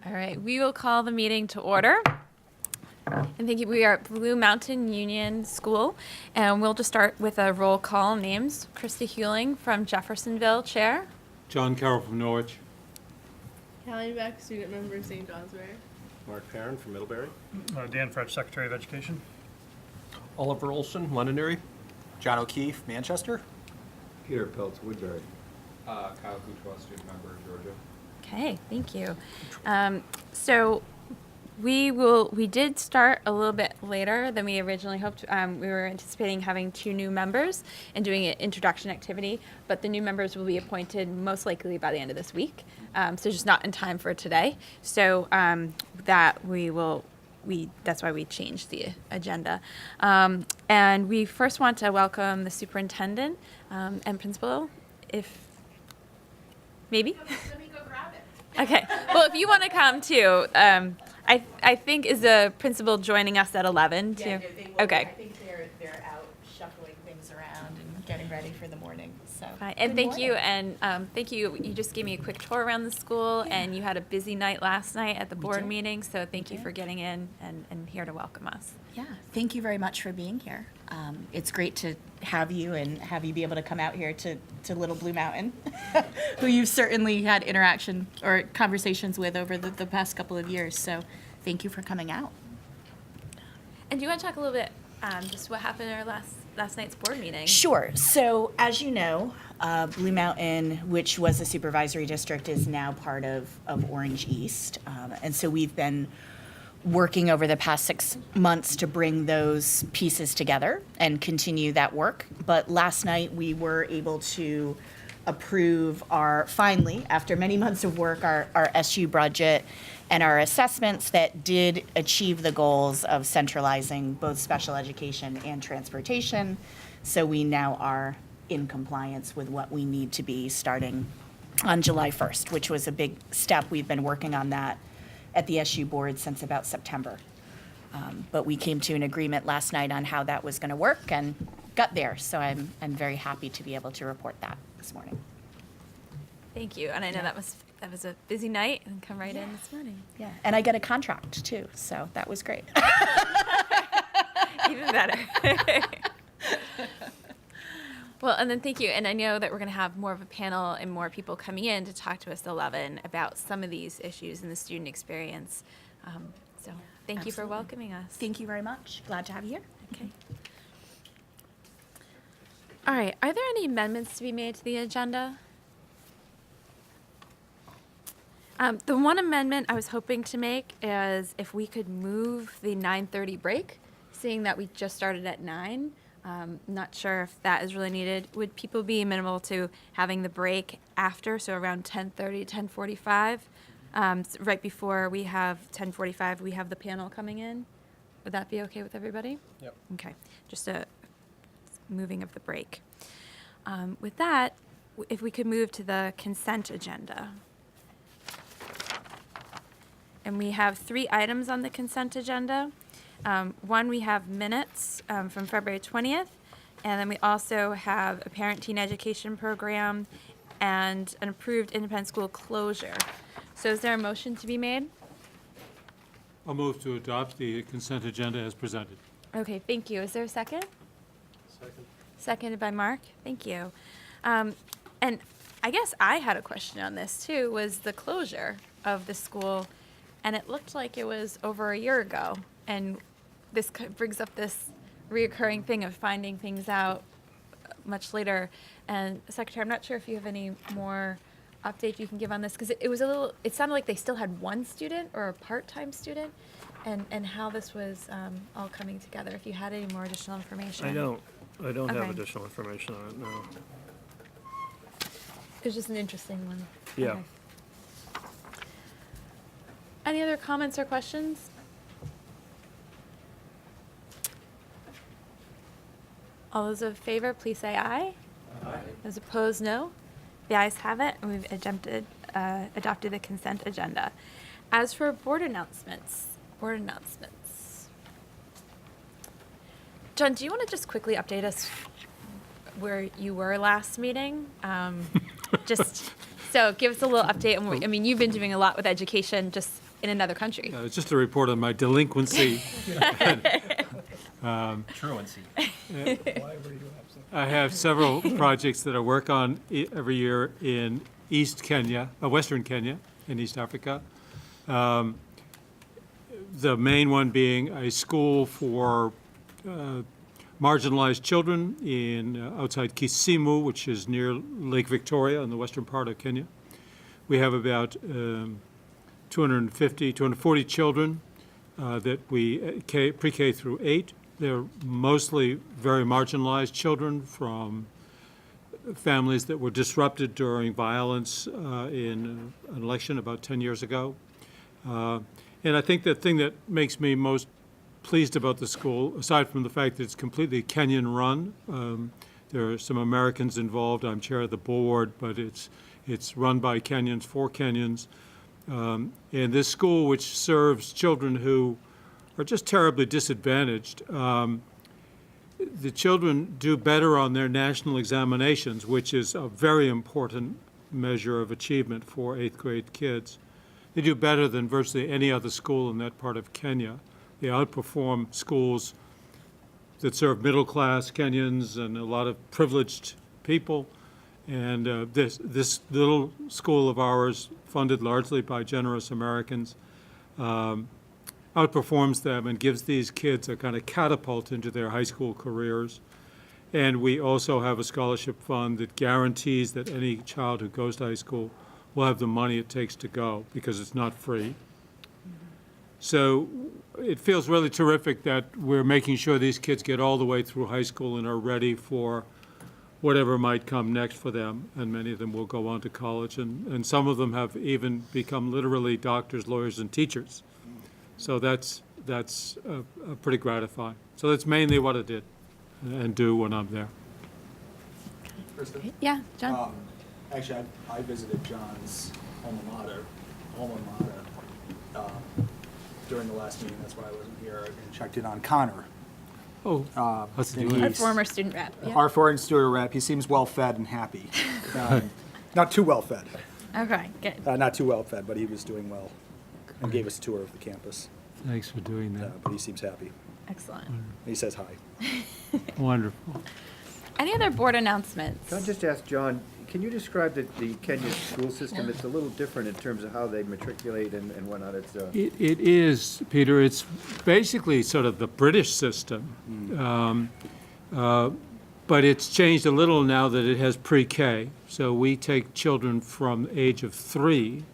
All right, we will call the meeting to order. And thank you. We are at Blue Mountain Union School, and we'll just start with a roll call. Names: Krista Hewling from Jeffersonville, Chair. John Carroll from Norwich. Callie Beck, student member, St. Johnsbury. Mark Perrin from Middlebury. Dan French, Secretary of Education. Oliver Olson, Londonderry. John O'Keefe, Manchester. Peter Peltz, Woodbury. Kyle Kuchwa, student member, Georgia. Okay, thank you. So we did start a little bit later than we originally hoped. We were anticipating having 2 new members and doing an introduction activity, but the new members will be appointed most likely by the end of this week. So just not in time for today. So that's why we changed the agenda. And we first want to welcome the superintendent and principal, if maybe. Let me go grab it. Okay. Well, if you want to come too, I think is the principal joining us at 11 too. Yeah, they will. Okay. I think they're out shuffling things around and getting ready for the morning. So. Fine. And Good thank morning. you, and thank you. You just gave me a quick tour around the school, Yeah. and you had a busy night last night at the board did. meeting. So thank you did. for getting in and here to welcome us. Yeah, thank you very much for being here. It's great to have you and have you be able to come out here to Little Blue Mountain, who you've certainly had interaction or conversations with over the past couple of years. So thank you for coming out. And do you want to talk a little bit just what happened at our last night's board meeting? Sure. So as you know, Blue Mountain, which was a supervisory district, is now part of Orange East. And so we've been working over the past 6 months to bring those pieces together and continue that work. But last night we were able to approve finally, after many months of work, our SU budget and our assessments that did achieve the goals of centralizing both special education and transportation. So we now are in compliance with what we need to be starting on July 1st, which was a big step. We've been working on that at the SU board since about September. But we came to an agreement last night on how that was going to work and got there. So I'm very happy to be able to report that this morning. Thank you. And I know that was a busy night and come right in this morning. Yeah, and I get a contract too, so that was great. Even better. Well, and then thank you. And I know that we're going to have more of a panel and more people coming in to talk to us at 11 about some of these issues in the student experience. So thank you for Absolutely. welcoming us. Thank you very much. Glad to have you here. Okay. All right. Are there any amendments to be made to the agenda? The one amendment I was hoping to make is if we could move the 9:30 break, seeing that we just started at 9. Not sure if that is really needed. Would people be amenable to having the break after, so around 10:30, 10:45? Right before we have 10:45, we have the panel coming in. Would that be okay with everybody? Yep. Okay, just a moving of the break. With that, if we could move to the consent agenda. And we have 3 items on the consent agenda. One, we have minutes from February 20th, and then we also have a parent-teen education program and an approved independent school closure. So is there a motion to be made? I'll move to adopt the consent agenda as presented. Okay, thank you. Is there a second? Second. Seconded by Mark. Thank you. And I guess I had a question on this too, was the closure of the school. And it looked like it was over a year ago. And this brings up this reoccurring thing of finding things out much later. And Secretary, I'm not sure if you have any more update you can give on this, because it sounded like they still had one student or a part-time student, and how this was all coming together. If you had any more additional information. I don't have Okay. additional information on it, no. It was just an interesting one. Yeah. Okay. Any other comments or questions? All those in favor, please say aye. Aye. Those opposed, no. The ayes have it, and we've adopted the consent agenda. As for board announcements. John, do you want to just quickly update us where you were last meeting? Just So give us a little update on what, I mean, you've been doing a lot with education just in another country. It's just a report on my delinquency. Truancy. I have several projects that I work on every year in Western Kenya, in East Africa. The main one being a school for marginalized children outside Kisumu, which is near Lake Victoria in the western part of Kenya. We have about 240 children that we pre-K through 8. They're mostly very marginalized children from families that were disrupted during violence in an election about 10 years ago. And I think the thing that makes me most pleased about the school, aside from the fact that it's completely Kenyan run, there are some Americans involved. I'm chair of the board, but it's run by Kenyans for Kenyans. And this school, which serves children who are just terribly disadvantaged, the children do better on their national examinations, which is a very important measure of achievement for 8th grade kids. They do better than virtually any other school in that part of Kenya. They outperform schools that serve middle-class Kenyans and a lot of privileged people. And this little school of ours, funded largely by generous Americans, outperforms them and gives these kids a kind of catapult into their high school careers. And we also have a scholarship fund that guarantees that any child who goes to high school will have the money it takes to go, because it's not free. So it feels really terrific that we're making sure these kids get all the way through high school and are ready for whatever might come next for them, and many of them will go on to college, and some of them have even become literally doctors, lawyers, and teachers. So that's pretty gratifying. So that's mainly what I did and do when I'm there. Krista? Yeah, John? Actually, I visited John's alma mater, during the last meeting. That's why I wasn't here, and checked in on Connor. Oh, how's he and doing? Our he's- former student rep. Yeah. Our foreign student rep, he seems well-fed and happy. Not too well-fed. Okay, good. Not too well-fed, but he was doing well and gave us a tour of the campus. Thanks for doing that. But he seems happy. Excellent. He says hi. Wonderful. Any other board announcements? Can I just ask John, can you describe the Kenya school system? It's a little different in terms of how they matriculate and whatnot. It's, It is, Peter. It's basically sort of the British system. But it's changed a little now that it has pre-K. So we take children from the age of 3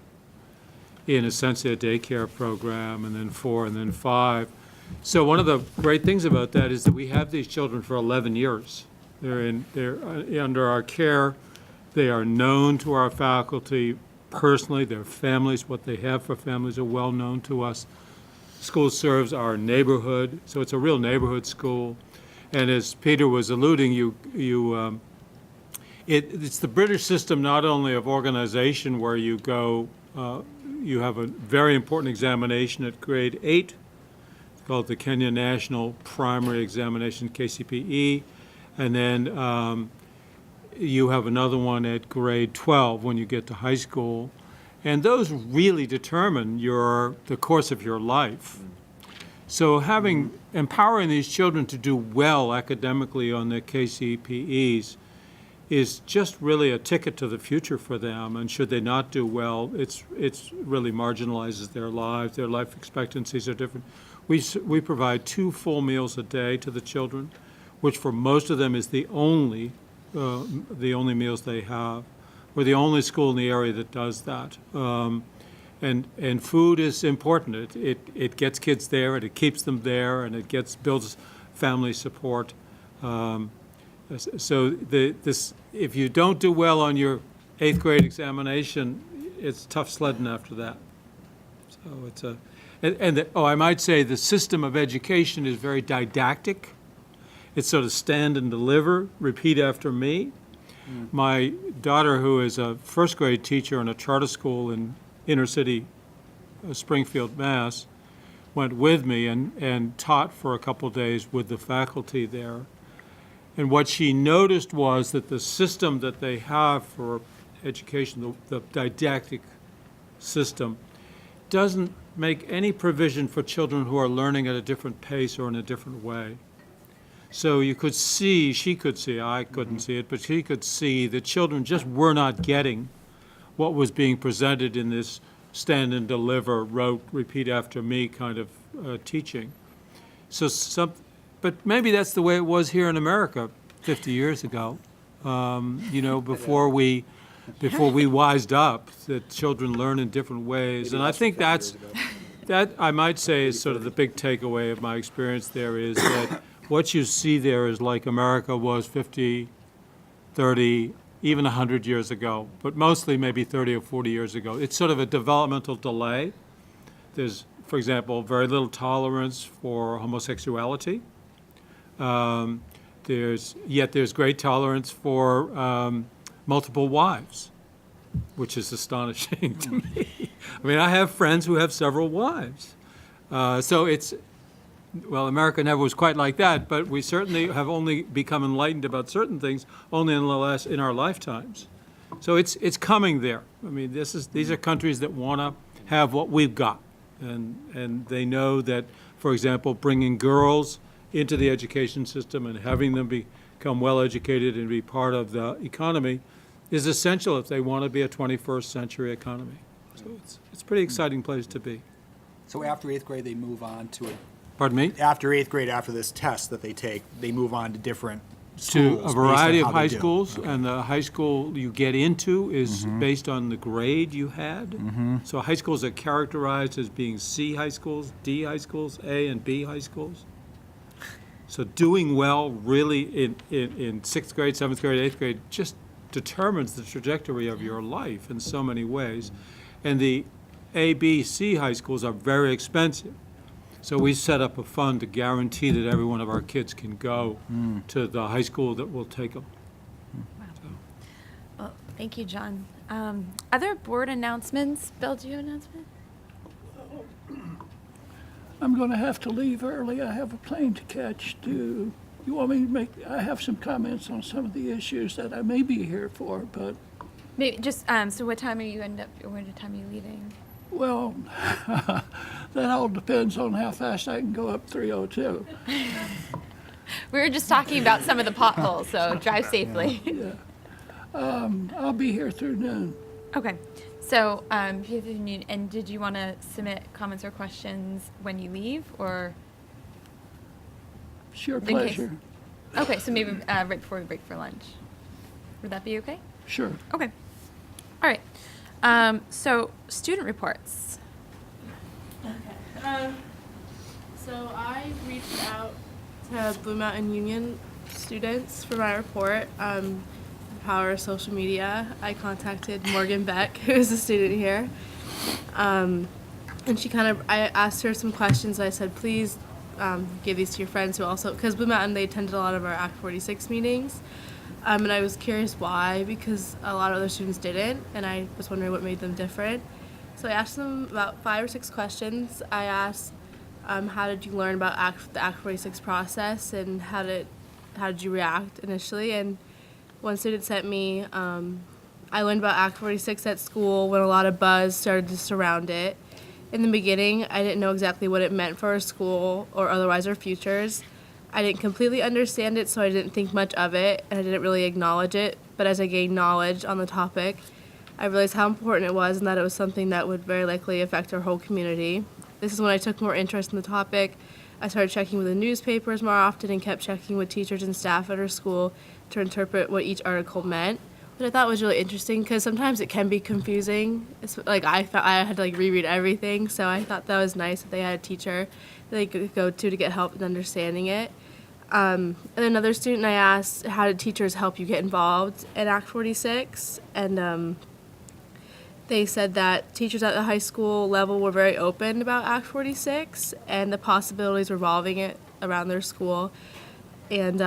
in essentially a daycare program, and then 4, and then 5. So one of the great things about that is that we have these children for 11 years. They're under our care. They are known to our faculty personally. Their families, what they have for families, are well known to us. School serves our neighborhood, so it's a real neighborhood school. And as Peter was alluding, it's the British system not only of organization where you go, you have a very important examination at grade 8, called the Kenya National Primary Examination, KCPE, and then you have another one at grade 12 when you get to high school, and those really determine the course of your life. So empowering these children to do well academically on their KCPEs is just really a ticket to the future for them, and should they not do well, it's really marginalizes their lives. Their life expectancies are different. We provide 2 full meals a day to the children, which for most of them is the only meals they have. We're the only school in the area that does that. And food is important. It gets kids there, and it keeps them there, and it builds family support. So if you don't do well on your 8th grade examination, it's tough sledding after that. So I might say the system of education is very didactic. It's sort of stand and deliver, repeat after me. My daughter, who is a 1st grade teacher in a charter school in inner city Springfield, Mass., went with me and taught for a couple days with the faculty there. And what she noticed was that the system that they have for education, the didactic system, doesn't make any provision for children who are learning at a different pace or in a different way. So you could see, she could see, I couldn't see it, but she could see that children just were not getting what was being presented in this stand and deliver, rote, repeat after me kind of teaching. So but maybe that's the way it was here in America 50 years ago, before we wised up that children learn in different ways. And I think that I might say is sort of the big takeaway of my experience there is that what you see there is like America was 50, 30, even 100 years ago, but mostly maybe 30 or 40 years ago. It's sort of a developmental delay. There's, for example, very little tolerance for homosexuality. There's great tolerance for multiple wives, which is astonishing to me. I mean, I have friends who have several wives. So it's, well, America never was quite like that, but we certainly have only become enlightened about certain things only in our lifetimes. So it's coming there. I mean, these are countries that want to have what we've got, and they know that, for example, bringing girls into the education system and having them become well educated and be part of the economy is essential if they want to be a 21st century economy. So it's a pretty exciting place to be. So after 8th grade, they move on to Pardon me? after 8th grade, after this test that they take, they move on to different To schools. a based variety on of how high they do. schools, and the high school you get into is based on the grade you had. So high schools are characterized as being C high schools, D high schools, A and B high schools. So doing well really in 6th grade, 7th grade, 8th grade just determines the trajectory of your life in so many ways. And the A, B, C high schools are very expensive. So we set up a fund to guarantee that every one of our kids can go to the high school that will take them. Well, thank you, John. Other board announcements? Bill, do you have an announcement? I'm going to have to leave early. I have a plane to catch too. You want me to make, I have some comments on some of the issues that I may be here for, but, Maybe just, so what time are you what time are you leaving? well, that all depends on how fast I can go up 302. We were just talking about some of the potholes, so drive safely. I'll be here through noon. Okay. So, if you have and did you want to submit comments or questions when you leave, or? It's your In case- pleasure. Okay, so maybe right before we break for lunch. Would that be okay? Sure. Okay. All right. So, student reports. So I reached out to Blue Mountain Union students for my report. Power of social media. I contacted Morgan Beck, who is a student here. And I asked her some questions. I said, please give these to your friends who also, because Blue Mountain, they attended a lot of our Act 46 meetings. And I was curious why, because a lot of other students didn't, and I was wondering what made them different. So I asked them about 5 or 6 questions. I asked, how did you learn about the Act 46 process, and how did you react initially? And one student sent me, I learned about Act 46 at school when a lot of buzz started to surround it. In the beginning, I didn't know exactly what it meant for our school or otherwise our futures. I didn't completely understand it, so I didn't think much of it, and I didn't really acknowledge it. But as I gained knowledge on the topic, I realized how important it was and that it was something that would very likely affect our whole community. This is when I took more interest in the topic. I started checking with the newspapers more often and kept checking with teachers and staff at our school to interpret what each article meant. What I thought was really interesting, because sometimes it can be confusing. It's like I had to reread everything, so I thought that was nice that they had a teacher that they could go to get help in understanding it. And another student, I asked, how did teachers help you get involved in Act 46? And they said that teachers at the high school level were very open about Act 46 and the possibilities revolving it around their school. And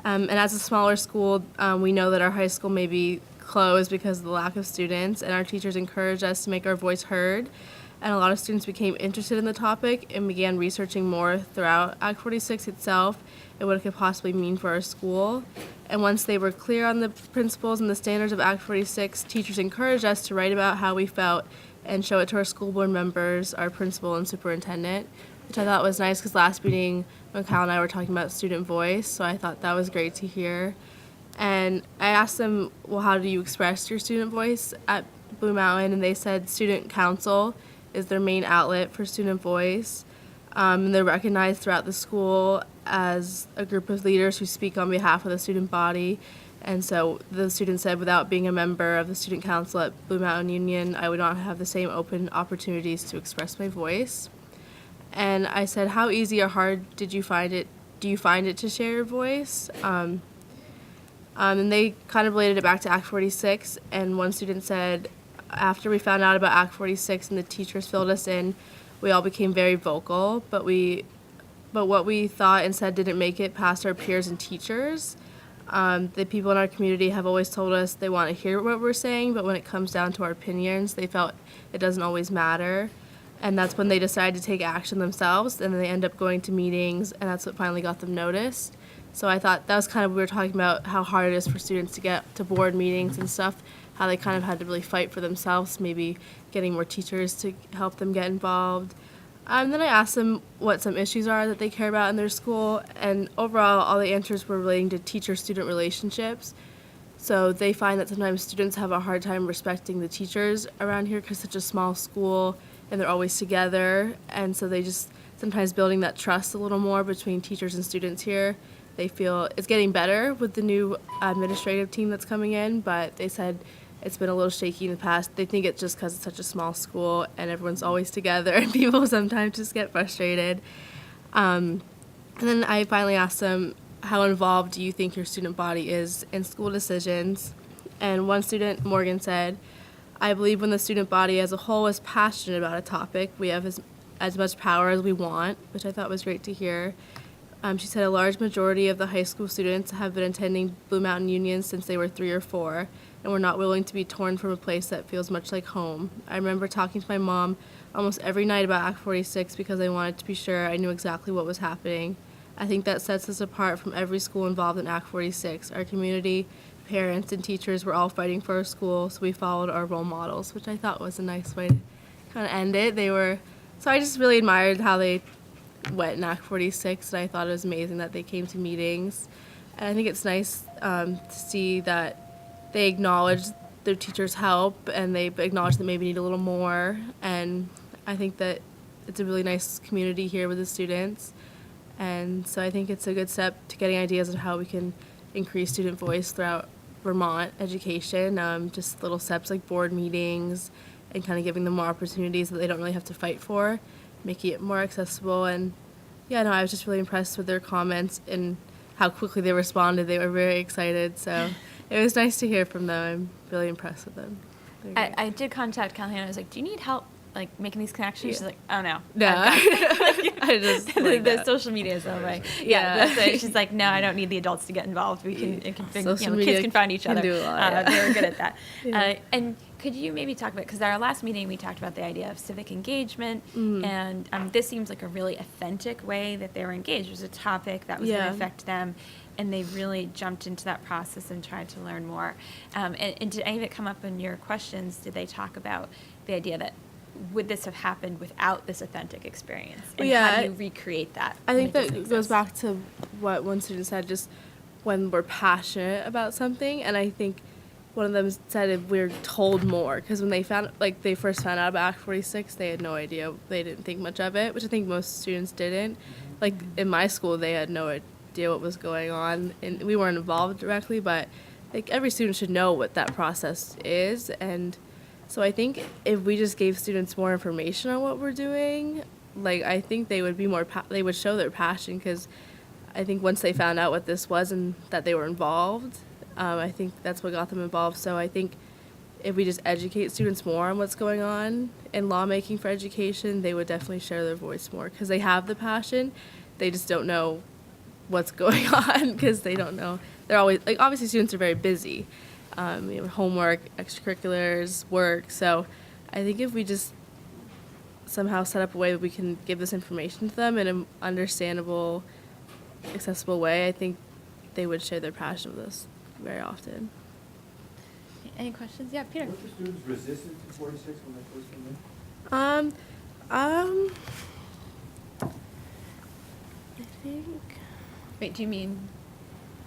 and as a smaller school, we know that our high school may be closed because of the lack of students, and our teachers encouraged us to make our voice heard. and a lot of students became interested in the topic and began researching more throughout Act 46 itself and what it could possibly mean for our school. And once they were clear on the principles and the standards of Act 46, teachers encouraged us to write about how we felt and show it to our school board members, our principal and superintendent, which I thought was nice because last meeting when Kyle and I were talking about student voice, so I thought that was great to hear. And I asked them, well, how do you express your student voice at Blue Mountain? And they said student council is their main outlet for student voice. And they're recognized throughout the school as a group of leaders who speak on behalf of the student body. And so the student said, without being a member of the student council at Blue Mountain Union, I would not have the same open opportunities to express my voice. And I said, how easy or hard do you find it to share your voice? And they kind of related it back to Act 46. And one student said, after we found out about Act 46 and the teachers filled us in, we all became very vocal, but what we thought and said didn't make it past our peers and teachers. The people in our community have always told us they want to hear what we're saying, but when it comes down to our opinions, they felt it doesn't always matter. And that's when they decided to take action themselves, and then they end up going to meetings, and that's what finally got them noticed. So I thought that was kind of, we were talking about how hard it is for students to get to board meetings and stuff, how they kind of had to really fight for themselves, maybe getting more teachers to help them get involved. And then I asked them what some issues are that they care about in their school, and overall, all the answers were relating to teacher-student relationships. So they find that sometimes students have a hard time respecting the teachers around here because it's such a small school, and they're always together, and so they just sometimes building that trust a little more between teachers and students here. They feel it's getting better with the new administrative team that's coming in, but they said it's been a little shaky in the past. They think it's just because it's such a small school and everyone's always together and people sometimes just get frustrated. And then I finally asked them, how involved do you think your student body is in school decisions? And one student, Morgan, said, I believe when the student body as a whole is passionate about a topic, we have as much power as we want, which I thought was great to hear. She said a large majority of the high school students have been attending Blue Mountain Union since they were 3 or 4, and we're not willing to be torn from a place that feels much like home. I remember talking to my mom almost every night about Act 46 because I wanted to be sure I knew exactly what was happening. I think that sets us apart from every school involved in Act 46. Our community, parents, and teachers were all fighting for our school, so we followed our role models, which I thought was a nice way to kind of end it. So I just really admired how they went in Act 46, and I thought it was amazing that they came to meetings. And I think it's nice to see that they acknowledge their teachers' help, and they acknowledge that maybe need a little more. And I think that it's a really nice community here with the students. And so I think it's a good step to getting ideas on how we can increase student voice throughout Vermont education. Just little steps like board meetings and kind of giving them more opportunities that they don't really have to fight for, making it more accessible. And yeah, no, I was just really impressed with their comments and how quickly they responded. They were very excited. So it was nice to hear from them. I'm really impressed with them. I did contact Callahan. I was like, do you need help like making these connections? She's like, oh no. No, I just like the that. social media is all right. Yeah. That's it. She's like, no, I don't need the adults to get involved. We can, Social media kids can find each can other. do a lot, yeah. They were good at that. Yeah. And could you maybe talk about, because our last meeting we talked about the idea of civic engagement, and this seems like a really authentic way that they were engaged. It was a topic that was going Yeah. to affect them, and they really jumped into that process and tried to learn more. And did any of it come up in your questions? Did they talk about the idea that would this have happened without this authentic experience? And how do you recreate that? I think when it that doesn't goes exist? back to what one student said, just when we're passionate about something. And I think one of them said we're told more, because when they first found out about Act 46, they had no idea. They didn't think much of it, which I think most students didn't. Like in my school, they had no idea what was going on, and we weren't involved directly, but like every student should know what that process is. And so I think if we just gave students more information on what we're doing, like I think they would be more, they would show their passion, because I think once they found out what this was and that they were involved, I think that's what got them involved. So I think if we just educate students more on what's going on in lawmaking for education, they would definitely share their voice more, because they have the passion. They just don't know what's going on, because they don't know. They're always, like, obviously students are very busy. We have homework, extracurriculars, work. So I think if we just somehow set up a way that we can give this information to them in an understandable, accessible way, I think they would share their passion with us very often. Any questions? Yeah, Peter. Were the students resistant to 46 when they first came in? I think. Wait, do you mean?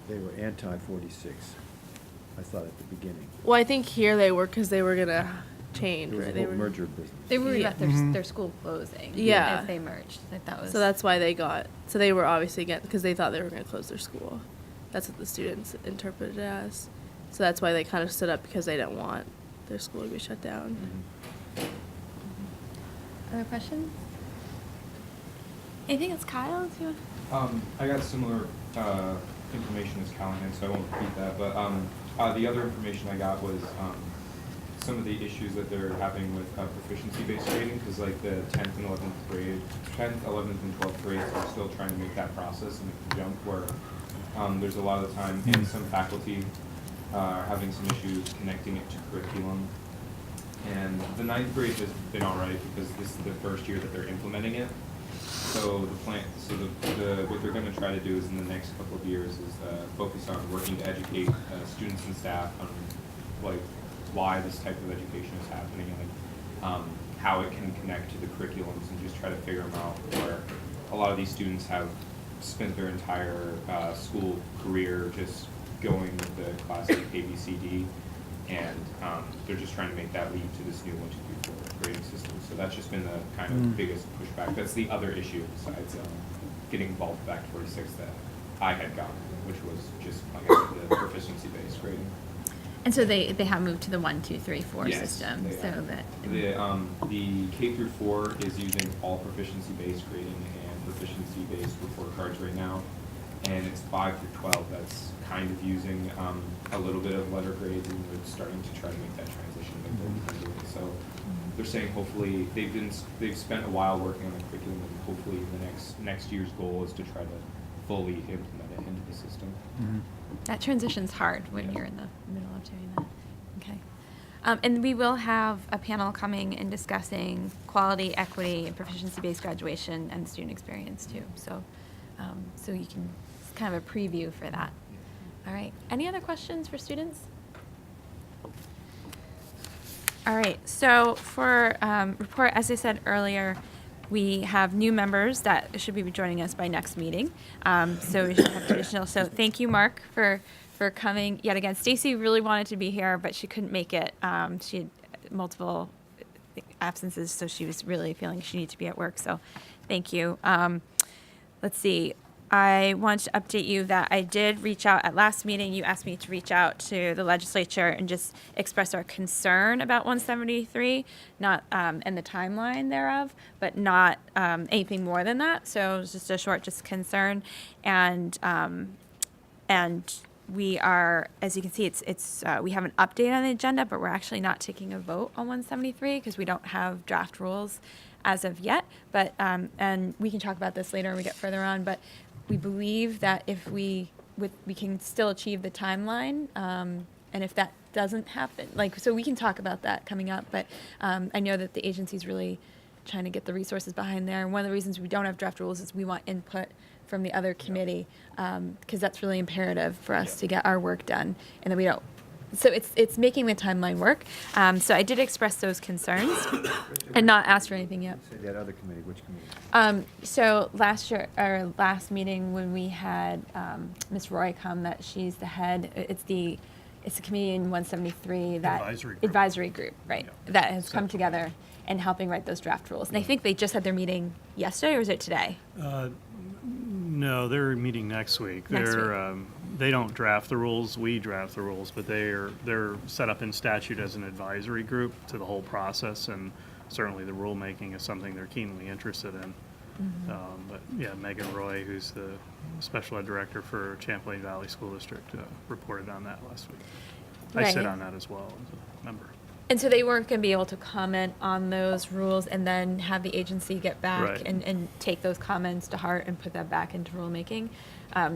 They were anti-46, I thought at the beginning. Well, I think here they were because they were gonna change. There was Right? a whole merger business. They were worried Yeah. about their school closing. Yeah. If they merged. Like that was. So that's why they got. So they were obviously against because they thought they were going to close their school. That's what the students interpreted it as. So that's why they kind of stood up because they didn't want their school to be shut down. Other questions? Anything else, Kyle? Do you want? I got similar information as Callahan, so I won't repeat that. But the other information I got was some of the issues that they're having with proficiency-based grading, because like the 10th and 11th grade, 10th, 11th, and 12th grades are still trying to make that process and make the jump where there's a lot of the time, and some faculty are having some issues connecting it to curriculum. And the 9th grade has been all right because this is the first year that they're implementing it. So what they're going to try to do is in the next couple of years is focus on working to educate students and staff on like why this type of education is happening and how it can connect to the curriculums and just try to figure them out. Where a lot of these students have spent their entire school career just going with the classic ABCD, and they're just trying to make that lead to this new 1, 2, 3, 4 grading system. So that's just been the kind of biggest pushback. That's the other issue besides getting involved back to 46 that I had gotten, which was just like I said, the proficiency-based grading. And so they have moved to the 1, 2, 3, 4 Yes, system. they So are. that. The K through 4 is using all proficiency-based grading and proficiency-based report cards right now, and it's 5 through 12 that's kind of using a little bit of letter grades, and they're starting to try to make that transition. So they're saying hopefully they've spent a while working on the curriculum, and hopefully the next year's goal is to try to fully implement it into the system. That transition's hard when you're in the middle of doing that. Okay. And we will have a panel coming and discussing quality, equity, and proficiency-based graduation and student experience too. So, so you can, it's kind of a preview for that. All right. Any other questions for students? All right. So for report, as I said earlier, we have new members that should be joining us by next meeting. So we should have traditional. So thank you, Mark, for coming yet again. Stacy really wanted to be here, but she couldn't make it. She had multiple absences, so she was really feeling she needed to be at work. So thank you. Let's see. I want to update you that I did reach out at last meeting. You asked me to reach out to the legislature and just express our concern about 173, not and the timeline thereof, but not anything more than that. So it was just a short concern, and we are, as you can see, it's we have an update on the agenda, but we're actually not taking a vote on 173 because we don't have draft rules as of yet. But and we can talk about this later when we get further on. But we believe that if we can still achieve the timeline, and if that doesn't happen, so we can talk about that coming up. But I know that the agency's really trying to get the resources behind there. And one of the reasons we don't have draft rules is we want input from the other committee, because that's really imperative for us to get our work done, and then we don't. So it's making the timeline work. So I did express those concerns and not ask for anything yet. Say that other committee, which committee? So last meeting when we had Ms. Roy come, that she's the head. It's the committee in 173 that advisory group, right? That has come together and helping write those draft rules. And I think they just had their meeting yesterday, or was it today? No, they're meeting next week. Next They don't draft the rules, we draft the rules, but they're set up in statute as an advisory group to the whole process, and certainly the rulemaking is something they're keenly interested in. But yeah, Megan Roy, who's the special ed director for Champlain Valley School District, reported on that last week. I sit Right. on that as well as a member. And so they weren't going to be able to comment on those rules and then have the agency get back Right. and take those comments to heart and put that back into rulemaking.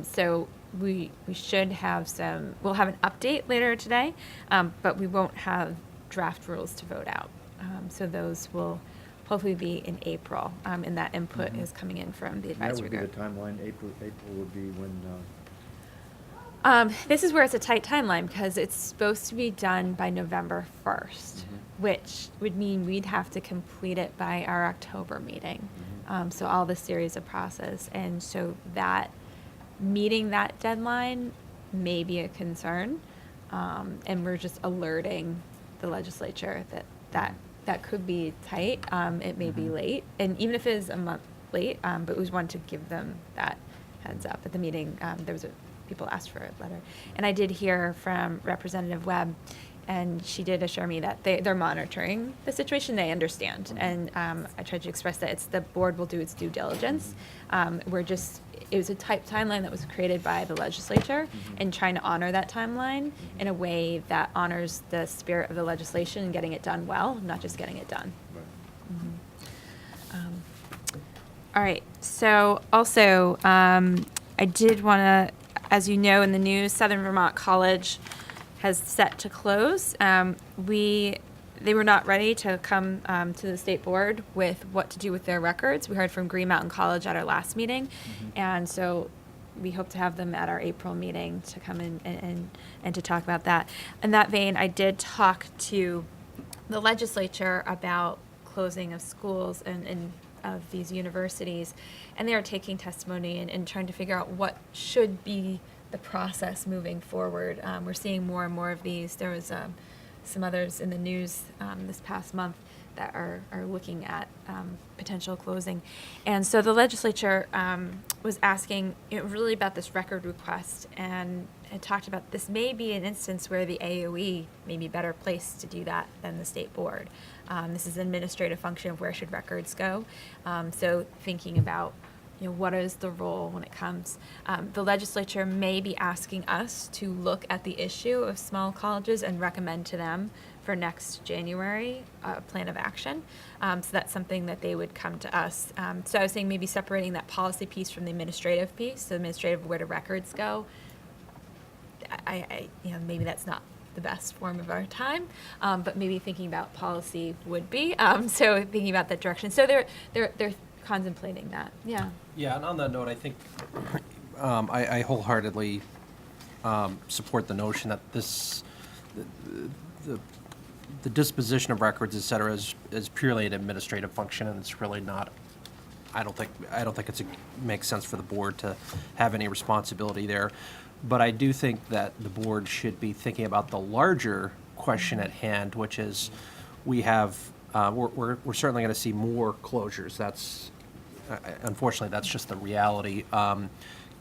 So we should have we'll have an update later today, but we won't have draft rules to vote out. So those will hopefully be in April. And that input is coming in from the And that advisory would be the group. timeline, April would be when, This is where it's a tight timeline because it's supposed to be done by November 1st, which would mean we'd have to complete it by our October meeting. So all the series of process. And so that meeting that deadline may be a concern. And we're just alerting the legislature that could be tight. It may be late. And even if it is a month late, but we just wanted to give them that heads up. At the meeting, people asked for a letter. And I did hear from Representative Webb, and she did assure me that they're monitoring the situation. They understand. And I tried to express that the board will do its due diligence. It was a tight timeline that was created by the legislature and trying to honor that timeline in a way that honors the spirit of the legislation and getting it done well, not just getting it done. All right. So also, I did want to, as you know, in the news, Southern Vermont College has set to close. They were not ready to come to the state board with what to do with their records. We heard from Green Mountain College at our last meeting, and so we hope to have them at our April meeting to come in and to talk about that. In that vein, I did talk to the legislature about closing of schools and of these universities, and they are taking testimony and trying to figure out what should be the process moving forward. We're seeing more and more of these. There was some others in the news this past month that are looking at potential closing. And so the legislature was asking really about this record request and had talked about this may be an instance where the AOE may be better placed to do that than the state board. This is an administrative function of where should records go. So thinking about what is the role when it comes? The legislature may be asking us to look at the issue of small colleges and recommend to them for next January a plan of action. So that's something that they would come to us. So I was saying maybe separating that policy piece from the administrative piece, so administrative where do records go. I maybe that's not the best form of our time, but maybe thinking about policy would be. So thinking about that direction. So they're contemplating that. Yeah. Yeah, and on that note, I think I wholeheartedly support the notion that the disposition of records, et cetera, is purely an administrative function, and it's really not. I don't think makes sense for the board to have any responsibility there. But I do think that the board should be thinking about the larger question at hand, which is we're certainly going to see more closures. That's unfortunately that's just the reality,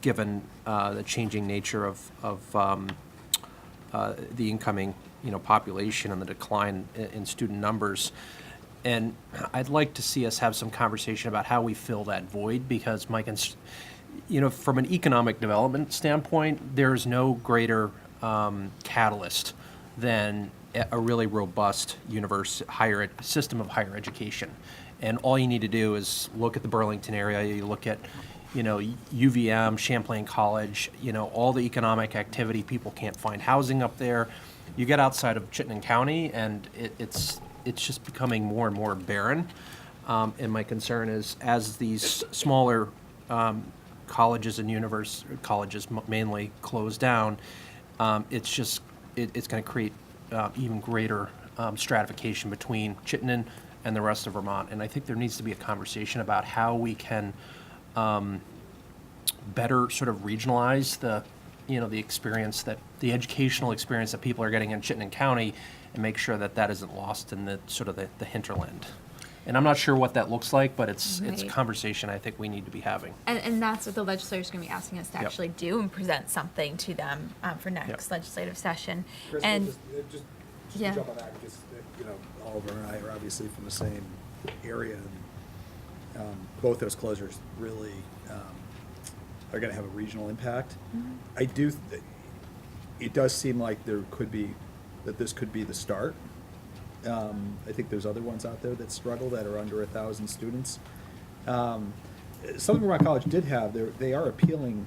given the changing nature of the incoming population and the decline in student numbers. And I'd like to see us have some conversation about how we fill that void, because from an economic development standpoint, there's no greater catalyst than a really robust system of higher education. And all you need to do is look at the Burlington area, you look at UVM, Champlain College, all the economic activity, people can't find housing up there. You get outside of Chittenden County and it's just becoming more and more barren. And my concern is, as these smaller colleges and colleges mainly close down, it's going to create even greater stratification between Chittenden and the rest of Vermont. And I think there needs to be a conversation about how we can better sort of regionalize the experience, the educational experience that people are getting in Chittenden County, and make sure that isn't lost in the hinterland. And I'm not sure what that looks like, but it's a conversation I think we need to be having. And that's what the legislature is going to be asking us to actually do and present something to them for next legislative session. Chris, And just yeah. to jump on that, because Oliver and I are obviously from the same area, and both those closures really are going to have a regional impact. It does seem like this could be the start. I think there's other ones out there that struggle, that are under 1,000 students. Southern Vermont College did have, they are appealing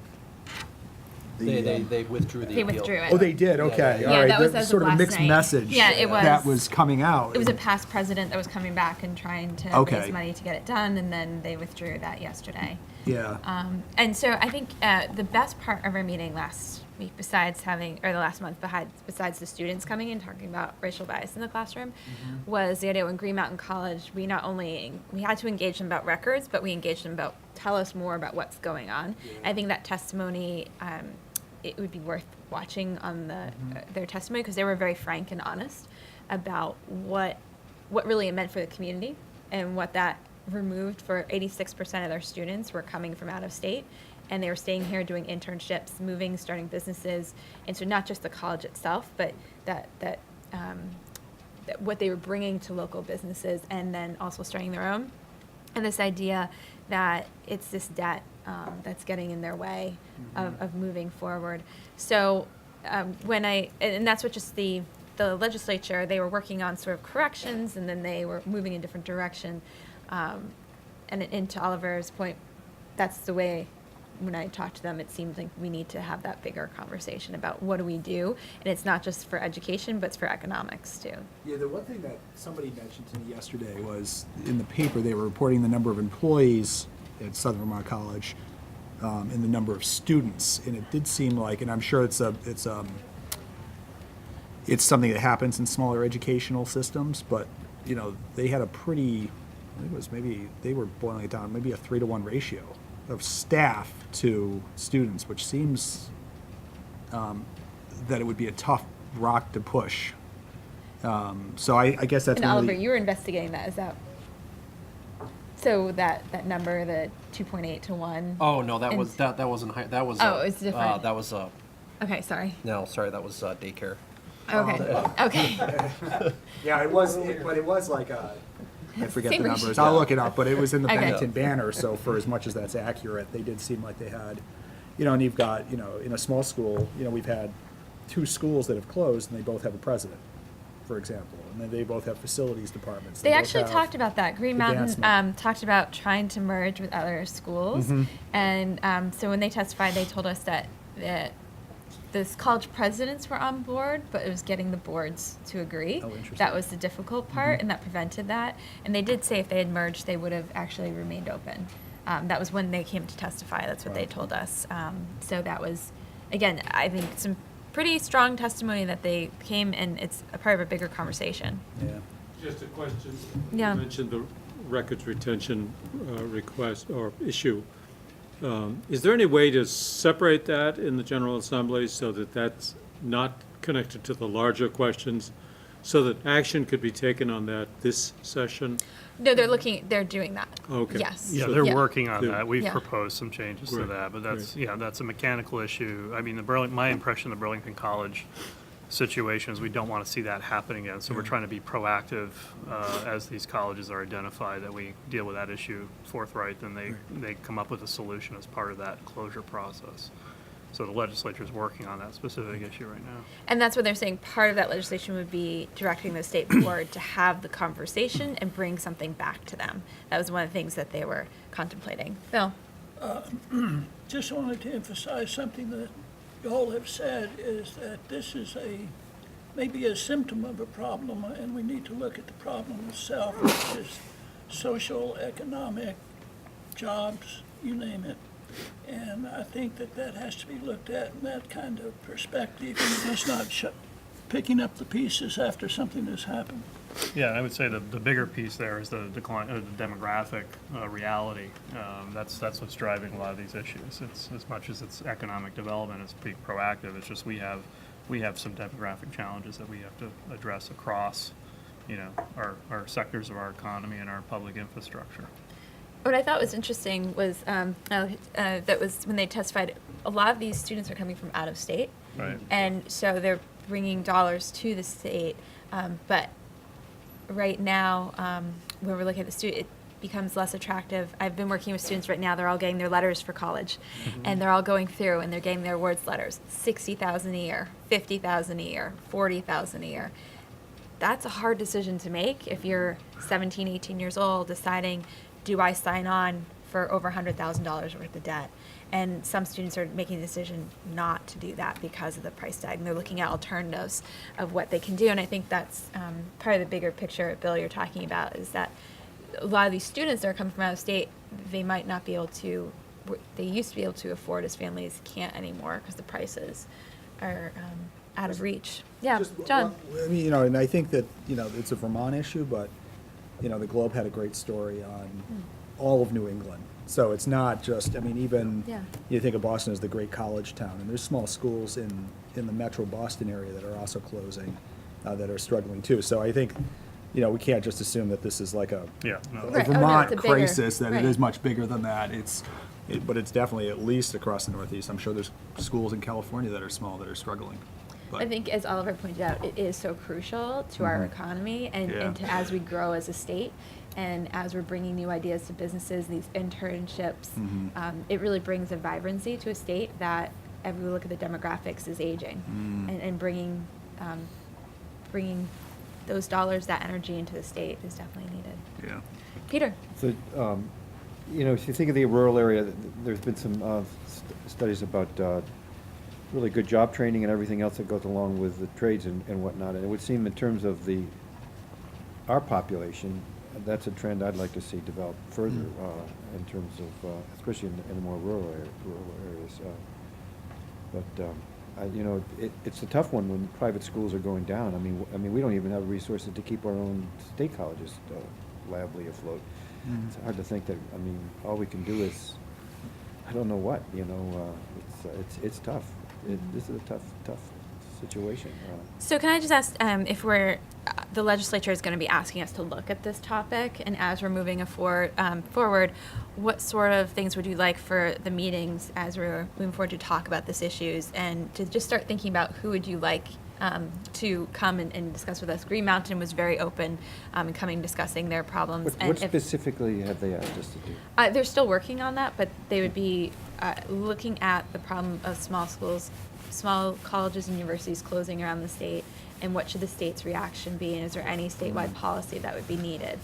They withdrew the They appeal. withdrew it. Oh, they did, okay, all Yeah, right. that was That's as of sort of a last mixed night. message. Yeah, it That was. was coming out. It was a past president that was coming back and trying to Okay. raise money to get it done, and then they withdrew that yesterday. Yeah. And so I think the best part of our meeting last week, besides the last month, besides the students coming in talking about racial bias in the classroom, was the idea when Green Mountain College, we had to engage them about records, but we engaged them about tell us more about what's going on. I think that testimony, it would be worth watching on their testimony because they were very frank and honest about what really it meant for the community and what that removed for 86% of their students were coming from out of state, and they were staying here doing internships, moving, starting businesses, and so not just the college itself, but that what they were bringing to local businesses, and then also starting their own, and this idea that it's this debt that's getting in their way of moving forward. So and that's what just the legislature, they were working on sort of corrections, and then they were moving in a different direction. And to Oliver's point, that's the way, when I talked to them, it seems like we need to have that bigger conversation about what do we do, and it's not just for education, but it's for economics too. Yeah, the one thing that somebody mentioned to me yesterday was in the paper, they were reporting the number of employees at Southern Vermont College and the number of students. And it did seem like, and I'm sure it's something that happens in smaller educational systems, but, you know, they had a pretty, I think it was they were boiling it down, maybe a 3-to-1 ratio of staff to students, which seems that it would be a tough rock to push. So I guess that's And one of Oliver, the, you were investigating that, is that, so that number, the 2.8 to 1? Oh, no, that And- was, that wasn't high, that was. Oh, it's different. That was, Okay, sorry. no, sorry, that was daycare. Okay, okay. yeah, it was, but it was like I forget Same the ratio. numbers. I'll look it up, but it was in the Okay. Bennington Banner, so for as much as that's accurate, they did seem like they had, you know, and you've got, you know, in a small school, you know, we've had 2 schools that have closed and they both have a president, for example, and then they both have facilities departments. They both actually have talked about that. Green Mountain advancement. talked about trying to merge with other schools. Mm-hmm. And so when they testified, they told us that this college presidents were on board, but it was getting the boards to agree. Oh, interesting. That was the difficult part, Mm-hmm. and that prevented that. And they did say if they had merged, they would have actually remained open. That was when they came to testify. That's what they told us. So that was, again, I think some pretty strong testimony that they came, and it's a part of a bigger conversation. Yeah. Just a question. Yeah. You mentioned the records retention request or issue. Is there any way to separate that in the General Assembly so that that's not connected to the larger questions, so that action could be taken on that this session? No, they're doing that. Okay. Yes. Yeah, So- they're working on Yeah. that. We've Yeah. proposed some changes to Great, that, but that's a mechanical issue. I mean, my impression of the Burlington College situation is we don't want to see that happen again. So we're trying to be proactive as these colleges are identified, that we deal with that issue forthright, and they come up with a solution as part of that closure process. So the legislature is working on that specific issue right now. And that's what they're saying. Part of that legislation would be directing the state board to have the conversation and bring something back to them. That was one of the things that they were contemplating. Phil? Just wanted to emphasize something that you all have said, is that this is maybe a symptom of a problem, and we need to look at the problem itself, which is social, economic, jobs, you name it. And I think that has to be looked at in that kind of perspective, and just not picking up the pieces after something has happened. Yeah, I would say the bigger piece there is the decline, the demographic reality. That's what's driving a lot of these issues. It's as much as it's economic development, it's being proactive. It's just we have some demographic challenges that we have to address across, you know, our sectors of our economy and our public infrastructure. What I thought was interesting was that was when they testified, a lot of these students are coming from out of state. Right. And so they're bringing dollars to the state. But right now, when we're looking at the student, it becomes less attractive. I've been working with students right now. They're all getting their letters for college. And they're all going through and they're getting their awards letters. $60,000 a year, $50,000 a year, $40,000 a year. That's a hard decision to make if you're 17, 18 years old, deciding, do I sign on for over $100,000 worth of debt? And some students are making the decision not to do that because of the price tag, and they're looking at alternatives of what they can do. And I think that's part of the bigger picture, Bill, you're talking about, is that a lot of these students that are coming from out of state, they might not be able to, they used to be able to afford as families can't anymore because the prices are out of reach. Yeah, Just John. I mean, you know, and I think that, you know, it's a Vermont issue, but, you know, the Globe had a great story on all of New England. So it's not just, I mean, even, Yeah. you think of Boston as the great college town, and there's small schools in the metro Boston area that are also closing, that are struggling too. So I think, you know, we can't just assume that this is like a Yeah, no. a Right. Oh, no, Vermont it's a bigger- crisis, that right. it is much bigger than that. But it's definitely at least across the Northeast. I'm sure there's schools in California that are small that are struggling. But- I think, as Oliver pointed out, it is so crucial to our economy and to as we grow as a state, and as we're bringing new ideas to businesses, these internships, it really brings a vibrancy to a state that, if we look at the demographics, is aging, and bringing those dollars, that energy into the state is definitely needed. Yeah. Peter. So, you know, if you think of the rural area, there's been some studies about really good job training and everything else that goes along with the trades and whatnot. And it would seem in terms of our population, that's a trend I'd like to see develop further in terms of, especially in the more rural areas. You know, it's a tough one when private schools are going down. I mean, we don't even have resources to keep our own state colleges lively afloat. It's hard to think that, I mean, all we can do is, I don't know what, you know, it's tough. This is a tough situation. So can I just ask if the legislature is going to be asking us to look at this topic, and as we're moving forward, what sort of things would you like for the meetings as we're moving forward to talk about these issues, and to just start thinking about who would you like to come and discuss with us? Green Mountain was very open in coming discussing their problems. What specifically have they asked us to do? They're still working on that, but they would be looking at the problem of small schools, small colleges and universities closing around the state, and what should the state's reaction be, and is there any statewide policy that would be needed?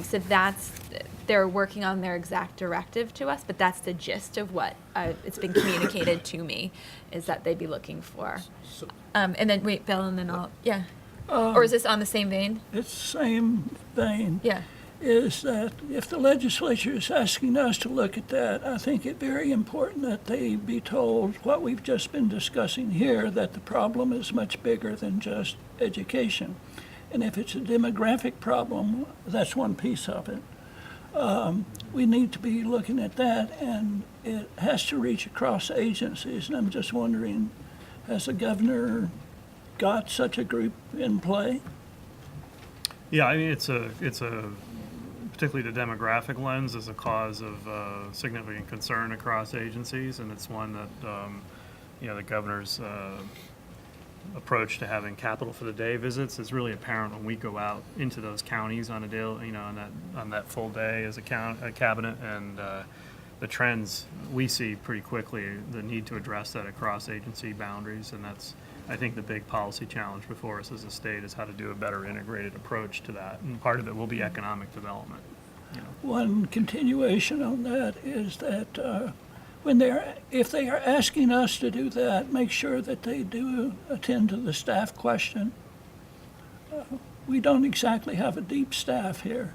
So they're working on their exact directive to us, but that's the gist of what it's been communicated to me, is that they'd be looking for. And then, wait, Bill, and then yeah. Or is this on the same vein? It's the same vein. Yeah. Is that if the legislature is asking us to look at that, I think it very important that they be told what we've just been discussing here, that the problem is much bigger than just education. And if it's a demographic problem, that's one piece of it. We need to be looking at that, and it has to reach across agencies. And I'm just wondering, has the governor got such a group in play? Yeah, I mean, it's a particularly the demographic lens is a cause of significant concern across agencies, and it's one that you know, the governor's approach to having capital for the day visits is really apparent when we go out into those counties on a daily, you know, on that full day as a cabinet, and the trends we see pretty quickly, the need to address that across agency boundaries, and that's, I think, the big policy challenge before us as a state is how to do a better integrated approach to that, and part of it will be economic development. You know. One continuation on that is that if they are asking us to do that, make sure that they do attend to the staff question. We don't exactly have a deep staff here.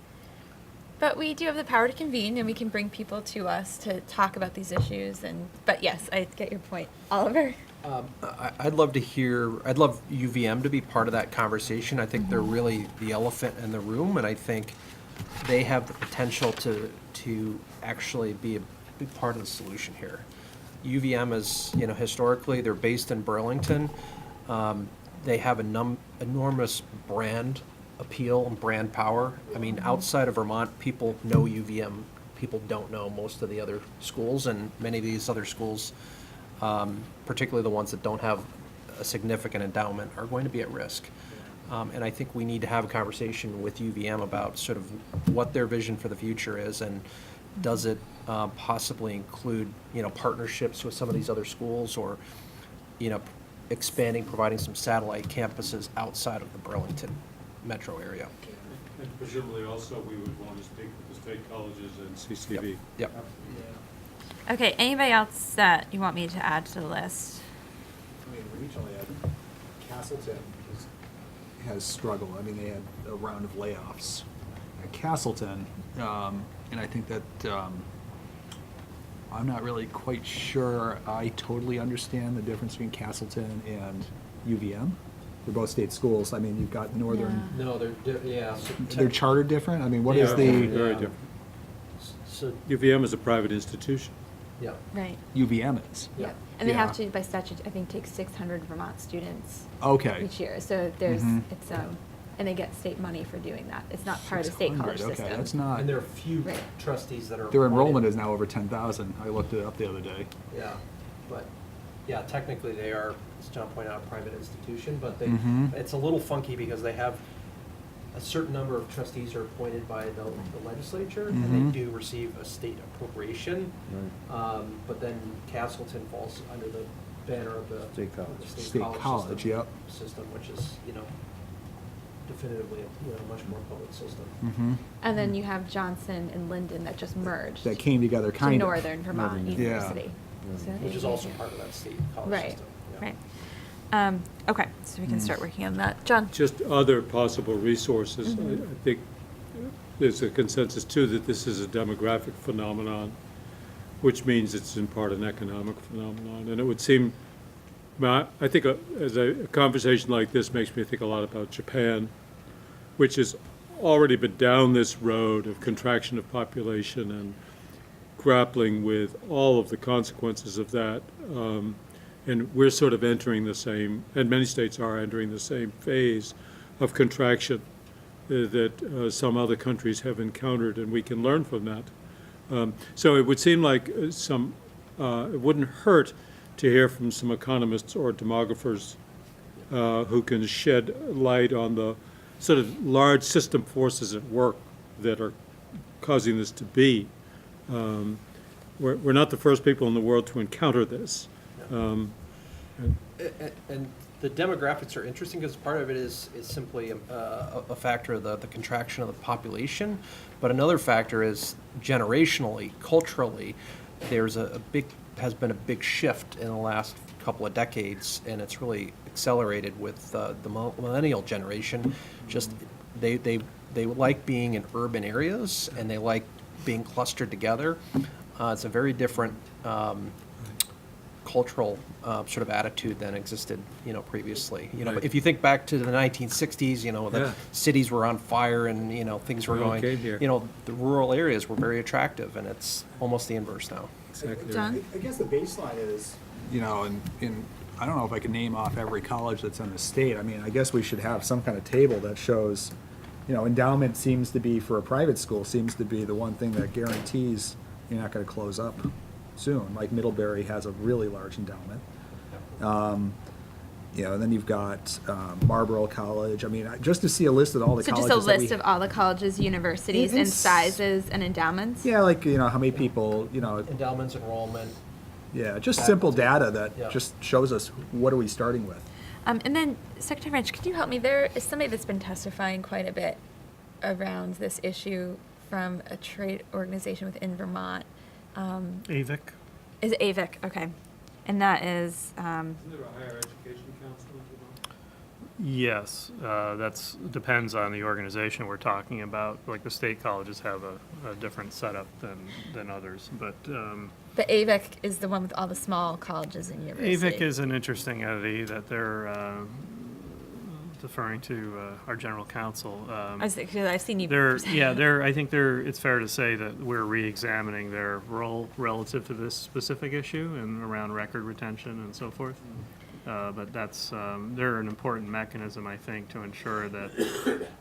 But we do have the power to convene, and we can bring people to us to talk about these issues. But yes, I get your point. Oliver? I'd love UVM to be part of that conversation. I think they're really the elephant in the room, and I think they have the potential to actually be a big part of the solution here. UVM is, you know, historically, they're based in Burlington. They have enormous brand appeal and brand power. I mean, outside of Vermont, people know UVM. People don't know most of the other schools, and many of these other schools, particularly the ones that don't have a significant endowment, are going to be at risk. And I think we need to have a conversation with UVM about sort of what their vision for the future is, and does it possibly include, you know, partnerships with some of these other schools, or, you know, providing some satellite campuses outside of the Burlington metro area. And presumably also we would want to speak with the state colleges and CCV. Yep. Okay, anybody else that you want me to add to the list? I mean, regionally, Castleton has struggled. I mean, they had a round of layoffs at Castleton, and I think that I'm not really quite sure I totally understand the difference between Castleton and UVM. They're both state schools. I mean, you've got Northern. No, yeah. They're chartered different. I mean, what is Yeah, the very different. So, UVM is a private institution. yeah, Right. UVM is? yeah. And they have Yeah. to, by statute, I think, take 600 Vermont students Okay. each year. So there's, Mhm. it's, and they get state money for doing that. It's not part of the state college 600, system. okay, that's not. And there are few Right. trustees that are. Their enrollment appointed. is now over 10,000. I looked it up the other day. Yeah, but, yeah, technically they are, as John pointed out, a private institution, but they, Mhm. it's a little funky because they have, a certain number of trustees are appointed by the legislature, and Mhm. they do receive a state appropriation. But then Castleton falls under the banner of the. State college. the State college, system- yep. System, which is, definitively, a much more public system. Mm-hmm. And then you have Johnson and Linden that just merged That came together to kind of. Northern Vermont Northern, yeah. University. So Which is they- also part of that state college Right, system. yeah. right. Okay, so we can start working on that. John? Just other possible resources. I think there's a consensus too that this is a demographic phenomenon, which means it's in part an economic phenomenon. And it would seem, I think as a conversation like this makes me think a lot about Japan, which has already been down this road of contraction of population and grappling with all of the consequences of that. And we're sort of entering the same, and many states are entering the same phase of contraction that some other countries have encountered, and we can learn from that. So it would seem like it wouldn't hurt to hear from some economists or demographers who can shed light on the sort of large system forces at work that are causing this to be. We're not the first people in the world to encounter this. And the demographics are interesting because part of it is simply a factor of the contraction of the population, but another factor is generationally, culturally, has been a big shift in the last couple of decades, and it's really accelerated with the millennial generation. Just they like being in urban areas, and they like being clustered together. It's a very different cultural sort of attitude than existed, previously. Right. If you think back to the 1960s, the Yeah. cities were on fire and, things were We all going, came here. the rural areas were very attractive, and it's almost the inverse now. Exactly. John? I guess the baseline is, in I don't know if I can name off every college that's in the state. I mean, I guess we should have some kind of table that shows, endowment seems to be, for a private school, seems to be the one thing that guarantees you're not going to close up soon. Like Middlebury has a really large endowment. And then you've got Marlborough College. I mean, just to see a list of all the So colleges just a that list of all the colleges, universities, and It's- sizes and endowments? Yeah, like, how many people, Endowments, enrollment. yeah, just simple data that Yeah. just shows us what are we starting with. And then, Secretary French, could you help me? There is somebody that's been testifying quite a bit around this issue from a trade organization within Vermont. AVIC. Is it AVIC? Okay. And that is, Isn't there a higher education council in Vermont? Yes, that's, depends on the organization we're talking about. Like the state colleges have a different setup than others, but the AVIC is the one with all the small colleges and universities. AVIC is an interesting entity that they're deferring to our general counsel. I've seen you. I think it's fair to say that we're re-examining their role relative to this specific issue and around record retention and so forth. But they're an important mechanism, I think, to ensure that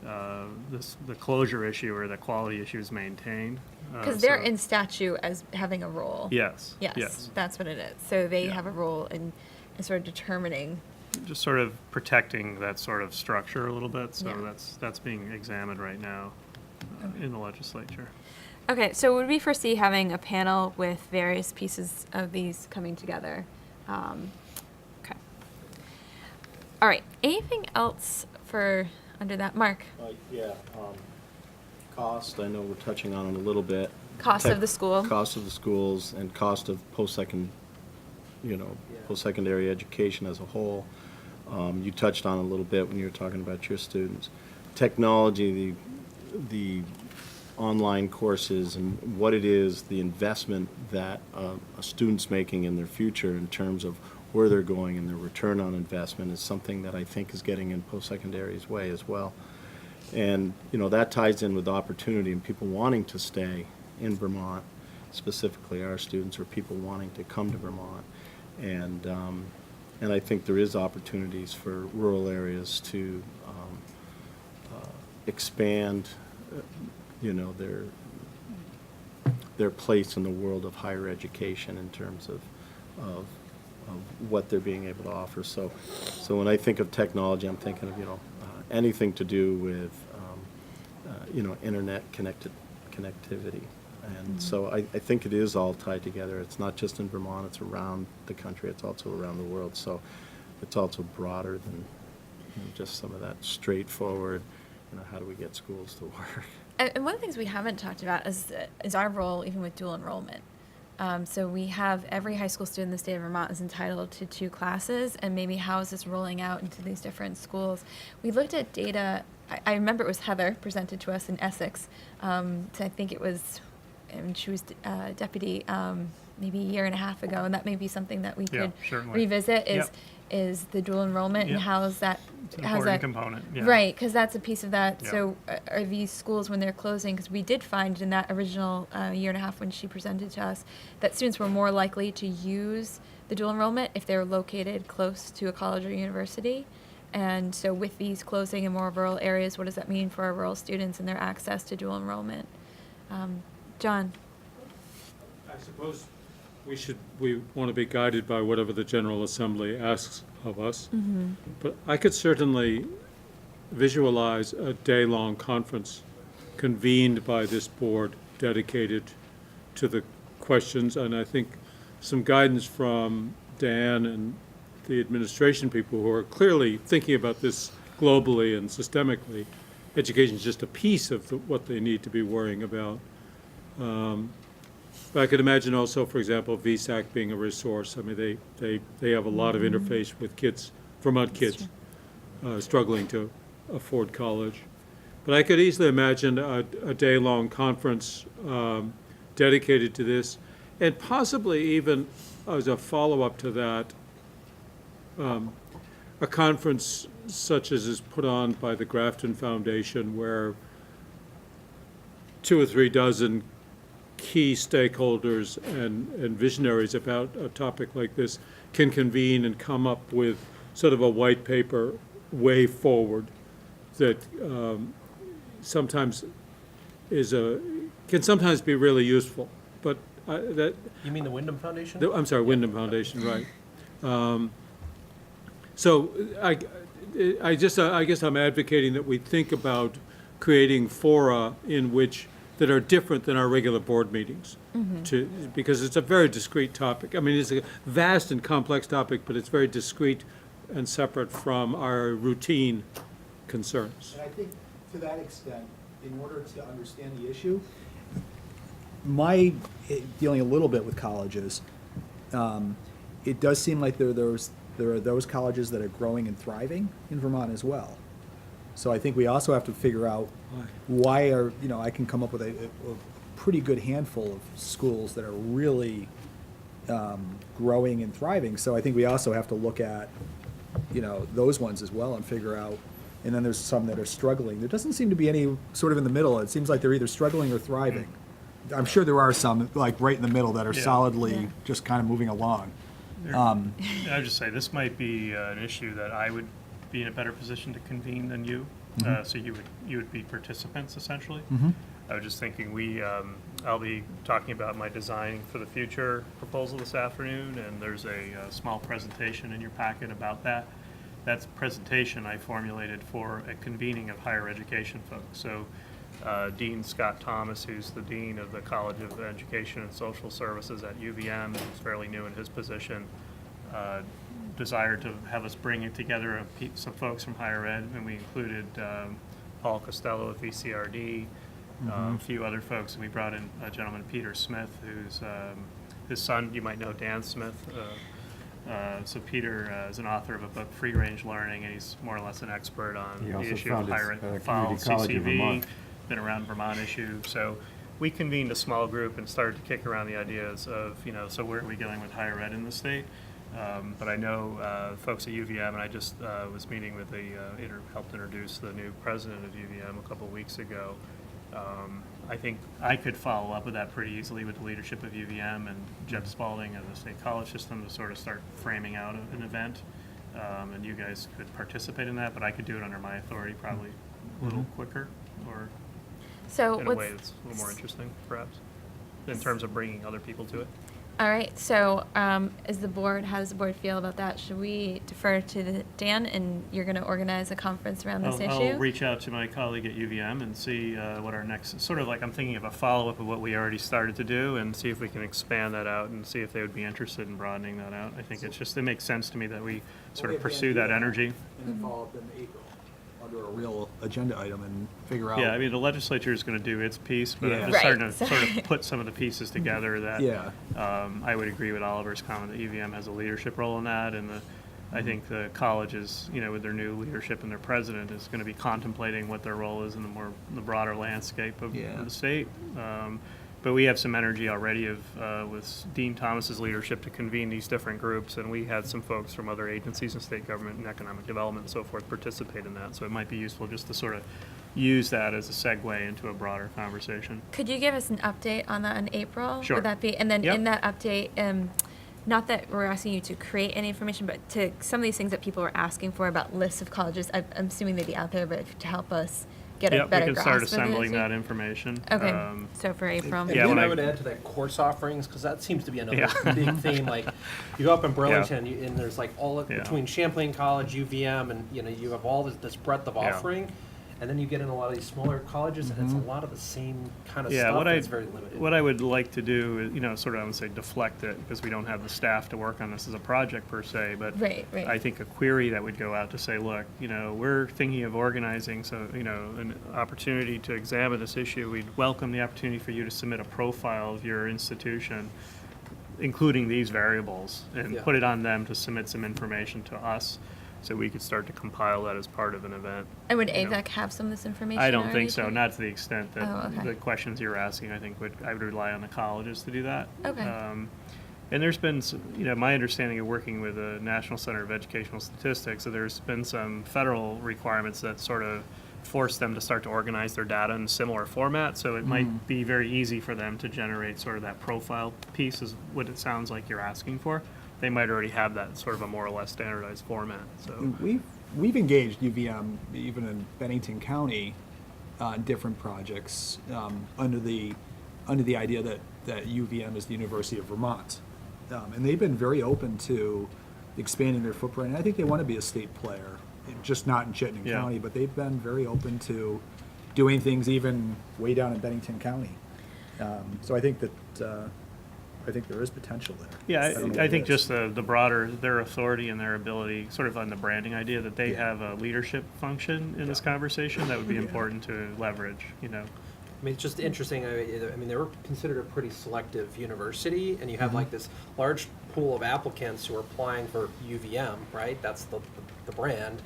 the closure issue or the quality issue is maintained. Because they're So- in statute as having a role. Yes. Yes, that's what it is. So they Yeah. have a role in sort of determining. Just sort of protecting that sort of structure a little bit. So Yeah. that's being examined right now in the legislature. Okay, so would we foresee having a panel with various pieces of these coming together? Okay. All right. Anything else for under that? Mark? Cost, I know we're touching on it a little bit, Cost of the school. Cost of the schools and cost of post-secondary education as a whole. You touched on a little bit when you were talking about your students. Technology, the online courses and what it is, the investment that a student's making in their future in terms of where they're going and their return on investment is something that I think is getting in post-secondary's way as well. And, that ties in with opportunity and people wanting to stay in Vermont, specifically our students or people wanting to come to Vermont. And I think there is opportunities for rural areas to expand, their place in the world of higher education in terms of what they're being able to offer. So when I think of technology, I'm thinking of, anything to do with, internet connectivity. And so I think it is all tied together. It's not just in Vermont, it's around the country, it's also around the world. So it's also broader than just some of that straightforward, how do we get schools to work? And one of the things we haven't talked about is our role even with dual enrollment. So we have every high school student in the state of Vermont is entitled to 2 classes, and maybe how is this rolling out into these different schools? We looked at data. I remember it was Heather presented to us in Essex. So I think it was, and she was deputy maybe a year and a half ago, and that may be something that we could certainly. revisit. Yep. Is the dual enrollment and Yep. how is that? It's an how's important that component, yeah. Right, because that's a piece of that. Yeah. So are these schools, when they're closing, because we did find in that original year and a half when she presented to us, that students were more likely to use the dual enrollment if they were located close to a college or university. And so with these closing in more rural areas, what does that mean for our rural students and their access to dual enrollment? John? I suppose we want to be guided by whatever the General Assembly asks of us. But I could certainly visualize a day-long conference convened by this board dedicated to the questions, and I think some guidance from Dan and the administration people who are clearly thinking about this globally and systemically. Education is just a piece of what they need to be worrying about. But I could imagine also, for example, VSAC being a resource. I mean, they have a lot of interface with kids, Vermont kids, struggling to afford college. But I could easily imagine a day-long conference dedicated to this, and possibly even as a follow-up to that, a conference such as is put on by the Grafton Foundation, where 2 or 3 dozen key stakeholders and visionaries about a topic like this can convene and come up with sort of a white paper way forward that sometimes can sometimes be really useful. But that You mean the Wyndham Foundation? I'm sorry, Wyndham Foundation, right. So I guess I'm advocating that we think about creating fora that are different than our regular board meetings, because it's a very discrete topic. I mean, it's a vast and complex topic, but it's very discrete and separate from our routine concerns. And I think to that extent, in order to understand the issue, dealing a little bit with colleges, it does seem like there are those colleges that are growing and thriving in Vermont as well. So I think we also have to figure out why I can come up with a pretty good handful of schools that are really growing and thriving. So I think we also have to look at, those ones as well and figure out, and then there's some that are struggling. There doesn't seem to be any sort of in the middle. It seems like they're either struggling or thriving. I'm sure there are some, like right in the middle, that are solidly just kind of moving along. I would just say, this might be an issue that I would be in a better position to convene than you. So you would be participants, essentially. I was just thinking I'll be talking about my Design for the Future proposal this afternoon, and there's a small presentation in your packet about that. That's presentation I formulated for a convening of higher education folks. So Dean Scott Thomas, who's the Dean of the College of Education and Social Services at UVM, who's fairly new in his position, desired to have us bring it together some folks from higher ed, and we included Paul Costello of VCRD, a few other folks. We brought in a gentleman, Peter Smith, who's his son, you might know Dan Smith. So Peter is an author of a book, Free Range Learning, and he's more or less an expert on He the also issue of founded, higher Community file College of CCV, Vermont. been around Vermont issue. So we convened a small group and started to kick around the ideas of, so where are we going with higher ed in the state? But I know folks at UVM, and I just was meeting with helped introduce the new president of UVM a couple weeks ago. I think I could follow up with that pretty easily with the leadership of UVM and Jeb Spalding of the state college system to sort of start framing out an event. And you guys could participate in that, but I could do it under my authority probably a little quicker or So in a what's, way that's a little more interesting, perhaps, in terms of bringing other people to it. all right, so how does the board feel about that? Should we defer to Dan, and you're going to organize a conference around this issue? I'll reach out to my colleague at UVM and see what our next, sort of like I'm thinking of a follow-up of what we already started to do and see if we can expand that out and see if they would be interested in broadening that out. I think it makes sense to me that we sort of pursue that energy. And then follow up in April under a real agenda item and figure out. Yeah, I mean, the legislature is going to do its piece, but I'm Yeah. just Right. starting to sort of put some of the pieces together that Yeah. I would agree with Oliver's comment that UVM has a leadership role in that, and I think the colleges, with their new leadership and their president, is going to be contemplating what their role is in the broader landscape of Yeah. the state. But we have some energy already with Dean Thomas's leadership to convene these different groups, and we had some folks from other agencies in state government and economic development and so forth participate in that. So it might be useful just to sort of use that as a segue into a broader conversation. Could you give us an update on that in April? Sure. Would that be, and then Yep. in that update, not that we're asking you to create any information, but to some of these things that people were asking for about lists of colleges, I'm assuming they'd be out there, but to help us get a Yep, we better can grasp start of the assembling issue. that information. Okay, so for April. Yeah, And when then I- I would add to that course offerings, because that seems to be another Yeah. big theme. Like, you go up in Burlington, and there's like Yeah. between Champlain College, UVM, and you have all this breadth of Yeah. offering. And then you get in a lot of these smaller colleges, and it's a lot of the same kind of Yeah, stuff. what That's very limited. what I would like to do is, sort of, I would say deflect it, because we don't have the staff to work on this as a project per se, but Right. I think a query that would go out to say, look, we're thinking of organizing, so, an opportunity to examine this issue. We'd welcome the opportunity for you to submit a profile of your institution, including these variables, and Yeah. put it on them to submit some information to us, so we could start to compile that as part of an event. And would you know. AVEC have some of this information? I don't already think so, too? not to the extent that Oh, okay. the questions you're asking, I would rely on the colleges to do that. Okay. And there's been, my understanding of working with the National Center of Educational Statistics, that there's been some federal requirements that sort of force them to start to organize their data in a similar format, so it might be very easy for them to generate sort of that profile piece, is what it sounds like you're asking for. They might already have that sort of a more or less standardized format, so. We've engaged UVM, even in Bennington County, on different projects under the idea that UVM is the University of Vermont. And they've been very open to expanding their footprint. And I think they want to be a state player, just not in Chittenden Yeah. County, but they've been very open to doing things even way down in Bennington County. So I think that there is potential there. Yeah, don't know what I it think is. just the broader, their authority and their ability, sort of on the branding idea, that they Yeah. have a leadership function in this conversation, that would be important to leverage, I mean, it's just interesting. I mean, they were considered a pretty selective university, and you have like this large pool of applicants who are applying for UVM, right? That's the brand.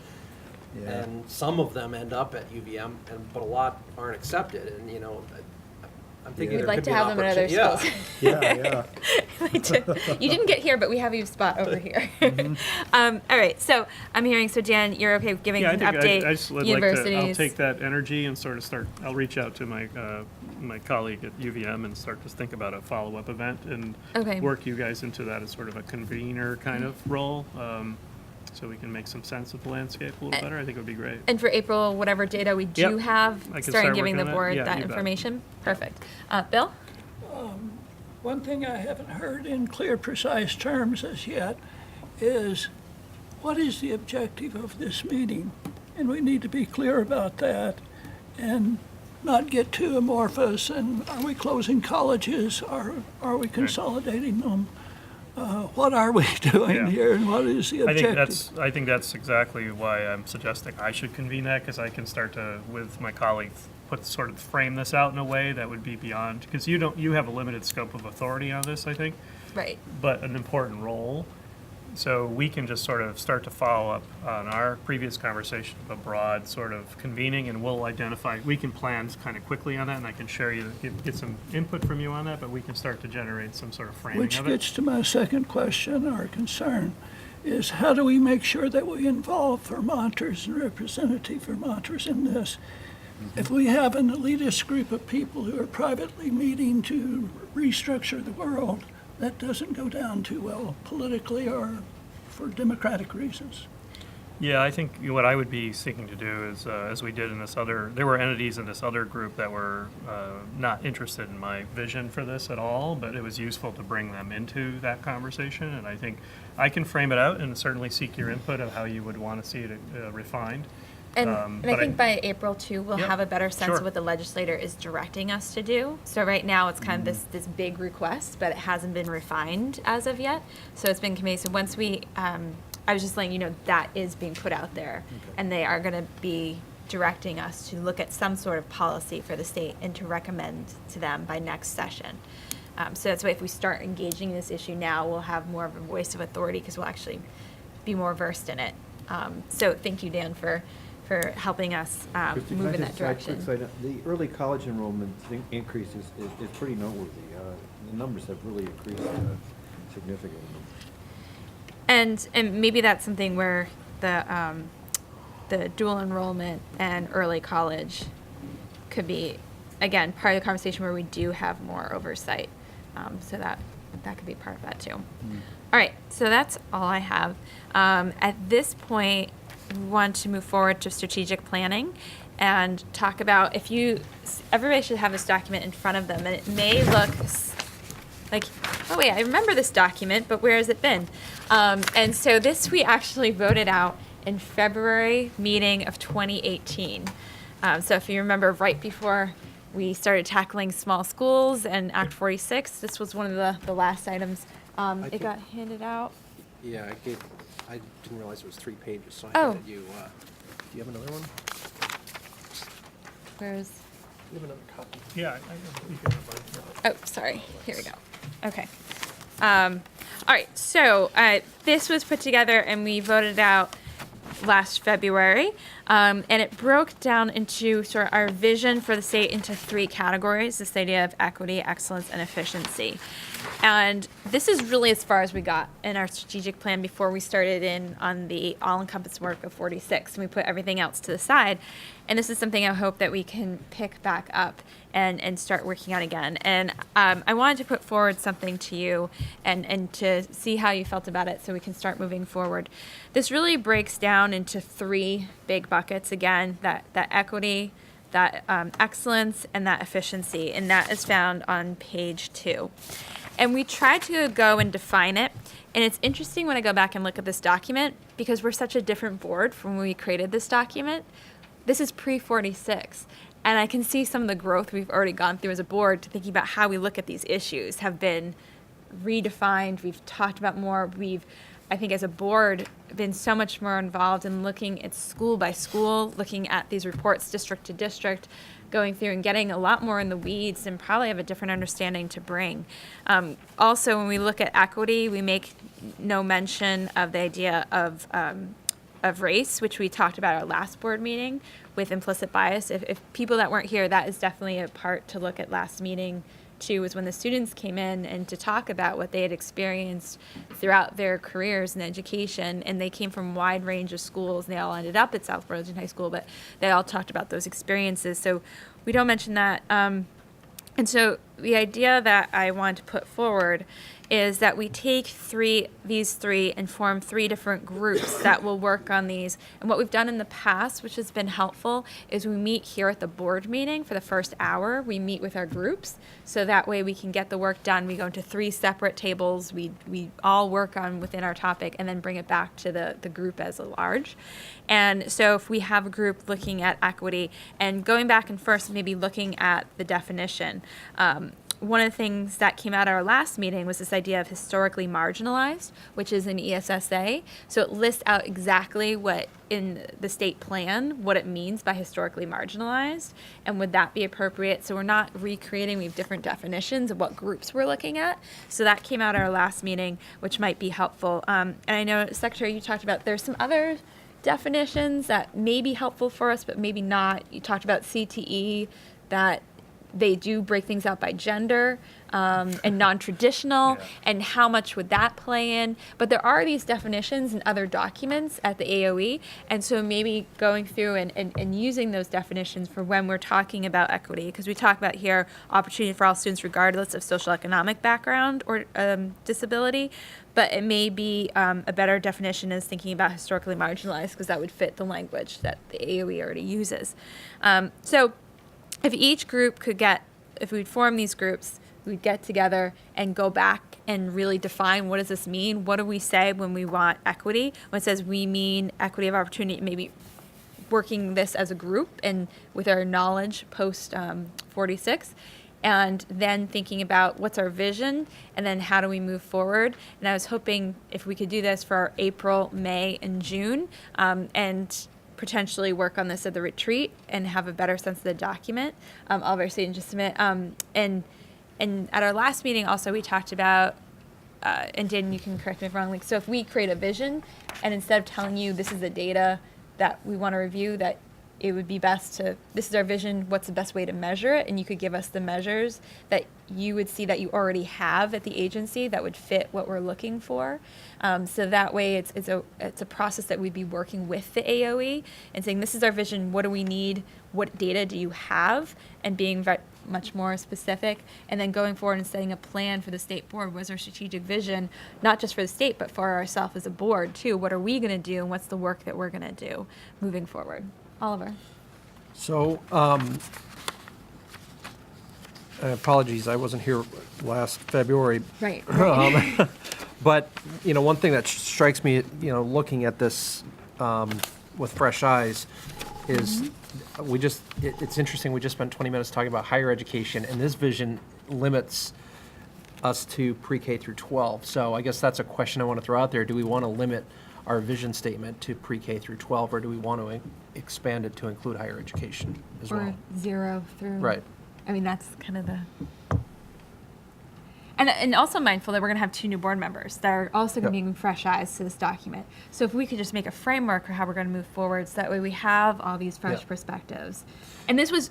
Yeah. And some of them end up at UVM, but a lot aren't accepted. And I'm thinking We'd there like could to be have an them in other opportunity. schools. Yeah. You didn't get here, but we have you spot over here. All right, so I'm hearing, so Dan, you're okay with giving Yeah, I an think update? I just would like to, universities. I'll take that energy and sort of I'll reach out to my colleague at UVM and start to think about a follow-up event and Okay. work you guys into that as sort of a convener kind of role, so we can make some sense of the landscape a little better. I think it would be great. And for April, whatever data we do Yep. have, I can starting start giving working the on that. board Yeah, that you bet. information? Perfect. Bill? One thing I haven't heard in clear, precise terms as yet is, what is the objective of this meeting? And we need to be clear about that and not get too amorphous. And are we closing colleges? Are we consolidating them? What are we doing Yeah. here, and what is the objective? I think that's exactly why I'm suggesting I should convene that, because I can start to, with my colleagues, sort of frame this out in a way that would be beyond, because you have a limited scope of authority on this, I think, Right. but an important role. So we can just sort of start to follow up on our previous conversation of a broad sort of convening, and we'll identify, we can plan kind of quickly on that, and I can share you, get some input from you on that, but we can start to generate some sort of framing Which of it. gets to my second question or concern, is how do we make sure that we involve Vermonters and representative Vermonters in this? If we have an elitist group of people who are privately meeting to restructure the world, that doesn't go down too well politically or for democratic reasons. Yeah, I think what I would be seeking to do is, as we did in this other, there were entities in this other group that were not interested in my vision for this at all, but it was useful to bring them into that conversation, and I think I can frame it out and certainly seek your input of how you would want to see it refined. And I But think by April too, we'll Yep, have a better sense sure. of what the legislator is directing us to do. So right now, it's kind of this big request, but it hasn't been refined as of yet. So it's been committee. So once we, I was just letting you know that is being put out there, and they are going to be directing us to look at some sort of policy for the state and to recommend to them by next session. So that's why if we start engaging in this issue now, we'll have more of a voice of authority because we'll actually be more versed in it. So thank you, Dan, for helping us Christie, move can I in that just add a quick direction. side note? The early college enrollment increase is pretty noteworthy. The numbers have really increased significantly. And maybe that's something where the dual enrollment and early college could be, again, part of the conversation where we do have more oversight. So that could be part of that too. All right, so that's all I have. At this point, we want to move forward to strategic planning and talk about everybody should have this document in front of them, and it may look like, oh wait, I remember this document, but where has it been? And so this we actually voted out in February meeting of 2018. So if you remember, right before we started tackling small schools and Act 46, this was one of the last items. It got handed out. Yeah, I didn't realize it was 3 pages, so I Oh. handed you, do you have another one? Where's? You have another copy? Yeah, you can have mine. Oh, sorry. Here we go. Okay. All right. So this was put together and we voted out last February, and it broke down into sort of our vision for the state into 3 categories: this idea of equity, excellence, and efficiency. And this is really as far as we got in our strategic plan before we started in on the all-encompassing work of 46, and we put everything else to the side. And this is something I hope that we can pick back up and start working on again. And I wanted to put forward something to you and to see how you felt about it so we can start moving forward. This really breaks down into 3 big buckets, again, that equity, that excellence, and that efficiency, and that is found on page 2. And we tried to go and define it, and it's interesting when I go back and look at this document because we're such a different board from when we created this document. This is pre-46, and I can see some of the growth we've already gone through as a board to thinking about how we look at these issues have been redefined. We've talked about more. We've, I think as a board, been so much more involved in looking at school by school, looking at these reports district to district, going through and getting a lot more in the weeds and probably have a different understanding to bring. Also, when we look at equity, we make no mention of the idea of race, which we talked about at our last board meeting with implicit bias. If people that weren't here, that is definitely a part to look at last meeting too, was when the students came in and to talk about what they had experienced throughout their careers in education, and they came from a wide range of schools, and they all ended up at South Burlington High School, but they all talked about those experiences. So we don't mention that. And so the idea that I want to put forward is that we take these three and form 3 different groups that will work on these. And what we've done in the past, which has been helpful, is we meet here at the board meeting for the first hour. We meet with our groups, so that way we can get the work done. We go into 3 separate tables. We all work on within our topic and then bring it back to the group as a large. And so if we have a group looking at equity and going back and first maybe looking at the definition, one of the things that came out of our last meeting was this idea of historically marginalized, which is in ESSA. So it lists out exactly what in the state plan, what it means by historically marginalized, and would that be appropriate? So we're not recreating, we have different definitions of what groups we're looking at. So that came out at our last meeting, which might be helpful. And I know, Secretary, you talked about there's some other definitions that may be helpful for us, but maybe not. You talked about CTE, that they do break things out by gender and non-traditional, and how much would that play in? But there are these definitions in other documents at the AOE, and so maybe going through and using those definitions for when we're talking about equity, because we talk about here opportunity for all students regardless of social economic background or disability, but it may be a better definition is thinking about historically marginalized, because that would fit the language that the AOE already uses. So if each group could if we'd form these groups, we'd get together and go back and really define, what does this mean? What do we say when we want equity? When it says we mean equity of opportunity, maybe working this as a group and with our knowledge post 46, and then thinking about what's our vision and then how do we move forward. And I was hoping if we could do this for April, May, and June, and potentially work on this at the retreat and have a better sense of the document. I'll say in just a minute. And at our last meeting also we talked about, and Dan, you can correct me if I'm wrong, like, so if we create a vision and instead of telling you this is the data that we want to review, that it would be best to, this is our vision, what's the best way to measure it? And you could give us the measures that you would see that you already have at the agency that would fit what we're looking for. So that way it's a process that we'd be working with the AOE and saying, this is our vision, what do we need? What data do you have? And being much more specific, and then going forward and setting a plan for the state board. What's our strategic vision, not just for the state, but for ourselves as a board too? What are we going to do, and what's the work that we're going to do moving forward? Oliver. So, apologies, I wasn't here last February. Right. But, one thing that strikes me, looking at this with fresh eyes is it's interesting, we just spent 20 minutes talking about higher education, and this vision limits us to pre-K through 12. So I guess that's a question I want to throw out there. Do we want to limit our vision statement to pre-K through 12, or do we want to expand it to include higher education as well? Or 0 through. Right. I mean, that's kind of the. And also mindful that we're going to have 2 new board members that are also going to Yep. bring fresh eyes to this document. So if we could just make a framework for how we're going to move forward, so that way we have all these fresh Yep. perspectives. And this was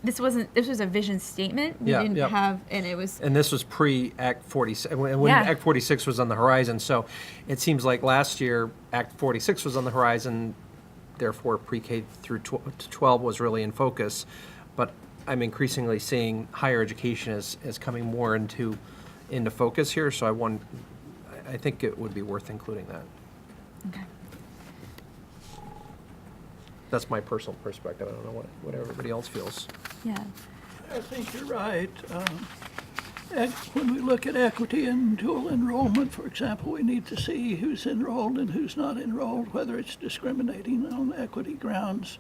this was a vision statement. We Yeah, didn't yep. have, and it was. And this was pre-Act 46, when Yeah. Act 46 was on the horizon. So it seems like last year, Act 46 was on the horizon, therefore pre-K through 12 was really in focus. But I'm increasingly seeing higher education as coming more into focus here. So I think it would be worth including that. Okay. That's my personal perspective. I don't know what everybody else feels. Yeah. I think you're right. When we look at equity and dual enrollment, for example, we need to see who's enrolled and who's not enrolled, whether it's discriminating on equity grounds.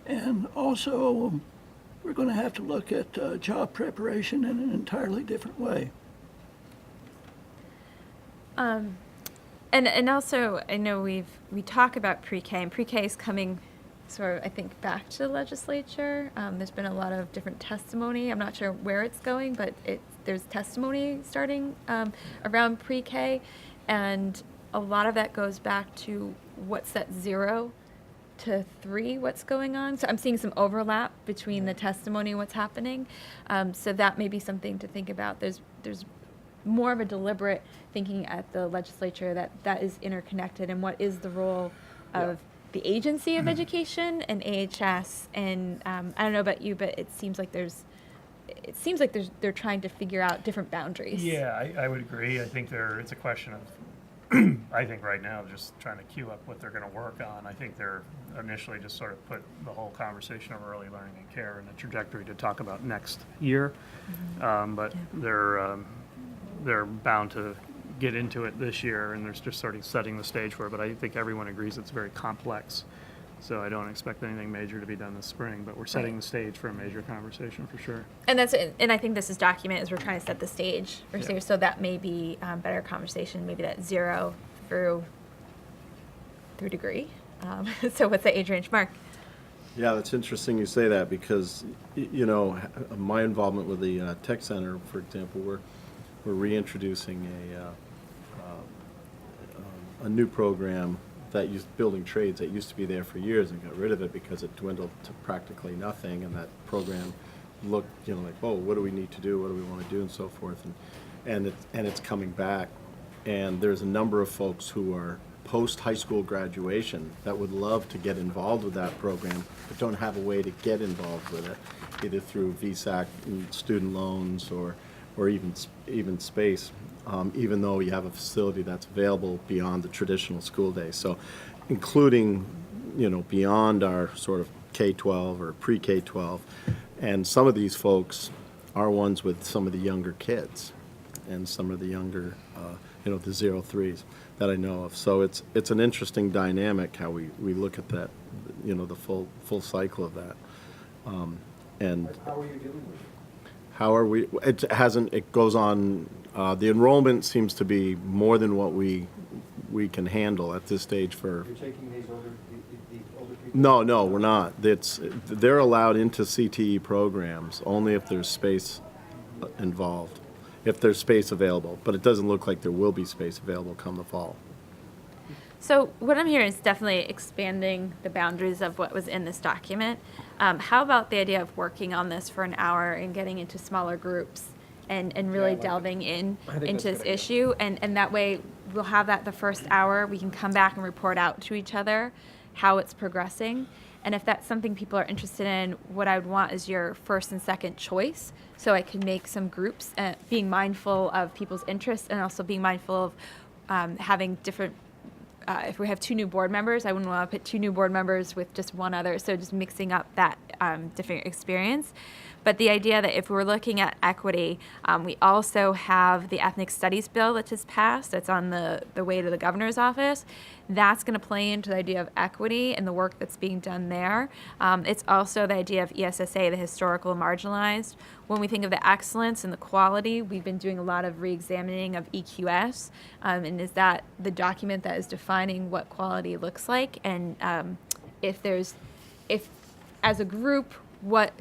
And also, we're going to have to look at job preparation in an entirely different way. And also, I know we talk about pre-K, and pre-K is coming sort of, I think, back to the legislature. There's been a lot of different testimony. I'm not sure where it's going, but there's testimony starting around pre-K, and a lot of that goes back to what's that 0 to 3, what's going on. So I'm seeing some overlap between the testimony and what's happening. So that may be something to think about. There's more of a deliberate thinking at the legislature that is interconnected, and what is the role of the agency of education and AHS. And I don't know about you, but it seems like they're trying to figure out different boundaries. Yeah, I would agree. I think it's a question of, I think right now, just trying to queue up what they're going to work on. I think they're initially just sort of put the whole conversation of early learning and care in a trajectory to talk about next year. But they're bound to get into it this year, and they're just sort of setting the stage for it. But I think everyone agrees it's very complex. So I don't expect anything major to be done this spring, but we're setting the stage for a major conversation for sure. And I think this is document as we're trying to set the stage for Yeah. stage, so that may be better conversation, maybe that 0 through degree. So what's the age range, Mark? Yeah, that's interesting you say that because, you know, my involvement with the tech center, for example, we're reintroducing a new program that used building trades that used to be there for years and got rid of it because it dwindled to practically nothing, and that program looked, you know, like, oh, what do we need to do? What do we want to do, and so forth, and it's coming back, and there's a number of folks who are post-high school graduation that would love to get involved with that program, but don't have a way to get involved with it, either through VSAC and student loans or even space, even though you have a facility that's available beyond the traditional school day. So including, you know, beyond our sort of K-12 or pre-K-12, and some of these folks are ones with some of the younger kids and some of the younger, you know, the 0-3s that I know of. So it's an interesting dynamic how we look at that, you know, the full cycle of that. And How are you dealing with it? how are we, it goes on, the enrollment seems to be more than what we can handle at this stage for. You're taking these older, the older people? No, we're not. They're allowed into CTE programs only if there's space involved, if there's space available. But it doesn't look like there will be space available come the fall. So what I'm hearing is definitely expanding the boundaries of what was in this document. How about the idea of working on this for an hour and getting into smaller groups and really delving into this issue? And that way we'll have that the first hour. We can come back and report out to each other how it's progressing. And if that's something people are interested in, what I would want is your first and second choice. So I can make some groups, being mindful of people's interests and also being mindful of having different. If we have 2 new board members, I wouldn't want to put 2 new board members with just one other, so just mixing up that different experience. But the idea that if we're looking at equity, we also have the ethnic studies bill that just passed, that's on the way to the governor's office. That's going to play into the idea of equity and the work that's being done there. It's also the idea of ESSA, the historical and marginalized. When we think of the excellence and the quality, we've been doing a lot of re-examining of EQS, and is that the document that is defining what quality looks like, and if as a group, what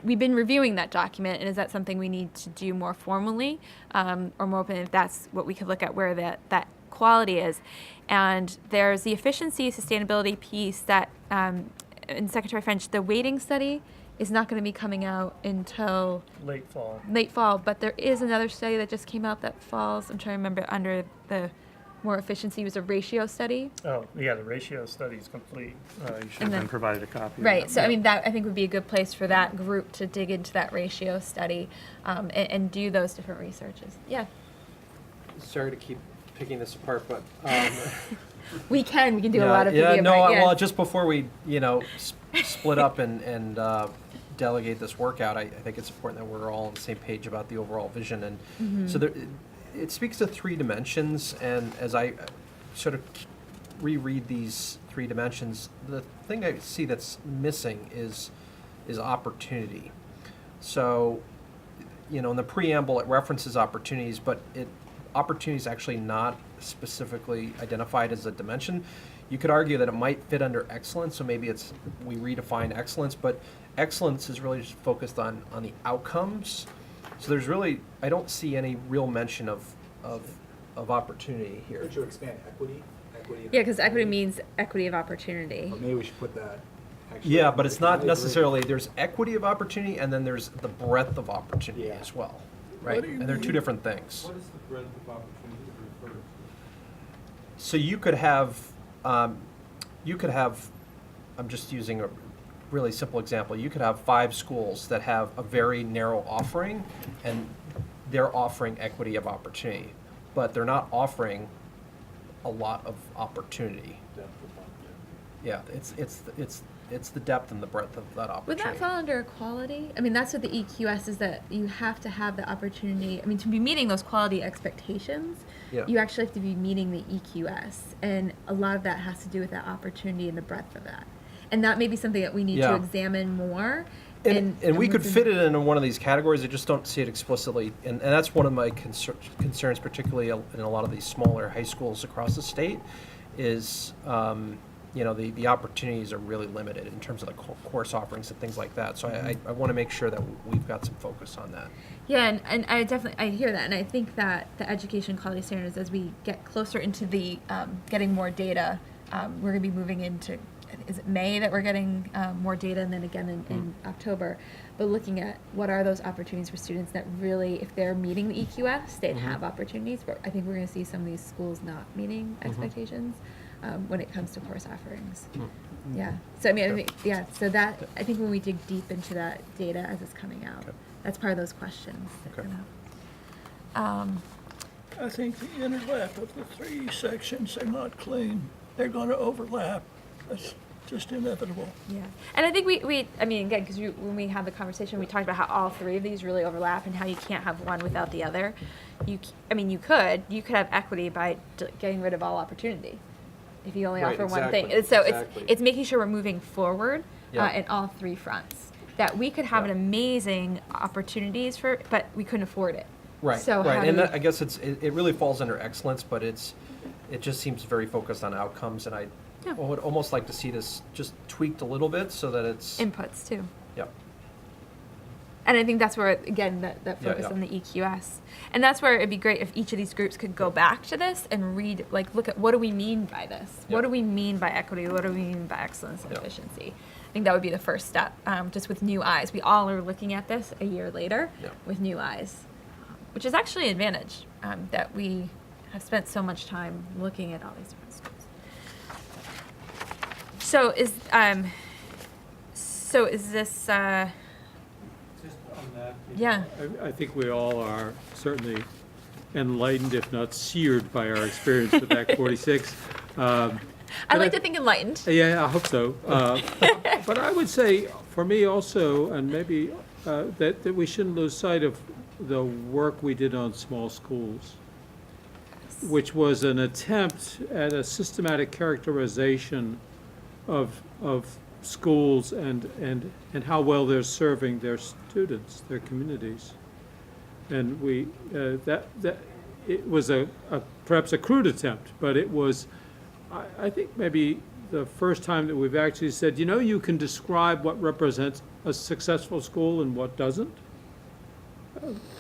we've been reviewing that document, and is that something we need to do more formally, or more open, if that's what we could look at where that quality is. And there's the efficiency sustainability piece that in Secretary French, the weighting study is not going to be coming out until Late fall. but there is another study that just came out that falls, I'm trying to remember, under the more efficiency, was a ratio study. Oh, yeah, the ratio study is complete. You should And have then- been provided a copy. of Right, that. so I Yeah. mean, that I think would be a good place for that group to dig into that ratio study and do those different researches. Yeah, Sorry to keep picking this apart, but. we can do a Yeah, lot of yeah, video. no, right, yeah. well, just before we, split up and delegate this work out, I think it's important that we're all on the same page about the overall vision. And so it speaks to 3 dimensions, and as I sort of reread these 3 dimensions, the thing I see that's missing is opportunity. So, in the preamble, it references opportunities, but opportunity is actually not specifically identified as a dimension. You could argue that it might fit under excellence, so maybe we redefine excellence, but excellence is really just focused on the outcomes. So there's really, I don't see any real mention of opportunity here. Could you expand equity? Yeah, because equity means equity of opportunity. Or maybe we should put that. actually, Yeah, but it's I not agree. necessarily, there's equity of opportunity and then there's the breadth of opportunity Yeah. as well, right? And they're 2 different things. What is the breadth of opportunity referred to? So you could have, I'm just using a really simple example. You could have 5 schools that have a very narrow offering, and they're offering equity of opportunity, but they're not offering a lot of opportunity. Yeah, it's the depth and the breadth of that Would opportunity. that fall under equality? I mean, that's what the EQS is, that you have to have the opportunity. I mean, to be meeting those quality expectations, Yeah. you actually have to be meeting the EQS. And a lot of that has to do with that opportunity and the breadth of that. And that may be something that we need to Yeah. examine more. And we could within- fit it into one of these categories, I just don't see it explicitly. And that's one of my concerns, particularly in a lot of these smaller high schools across the state, is, the opportunities are really limited in terms of the course offerings and things like that. So I want to make sure that we've got some focus on that. Yeah, and I hear that, and I think that the education quality standards, as we get closer into the getting more data, we're going to be moving into, is it May that we're getting more data, and then again in October, but looking at what are those opportunities for students that really, if they're meeting the EQS, they'd have opportunities, but I think we're going to see some of these schools not meeting expectations when it comes to course offerings. Yeah, so I think when we dig deep into that data as it's coming out, that's part of those questions that Okay. come up. I think the interlap of the three sections are not clean. They're going to overlap. That's just inevitable. Yeah, and I think again, because when we had the conversation, we talked about how all three of these really overlap and how you can't have one without the other. You could have equity by getting rid of all opportunity if you only Right, offer one thing. exactly, So exactly. it's making sure we're moving forward Yeah. in all three fronts. That we could have Yeah. an amazing opportunities but we couldn't afford it. Right, So how right, do and we- I guess it really falls under excellence, but it just seems very focused on outcomes, and I Yeah. would almost like to see this just tweaked a little bit so that it's, Inputs too. yeah. And I think that's where, again, that Yeah, focus yeah. on the EQS. And that's where it'd be great if each of these groups could go back to this and read, look at what do we mean by this? Yeah. What do we mean by equity? What do we mean by excellence and Yeah. efficiency? I think that would be the first step, just with new eyes. We all are looking at this a year later Yeah. with new eyes, which is actually an advantage, that we have spent so much time looking at all these different schools. So is this, yeah. I think we all are certainly enlightened, if not seared, by our experience with Act 46. I like to think enlightened. Yeah, I hope so. But I would say, for me also, and maybe that we shouldn't lose sight of the work we did on small schools, which was an attempt at a systematic characterization of schools and how well they're serving their students, their communities. And we it was perhaps a crude attempt, but it was, I think, maybe the first time that we've actually said, you can describe what represents a successful school and what doesn't.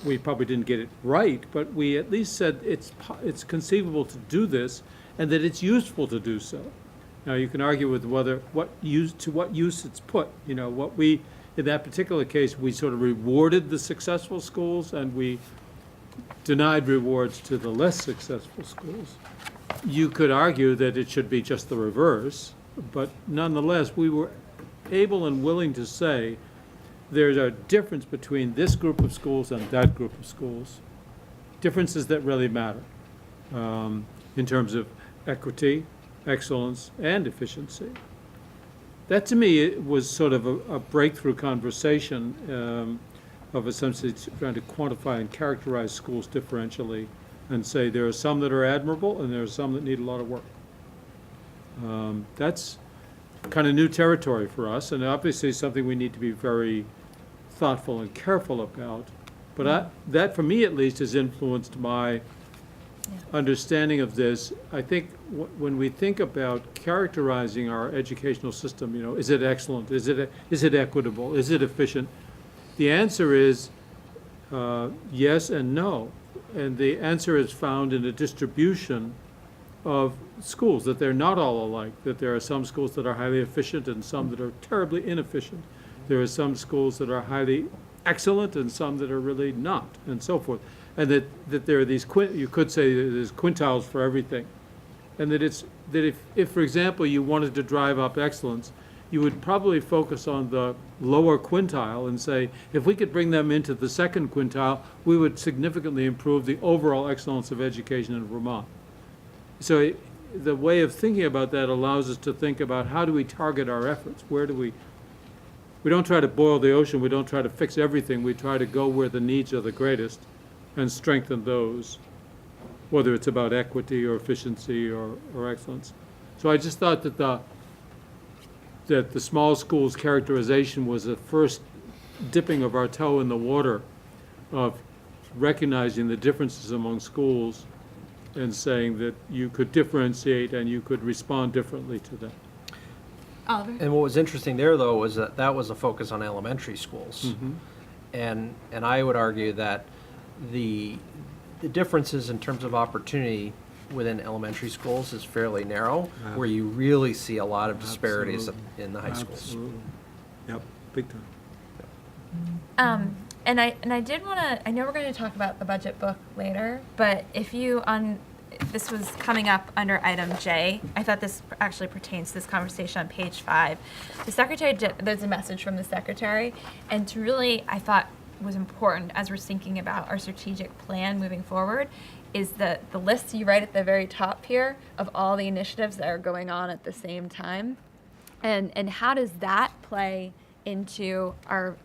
We probably didn't get it right, but we at least said it's conceivable to do this and that it's useful to do so. Now, you can argue with what use it's put. What we, in that particular case, we sort of rewarded the successful schools and we denied rewards to the less successful schools. You could argue that it should be just the reverse, but nonetheless, we were able and willing to say there's a difference between this group of schools and that group of schools. Differences that really matter in terms of equity, excellence, and efficiency. That, to me, it was sort of a breakthrough conversation of essentially trying to quantify and characterize schools differentially and say there are some that are admirable and there are some that need a lot of work. That's kind of new territory for us, and obviously something we need to be very thoughtful and careful about. But that, for me at least, has influenced my understanding of this. I think when we think about characterizing our educational system, is it excellent? Is it equitable? Is it efficient? The answer is yes and no. And the answer is found in a distribution of schools, that they're not all alike, that there are some schools that are highly efficient and some that are terribly inefficient. There are some schools that are highly excellent and some that are really not, and so forth. And that there are these, you could say there's quintiles for everything. And that if, for example, you wanted to drive up excellence, you would probably focus on the lower quintile and say, if we could bring them into the second quintile, we would significantly improve the overall excellence of education in Vermont. So the way of thinking about that allows us to think about how do we target our efforts? Where do we don't try to boil the ocean, we don't try to fix everything, we try to go where the needs are the greatest and strengthen those, whether it's about equity or efficiency or excellence. So I just thought that that the small schools characterization was the first dipping of our toe in the water of recognizing the differences among schools and saying that you could differentiate and you could respond differently to them. Oliver? And what was interesting there, though, was that that was a focus on elementary schools. And I would argue that the differences in terms of opportunity within elementary schools is fairly narrow, where you really see a lot of disparities in the high schools. Absolutely. Yep, big time. And I did want to, I know we're going to talk about the budget book later, but if you, this was coming up under item J, I thought this actually pertains to this conversation on page 5. The secretary, there's a message from the secretary, and to really, I thought was important as we're thinking about our strategic plan moving forward, is the list you write at the very top here of all the initiatives that are going on at the same time. And how does that play into our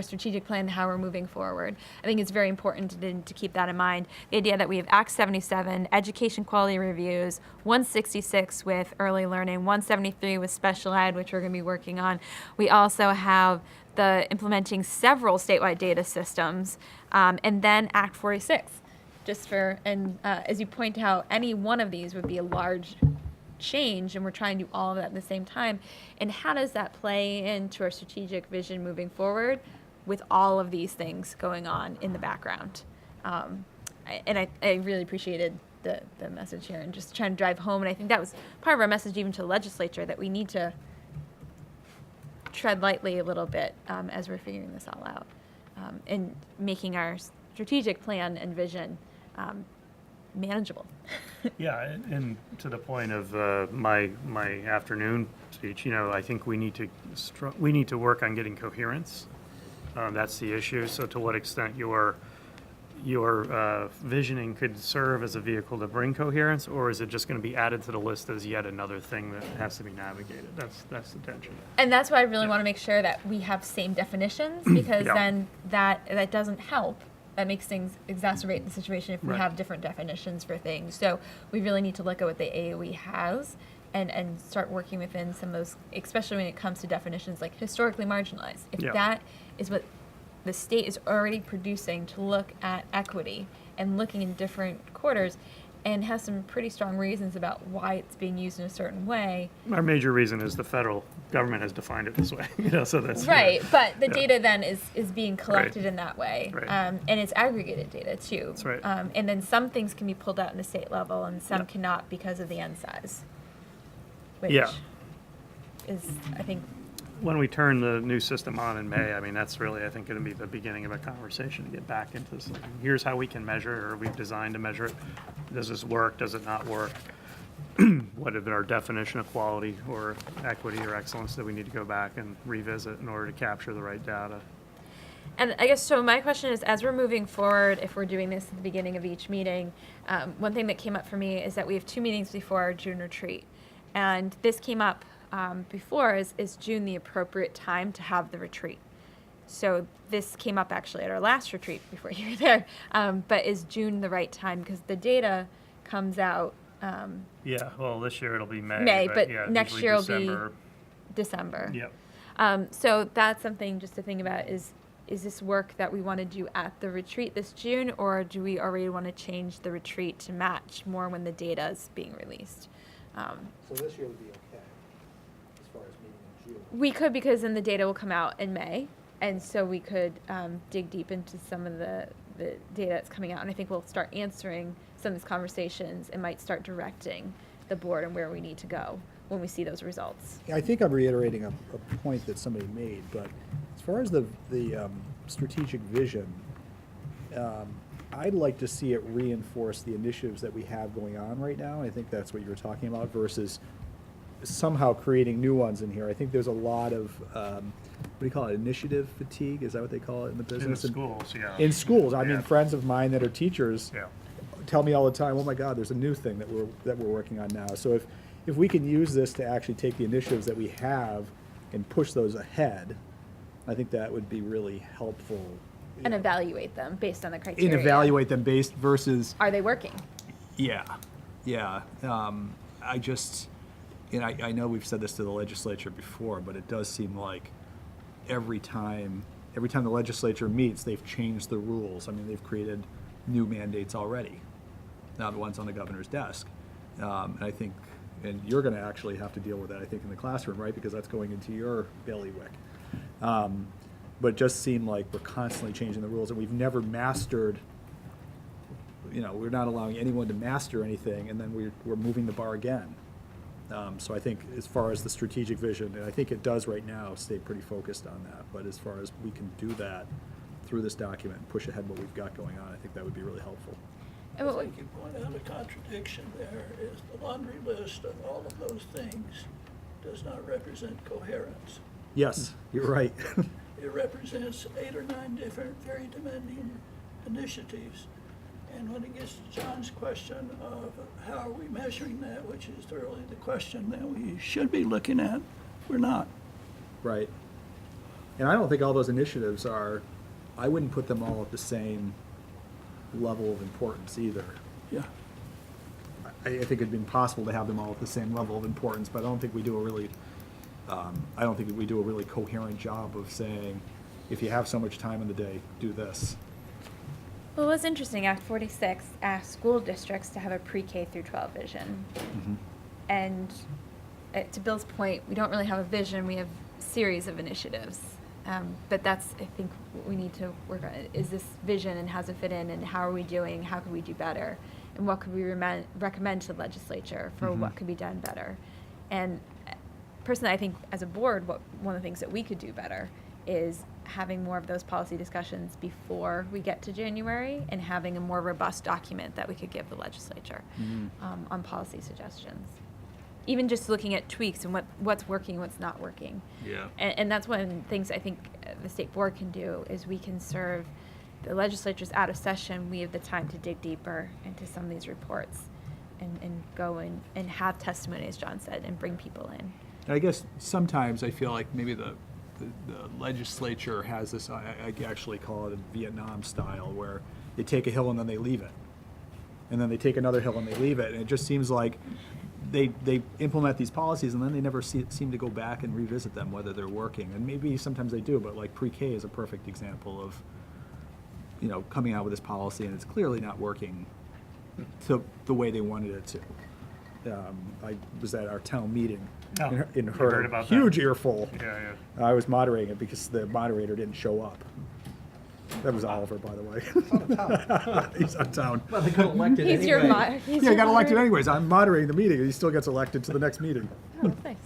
strategic plan, how we're moving forward? I think it's very important to keep that in mind. The idea that we have Act 77, education quality reviews, 166 with early learning, 173 with special ed, which we're going to be working on. We also have the implementing several statewide data systems, and then Act 46. Just for, and as you point out, any one of these would be a large change, and we're trying to do all of that at the same time. And how does that play into our strategic vision moving forward with all of these things going on in the background? I really appreciated the message here and just trying to drive home. And I think that was part of our message even to the legislature, that we need to tread lightly a little bit as we're figuring this all out, and making our strategic plan and vision manageable. Yeah, and to the point of my afternoon speech, I think we need to work on getting coherence. That's the issue. So to what extent your visioning could serve as a vehicle to bring coherence, or is it just going to be added to the list as yet another thing that has to be navigated? That's the tension. And that's why I really want to make sure that we have same definitions, because then that doesn't help. That makes things exacerbate the situation if we have different definitions for things. So we really need to look at what the AOE has and start working within some of those, especially when it comes to definitions like historically marginalized. If that is what the state is already producing to look at equity and looking in different quarters, and has some pretty strong reasons about why it's being used in a certain way. Our major reason is the federal government has defined it this way. So that's right. But the data then is being collected in that way, Right. And it's aggregated data too. That's right. And then some things can be pulled out in the state level, and some cannot because of the end size. Which is, I think. When we turn the new system on in May, I mean, that's really, I think, going to be the beginning of a conversation to get back into this. Here's how we can measure it, or we've designed to measure it. Does this work? Does it not work? What is our definition of quality or equity or excellence that we need to go back and revisit in order to capture the right data? And I guess, so my question is, as we're moving forward, if we're doing this at the beginning of each meeting, one thing that came up for me is that we have 2 meetings before our June retreat. And this came up before, is June the appropriate time to have the retreat? So this came up actually at our last retreat before you were there. But is June the right time? Because the data comes out. Yeah, well, this year it'll be May. May, but yeah, next usually year December. will be December. Yep. So that's something just to think about, is this work that we want to do at the retreat this June, or do we already want to change the retreat to match more when the data is being released? So this year would be okay, as far as meeting in June. We could, because then the data will come out in May, and so we could dig deep into some of the data that's coming out, and I think we'll start answering some of these conversations and might start directing the board and where we need to go when we see those results. I think I'm reiterating a point that somebody made, but as far as the strategic vision, I'd like to see it reinforce the initiatives that we have going on right now. I think that's what you were talking about, versus somehow creating new ones in here. I think there's a lot of, what do you call it, initiative fatigue? Is that what they call it in the business? In schools, yeah. In schools. I Yeah. mean, friends of mine that are teachers Yeah. tell me all the time, oh my God, there's a new thing that we're working on now. So if we can use this to actually take the initiatives that we have and push those ahead, I think that would be really helpful. And evaluate them based on the criteria. And evaluate them based versus, Are they working? yeah. I just, and I know we've said this to the legislature before, but it does seem like every time the legislature meets, they've changed the rules. I mean, they've created new mandates already, now the ones on the governor's desk. And I think, and you're going to actually have to deal with that, I think, in the classroom, right? Because that's going into your bailiwick. But it just seemed like we're constantly changing the rules, and we've never mastered, we're not allowing anyone to master anything, and then we're moving the bar again. So I think as far as the strategic vision, and I think it does right now stay pretty focused on that, but as far as we can do that through this document and push ahead what we've got going on, I think that would be really helpful. I think you point out a contradiction there is the laundry list of all of those things does not represent coherence. Yes, you're right. It represents 8 or 9 different, very demanding initiatives. And when it gets to John's question of how are we measuring that, which is really the question that we should be looking at, we're not. Right. And I don't think all those initiatives I wouldn't put them all at the same level of importance either. Yeah. I think it'd been possible to have them all at the same level of importance, but I don't think we do a really coherent job of saying, if you have so much time in the day, do this. Well, what's interesting, Act 46 asks school districts to have a pre-K through 12 vision. And to Bill's point, we don't really have a vision, we have a series of initiatives. But that's, I think, what we need to work on. Is this vision, and how does it fit in, and how are we doing, how could we do better? And what could we recommend to the legislature for what could be done better? And personally, I think as a board, one of the things that we could do better is having more of those policy discussions before we get to January, and having a more robust document that we could give the legislature on policy suggestions. Even just looking at tweaks and what's working, what's not working. Yeah. And that's one of the things I think the state board can do, is we can serve the legislature's out of session. We have the time to dig deeper into some of these reports and go and have testimony, as John said, and bring people in. I guess sometimes I feel like maybe the legislature has this, I actually call it a Vietnam style, where they take a hill and then they leave it. And then they take another hill and they leave it. And it just seems like they implement these policies and then they never seem to go back and revisit them, whether they're working. And maybe sometimes they do, but like pre-K is a perfect example of, coming out with this policy and it's clearly not working to the way they wanted it to. I was at our town meeting in heard her about huge that. earful. Yeah. I was moderating it because the moderator didn't show up. That was Oliver, by the way. He's out of town. Well, they got elected He's your anyway. Yeah, he got elected anyways. I'm moderating the meeting, and he still gets elected to the next meeting. Oh, nice.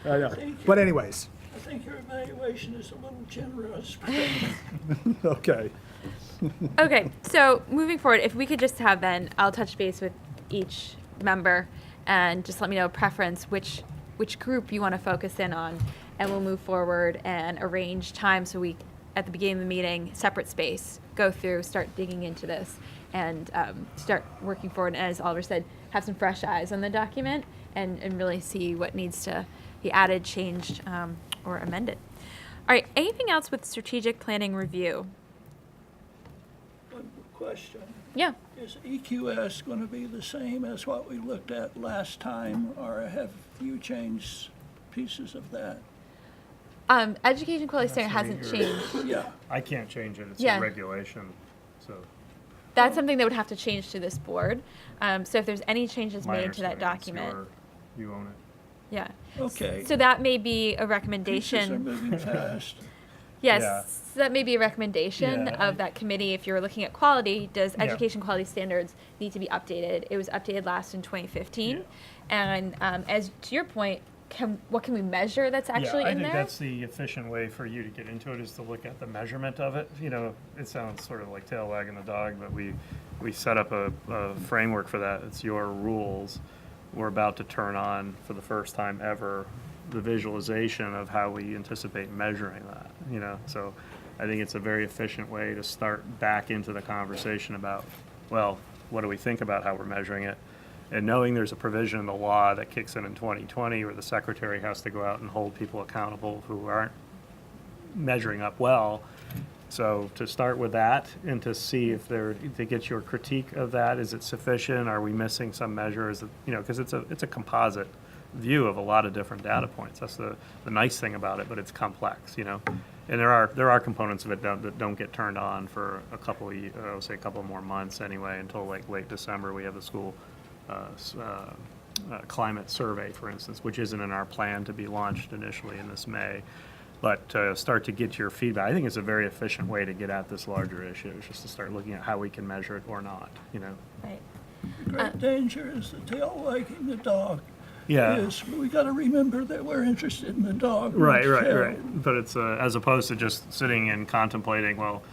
I know. But anyways, I think your evaluation is a little generous. okay. Okay, so moving forward, if we could just have then, I'll touch base with each member and just let me know a preference, which group you want to focus in on, and we'll move forward and arrange time so we, at the beginning of the meeting, separate space, go through, start digging into this, and start working forward. And as Oliver said, have some fresh eyes on the document and really see what needs to be added, changed, or amended. All right, anything else with strategic planning review? One question. Yeah. Is EQS going to be the same as what we looked at last time, or have you changed pieces of that? Education quality standard hasn't changed. Yeah. I can't change it, it's Yeah. a regulation, so. That's something that would have to change to this board. So if there's any changes my made to that understanding is document, you own it. yeah. Okay. So that may be a Pieces are recommendation. moving fast. Yes, Yeah. so that may be a recommendation Yeah. of that committee. If you're looking at quality, does Yeah. education quality standards need to be updated? It was updated last in 2015. And as to your point, what can we measure that's actually Yeah, I in think there? that's the efficient way for you to get into it, is to look at the measurement of it. It sounds sort of like tail wagging the dog, but we set up a framework for that. It's your rules. We're about to turn on, for the first time ever, the visualization of how we anticipate measuring that, So I think it's a very efficient way to start back into the conversation about, well, what do we think about how we're measuring it? And knowing there's a provision in the law that kicks in 2020 where the secretary has to go out and hold people accountable who aren't measuring up well. So to start with that and to see if to get your critique of that, is it sufficient? Are we missing some measures? Because it's a composite view of a lot of different data points. That's the nice thing about it, but it's complex, you know. And there are components of it that don't get turned on for a couple of, I would say a couple more months anyway, until like late December. We have the school climate survey, for instance, which isn't in our plan to be launched initially in this May. But to start to get your feedback, I think it's a very efficient way to get at this larger issue, is just to start looking at how we can measure it or not, you know. Right. The great danger is the tail wagging the dog. Yeah. Is we got to remember that we're interested in the dog. Right. not the tail. But it's as opposed to just sitting and contemplating, well,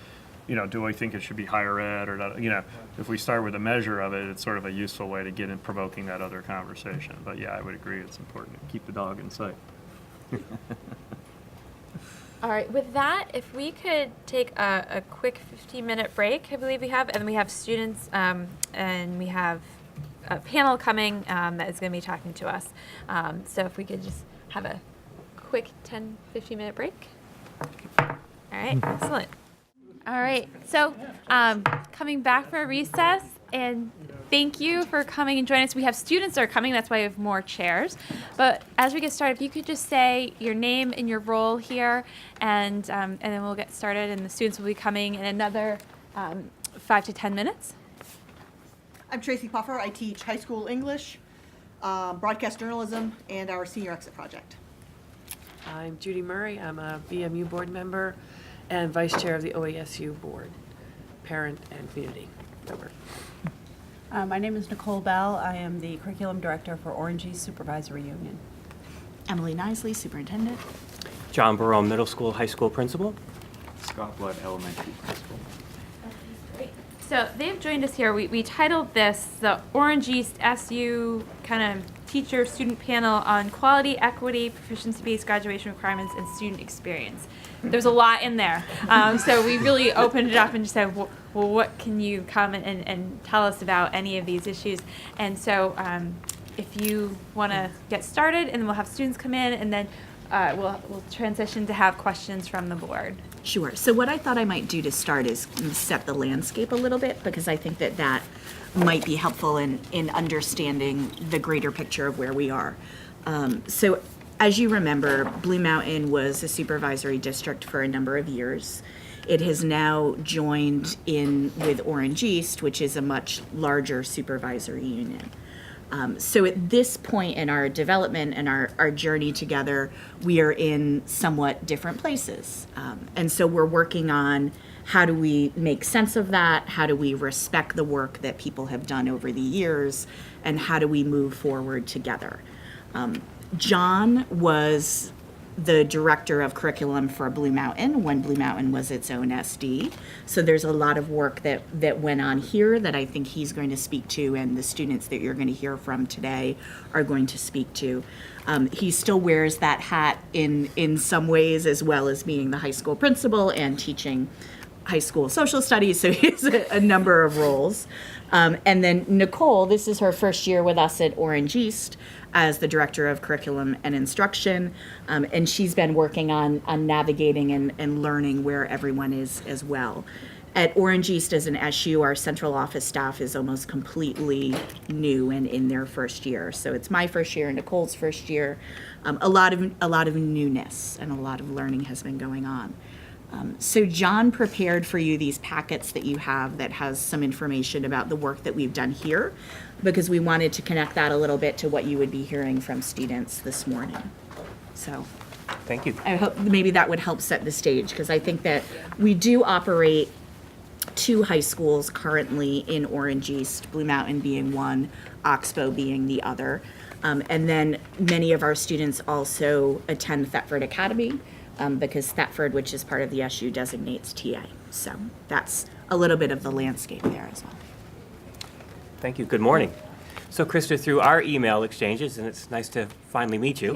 you know, do I think it should be higher ed or not? You know, if we start with a measure of it, it's sort of a useful way to get in provoking that other conversation. But yeah, I would agree, it's important to keep the dog in sight. All right, with that, if we could take a quick 15-minute break, I believe we have, and then we have students and we have a panel coming that is going to be talking to us. So if we could just have a quick 10, 15-minute break. All right, excellent. All right, so coming back for a recess, and thank you for coming and joining us. We have students that are coming, that's why we have more chairs. But as we get started, if you could just say your name and your role here, and then we'll get started, and the students will be coming in another 5 to 10 minutes. I'm Tracy Puffer. I teach high school English, broadcast journalism, and our senior exit project. I'm Judy Murray. I'm a BMU board member and vice chair of the OASU board, parent and community member. My name is Nicole Bell. I am the curriculum director for Orange East Supervisory Union. Emily Nisley, superintendent. John Burrell, middle school, high school principal. Scott Blood, elementary principal. So they've joined us here. We titled this the Orange East SU kind of teacher-student panel on quality, equity, proficiency-based graduation requirements, and student experience. There's a lot in there. So we really opened it up and just said, well, what can you come and tell us about any of these issues? And so if you want to get started, and then we'll have students come in, and then we'll transition to have questions from the board. Sure. So what I thought I might do to start is set the landscape a little bit, because I think that might be helpful in understanding the greater picture of where we are. So as you remember, Blue Mountain was a supervisory district for a number of years. It has now joined in with Orange East, which is a much larger supervisory union. So at this point in our development and our journey together, we are in somewhat different places. And so we're working on how do we make sense of that? How do we respect the work that people have done over the years? And how do we move forward together? John was the director of curriculum for Blue Mountain when Blue Mountain was its own SD. So there's a lot of work that went on here that I think he's going to speak to, and the students that you're going to hear from today are going to speak to. He still wears that hat in some ways, as well as being the high school principal and teaching high school social studies, so he has a number of roles. And then Nicole, this is her first year with us at Orange East as the director of curriculum and instruction, and she's been working on navigating and learning where everyone is as well. At Orange East as an SU, our central office staff is almost completely new and in their first year. So it's my first year, Nicole's first year. A lot of newness and a lot of learning has been going on. So John prepared for you these packets that you have that has some information about the work that we've done here, because we wanted to connect that a little bit to what you would be hearing from students this morning. So Thank you. I hope maybe that would help set the stage, because I think that we do operate 2 high schools currently in Orange East, Blue Mountain being one, Oxbow being the other. And then many of our students also attend Thetford Academy, because Thetford, which is part of the SU, designates TA. So that's a little bit of the landscape there as well. Thank you. Good morning. So, Krista, through our email exchanges, and it's nice to finally meet you,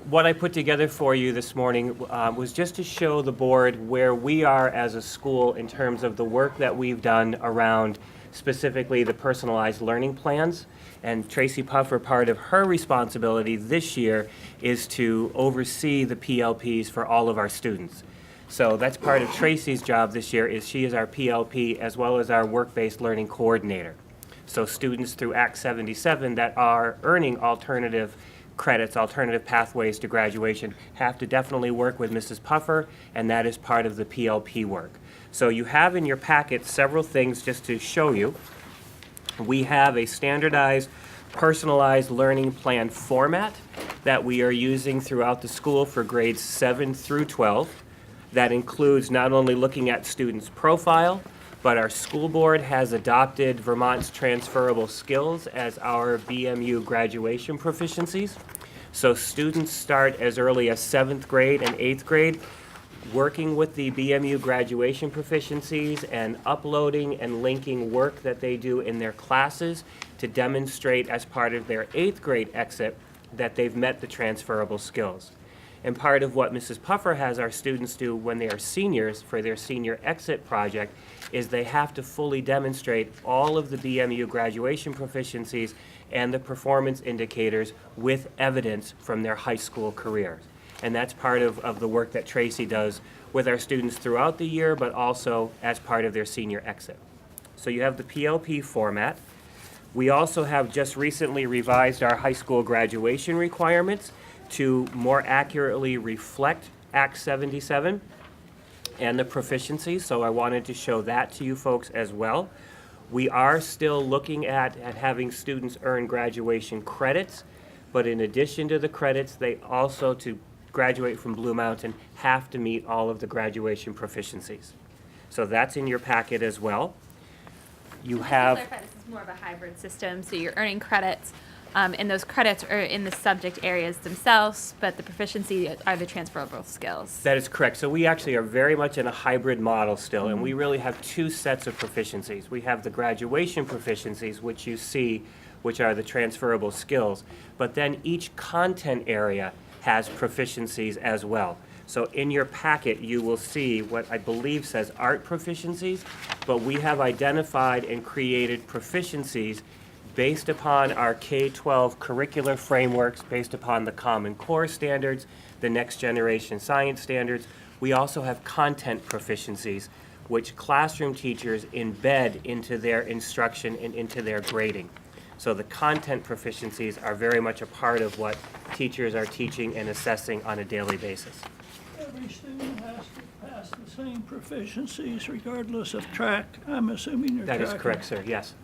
what I put together for you this morning was just to show the board where we are as a school in terms of the work that we've done around specifically the personalized learning plans. And Tracy Puffer, part of her responsibility this year is to oversee the PLPs for all of our students. So that's part of Tracy's job this year, is she is our PLP as well as our work-based learning coordinator. So students through Act 77 that are earning alternative credits, alternative pathways to graduation, have to definitely work with Mrs. Puffer, and that is part of the PLP work. So you have in your packet several things just to show you. We have a standardized, personalized learning plan format that we are using throughout the school for grades 7 through 12. That includes not only looking at students' profile, but our school board has adopted Vermont's transferable skills as our BMU graduation proficiencies. So students start as early as 7th grade and 8th grade working with the BMU graduation proficiencies and uploading and linking work that they do in their classes to demonstrate as part of their 8th grade exit that they've met the transferable skills. And part of what Mrs. Puffer has our students do when they are seniors for their senior exit project is they have to fully demonstrate all of the BMU graduation proficiencies and the performance indicators with evidence from their high school careers. And that's part of the work that Tracy does with our students throughout the year, but also as part of their senior exit. So you have the PLP format. We also have just recently revised our high school graduation requirements to more accurately reflect Act 77 and the proficiencies, so I wanted to show that to you folks as well. We are still looking at having students earn graduation credits, but in addition to the credits, they also, to graduate from Blue Mountain, have to meet all of the graduation proficiencies. So that's in your packet as well. You have... Just to clarify, this is more of a hybrid system, so you're earning credits, and those credits are in the subject areas themselves, but the proficiency are the transferable skills. That is correct. So we actually are very much in a hybrid model still, and we really have two sets of proficiencies. We have the graduation proficiencies, which you see, which are the transferable skills, but then each content area has proficiencies as well. So in your packet, you will see what I believe says art proficiencies, but we have identified and created proficiencies based upon our K-12 curricular frameworks, based upon the Common Core standards, the Next Generation Science standards. We also have content proficiencies, which classroom teachers embed into their instruction and into their grading. So the content proficiencies are very much a part of what teachers are teaching and assessing on a daily basis. Every student has to pass the same proficiencies regardless of track. I'm assuming you're That tracking. is correct, sir, yes.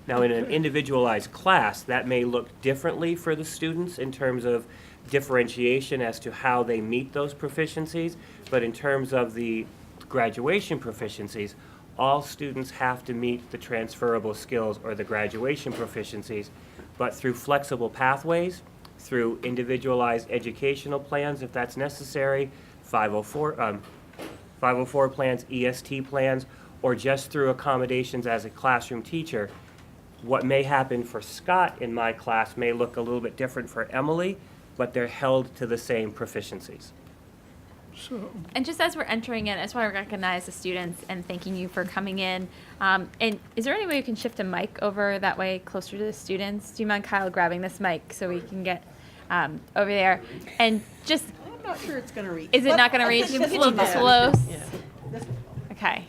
Now, in an individualized class, that may look differently for the students in terms of differentiation as to how they meet those proficiencies, but in terms of the graduation proficiencies, all students have to meet the transferable skills or the graduation proficiencies, but through flexible pathways, through individualized educational plans if that's necessary, 504 plans, EST plans, or just through accommodations as a classroom teacher. What may happen for Scott in my class may look a little bit different for Emily, but they're held to the same proficiencies. So, And just as we're entering in, I just want to recognize the students and thanking you for coming in. And is there any way you can shift a mic over that way closer to the students? Do you mind, Kyle, grabbing this mic so we can get over there? And just, I'm not sure it's gonna reach. is it not going to reach? It's a little close. Okay.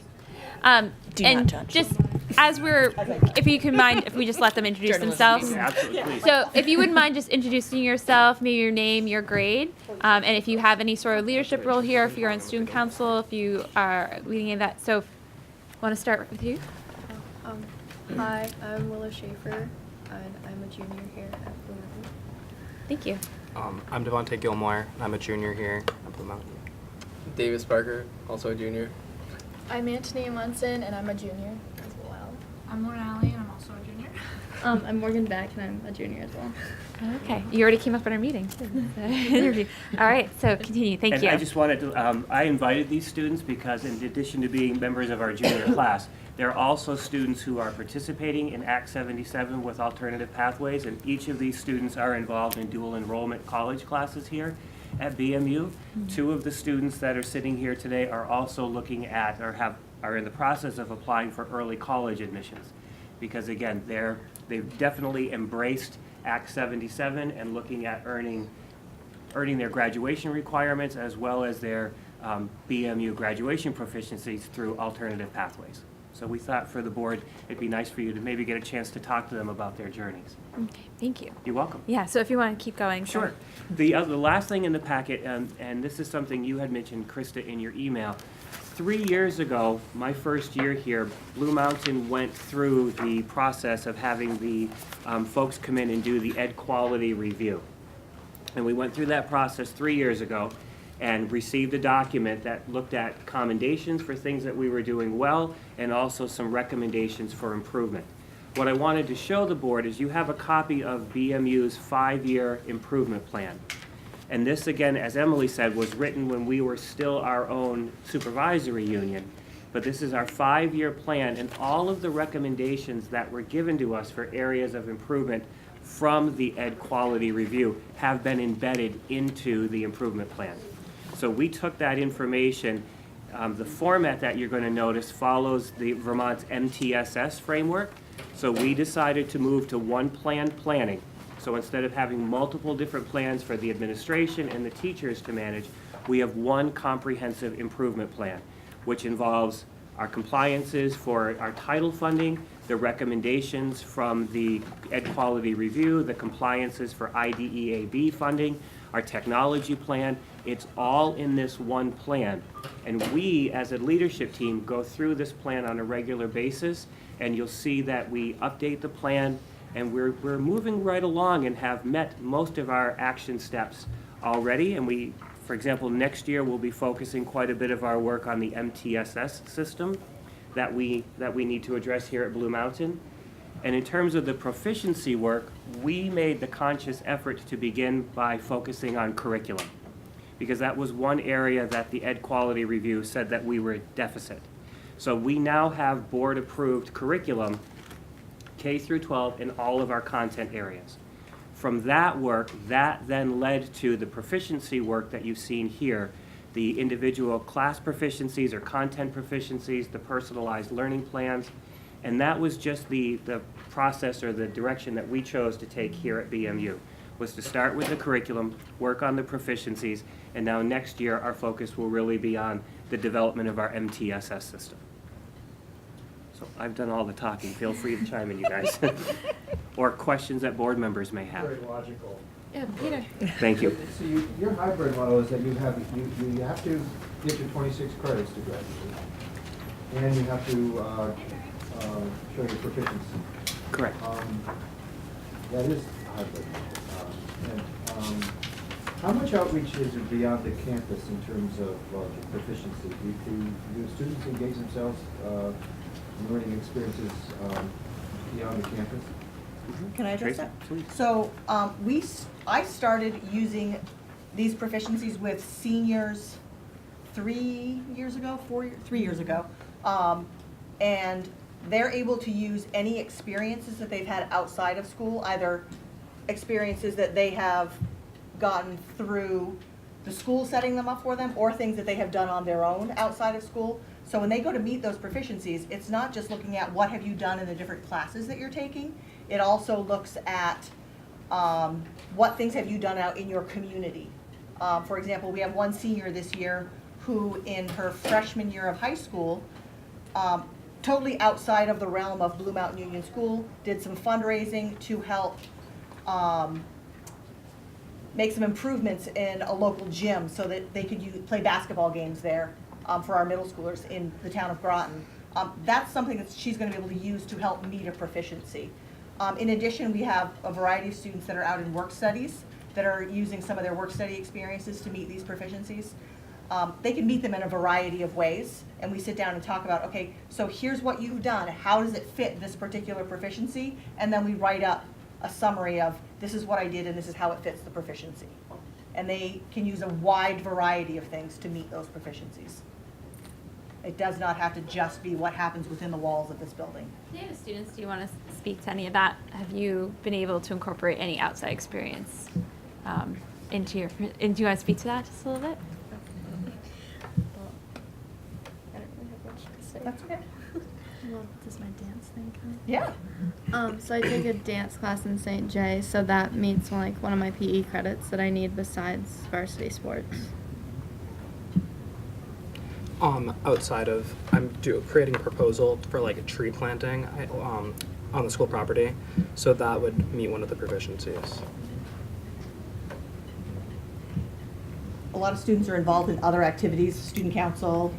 Do and not touch. just as we're, if you can mind, if we just let them introduce themselves. Absolutely, please. So if you wouldn't mind just introducing yourself, maybe your name, your grade, and if you have any sort of leadership role here, if you're on student council, if you are leading any of that. So want to start with you? Hi, I'm Willow Schaefer, and I'm a junior here at Blue Mountain. Thank you. I'm Devontae Gilmore. I'm a junior here at Blue Mountain. Davis Parker, also a junior. I'm Antony Munson, and I'm a junior as well. I'm Lauren Alley, and I'm also a junior. I'm Morgan Beck, and I'm a junior as well. Okay, you already came up at our meeting. Interview. All right, so continue. Thank And you. I just wanted to, I invited these students because in addition to being members of our junior class, there are also students who are participating in Act 77 with alternative pathways, and each of these students are involved in dual enrollment college classes here at BMU. Two of the students that are sitting here today are also looking at or are in the process of applying for early college admissions. Because again, they've definitely embraced Act 77 and looking at earning their graduation requirements as well as their BMU graduation proficiencies through alternative pathways. So we thought for the board, it'd be nice for you to maybe get a chance to talk to them about their journeys. Okay, thank you. You're welcome. Yeah, so if you want to keep going. Sure. The last thing in the packet, and this is something you had mentioned, Krista, in your email. 3 years ago, my first year here, Blue Mountain went through the process of having the folks come in and do the ed quality review. And we went through that process 3 years ago and received a document that looked at commendations for things that we were doing well and also some recommendations for improvement. What I wanted to show the board is you have a copy of BMU's 5-year improvement plan. And this, again, as Emily said, was written when we were still our own supervisory union. But this is our 5-year plan, and all of the recommendations that were given to us for areas of improvement from the ed quality review have been embedded into the improvement plan. So we took that information. The format that you're going to notice follows the Vermont's MTSS framework. So we decided to move to one plan planning. So instead of having multiple different plans for the administration and the teachers to manage, we have one comprehensive improvement plan, which involves our compliances for our title funding, the recommendations from the ed quality review, the compliances for IDEAB funding, our technology plan. It's all in this one plan. And we, as a leadership team, go through this plan on a regular basis, and you'll see that we update the plan, and we're moving right along and have met most of our action steps already. And we, for example, next year we'll be focusing quite a bit of our work on the MTSS system that we need to address here at Blue Mountain. And in terms of the proficiency work, we made the conscious effort to begin by focusing on curriculum, because that was one area that the ed quality review said that we were deficit. So we now have board-approved curriculum, K through 12, in all of our content areas. From that work, that then led to the proficiency work that you've seen here, the individual class proficiencies or content proficiencies, the personalized learning plans, and that was just the process or the direction that we chose to take here at BMU, was to start with the curriculum, work on the proficiencies, and now next year our focus will really be on the development of our MTSS system. So I've done all the talking. Feel free to chime in, you guys. Or questions that board members may have. Very logical. Yeah, Peter. Thank you. So your hybrid model is that you have to get your 26 credits to graduate, and you have to show your proficiency. Correct. That is hybrid. How much outreach is there beyond the campus in terms of proficiency? Do students engage themselves in learning experiences beyond the campus? Can I address that? Please. So I started using these proficiencies with seniors 3 years ago, 3 years ago. And they're able to use any experiences that they've had outside of school, either experiences that they have gotten through the school setting them up for them, or things that they have done on their own outside of school. So when they go to meet those proficiencies, it's not just looking at what have you done in the different classes that you're taking. It also looks at what things have you done out in your community. For example, we have one senior this year who in her freshman year of high school, totally outside of the realm of Blue Mountain Union School, did some fundraising to help make some improvements in a local gym so that they could play basketball games there for our middle schoolers in the town of Groton. That's something that she's going to be able to use to help meet a proficiency. In addition, we have a variety of students that are out in work studies that are using some of their work study experiences to meet these proficiencies. They can meet them in a variety of ways, and we sit down and talk about, okay, so here's what you've done, how does it fit this particular proficiency, and then we write up a summary of this is what I did and this is how it fits the proficiency. And they can use a wide variety of things to meet those proficiencies. It does not have to just be what happens within the walls of this building. Yeah, students, do you want to speak to any of that? Have you been able to incorporate any outside experience into your, and do you want to speak to that just a little bit? I don't really have much to say. That's okay. Well, does my dance thing count? Yeah. So I take a dance class in St. J, so that meets like one of my PE credits that I need besides varsity sports. Outside of, creating a proposal for like a tree planting on the school property, so that would meet one of the proficiencies. A lot of students are involved in other activities, student council,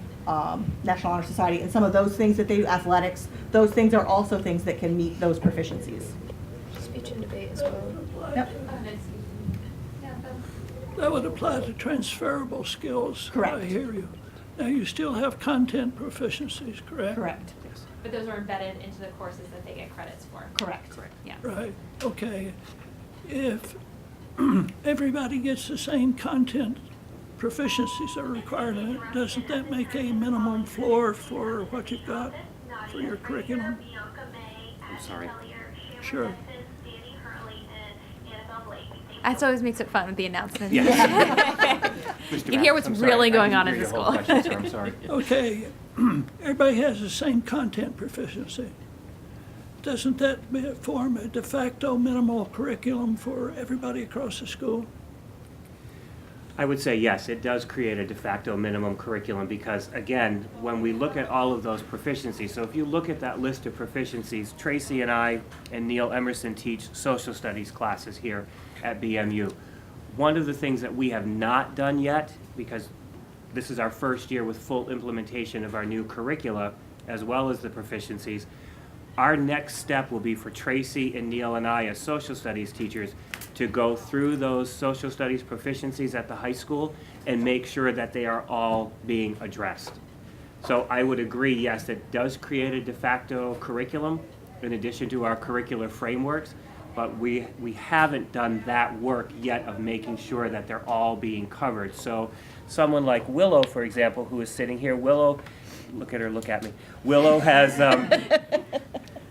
National Honor Society, and some of those things that they do, athletics, those things are also things that can meet those proficiencies. Speech and debate as well. Yep. That would apply to transferable skills. Correct. I hear you. Now, you still have content proficiencies, correct? Correct. But those are embedded into the courses that they get credits for. Correct. Yeah. Right, okay. If everybody gets the same content proficiencies are required, doesn't that make a minimum floor for what you've got for your curriculum? I'm sorry. Sure. That always makes it fun with the announcements. Yes. You can hear what's really going on in the school. I'm sorry. Okay, everybody has the same content proficiency. Doesn't that form a de facto minimal curriculum for everybody across the school? I would say yes, it does create a de facto minimum curriculum because, again, when we look at all of those proficiencies, so if you look at that list of proficiencies, Tracy and I and Neil Emerson teach social studies classes here at BMU. One of the things that we have not done yet, because this is our first year with full implementation of our new curricula, as well as the proficiencies, our next step will be for Tracy and Neil and I as social studies teachers to go through those social studies proficiencies at the high school and make sure that they are all being addressed. So I would agree, yes, it does create a de facto curriculum in addition to our curricular frameworks, but we haven't done that work yet of making sure that they're all being covered. So someone like Willow, for example, who is sitting here, Willow, look at her, look at me. Willow has,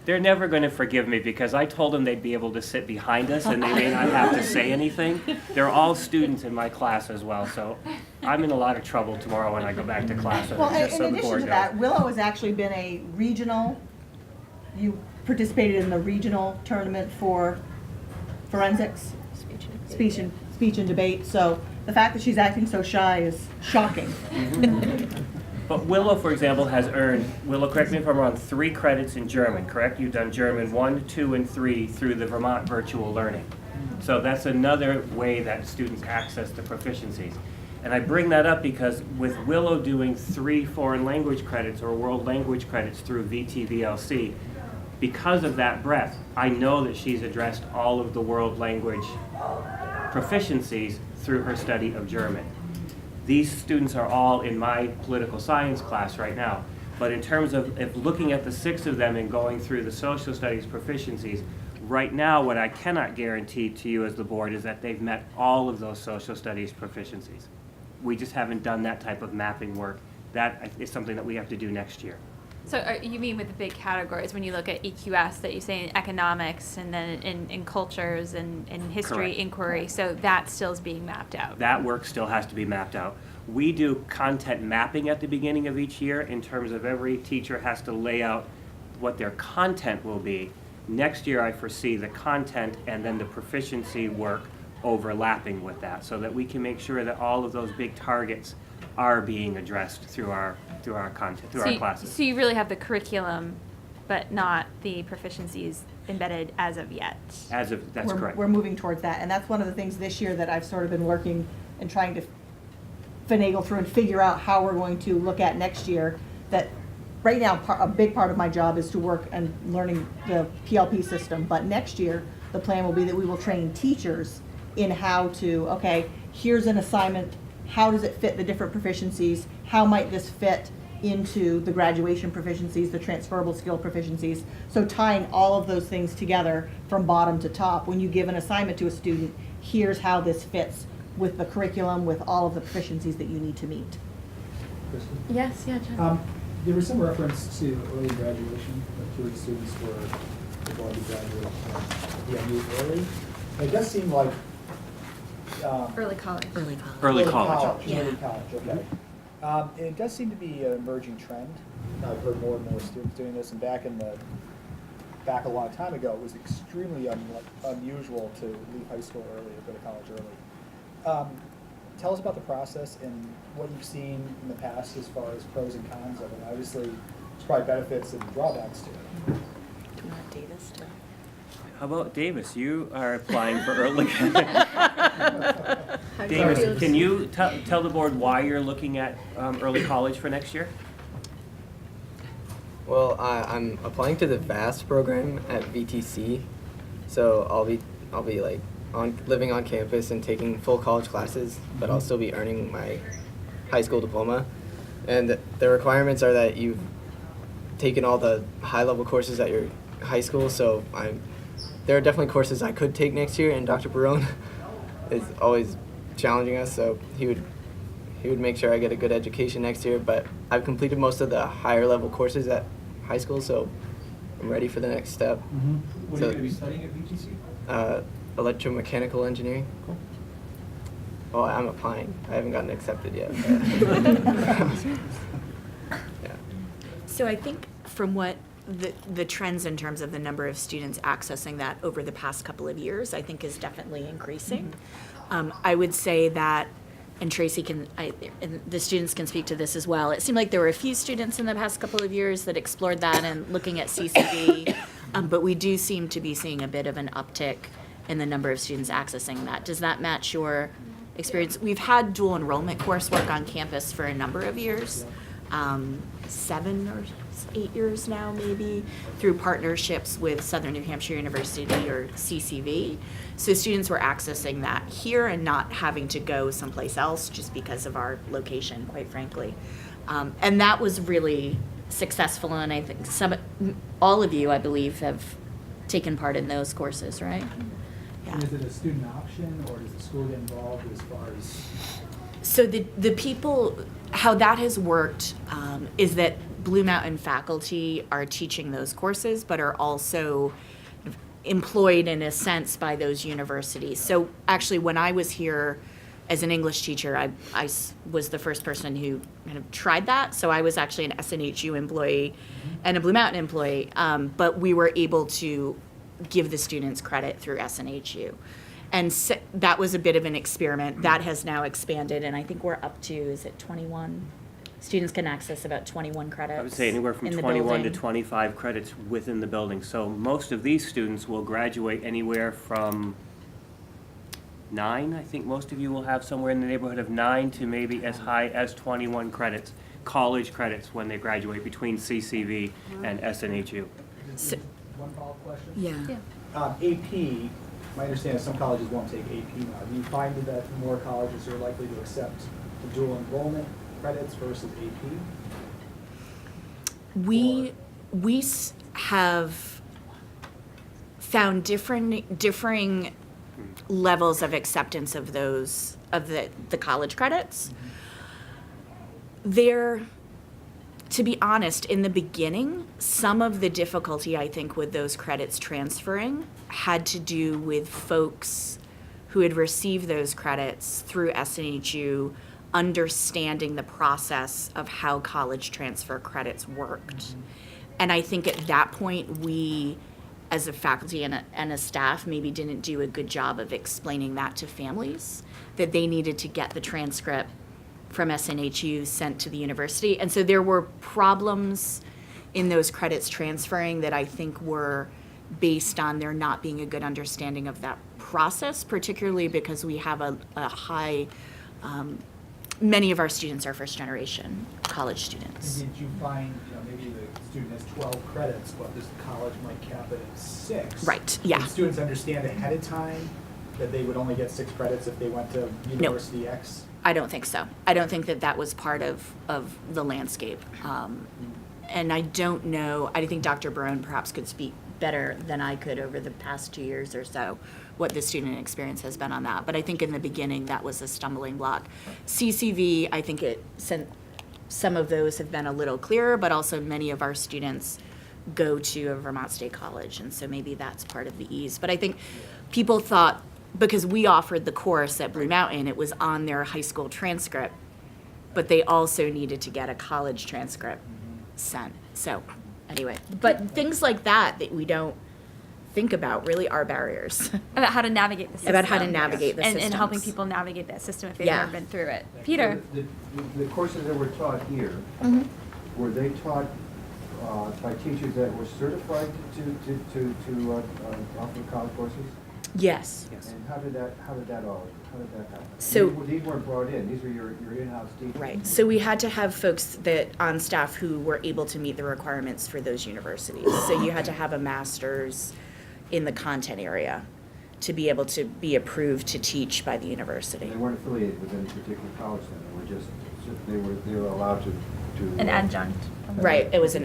they're never going to forgive me because I told them they'd be able to sit behind us and they may not have to say anything. They're all students in my class as well, so I'm in a lot of trouble tomorrow when I go back to class. Well, just so in the addition board to knows. that, Willow has actually been a regional, you participated in the regional tournament for forensics, speech and debate, so the fact that she's acting so shy is shocking. But Willow, for example, has earned, Willow, correct me if I'm wrong, 3 credits in German, correct? You've done German 1, 2, and 3 through the Vermont virtual learning. So that's another way that students access the proficiencies. And I bring that up because with Willow doing 3 foreign language credits or world language credits through VTVLC, because of that breadth, I know that she's addressed all of the world language proficiencies through her study of German. These students are all in my political science class right now. But in terms of if looking at the 6 of them and going through the social studies proficiencies, right now what I cannot guarantee to you as the board is that they've met all of those social studies proficiencies. We just haven't done that type of mapping work. That is something that we have to do next year. So you mean with the big categories, when you look at EQS, that you say in economics and then in cultures and history, Correct. inquiry, so that still is being mapped out? That work still has to be mapped out. We do content mapping at the beginning of each year in terms of every teacher has to lay out what their content will be. Next year, I foresee the content and then the proficiency work overlapping with that so that we can make sure that all of those big targets are being addressed through our content, through our classes. So you really have the curriculum, but not the proficiencies embedded as of yet? That's correct. We're moving towards that, and that's one of the things this year that I've sort of been working and trying to finagle through and figure out how we're going to look at next year. That right now, a big part of my job is to work and learning the PLP system, but next year, the plan will be that we will train teachers in how to, okay, here's an assignment, how does it fit the different proficiencies, how might this fit into the graduation proficiencies, the transferable skill proficiencies. So tying all of those things together from bottom to top, when you give an assignment to a student, here's how this fits with the curriculum, with all of the proficiencies that you need to meet. Yes, yeah, Jen. There was some reference to early graduation, that 2 of the students were going to graduate early. It does seem like Early college. Early college. Early college, okay. And it does seem to be an emerging trend. I've heard more and more students doing this, and back a long time ago, it was extremely unusual to leave high school early or go to college early. tell us about the process and what you've seen in the past as far as pros and cons of it. Obviously, there's probably benefits and drawbacks to it. Do you want Davis to? How about Davis? You are applying for early. How do you Davis, feel? can you tell the board why you're looking at early college for next year? Well, I'm applying to the VAST program at VTC, so I'll be like living on campus and taking full college classes, but I'll still be earning my high school diploma. And the requirements are that you've taken all the high-level courses at your high school. So there are definitely courses I could take next year, and Dr. Barone is always challenging us, so he would make sure I get a good education next year. But I've completed most of the higher level courses at high school, so I'm ready for the next step. What are you going to be studying at VTC? Electromechanical engineering. Cool. Well, I'm applying. I haven't gotten accepted yet. Yeah. So I think from what the trends in terms of the number of students accessing that over the past couple of years, I think is definitely increasing. I would say that, and Tracy and the students can speak to this as well, it seemed like there were a few students in the past couple of years that explored that and looking at CCV, but we do seem to be seeing a bit of an uptick in the number of students accessing that. Does that match your experience? We've had dual enrollment coursework on campus for a number of years, 7 or 8 years now maybe, through partnerships with Southern New Hampshire University or CCV. So students were accessing that here and not having to go someplace else just because of our location, quite frankly. And that was really successful, and I think all of you, I believe, have taken part in those courses, right? And is it a student option, or does the school get involved as far as? So the people, how that has worked is that Blue Mountain faculty are teaching those courses, but are also employed in a sense by those universities. So actually, when I was here as an English teacher, I was the first person who kind of tried that. So I was actually an SNHU employee and a Blue Mountain employee, but we were able to give the students credit through SNHU. And so that was a bit of an experiment. That has now expanded, and I think we're up to, is it 21? Students can access about 21 credits. I would say anywhere from in the 21 to building. 25 credits within the building. So most of these students will graduate anywhere from 9. I think most of you will have somewhere in the neighborhood of 9 to maybe as high as 21 credits, college credits, when they graduate between CCV and SNHU. So, One follow-up question? yeah. AP, my understanding is some colleges won't take AP now. Do you find that more colleges are likely to accept the dual enrollment credits versus AP? We have found differing levels of acceptance of those, of the college credits. To be honest, in the beginning, some of the difficulty, I think, with those credits transferring had to do with folks who had received those credits through SNHU understanding the process of how college transfer credits worked. And I think at that point, we, as a faculty and a staff, maybe didn't do a good job of explaining that to families, that they needed to get the transcript from SNHU sent to the university. And so there were problems in those credits transferring that I think were based on there not being a good understanding of that process, particularly because we have a high, many of our students are first generation college students. And did you find, maybe the student has 12 credits, but this college might cap it at 6? Right, yeah. Did students understand ahead of time that they would only get 6 credits if they went to University X? I don't think so. I don't think that was part of the landscape. And I don't know, I think Dr. Barone perhaps could speak better than I could over the past 2 years or so, what the student experience has been on that. But I think in the beginning, that was a stumbling block. CCV, I think some of those have been a little clearer, but also many of our students go to a Vermont State College, and so maybe that's part of the ease. But I think people thought, because we offered the course at Blue Mountain, it was on their high school transcript, but they also needed to get a college transcript sent. So anyway, but things like that we don't think about really are barriers. About how to navigate the system. About how to navigate the and helping systems. people navigate that system if they've Yeah. never been through it. Peter? The courses that were taught here, were they taught by teachers that were certified to offer college courses? Yes. And how did that happen? So- These weren't brought in, these were your in-house teachers? Right. So we had to have folks that on staff who were able to meet the requirements for those universities. So you had to have a master's in the content area to be able to be approved to teach by the university. They weren't affiliated with any particular college then, they were allowed to. An adjunct. Right. It was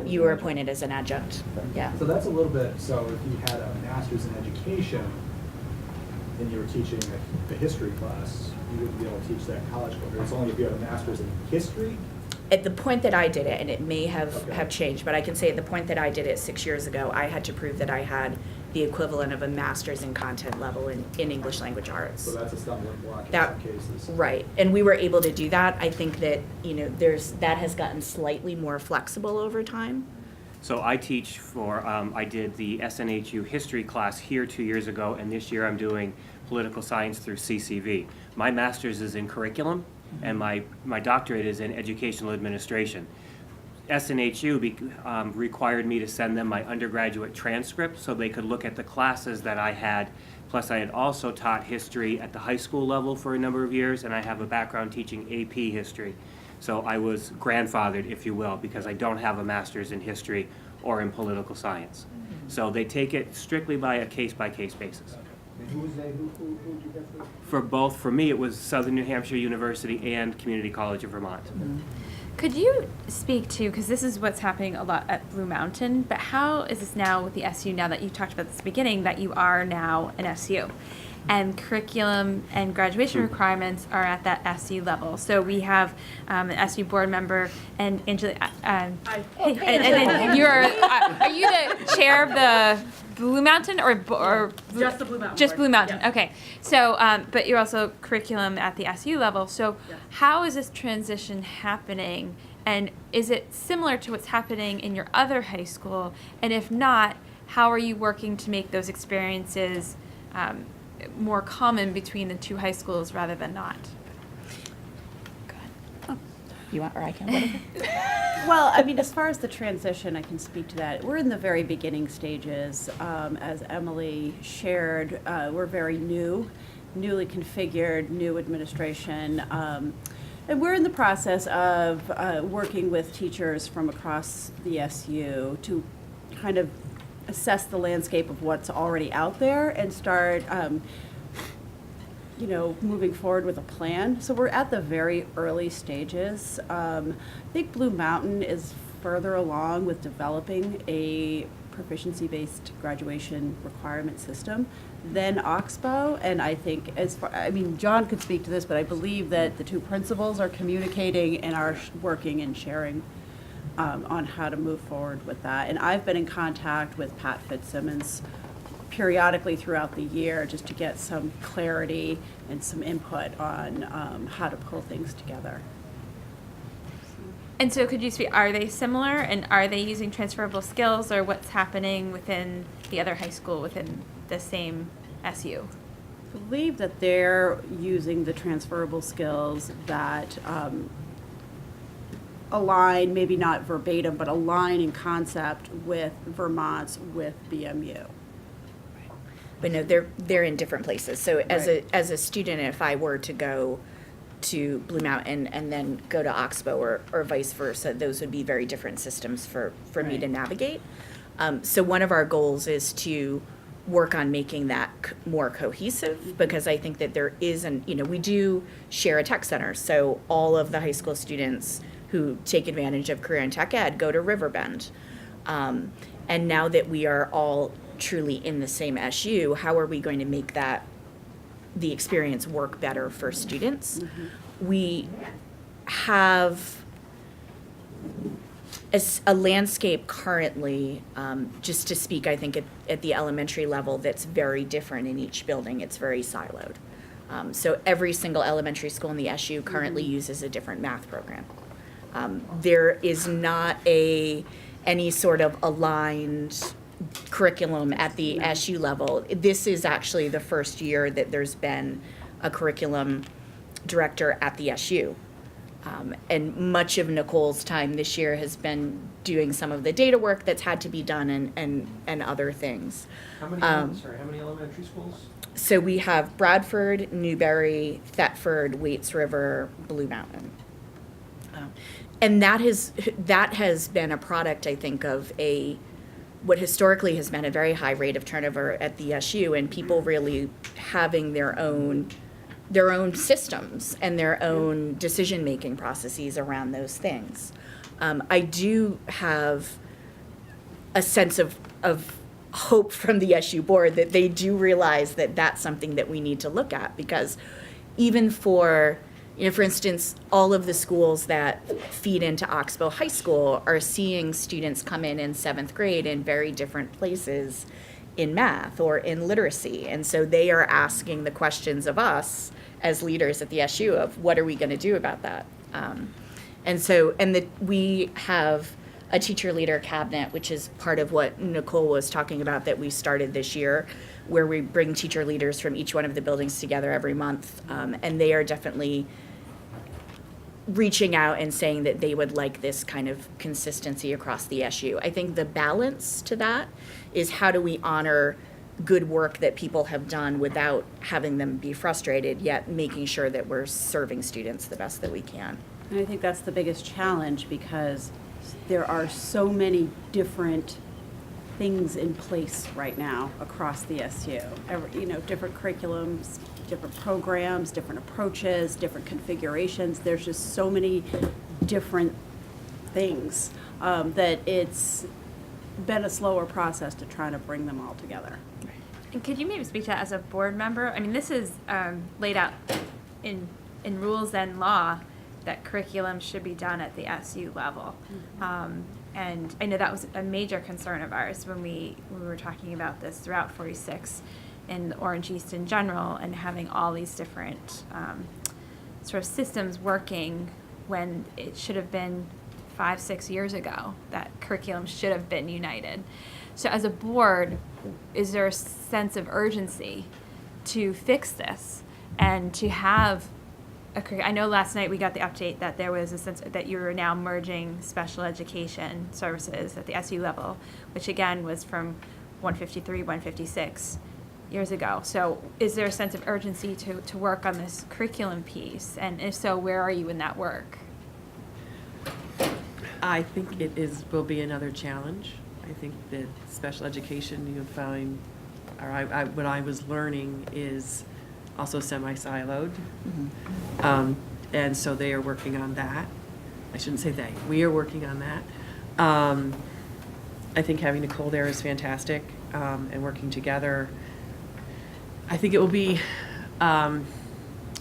you were appointed as an adjunct. Yeah. So that's a little bit, so if you had a master's in education, and you were teaching a history class, you wouldn't be able to teach that college course. It's only if you had a master's in history? At the point that I did it, and it may have changed, but I can say at the point that I did it 6 years ago, I had to prove that I had the equivalent of a master's in content level in English language arts. So that's a stumbling block in That- some cases. Right, and we were able to do that. I think that, that has gotten slightly more flexible over time. So I teach I did the SNHU history class here 2 years ago, and this year I'm doing political science through CCV. My master's is in curriculum, and my doctorate is in educational administration. SNHU required me to send them my undergraduate transcript so they could look at the classes that I had. Plus, I had also taught history at the high school level for a number of years, and I have a background teaching AP history. So I was grandfathered, if you will, because I don't have a master's in history or in political science. So they take it strictly by a case-by-case basis. And who was they, who did you get For me, it was Southern New Hampshire University and Community College of Vermont. Could you speak to, because this is what's happening a lot at Blue Mountain, but how is this now with the SU, now that you talked about this at the beginning, that you are now an SU? And curriculum and graduation requirements are at that SU level. So we have an SU board member, and Angela, and then you're, are you the chair of the Blue Mountain or Just the Blue Mountain Just board. Blue Mountain, Yeah. okay. So, but you're also curriculum at the SU level. So how is this transition happening? And is it similar to what's happening in your other high school? And if not, how are you working to make those experiences more common between the two high schools rather than not? You want, or I can, whatever. Well, I mean, as far as the transition, I can speak to that. We're in the very beginning stages. As Emily shared, we're very newly configured, new administration. And we're in the process of working with teachers from across the SU to kind of assess the landscape of what's already out there and start moving forward with a plan. So we're at the very early stages. I think Blue Mountain is further along with developing a proficiency-based graduation requirement system than Oxbow. And I think John could speak to this, but I believe that the two principals are communicating and are working and sharing on how to move forward with that. And I've been in contact with Pat Fitzsimmons periodically throughout the year just to get some clarity and some input on how to pull things together. And so could you speak, are they similar, and are they using transferable skills, or what's happening within the other high school within the same SU? I believe that they're using the transferable skills that align, maybe not verbatim, but align in concept with Vermont's, with BMU. But no, they're in different places. So as a student, if I were to go to Blue Mountain and then go to Oxbow or vice versa, those would be very different systems for me to navigate. So one of our goals is to work on making that more cohesive, because I think that there is we do share a tech center. So all of the high school students who take advantage of career and tech ed go to Riverbend. And now that we are all truly in the same SU, how are we going to make the experience work better for students? We have a landscape currently, just to speak, I think at the elementary level, that's very different in each building. It's very siloed. So every single elementary school in the SU currently uses a different math program. There is not any sort of aligned curriculum at the SU level. This is actually the first year that there's been a curriculum director at the SU. And much of Nicole's time this year has been doing some of the data work that's had to be done and other things. How many, how many elementary schools? So we have Bradford, Newberry, Thetford, Waits River, Blue Mountain. And that has been a product, I think, of what historically has been a very high rate of turnover at the SU, and people really having their own systems and their own decision-making processes around those things. I do have a sense of hope from the SU board that they do realize that that's something that we need to look at, because even for instance, all of the schools that feed into Oxbow High School are seeing students come in 7th grade in very different places in math or in literacy. And so they are asking the questions of us as leaders at the SU of what are we going to do about that? We have a teacher leader cabinet, which is part of what Nicole was talking about that we started this year, where we bring teacher leaders from each one of the buildings together every month. And they are definitely reaching out and saying that they would like this kind of consistency across the SU. I think the balance to that is how do we honor good work that people have done without having them be frustrated, yet making sure that we're serving students the best that we can. And I think that's the biggest challenge, because there are so many different things in place right now across the SU. Different curriculums, different programs, different approaches, different configurations. There's just so many different things that it's been a slower process to try to bring them all together. And could you maybe speak to that as a board member? I mean, this is laid out in rules and law that curriculum should be done at the SU level. And I know that was a major concern of ours when we were talking about this throughout 46 and Orange East in general, and having all these different sort of systems working when it should have been 5-6 years ago that curriculum should have been united. So as a board, is there a sense of urgency to fix this and to have I know last night we got the update that there was a sense that you were now merging special education services at the SU level, which again was from 153, 156 years ago. So is there a sense of urgency to work on this curriculum piece? And if so, where are you in that work? I think will be another challenge. I think that special education, you'll find, or what I was learning is also semi-siloed. Mm-hmm. And so they are working on that. I shouldn't say they. We are working on that. I think having Nicole there is fantastic, and working together. I think it will be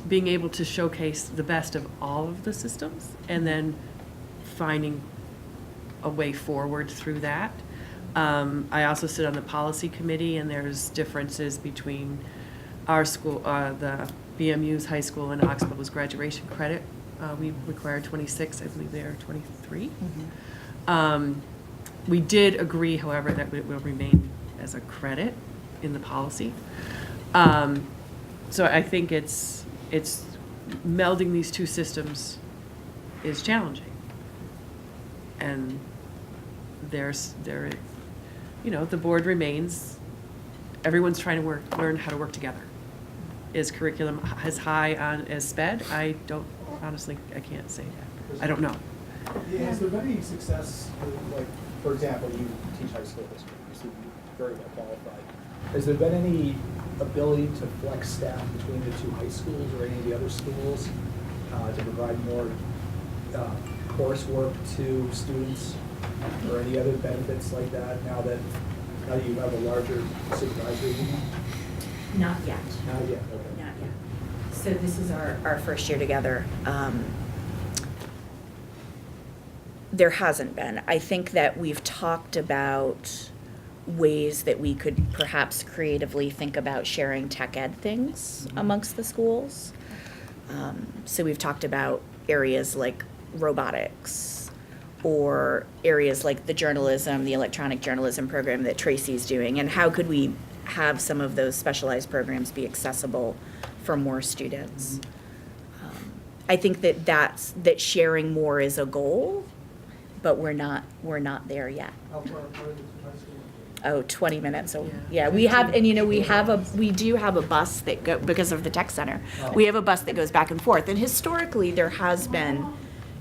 being able to showcase the best of all of the systems and then finding a way forward through that. I also sit on the policy committee, and there's differences between our school, the BMU's high school and Oxbow's graduation credit. We require 26, I believe they are 23. Mm-hmm. We did agree, however, that it will remain as a credit in the policy. So I think it's melding these two systems is challenging. And the board remains, everyone's trying to learn how to work together. Is curriculum as high on as SPED? I can't say that. I don't know. Yeah, has there been any success, like, for example, you teach high school history, you seem very well qualified. Has there been any ability to flex staff between the two high schools or any of the other schools to provide more coursework to students, or any other benefits like that now that you have a larger supervisory union? Not yet. Not yet, okay. Not yet. So this is our first year together. There hasn't been. I think that we've talked about ways that we could perhaps creatively think about sharing tech ed things amongst the schools. So we've talked about areas like robotics, or areas like the journalism, the electronic journalism program that Tracy's doing, and how could we have some of those specialized programs be accessible for more students? I think that sharing more is a goal, but we're not there yet. How far apart is the high school? Oh, 20 minutes. So, yeah, we have, and we do have a bus that because of the tech center, we have a bus that goes back and forth. And historically, there has been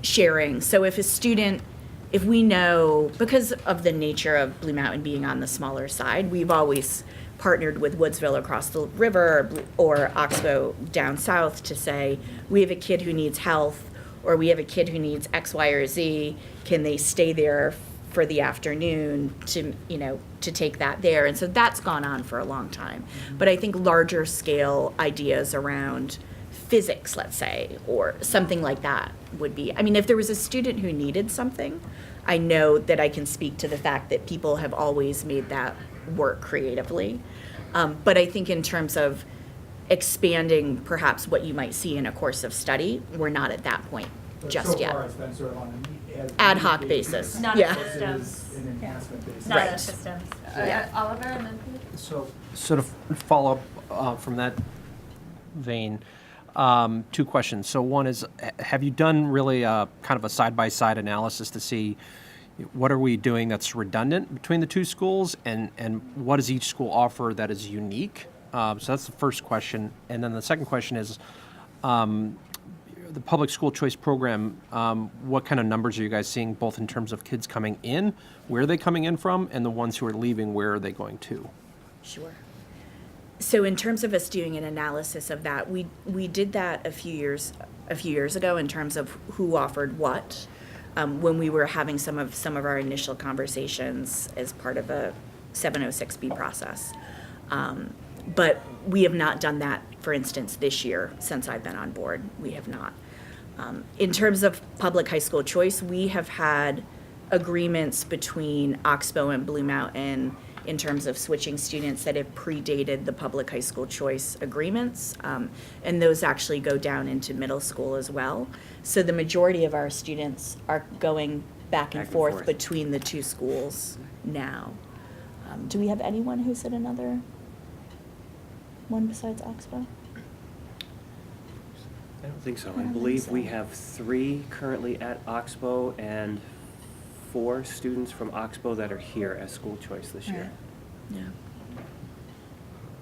sharing. So if we know, because of the nature of Blue Mountain being on the smaller side, we've always partnered with Woodsville across the river or Oxbow down south to say, we have a kid who needs health, or we have a kid who needs X, Y, or Z. Can they stay there for the afternoon to take that there? And so that's gone on for a long time. But I think larger scale ideas around physics, let's say, or something like that would be, if there was a student who needed something, I know that I can speak to the fact that people have always made that work creatively. But I think in terms of expanding perhaps what you might see in a course of study, we're not at that point just yet. So far, it's been sort of on an ad hoc basis. Not Yeah. a systems. an enhancement basis. Not Right. a systems. Yeah. Oliver and then Pete? So, sort of follow up from that vein, two questions. So one is, have you done really kind of a side-by-side analysis to see what are we doing that's redundant between the two schools, and what does each school offer that is unique? So that's the first question. And then the second question is, the public school choice program, what kind of numbers are you guys seeing, both in terms of kids coming in, where are they coming in from, and the ones who are leaving, where are they going to? Sure. So in terms of us doing an analysis of that, we did that a few years ago in terms of who offered what, when we were having some of our initial conversations as part of a 706B process. But we have not done that, for instance, this year since I've been on board. We have not. In terms of public high school choice, we have had agreements between Oxbow and Blue Mountain in terms of switching students that have predated the public high school choice agreements. And those actually go down into middle school as well. So the majority of our students are going back and forth between the two schools now. Do we have anyone who's at another one besides Oxbow? I don't think so. I believe we have 3 currently at Oxbow and 4 students from Oxbow that are here as school choice this year. Yeah.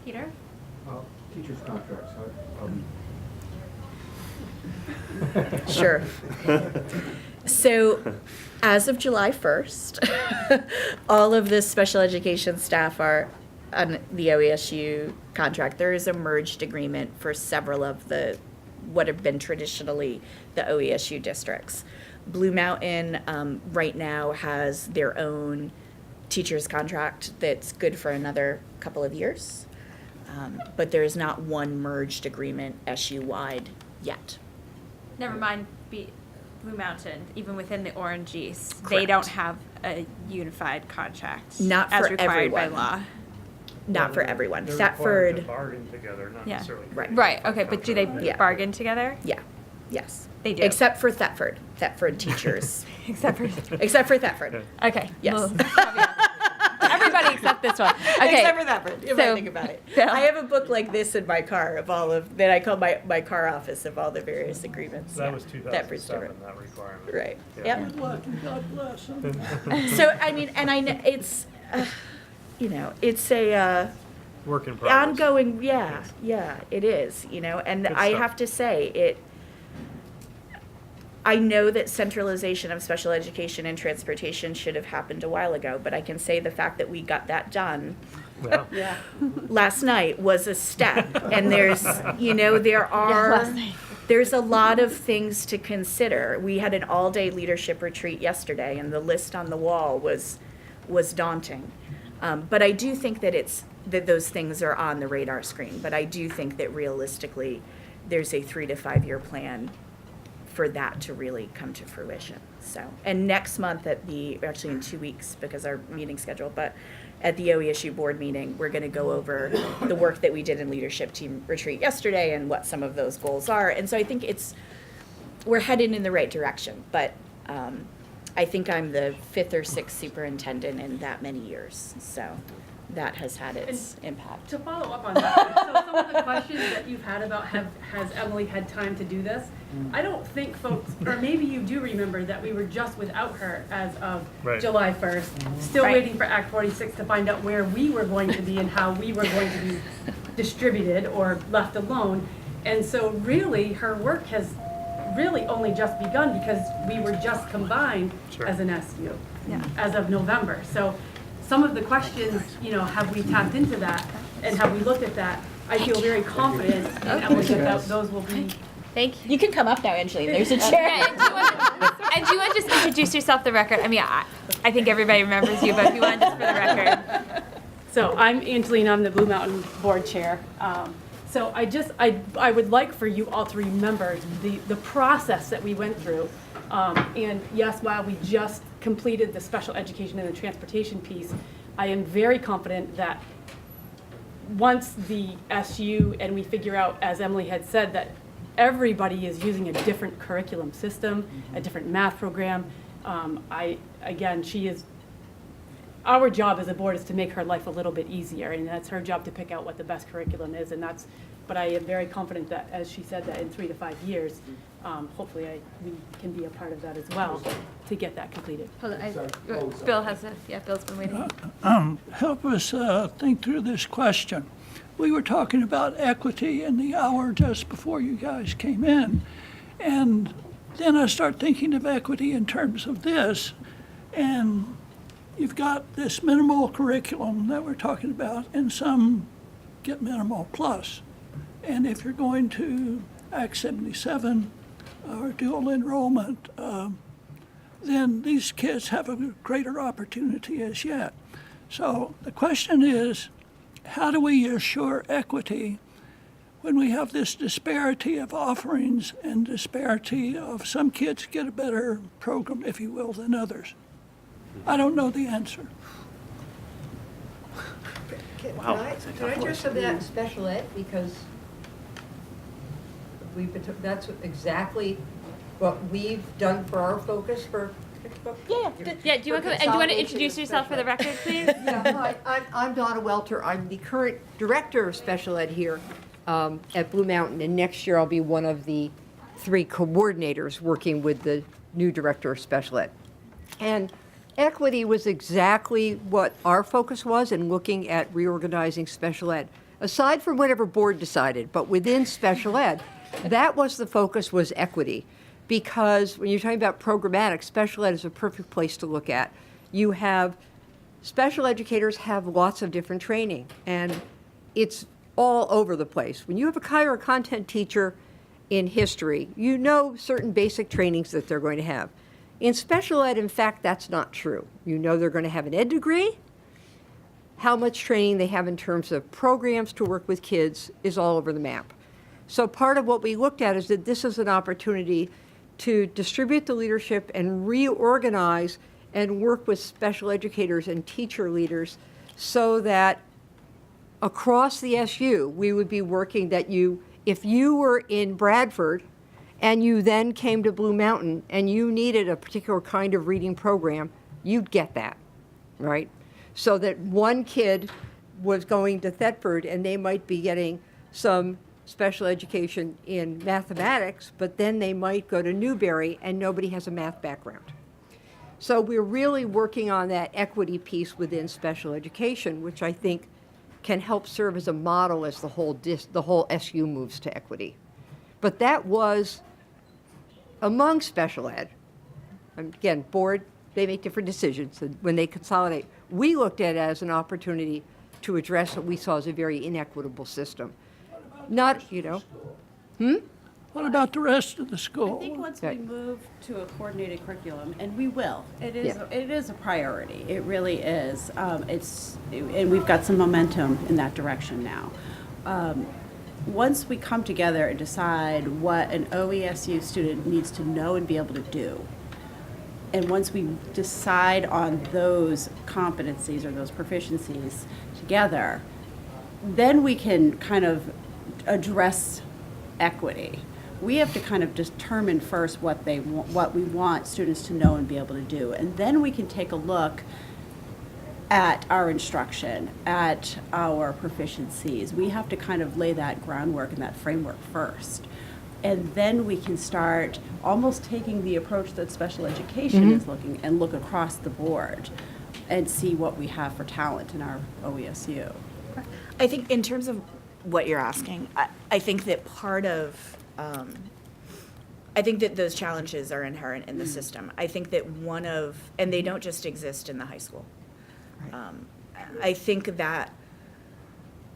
Peter? Teachers' contracts, Sure. So, as of July 1st, all of the special education staff are on the OESU contract. There is a merged agreement for several of what have been traditionally the OESU districts. Blue Mountain right now has their own teacher's contract that's good for another couple of years. But there is not one merged agreement SU-wide yet. Never mind Blue Mountain, even within the Orange East, they Correct. don't have a unified contract. Not as for required by everyone. law. Not for everyone. They're required to Thetford, bargain together, not Yeah. necessarily. Right. Right, okay, but do they Yeah. bargain together? yeah, yes. They do. Except for Thetford teachers. Except for, Except for Thetford. okay. Yes. well, everybody except this one. Okay. Except for Thetford, if I think about it. I have a book like this in my car of all of, that I call my car office of all the various agreements. That Yeah. was Thetford's 2007, different. that requirement. Right, Yeah. yep. Good luck and God bless them. So, I mean, and I know, it's, it's a, Work in progress. ongoing, yeah, it is, and Good I stuff. have to say, I know that centralization of special education and transportation should have happened a while ago, but I can say the fact that we got that done Yeah. last night was a step, and there's, there's a lot of things to consider. We had an all-day leadership retreat yesterday, and the list on the wall was daunting. But I do think that that those things are on the radar screen, but I do think that realistically, there's a 3 to 5 year plan for that to really come to fruition. So, and next month actually in 2 weeks because our meeting schedule, but at the OESU board meeting, we're going to go over the work that we did in leadership team retreat yesterday and what some of those goals are. And so I think we're headed in the right direction, but I think I'm the 5th or 6th superintendent in that many years, so that has had its impact. To follow up on that, so some of the questions that you've had about has Emily had time to do this? I don't think folks, or maybe you do remember that we were just without her as of July 1st, still waiting for Act 46 to find out where we were going to be and how we were going to be distributed or left alone. And so really, her work has really only just begun because we were just combined as an SU as of November. So some of the questions, have we tapped into that and have we looked at that? I feel very confident in Emily that those will be. Thank you. You can come up now, Angeli. There's a chair. And do you want to just introduce yourself for the record? I mean, I think everybody remembers you, but if you want just for the record. So I'm Angelina, I'm the Blue Mountain Board Chair. So I would like for you all to remember the process that we went through. And yes, while we just completed the special education and the transportation piece, I am very confident that once the SU and we figure out, as Emily had said, that everybody is using a different curriculum system, a different math program. Our job as a board is to make her life a little bit easier, and that's her job to pick out what the best curriculum is, but I am very confident that, as she said, that in 3 to 5 years, hopefully we can be a part of that as well to get that completed. Hold on, Bill has this. Yeah, Bill's been waiting. Help us think through this question. We were talking about equity in the hour just before you guys came in, and then I start thinking of equity in terms of this, and you've got this minimal curriculum that we're talking about, and some get minimal plus. And if you're going to Act 77 or dual enrollment, then these kids have a greater opportunity as yet. So the question is, how do we assure equity when we have this disparity of offerings and disparity of some kids get a better program, if you will, than others? I don't know the answer. Can I address some of that in special ed? Because that's exactly what we've done for our focus for. Yeah, do you want to introduce yourself for the record, please? Yeah, hi, I'm Donna Welter. I'm the current director of special ed here at Blue Mountain, and next year I'll be one of the 3 coordinators working with the new director of special ed. And equity was exactly what our focus was in looking at reorganizing special ed. Aside from whatever board decided, but within special ed, that was the focus, was equity. Because when you're talking about programmatic, special ed is a perfect place to look at. You have, special educators have lots of different training, and it's all over the place. When you have a higher content teacher in history, you know certain basic trainings that they're going to have. In special ed, in fact, that's not true. You know they're going to have an ed degree. How much training they have in terms of programs to work with kids is all over the map. So part of what we looked at is that this is an opportunity to distribute the leadership and reorganize and work with special educators and teacher leaders so that across the SU, we would be working that if you were in Bradford and you then came to Blue Mountain and you needed a particular kind of reading program, you'd get that, right? So that one kid was going to Thetford and they might be getting some special education in mathematics, but then they might go to Newberry and nobody has a math background. So we're really working on that equity piece within special education, which I think can help serve as a model as the whole SU moves to equity. But that was among special ed. Again, board, they make different decisions when they consolidate. We looked at it as an opportunity to address what we saw as a very inequitable system. Not, What about the rest of the school? I think once we move to a coordinated curriculum, and we will, it is a priority. It really is. And we've got some momentum in that direction now. Once we come together and decide what an OESU student needs to know and be able to do, and once we decide on those competencies or those proficiencies together, then we can kind of address equity. we have to kind of determine first what we want students to know and be able to do. And then we can take a look at our instruction, at our proficiencies. We have to kind of lay that groundwork and that framework first. And then we can start almost taking the approach that special education is looking, and look across the board and see what we have for talent in our OESU. I think in terms of what you're asking, I think that part of, I think that those challenges are inherent in the system. I think that and they don't just exist in the high school. I think that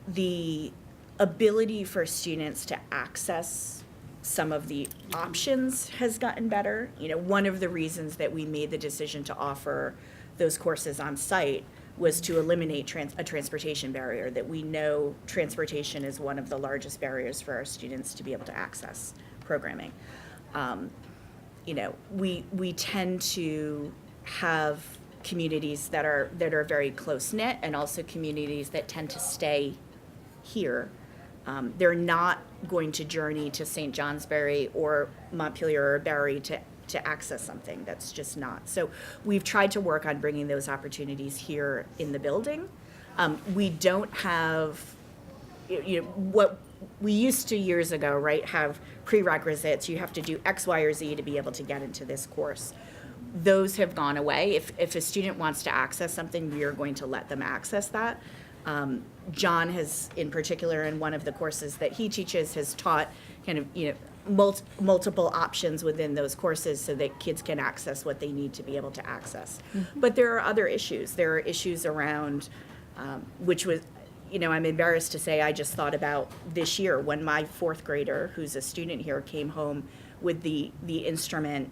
the ability for students to access some of the options has gotten better. You know, one of the reasons that we made the decision to offer those courses on site was to eliminate a transportation barrier, that we know transportation is one of the largest barriers for our students to be able to access programming. You know, we tend to have communities that are very close-knit, and also communities that tend to stay here. They're not going to journey to St. Johnsbury or Montpelier or Barry to access something. That's just not. So we've tried to work on bringing those opportunities here in the building. We don't have, you know, what we used to years ago, right, have prerequisites. You have to do X, Y, or Z to be able to get into this course. Those have gone away. If a student wants to access something, we are going to let them access that. John has, in particular, in one of the courses that he teaches, has taught kind of, you know, multiple options within those courses so that kids can access what they need to be able to access. But there are other issues. There are issues around, which was, you know, I'm embarrassed to say, I just thought about this year when my fourth grader, who's a student here, came home with the instrument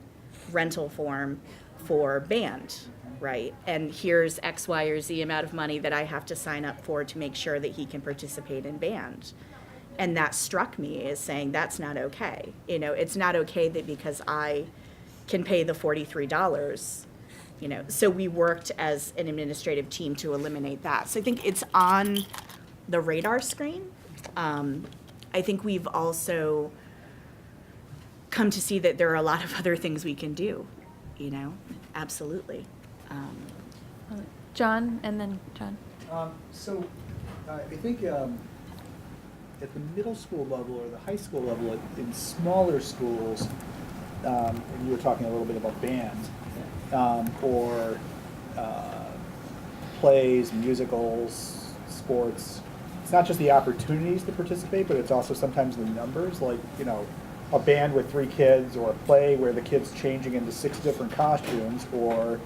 rental form for band. Right, and here's X, Y, or Z amount of money that I have to sign up for to make sure that he can participate in band. And that struck me as saying, that's not okay. You know, it's not okay that because I can pay the $43, you know. So we worked as an administrative team to eliminate that. So I think it's on the radar screen. I think we've also come to see that there are a lot of other things we can do, you know, absolutely. John, and then John. So I think at the middle school level or the high school level, in smaller schools, and you were talking a little bit about band, or plays, musicals, sports, it's not just the opportunities to participate, but it's also sometimes the numbers, like, you know, a band with 3 kids, or a play where the kid's changing into 6 different costumes, or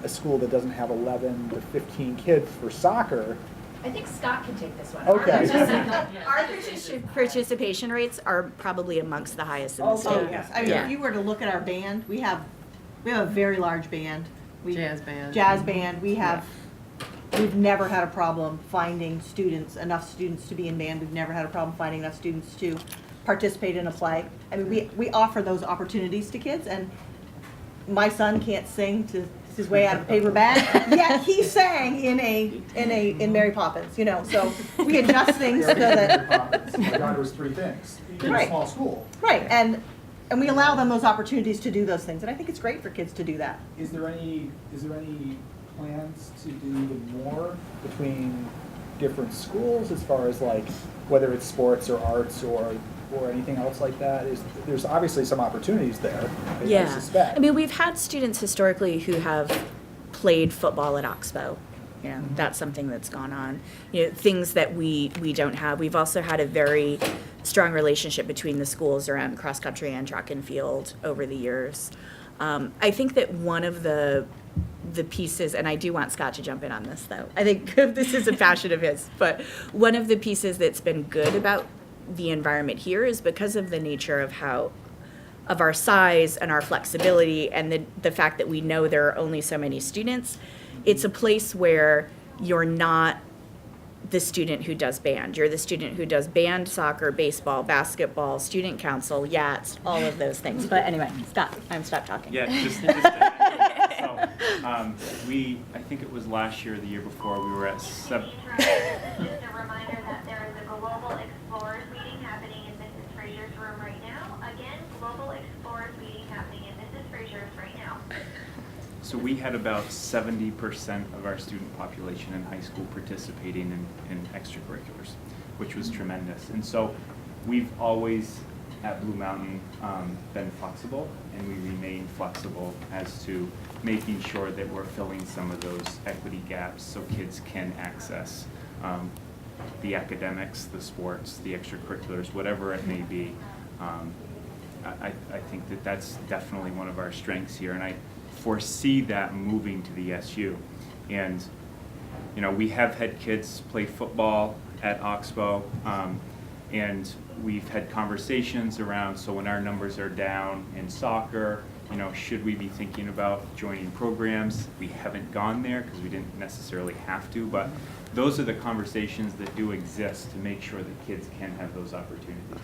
a school that doesn't have 11 to 15 kids for soccer. I think Scott can take this one. Okay. Our participation rates are probably amongst the highest in the state. Oh, yes. I mean, if you were to look at our band, we have a very large band. Jazz band. Jazz band. We've never had a problem finding enough students to be in band. We've never had a problem finding enough students to participate in a play. I mean, we offer those opportunities to kids, and my son can't sing to his way out of a paper bag, yet he sang in Mary Poppins, you know, so we adjust things so that. My daughter was 3 things in a small school. Right, and we allow them those opportunities to do those things, and I think it's great for kids to do that. Is there any plans to do even more between different schools as far as like whether it's sports or arts or anything else like that? There's obviously some opportunities there, I suspect. I mean, we've had students historically who have played football at Oxbow. You know, that's something that's gone on. You know, things that we don't have. We've also had a very strong relationship between the schools around cross country and track and field over the years. I think that one of the pieces, and I do want Scott to jump in on this though, I think this is a passion of his, but one of the pieces that's been good about the environment here is because of the nature of our size and our flexibility, and the fact that we know there are only so many students. It's a place where you're not the student who does band. You're the student who does band, soccer, baseball, basketball, student council, yachts, all of those things. But anyway, Scott, stop talking. Yeah, just I think it was last year or the year before, we were at Just a reminder that there is a Global Explorers meeting happening in Mrs. Fraser's room right now. Again, So we had about 70% of our student population in high school participating in extracurriculars, which was tremendous. And so we've always, at Blue Mountain, been flexible, and we remain flexible as to making sure that we're filling some of those equity gaps so kids can access the academics, the sports, the extracurriculars, whatever it may be. I think that that's definitely one of our strengths here, and I foresee that moving to the SU. And you know, we have had kids play football at Oxbow, and we've had conversations around, so when our numbers are down in soccer, you know, should we be thinking about joining programs? We haven't gone there because we didn't necessarily have to, but those are the conversations that do exist to make sure that kids can have those opportunities.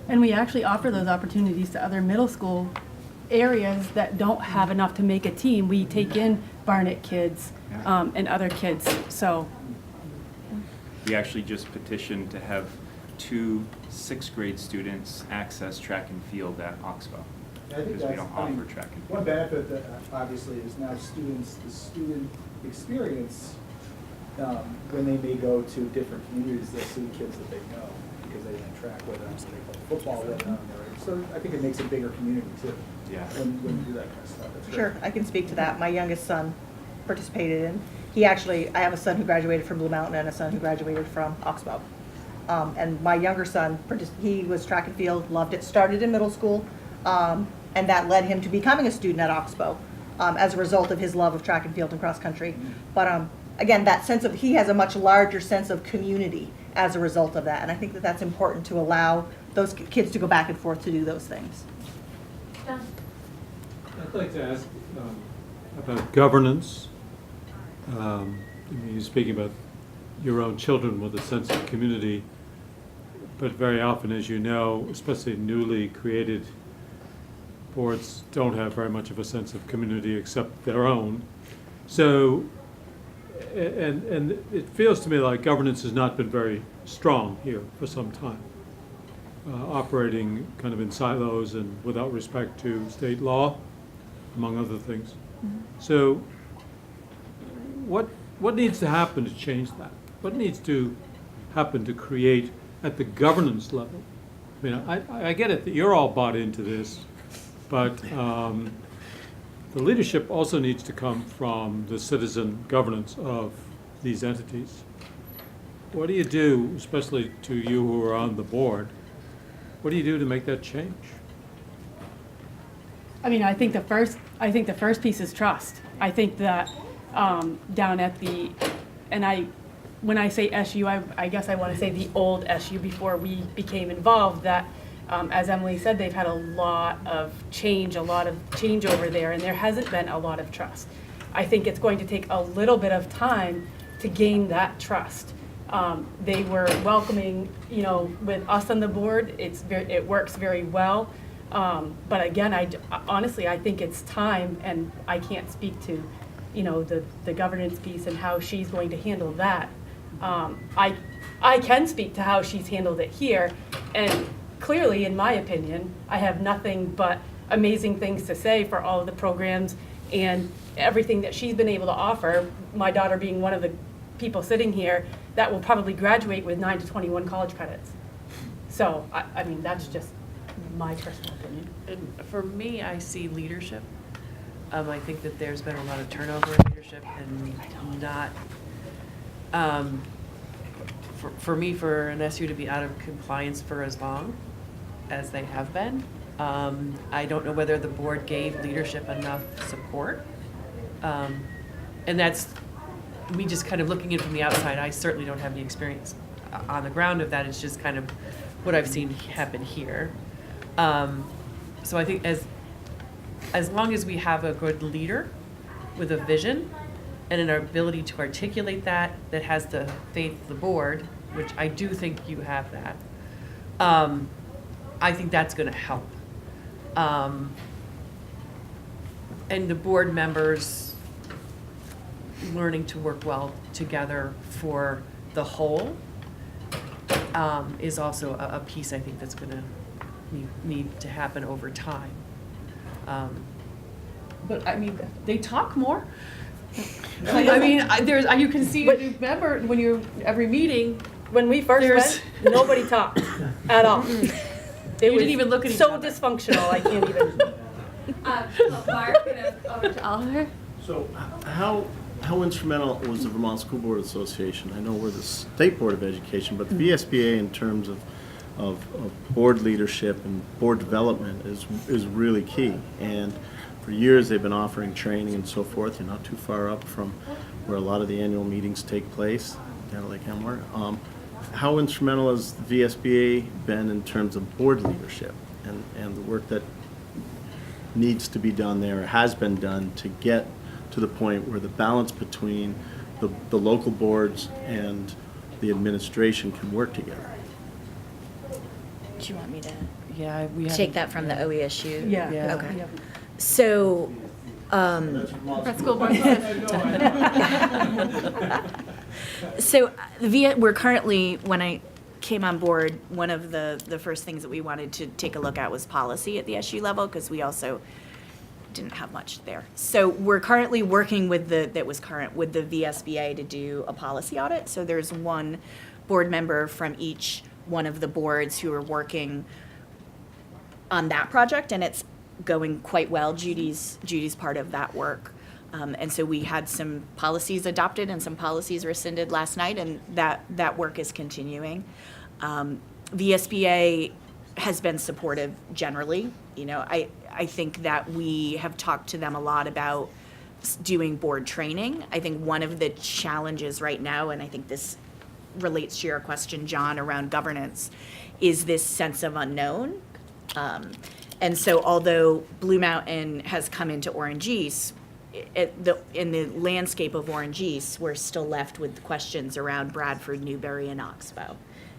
And we actually offer those opportunities to other middle school areas that don't have enough to make a team. We take in Barnet kids and other kids, so. We actually just petitioned to have 2 6th grade students access track and field at Oxbow, because we don't offer track and field. One benefit that obviously is now the student experience, when they may go to different communities, they'll see kids that they know because they can track with them, so they play football with them. So I think it makes a bigger community too. Yeah. When you do that kind of stuff. That's great. Sure, I can speak to that. My youngest son participated in, I have a son who graduated from Blue Mountain and a son who graduated from Oxbow. And my younger son, he was track and field, loved it, started in middle school, and that led him to becoming a student at Oxbow as a result of his love of track and field and cross country. But again, that sense of, he has a much larger sense of community as a result of that. And I think that that's important to allow those kids to go back and forth to do those things. I'd like to ask about governance. I mean, you're speaking about your own children with a sense of community, but very often, as you know, especially newly created boards don't have very much of a sense of community except their own. So, and it feels to me like governance has not been very strong here for some time, operating kind of in silos and without respect to state law, among other things. Mm-hmm. So what needs to happen to change that? What needs to happen to create at the governance level? I mean, I get it that you're all bought into this, but the leadership also needs to come from the citizen governance of these entities. What do you do, especially to you who are on the board, what do you do to make that change? I mean, I think the first piece is trust. I think that down at the, when I say SU, I guess I want to say the old SU before we became involved, that as Emily said, they've had a lot of change over there, and there hasn't been a lot of trust. I think it's going to take a little bit of time to gain that trust. They were welcoming, you know, with us on the board, it works very well. But again, honestly, I think it's time, and I can't speak to, you know, the governance piece and how she's going to handle that. I can speak to how she's handled it here, and clearly, in my opinion, I have nothing but amazing things to say for all of the programs and everything that she's been able to offer, my daughter being one of the people sitting here that will probably graduate with 9 to 21 college credits. So, I mean, that's just my personal opinion. And for me, I see leadership. I think that there's been a lot of turnover in leadership and not, for me, for an SU to be out of compliance for as long as they have been, I don't know whether the board gave leadership enough support. And that's me just kind of looking in from the outside. I certainly don't have any experience on the ground of that. It's just kind of what I've seen happen here. So I think as long as we have a good leader with a vision and an ability to articulate that has the faith of the board, which I do think you have that, I think that's going to help. And the board members learning to work well together for the whole is also a piece I think that's going to need to happen over time. but I mean, they talk more. I mean, you can see, remember, when you're, every meeting, When we first There's- went, nobody talked at all. You It didn't was even look at each so other. dysfunctional, I can't even. Mark, and over to Oliver. So how instrumental was the Vermont School Board Association? I know we're the State Board of Education, but the VSBA in terms of board leadership and board development is really key. And for years, they've been offering training and so forth. You're not too far up from where a lot of the annual meetings take place down at Lake Hemler. How instrumental has the VSBA been in terms of board leadership and the work that needs to be done there, or has been done, to get to the point where the balance between the local boards and the administration can work together? Do you want me to Yeah, we take that from the OESU? Yeah. Okay. Yeah. So, Press school board. so we're currently, when I came on board, one of the first things that we wanted to take a look at was policy at the SU level, because we also didn't have much there. So we're currently working with the VSBA to do a policy audit. So there's one board member from each one of the boards who are working on that project, and it's going quite well. Judy's part of that work. And so we had some policies adopted and some policies rescinded last night, and that work is continuing. VSBA has been supportive generally. You know, I think that we have talked to them a lot about doing board training. I think one of the challenges right now, and I think this relates to your question, John, around governance, is this sense of unknown. And so although Blue Mountain has come into Orange East, in the landscape of Orange East, we're still left with questions around Bradford, Newbury, and Oxbow,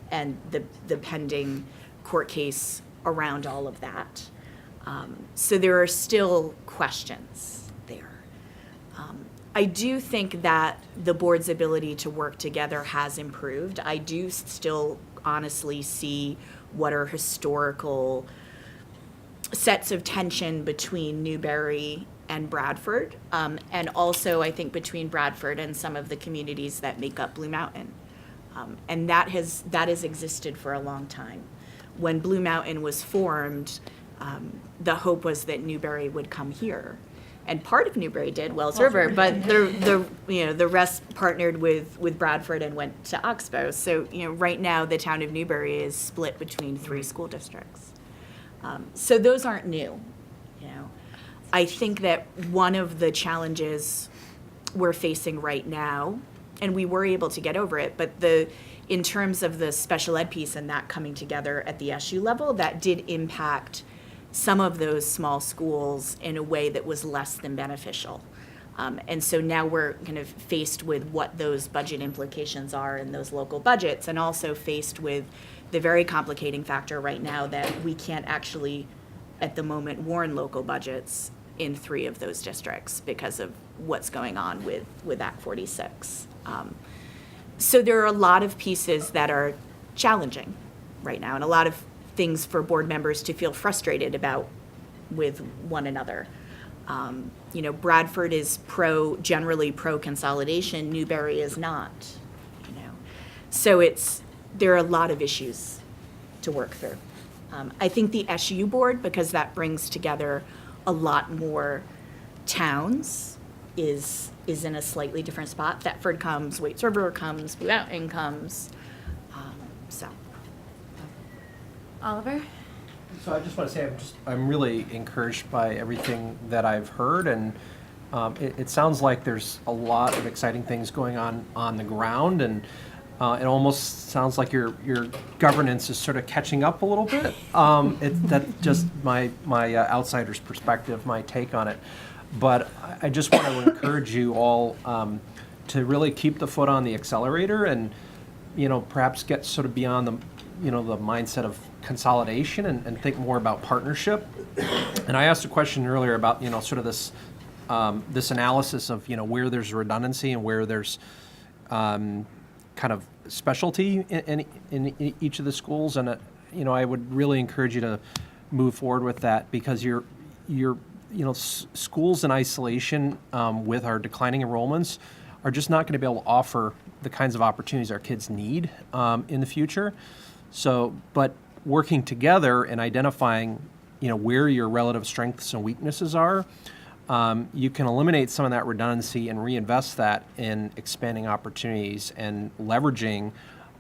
and the pending court case around all of that. So there are still questions there. I do think that the board's ability to work together has improved. I do still honestly see what are historical sets of tension between Newbury and Bradford, and also I think between Bradford and some of the communities that make up Blue Mountain. And that has existed for a long time. When Blue Mountain was formed, the hope was that Newbury would come here. And part of Newbury did, Wells River, but the rest partnered with Bradford and went to Oxbow. So, right now the town of Newbury is split between 3 school districts. So those aren't new. I think that one of the challenges we're facing right now, and we were able to get over it, but in terms of the special ed piece and that coming together at the SU level, that did impact some of those small schools in a way that was less than beneficial. And so now we're kind of faced with what those budget implications are in those local budgets, and also faced with the very complicating factor right now that we can't actually, at the moment, warn local budgets in 3 of those districts because of what's going on with Act 46. So there are a lot of pieces that are challenging right now, and a lot of things for board members to feel frustrated about with one another. Bradford is generally pro consolidation. Newbury is not. So there are a lot of issues to work through. I think the SU board, because that brings together a lot more towns, is in a slightly different spot. Thetford comes, Waits River comes, Blue Mountain comes. So. Oliver? So I just want to say I'm really encouraged by everything that I've heard, and it sounds like there's a lot of exciting things going on the ground, and it almost sounds like your governance is sort of catching up a little bit. That's just my outsider's perspective, my take on it. But I just want to encourage you all to really keep the foot on the accelerator, and perhaps get sort of beyond the the mindset of consolidation and think more about partnership. And I asked a question earlier about sort of this this analysis of where there's redundancy and where there's kind of specialty in each of the schools, and I would really encourage you to move forward with that, because you're schools in isolation with our declining enrollments are just not going to be able to offer the kinds of opportunities our kids need in the future. So, but working together and identifying, where your relative strengths and weaknesses are, you can eliminate some of that redundancy and reinvest that in expanding opportunities and leveraging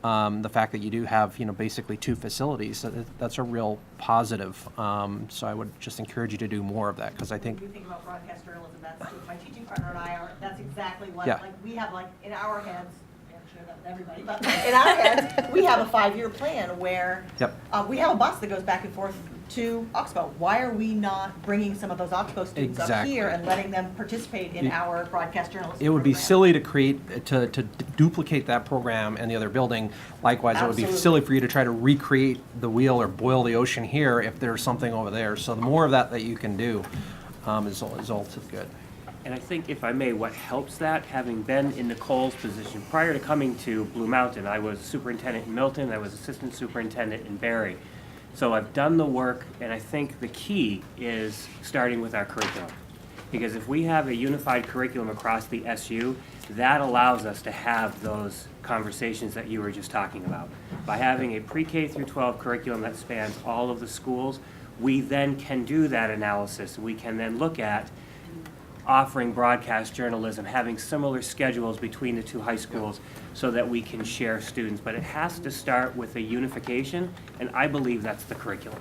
the fact that you do have, basically 2 facilities. That's a real positive. So I would just encourage you to do more of that, because I think. When you think about broadcast journalism, that's my teaching partner and I are. That's exactly what Yeah. we have in our heads. I'm sure that with everybody, but in our heads, we have a 5-year plan where we have a bus that goes back and forth to Oxbow. Why are we not bringing some of those Oxbow students up here and letting them participate in our broadcast journalism? It would be silly to duplicate that program in the other building. Likewise, it would be silly for you to try to recreate the wheel or boil the ocean here if there's something over there. So the more of that you can do is all to the good. And I think, if I may, what helps that, having been in Nicole's position, prior to coming to Blue Mountain, I was superintendent in Milton, I was assistant superintendent in Barry. So I've done the work, and I think the key is starting with our curriculum. Because if we have a unified curriculum across the SU, that allows us to have those conversations that you were just talking about. By having a pre-K through 12 curriculum that spans all of the schools, we then can do that analysis. We can then look at offering broadcast journalism, having similar schedules between the 2 high schools so that we can share students. But it has to start with a unification, and I believe that's the curriculum.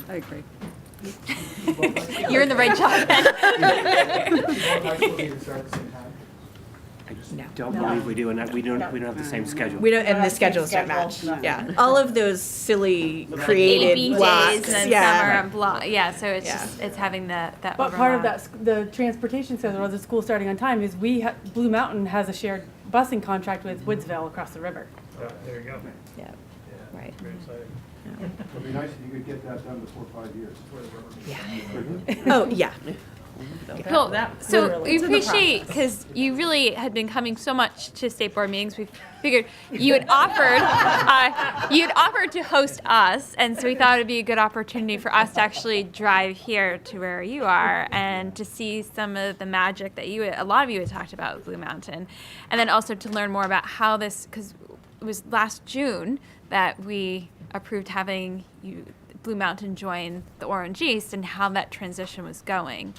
I agree. You're in the right job. I don't believe we do, and we don't have the same schedule. We don't, and the schedules don't match. Yeah, all of those silly created AB blocks. days and Yeah. summer and block. Yeah, so it's just it's having that But part of overlap. that, the transportation schedule, or the school starting on time, is Blue Mountain has a shared busing contract with Woodsville across the river. There you go. Yeah, right. Very exciting. It'd be nice if you could get that done before 5 years. Oh, yeah. Cool. So literally. we It's in the appreciate, because you really had been coming so much to state board meetings. We figured you had offered to host us, and so we thought it'd be a good opportunity for us to actually drive here to where you are and to see some of the magic that a lot of you had talked about with Blue Mountain, and then also to learn more about how this, because it was last June that we approved having Blue Mountain join the Orange East, and how that transition was going.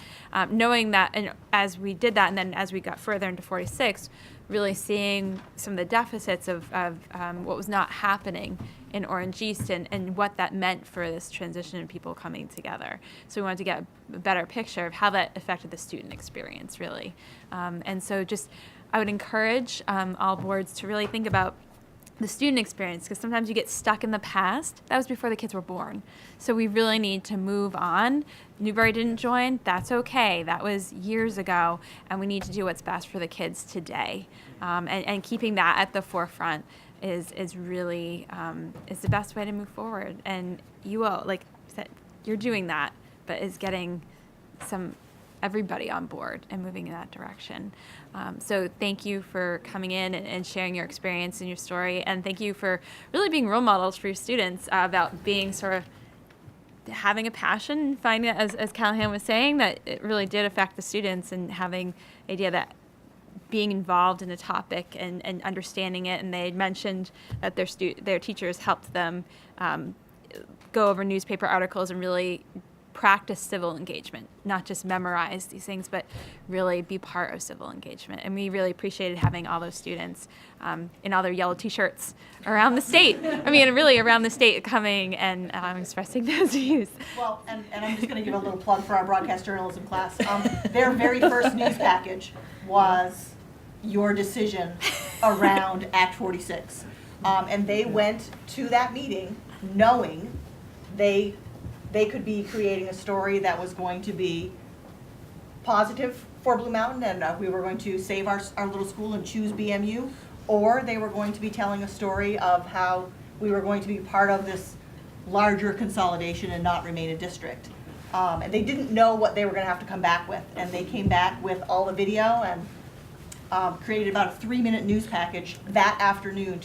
Knowing that, and as we did that, and then as we got further into 46, really seeing some of the deficits of what was not happening in Orange East, and what that meant for this transition and people coming together. So we wanted to get a better picture of how that affected the student experience, really. And so I would encourage all boards to really think about the student experience, because sometimes you get stuck in the past. That was before the kids were born. So we really need to move on. Newberry didn't join. That's okay. That was years ago. And we need to do what's best for the kids today. And keeping that at the forefront is really is the best way to move forward. And you will, like I said, you're doing that, but is getting everybody on board and moving in that direction. So thank you for coming in and sharing your experience and your story, and thank you for really being role models for your students about being sort of having a passion, finding that, as Callahan was saying, that it really did affect the students, and having the idea that being involved in a topic and understanding it. And they had mentioned that their teachers helped them go over newspaper articles and really practice civil engagement, not just memorize these things, but really be part of civil engagement. And we really appreciated having all those students in all their yellow T-shirts around the state. I mean, really around the state, coming and expressing those views. Well, and I'm just going to give a little plug for our broadcast journalism class. Their very first news package was your decision around Act 46. And they went to that meeting knowing they could be creating a story that was going to be positive for Blue Mountain, and we were going to save our little school and choose BMU, or they were going to be telling a story of how we were going to be part of this larger consolidation and not remain a district. And they didn't know what they were going to have to come back with, and they came back with all the video and created about a 3-minute news package that afternoon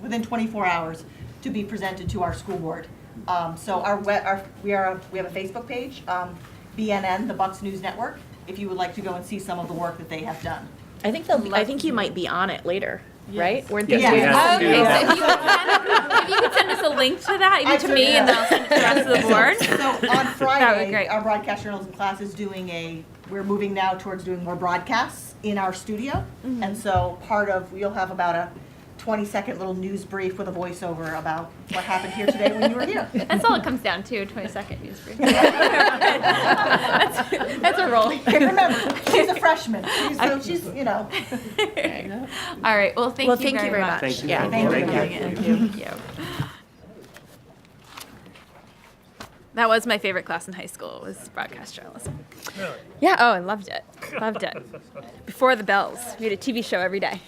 within 24 hours to be presented to our school board. So we have a Facebook page, BNN, the Bucks News Network, if you would like to go and see some of the work that they have done. I think you might be on it later, right? Weren't Yes, these we days- have to do Okay, that. so if you could send us a link to that, even to me, and then I'll send it to the rest of the board. So on That would be Friday, great. our broadcast journalism class is we're moving now towards doing more broadcasts in our studio. And so you'll have about a 20-second little news brief with a voiceover about what happened here today when you were here. That's all it comes down to, 20-second news brief. That's a roll. Remember, she's a freshman, she's All right, well, thank you very much. Thank you. Yeah, Thank you. Thank you. That was my favorite class in high school, was broadcast journalism. Really? Yeah, oh, I loved it. Loved it. Before the bells, we had a TV show every day.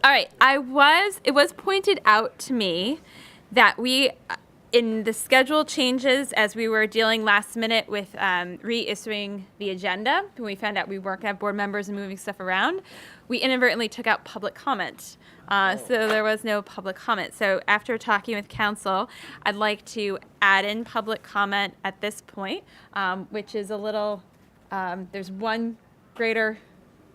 All right, it was pointed out to me that in the schedule changes as we were dealing last minute with reissuing the agenda, when we found out we weren't going to have board members and moving stuff around, we inadvertently took out public comment. So there was no public comment. So after talking with council, I'd like to add in public comment at this point, which is a little, there's one greater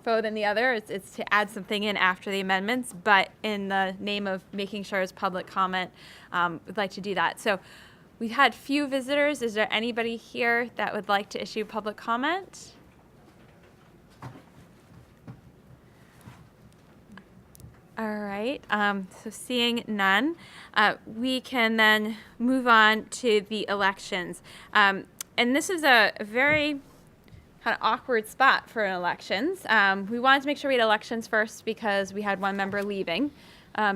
foe than the other. It's to add something in after the amendments, but in the name of making sure it's public comment, we'd like to do that. So we've had few visitors. Is there anybody here that would like to issue public comment? All right, so seeing none, we can then move on to the elections. And this is a very kind of awkward spot for elections. We wanted to make sure we had elections first because we had one member leaving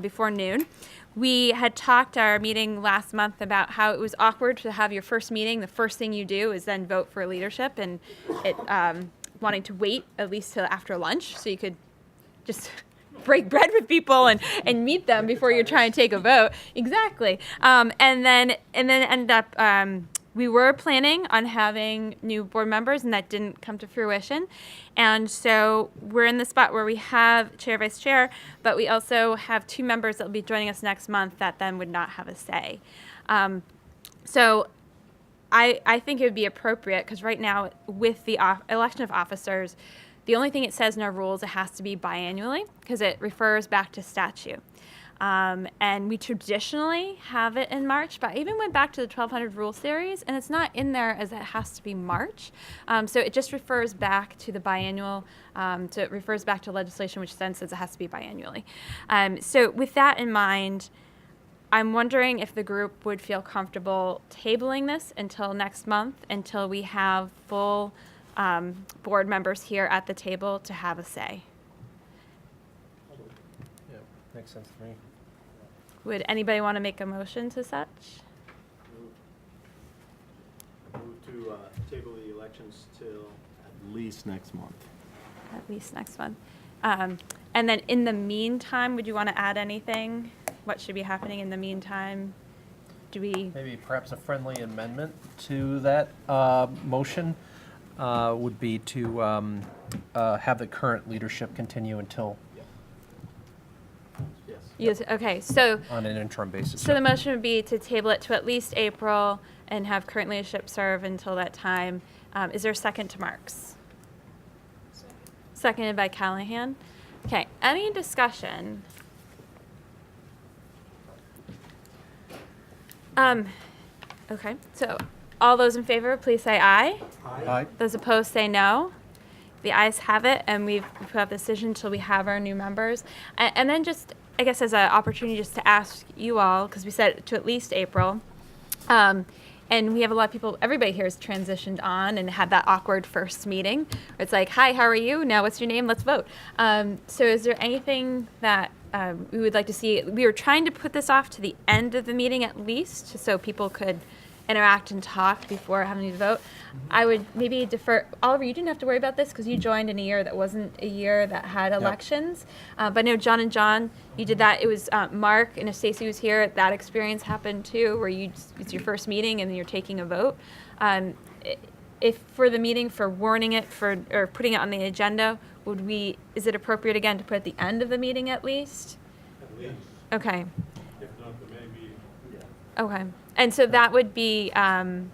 before noon. We had talked our meeting last month about how it was awkward to have your first meeting. The first thing you do is then vote for leadership, and wanting to wait at least till after lunch so you could just break bread with people and meet them before you're trying to take a vote. Exactly. And then end up, we were planning on having new board members, and that didn't come to fruition. And so we're in the spot where we have chair, vice chair, but we also have two members that will be joining us next month that then would not have a say. So I think it would be appropriate, because right now with the election of officers, the only thing it says in our rules, it has to be biannually, because it refers back to statute. And we traditionally have it in March, but I even went back to the 1200 rule series, and it's not in there as it has to be March. So it just refers back to the biannual, so it refers back to legislation, which then says it has to be biannually. So with that in mind, I'm wondering if the group would feel comfortable tabling this until next month, until we have full board members here at the table to have a say. Yeah, makes sense to me. Would anybody want to make a motion to such? Move to table the elections till at least next month. At least next month. And then in the meantime, would you want to add anything? What should be happening in the meantime? Do we? Maybe perhaps a friendly amendment to that motion would be to have the current leadership continue until Yes, okay, so. on an interim basis. So the motion would be to table it to at least April and have current leadership serve until that time. Is there a second to Mark's? Seconded by Callahan. Okay, any discussion? Okay, so all those in favor, please say aye. Aye. Those opposed say no. The ayes have it, and we've put up the decision until we have our new members. And then just, I guess, as an opportunity just to ask you all, because we said to at least April, and we have a lot of people, everybody here has transitioned on and had that awkward first meeting. Where it's like, hi, how are you? Now what's your name? Let's vote. So is there anything that we would like to see? We were trying to put this off to the end of the meeting at least, just so people could interact and talk before having to vote. I would maybe defer. Oliver, you didn't have to worry about this because you joined in a year that wasn't a year that had elections. But I know John and John, you did that. It was Mark, and if Stacy was here, that experience happened too, where it's your first meeting and then you're taking a vote. If for the meeting, for warning it, or putting it on the agenda, is it appropriate again to put at the end of the meeting at least? At least. Okay. If not, there may be. Okay. And so that would be, and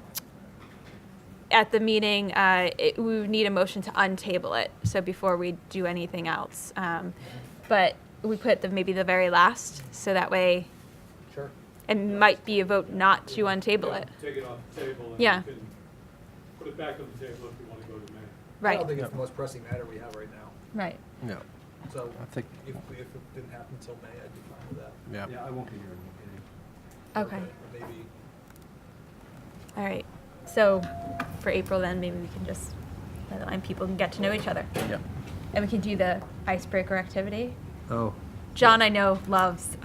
at the meeting, we would need a motion to untable it, so before we do anything else. But we put maybe the very last, so that way Sure. it might be a vote not to untable it. Take it off the table and Yeah. you can put it back on the table if you want to go to May. I Right, don't think it's the most pressing matter we have right now. right. Yeah, So I think, if it didn't happen until May, I'd be fine with that. yeah. Yeah, I won't be here in the meeting. Okay, Or maybe, all right. So for April then, maybe we can just, let the line people can get to know each other. Yeah. And we can do the icebreaker activity. Oh. John, I know, loves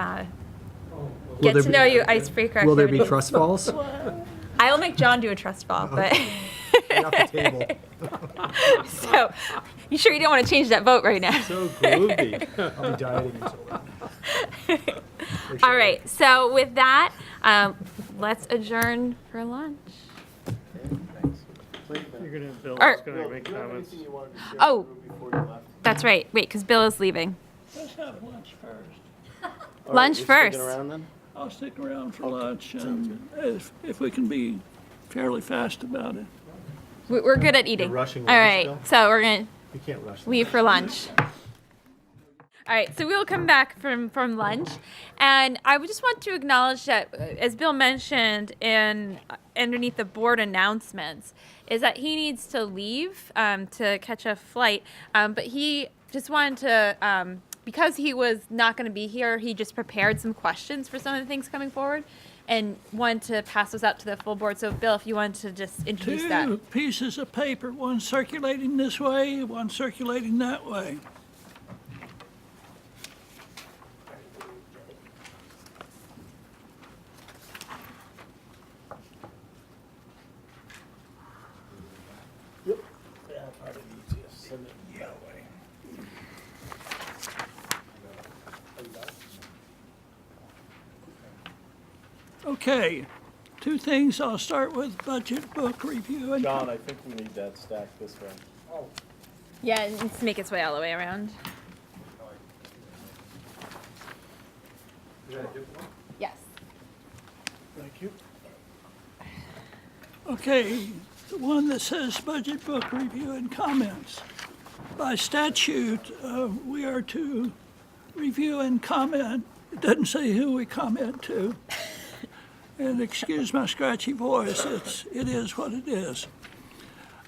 get there to be- know you icebreaker will there be activity. trust falls? I'll make John do a trust fall, but Off the table. so you sure you don't want to change that vote right now? So groovy. I'll be dieting until then. All right. So with that, let's adjourn for lunch. You're gonna, Bill Or- is gonna make comments. Oh, that's right. Wait, because Bill is leaving. Let's have lunch first. Lunch first. I'll stick around for lunch, and if we can be fairly fast about it. We're good at eating. rushing All lunch, right. Bill? So we're gonna You can't rush. leave for lunch. All right, so we'll come back from lunch, and I would just want to acknowledge that, as Bill mentioned underneath the board announcements, is that he needs to leave to catch a flight, but he just wanted to, because he was not going to be here, he just prepared some questions for some of the things coming forward, and wanted to pass those out to the full board. So, Bill, if you wanted to just introduce that. 2 pieces of paper, one circulating this way, one circulating that way. Okay, 2 things. I'll start with budget book review. And John, I think we need that stack this way. Yeah, it needs to make its way all the way around. Yes. Thank you. Okay, the one that says budget book review and comments. By statute, we are to review and comment. It doesn't say who we comment to. And excuse my scratchy voice, it is what it is.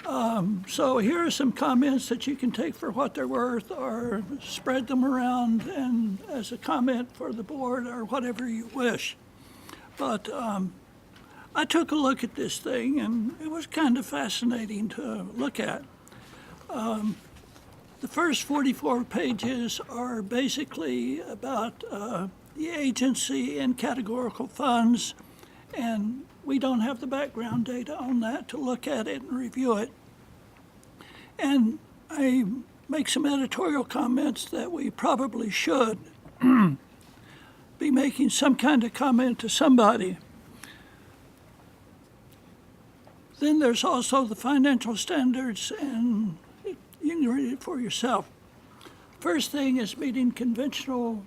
So here are some comments that you can take for what they're worth, or spread them around and as a comment for the board, or whatever you wish. But I took a look at this thing, and it was kind of fascinating to look at. The first 44 pages are basically about the agency and categorical funds, and we don't have the background data on that to look at it and review it. And I make some editorial comments that we probably should be making some kind of comment to somebody. Then there's also the financial standards, and you can read it for yourself. First thing is meeting conventional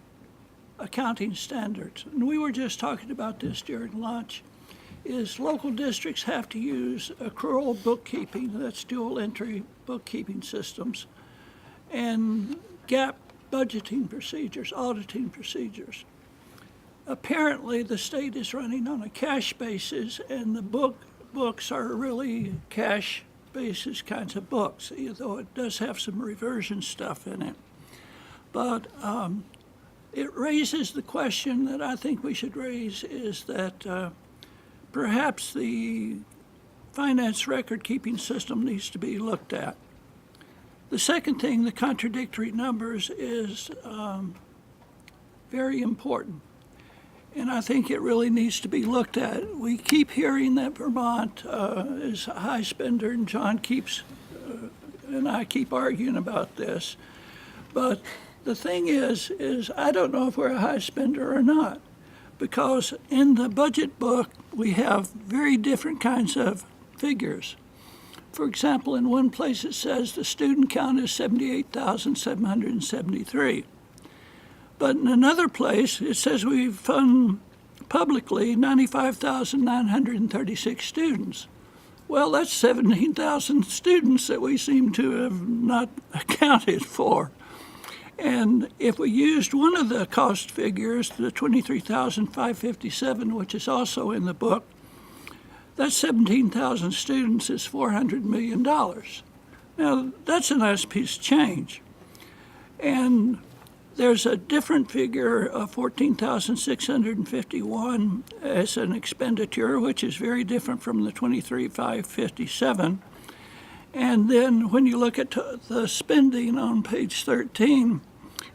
accounting standards. And we were just talking about this during lunch, is local districts have to use accrual bookkeeping, that's dual entry bookkeeping systems, and GAAP budgeting procedures, auditing procedures. Apparently, the state is running on a cash basis, and the books are really cash basis kinds of books, though it does have some reversion stuff in it. But it raises the question that I think we should raise, is that perhaps the finance record-keeping system needs to be looked at. The second thing, the contradictory numbers, is very important. And I think it really needs to be looked at. We keep hearing that Vermont is a high spender, and John and I keep arguing about this. But the thing is I don't know if we're a high spender or not, because in the budget book, we have very different kinds of figures. For example, in one place it says the student count is 78,773. But in another place, it says we fund publicly 95,936 students. Well, that's 17,000 students that we seem to have not accounted for. And if we used one of the cost figures, the 23,557, which is also in the book, that 17,000 students is $400 million. Now, that's a nice piece of change. And there's a different figure of 14,651 as an expenditure, which is very different from the 23,557. And then when you look at the spending on page 13,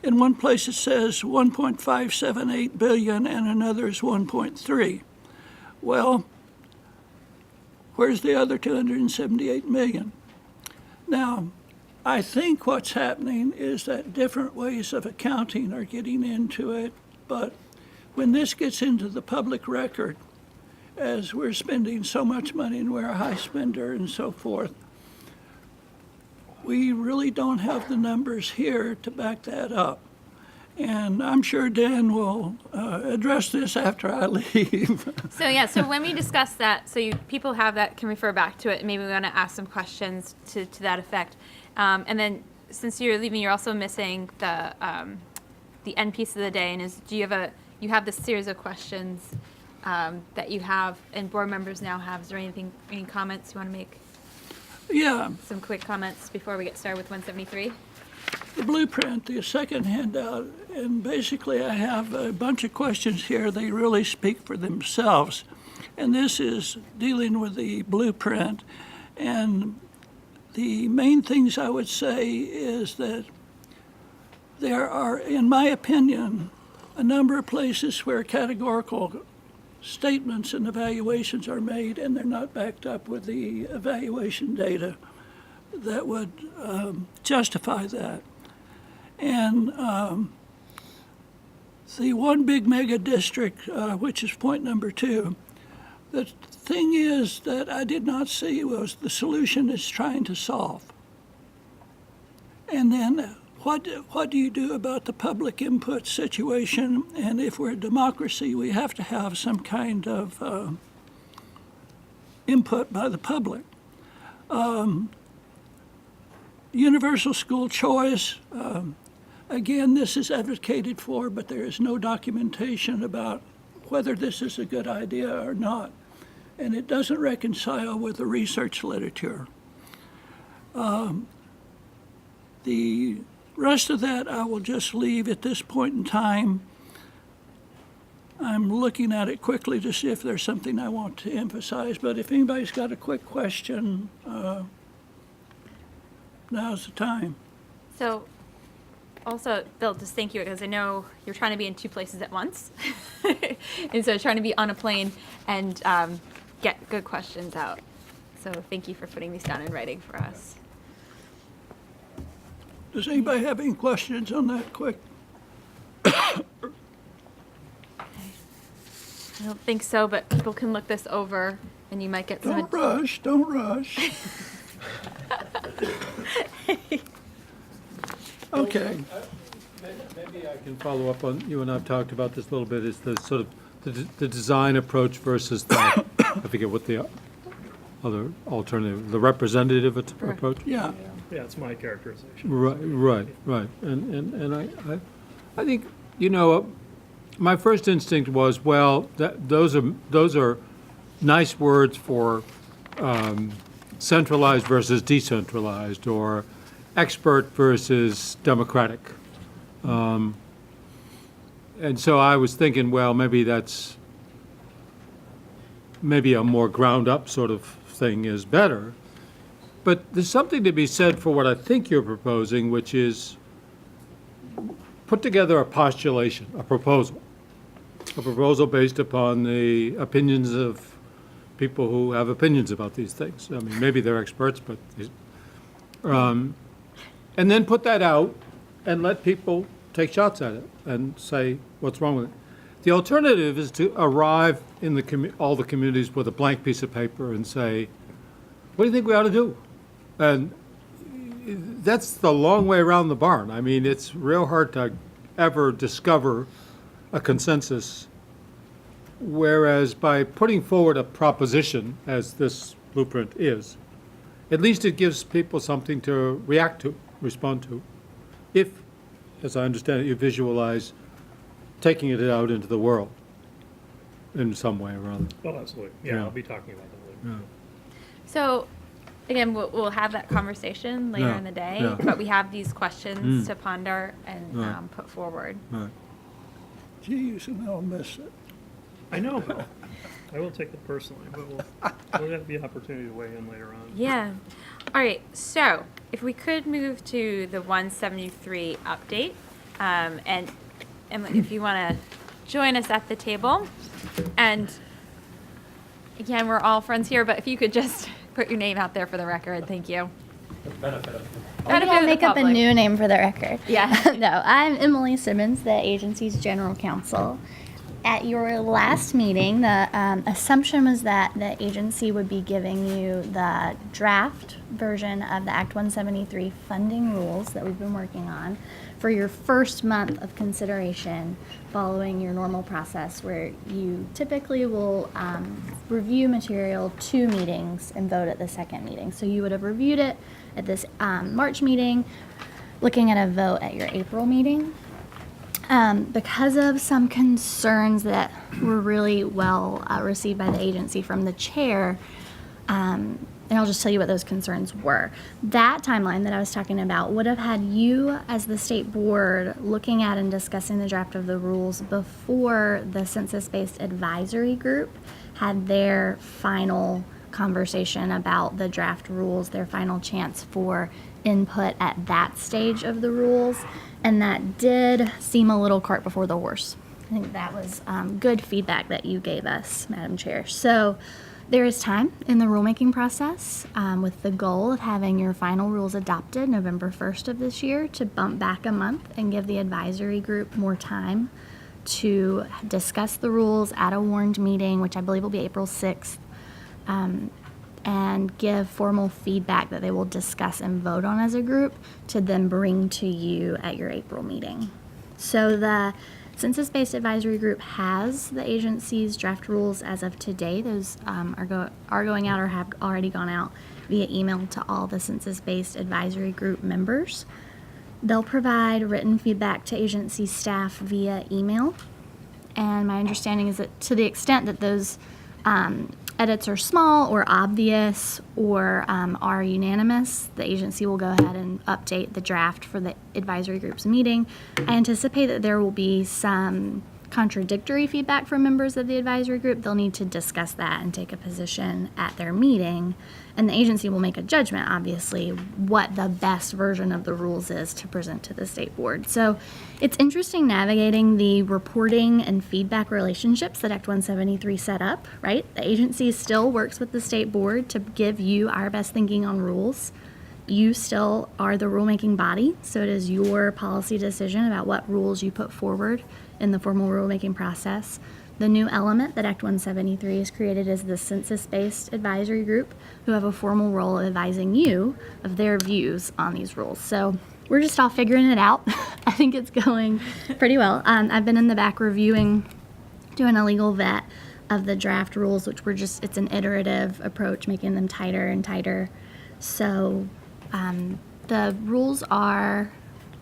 in one place it says 1.578 billion and another is 1.3. Well, where's the other 278 million? Now, I think what's happening is that different ways of accounting are getting into it, but when this gets into the public record, as we're spending so much money and we're a high spender and so forth, we really don't have the numbers here to back that up. And I'm sure Dan will address this after I leave. So when we discuss that, people have that, can refer back to it, and maybe we want to ask some questions to that effect. And then, since you're leaving, you're also missing the end piece of the day, and you have this series of questions that you have, and board members now have. Is there any comments you want to make? Yeah. Some quick comments before we get started with 173? The blueprint, the second handout, and basically I have a bunch of questions here. They really speak for themselves. And this is dealing with the blueprint. And the main things I would say is that there are, in my opinion, a number of places where categorical statements and evaluations are made and they're not backed up with the evaluation data that would justify that. And the one big mega district, which is point number 2, the thing is that I did not see was the solution it's trying to solve. And then what do you do about the public input situation? And if we're a democracy, we have to have some kind of input by the public. Universal school choice, again, this is advocated for, but there is no documentation about whether this is a good idea or not. And it doesn't reconcile with the research literature. The rest of that I will just leave at this point in time. I'm looking at it quickly to see if there's something I want to emphasize, but if anybody's got a quick question, now's the time. So, also, Bill, just thank you, because I know you're trying to be in 2 places at once. And so trying to be on a plane and get good questions out. So thank you for putting these down in writing for us. Does anybody have any questions on that quick? I don't think so, but people can look this over and you might get some. Don't rush, don't rush. Okay. Maybe I can follow up on, you and I've talked about this a little bit, is the sort of the design approach versus the, I forget what the other alternative, the representative approach? Yeah. Yeah, it's my characterization. Right. And I think, my first instinct was, well, those are nice words for centralized versus decentralized, or expert versus democratic. And so I was thinking, well, maybe a more ground-up sort of thing is better. But there's something to be said for what I think you're proposing, which is put together a postulation, a proposal based upon the opinions of people who have opinions about these things. I mean, maybe they're experts, but and then put that out and let people take shots at it and say what's wrong with it. The alternative is to arrive in all the communities with a blank piece of paper and say, what do you think we ought to do? And that's the long way around the barn. I mean, it's real hard to ever discover a consensus, whereas by putting forward a proposition, as this blueprint is. At least it gives people something to react to, respond to. If, as I understand it, you visualize taking it out into the world in some way or other. Oh, absolutely. Yeah. Yeah, I'll be talking about that later. So, again, we'll have that conversation later Yeah, in the day, yeah. but we have these questions to ponder and Right. put forward. Right. Geez, and I'll miss it. I know, Bill. I will take it personally, but we'll have the opportunity to weigh in later on. Yeah. All right. So, if we could move to the 173 update, and if you want to join us at the table, and again, we're all friends here, but if you could just put your name out there for the record, thank you. Benefit of Benefit I'll of the make up a public. new name for the record. Yeah. No, I'm Emily Simmons, the agency's general counsel. At your last meeting, the assumption was that the agency would be giving you the draft version of the Act 173 funding rules that we've been working on for your first month of consideration following your normal process, where you typically will review material 2 meetings and vote at the second meeting. So you would have reviewed it at this March meeting, looking at a vote at your April meeting. Because of some concerns that were really well received by the agency from the chair, and I'll just tell you what those concerns were. That timeline that I was talking about would have had you as the state board looking at and discussing the draft of the rules before the census-based advisory group had their final conversation about the draft rules, their final chance for input at that stage of the rules. And that did seem a little cart before the horse. I think that was good feedback that you gave us, Madam Chair. So there is time in the rulemaking process with the goal of having your final rules adopted November 1st of this year to bump back a month and give the advisory group more time to discuss the rules at a warned meeting, which I believe will be April 6th, and give formal feedback that they will discuss and vote on as a group to then bring to you at your April meeting. So the Census-Based Advisory Group has the agency's draft rules as of today. Those are going out or have already gone out via email to all the Census-Based Advisory Group members. They'll provide written feedback to agency staff via email. And my understanding is that to the extent that those edits are small or obvious or are unanimous, the agency will go ahead and update the draft for the advisory group's meeting. I anticipate that there will be some contradictory feedback from members of the advisory group. They'll need to discuss that and take a position at their meeting. And the agency will make a judgment, obviously, what the best version of the rules is to present to the state board. So it's interesting navigating the reporting and feedback relationships that Act 173 set up, right? The agency still works with the state board to give you our best thinking on rules. You still are the rulemaking body, so it is your policy decision about what rules you put forward in the formal rulemaking process. The new element that Act 173 has created is the census-based advisory group, who have a formal role of advising you of their views on these rules. So we're just all figuring it out. I think it's going pretty well. I've been in the back reviewing, doing a legal vet of the draft rules, which it's an iterative approach, making them tighter and tighter. So the rules are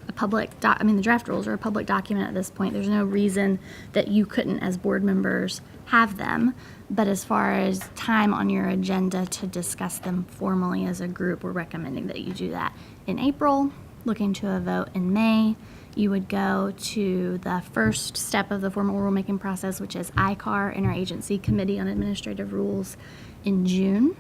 the draft rules are a public document at this point. There's no reason that you couldn't, as board members, have them. But as far as time on your agenda to discuss them formally as a group, we're recommending that you do that in April, looking to a vote in May. You would go to the first step of the formal rulemaking process, which is ICAR, Interagency Committee on Administrative Rules, in June.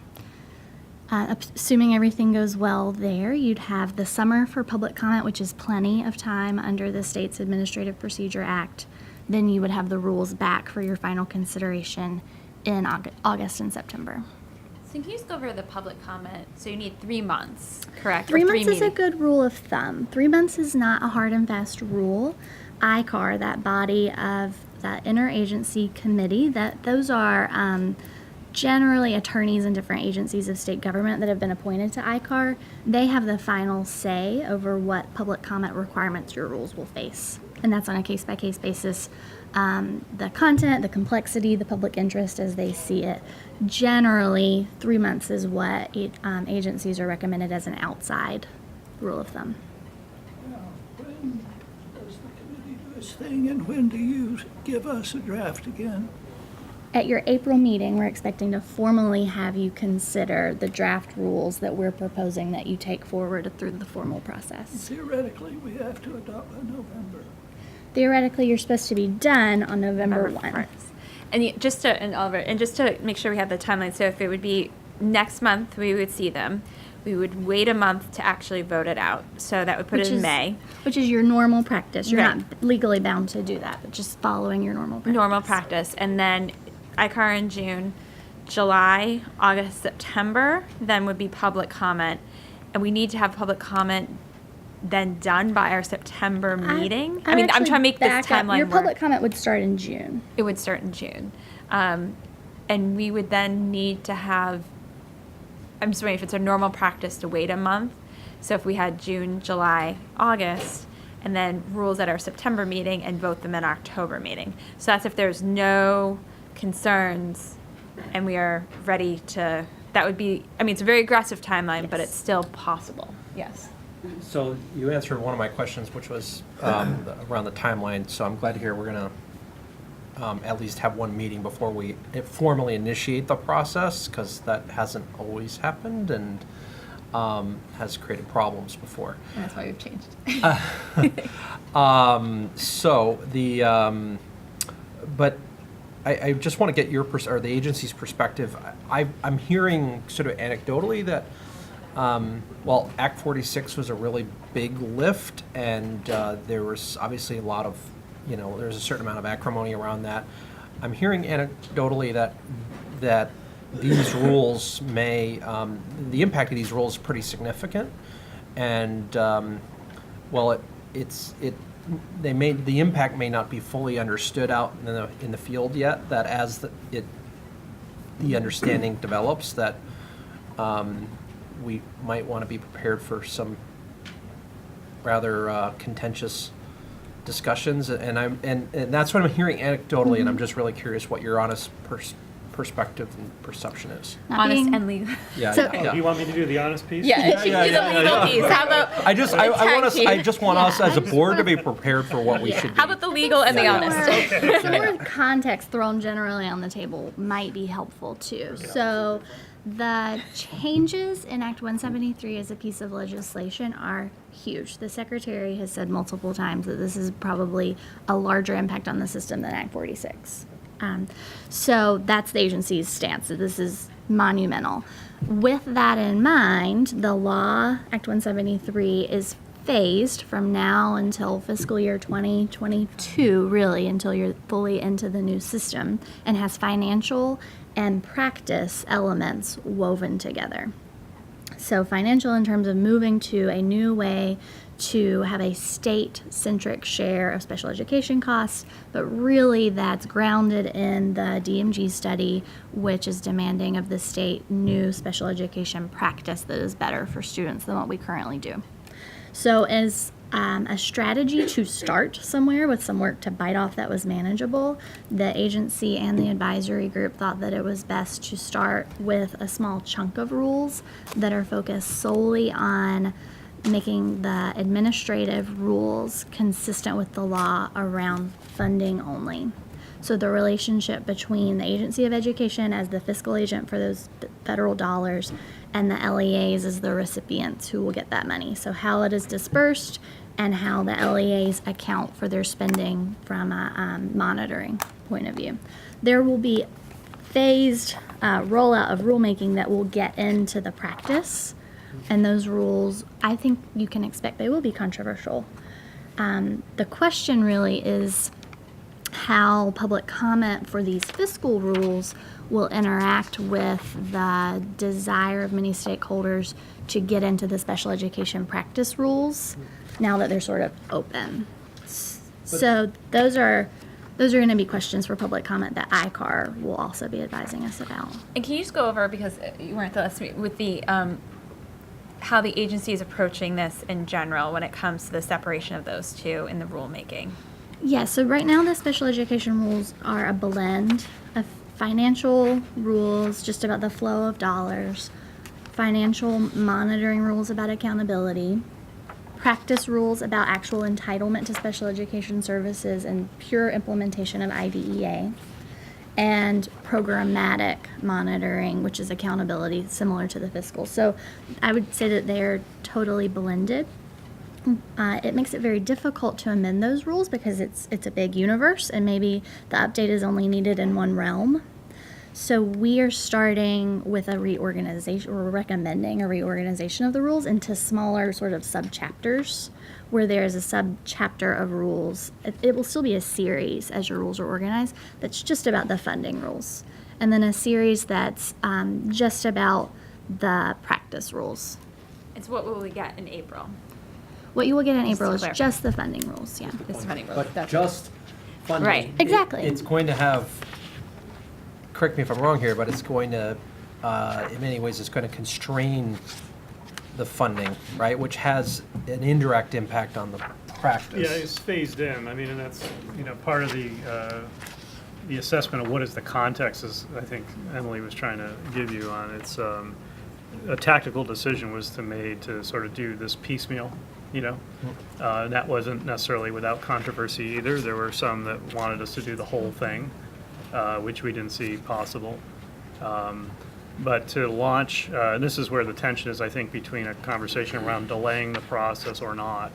Assuming everything goes well there, you'd have the summer for public comment, which is plenty of time under the state's Administrative Procedure Act. Then you would have the rules back for your final consideration in August and September. So can you just go over the public comment? So you need 3 months, correct? 3 Or months is a meetings. good rule of thumb. 3 months is not a hard and fast rule. ICAR, that body of that interagency committee, those are generally attorneys in different agencies of state government that have been appointed to ICAR, they have the final say over what public comment requirements your rules will face. And that's on a case-by-case basis. The content, the complexity, the public interest as they see it. Generally, 3 months is what agencies are recommended as an outside rule of thumb. Now, when does the committee do its thing, and when do you give us a draft again? At your April meeting, we're expecting to formally have you consider the draft rules that we're proposing that you take forward through the formal process. Theoretically, we have to adopt by November. Theoretically, you're supposed to be done on November 1. And just to make sure we have the timeline, so if it would be next month, we would see them. We would wait a month to actually vote it out. So that would put it in May. Which is your normal practice. You're Right. not legally bound to do that, but just following your normal practice. Normal practice. And then ICAR in June, July, August, September, then would be public comment. And we need to have public comment then done by our September meeting. I mean, I'm trying to make this timeline Your work. public comment would start in June. It would start in June. And we would then need to have, I'm just wondering if it's a normal practice to wait a month. So if we had June, July, August, and then rules at our September meeting and vote them in October meeting. So that's if there's no concerns and we are ready to, that would be, I mean, it's a very aggressive timeline, but it's still possible. Yes. So you answered one of my questions, which was around the timeline. So I'm glad to hear we're going to at least have one meeting before we formally initiate the process, because that hasn't always happened and has created problems before. And that's why we've changed. But I just want to get your or the agency's perspective. I'm hearing sort of anecdotally that well, Act 46 was a really big lift, and there was obviously a lot of, there's a certain amount of acrimony around that. I'm hearing anecdotally that these rules may, the impact of these rules is pretty significant, and well, the impact may not be fully understood out in the field yet. That as the understanding develops, that we might want to be prepared for some rather contentious discussions, and that's what I'm hearing anecdotally, and I'm just really curious what your honest perspective and perception is. Honest and legal. Yeah. Do you want me to do the honest piece? Yeah, it's a legal piece. How about I just want us as a board to be prepared for what we should do. How about the legal and the honest? Some more context thrown generally on the table might be helpful too. So the changes in Act 173 as a piece of legislation are huge. The Secretary has said multiple times that this is probably a larger impact on the system than Act 46. So that's the agency's stance, that this is monumental. With that in mind, the law, Act 173, is phased from now until fiscal year 2022, really, until you're fully into the new system, and has financial and practice elements woven together. So financial in terms of moving to a new way to have a state-centric share of special education costs, but really that's grounded in the DMG study, which is demanding of the state new special education practice that is better for students than what we currently do. So as a strategy to start somewhere with some work to bite off that was manageable, the agency and the advisory group thought that it was best to start with a small chunk of rules that are focused solely on making the administrative rules consistent with the law around funding only. So the relationship between the Agency of Education as the fiscal agent for those federal dollars and the LEAs as the recipients who will get that money. So how it is dispersed and how the LEAs account for their spending from a monitoring point of view. There will be phased rollout of rulemaking that will get into the practice. And those rules, I think you can expect they will be controversial. The question really is how public comment for these fiscal rules will interact with the desire of many stakeholders to get into the special education practice rules now that they're sort of open. So those are those are going to be questions for public comment that ICAR will also be advising us about. And can you just go over, because you weren't at the last meeting, with the, how the agency is approaching this in general when it comes to the separation of those two in the rulemaking? Yeah, so right now the special education rules are a blend of financial rules just about the flow of dollars, financial monitoring rules about accountability, practice rules about actual entitlement to special education services and pure implementation of IDEA, and programmatic monitoring, which is accountability similar to the fiscal. So I would say that they're totally blended. It makes it very difficult to amend those rules because it's a big universe and maybe the update is only needed in one realm. So we are starting with a reorganization, or recommending a reorganization of the rules into smaller sort of sub-chapters where there's a sub-chapter of rules. It will still be a series as your rules are organized that's just about the funding rules. And then a series that's just about the practice rules. It's what will we get in April? What you will get in Just April to is clarify. just the funding rules, yeah. Just the funding rules. But That's just funding. Right. Exactly. It's going to have, correct me if I'm wrong here, but it's going to, in many ways, it's going to constrain the funding, right? Which has an indirect impact on the practice. Yeah, it's phased in. I mean, and that's, part of the assessment of what is the context is, I think Emily was trying to give you on. It's a tactical decision was made to sort of do this piecemeal, and that wasn't necessarily without controversy either. There were some that wanted us to do the whole thing, which we didn't see possible. But to launch, and this is where the tension is, I think, between a conversation around delaying the process or not.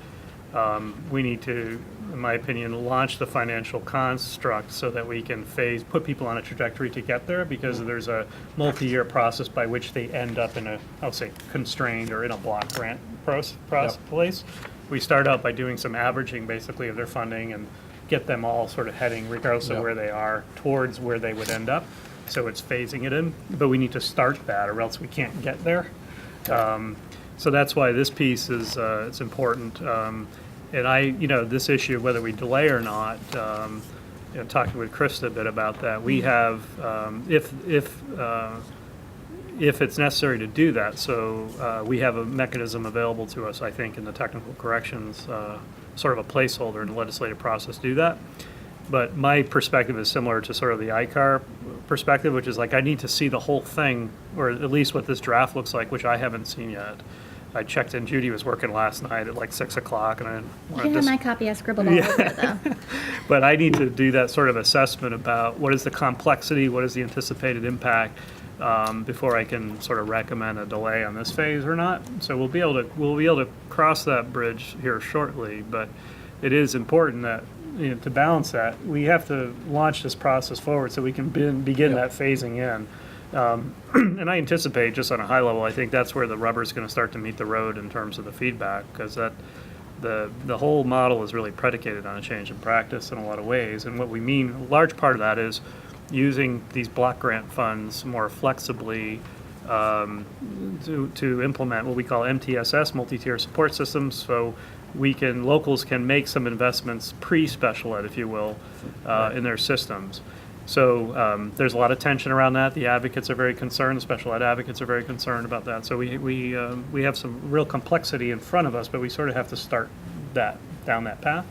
We need to, in my opinion, launch the financial construct so that we can put people on a trajectory to get there, because there's a multi-year process by which they end up in I'll say, constrained or in a block grant place. We start out by doing some averaging, basically, of their funding and get them all sort of heading, regardless of where they are, towards where they would end up. So it's phasing it in, but we need to start that, or else we can't get there. So that's why this piece is it's important. And this issue of whether we delay or not, talking with Krista a bit about that, we have, if it's necessary to do that, so we have a mechanism available to us, I think, in the technical corrections, sort of a placeholder in the legislative process to do that. But my perspective is similar to sort of the ICAR perspective, which is like I need to see the whole thing, or at least what this draft looks like, which I haven't seen yet. I checked in, Judy was working last night at like 6 o'clock, and I didn't want You to have my copy, I scribbled all over it though. But I need to do that sort of assessment about what is the complexity, what is the anticipated impact, before I can sort of recommend a delay on this phase or not. So we'll be able to cross that bridge here shortly, but it is important that to balance that, we have to launch this process forward so we can begin that phasing in. And I anticipate, just on a high level, I think that's where the rubber is going to start to meet the road in terms of the feedback, because the whole model is really predicated on a change in practice in a lot of ways. And what we mean, a large part of that is using these block grant funds more flexibly to implement what we call MTSS, multi-tier support systems. So locals can make some investments pre-special ed, if you will, in their systems. So there's a lot of tension around that. The advocates are very concerned. The special ed advocates are very concerned about that. So we have some real complexity in front of us, but we sort of have to start down that path.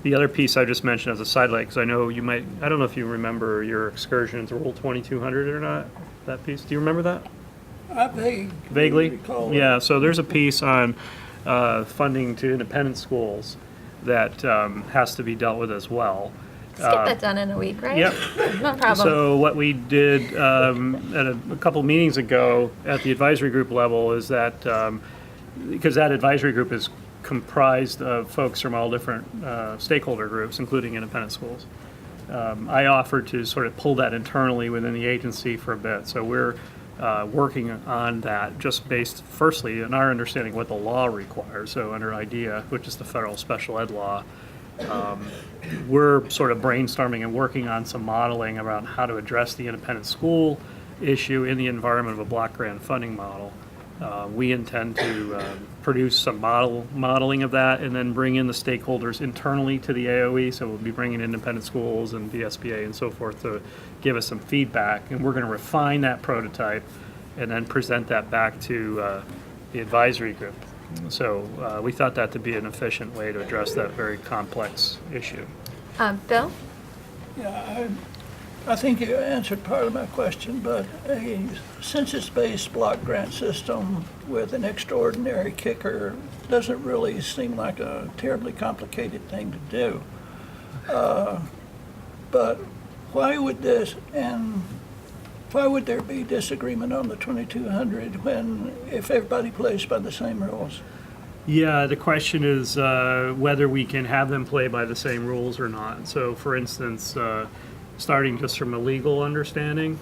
The other piece I just mentioned as a sidelight, because I know I don't know if you remember your excursion to Rule 2200 or not, that piece. Do you remember that? I Vaguely? recall it. Yeah, so there's a piece on funding to independent schools that has to be dealt with as well. Let's get that done in a week, right? Yep. No problem. So what we did at a couple meetings ago at the advisory group level is that, because that advisory group is comprised of folks from all different stakeholder groups, including independent schools, I offered to sort of pull that internally within the agency for a bit. So we're working on that just based, firstly, on our understanding what the law requires. So under IDEA, which is the federal special ed law, we're sort of brainstorming and working on some modeling around how to address the independent school issue in the environment of a block grant funding model. We intend to produce some modeling of that and then bring in the stakeholders internally to the AOE. So we'll be bringing independent schools and VSBA and so forth to give us some feedback. And we're going to refine that prototype and then present that back to the advisory group. So we thought that to be an efficient way to address that very complex issue. Bill? Yeah, I think you answered part of my question, but a census-based block grant system with an extraordinary kicker doesn't really seem like a terribly complicated thing to do. But why would there be disagreement on the 2,200 if everybody plays by the same rules? Yeah, the question is whether we can have them play by the same rules or not. So, for instance, starting just from a legal understanding,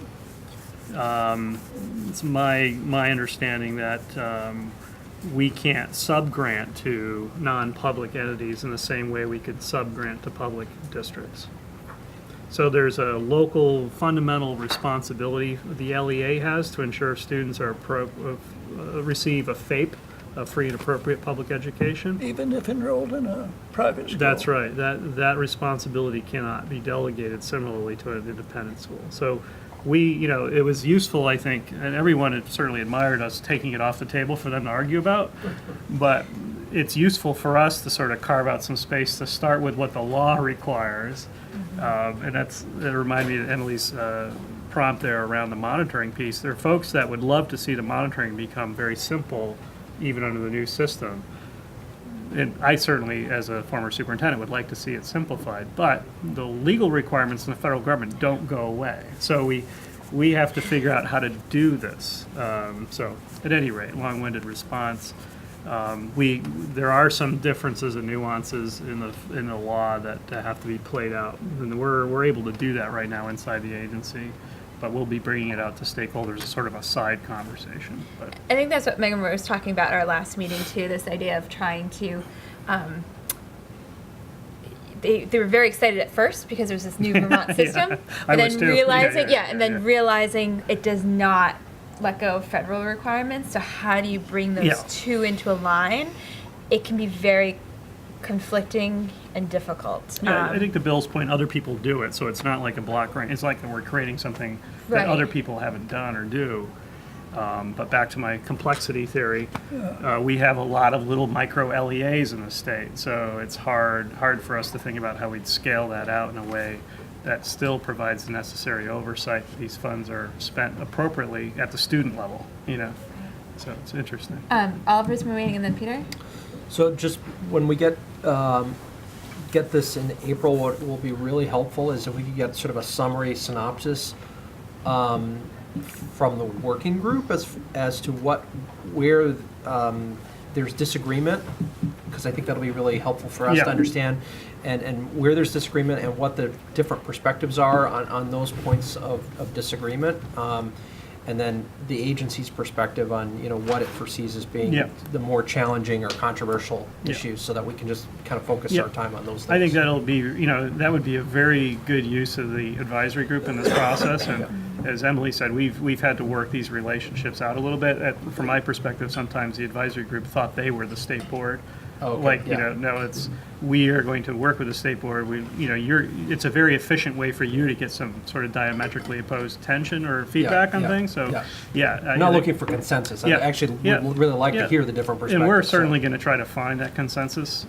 it's my understanding that we can't subgrant to non-public entities in the same way we could subgrant to public districts. So there's a local fundamental responsibility the LEA has to ensure students are receive a FAPE, a free and appropriate public education. Even if enrolled in a private school? That's right. That responsibility cannot be delegated similarly to an independent school. So it was useful, I think, and everyone had certainly admired us taking it off the table for them to argue about, but it's useful for us to sort of carve out some space to start with what the law requires. And that reminded me of Emily's prompt there around the monitoring piece. There are folks that would love to see the monitoring become very simple, even under the new system. And I certainly, as a former superintendent, would like to see it simplified, but the legal requirements in the federal government don't go away. So we have to figure out how to do this. So at any rate, long-winded response. There are some differences and nuances in the law that have to be played out, and we're able to do that right now inside the agency. But we'll be bringing it out to stakeholders as sort of a side conversation. But I think that's what Megan was talking about at our last meeting too, this idea of trying to, they were very excited at first because there was this new Vermont system, Yeah, but I was then too. realizing, realizing it does not let go of federal requirements. So how do you bring those two into a line? It can be very conflicting and difficult. Yeah, I think to Bill's point, other people do it, so it's not like a block grant. It's like we're creating something that Right. other people haven't done or do. But back to my complexity theory, we have a lot of little micro LEAs in the state, so it's hard for us to think about how we'd scale that out in a way that still provides the necessary oversight that these funds are spent appropriately at the student level, So it's interesting. Oliver's been waiting, and then Peter? So just when we get this in April, what will be really helpful is if we could get sort of a summary synopsis from the working group as to where there's disagreement, because I think that'll be really helpful for us to understand, and where there's disagreement and what the different perspectives are on those points of disagreement. And then the agency's perspective on, what it foresees as being the more challenging or controversial issues, so that we can just kind of focus our time on those things. I think that'll be, that would be a very good use of the advisory group in this process. And as Emily said, we've had to work these relationships out a little bit. From my perspective, sometimes the advisory group thought they were the state board. No, we are going to work with the state board. It's a very efficient way for you to get some sort of diametrically opposed tension or feedback on things. So, I'm not looking for consensus. I actually would really like to hear the different perspectives. And we're certainly going to try to find that consensus.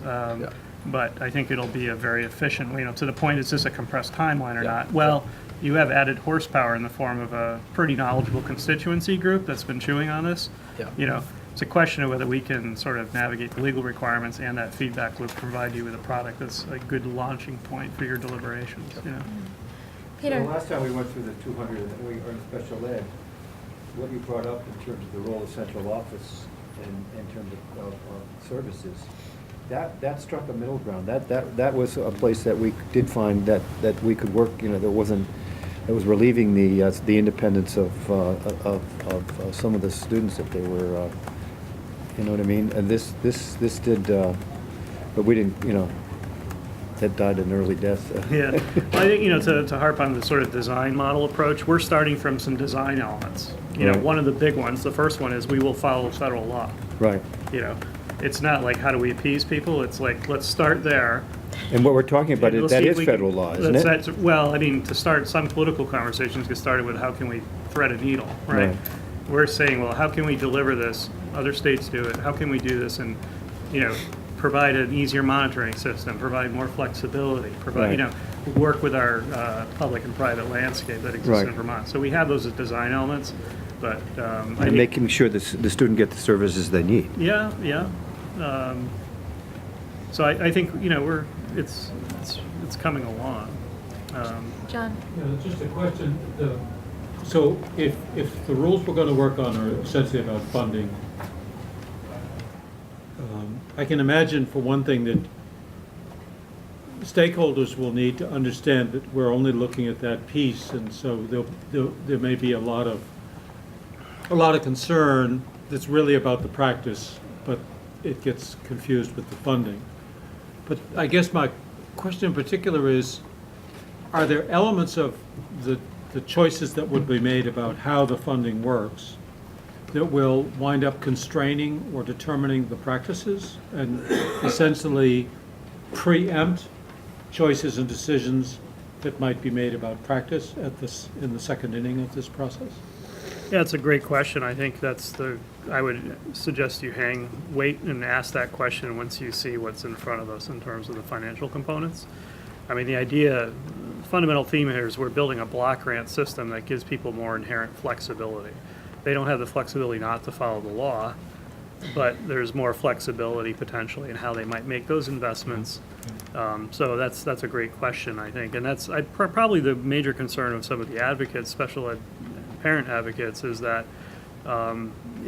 But I think it'll be a very efficient, to the point, is this a compressed timeline or not? Well, you have added horsepower in the form of a pretty knowledgeable constituency group that's been chewing on this. It's a question of whether we can sort of navigate the legal requirements and that feedback loop, provide you with a product that's a good launching point for your deliberations. Peter? So last time we went through the 200 and we earned special ed, what you brought up in terms of the role of central office and in terms of services, that struck a middle ground. That was a place that we did find that we could work. There wasn't. It was relieving the independence of some of the students that they were. You know what I mean? And this did, but we didn't. that died an early death. Yeah, I think, to harp on the sort of design model approach, we're starting from some design elements. Right. One of the big ones, the first one is we will follow federal law. Right. It's not like, how do we appease people? It's like, let's start there. And what we're talking about, We'll that see if is we federal can- law, isn't it? Well, I mean, to start, some political conversations get started with how can we thread a needle, right? Right. We're saying, well, how can we deliver this? Other states do it. How can we do this and, provide an easier monitoring system, provide more flexibility, provide, Right. work with our public and private landscape that exists Right. in Vermont. So we have those as design elements, but I And think- making sure the student get the services they need. Yeah, yeah. So I think, it's coming along. John? Yeah, just a question. So if the rules we're going to work on are essentially about funding, I can imagine, for one thing, that stakeholders will need to understand that we're only looking at that piece, and so there may be a lot of concern that's really about the practice, but it gets confused with the funding. But I guess my question in particular is, are there elements of the choices that would be made about how the funding works that will wind up constraining or determining the practices and essentially preempt choices and decisions that might be made about practice in the second inning of this process? Yeah, it's a great question. I think I would suggest you wait and ask that question once you see what's in front of us in terms of the financial components. I mean, fundamental theme here is we're building a block grant system that gives people more inherent flexibility. They don't have the flexibility not to follow the law, but there's more flexibility potentially in how they might make those investments. So that's a great question, I think. And that's probably the major concern of some of the advocates, special ed parent advocates, is that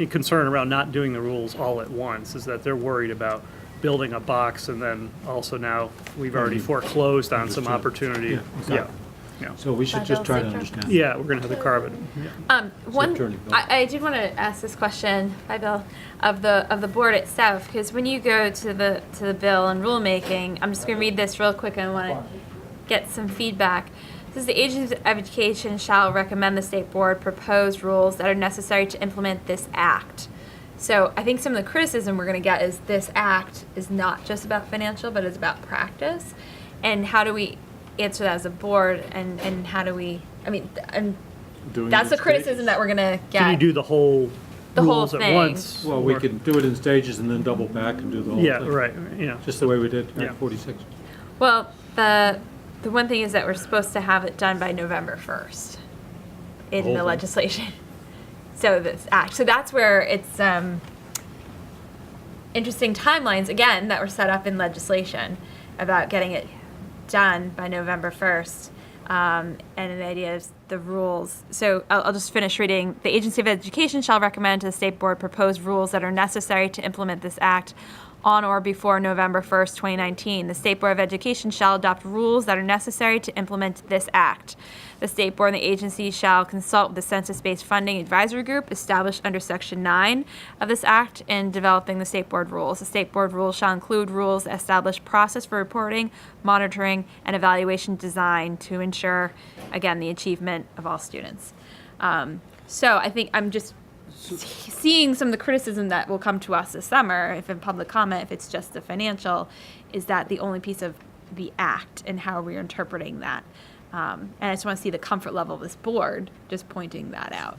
concern around not doing the rules all at once, is that they're worried about building a box, and then also now we've already foreclosed on some opportunity. Yeah, exactly. Yeah. So we should just try to understand. Yeah, we're going to have to carve it. Attorney Bill. I did want to ask this question, by Bill, of the board itself, because when you go to the bill and rulemaking, I'm just going to read this real quick, and I want to get some feedback. It says the agency of education shall recommend the state board propose rules that are necessary to implement this act. So I think some of the criticism we're going to get is this act is not just about financial, but it's about practice. And how do we answer that as a board, and how do we, that's the criticism that we're going to get. Can you do the whole rules at thing. once? Well, we can do it in stages and then double back and do the whole thing. Yeah, right, yeah. Just the way we did Yeah. Act 46. Well, the one thing is that we're supposed to have it done by November 1st in whole the thing. legislation. So that's where it's interesting timelines, again, that were set up in legislation about getting it done by November 1st. And the idea is the rules. So I'll just finish reading. The Agency of Education shall recommend to the State Board proposed rules that are necessary to implement this act on or before November 1st, 2019. The State Board of Education shall adopt rules that are necessary to implement this act. The State Board and the agency shall consult with the Census-Based Funding Advisory Group established under Section 9 of this act in developing the State Board rules. The State Board rules shall include rules that establish process for reporting, monitoring, and evaluation design to ensure, again, the achievement of all students. So I think I'm just seeing some of the criticism that will come to us this summer, if in public comment, if it's just the financial, is that the only piece of the act and how we're interpreting that. And I just want to see the comfort level of this board just pointing that out.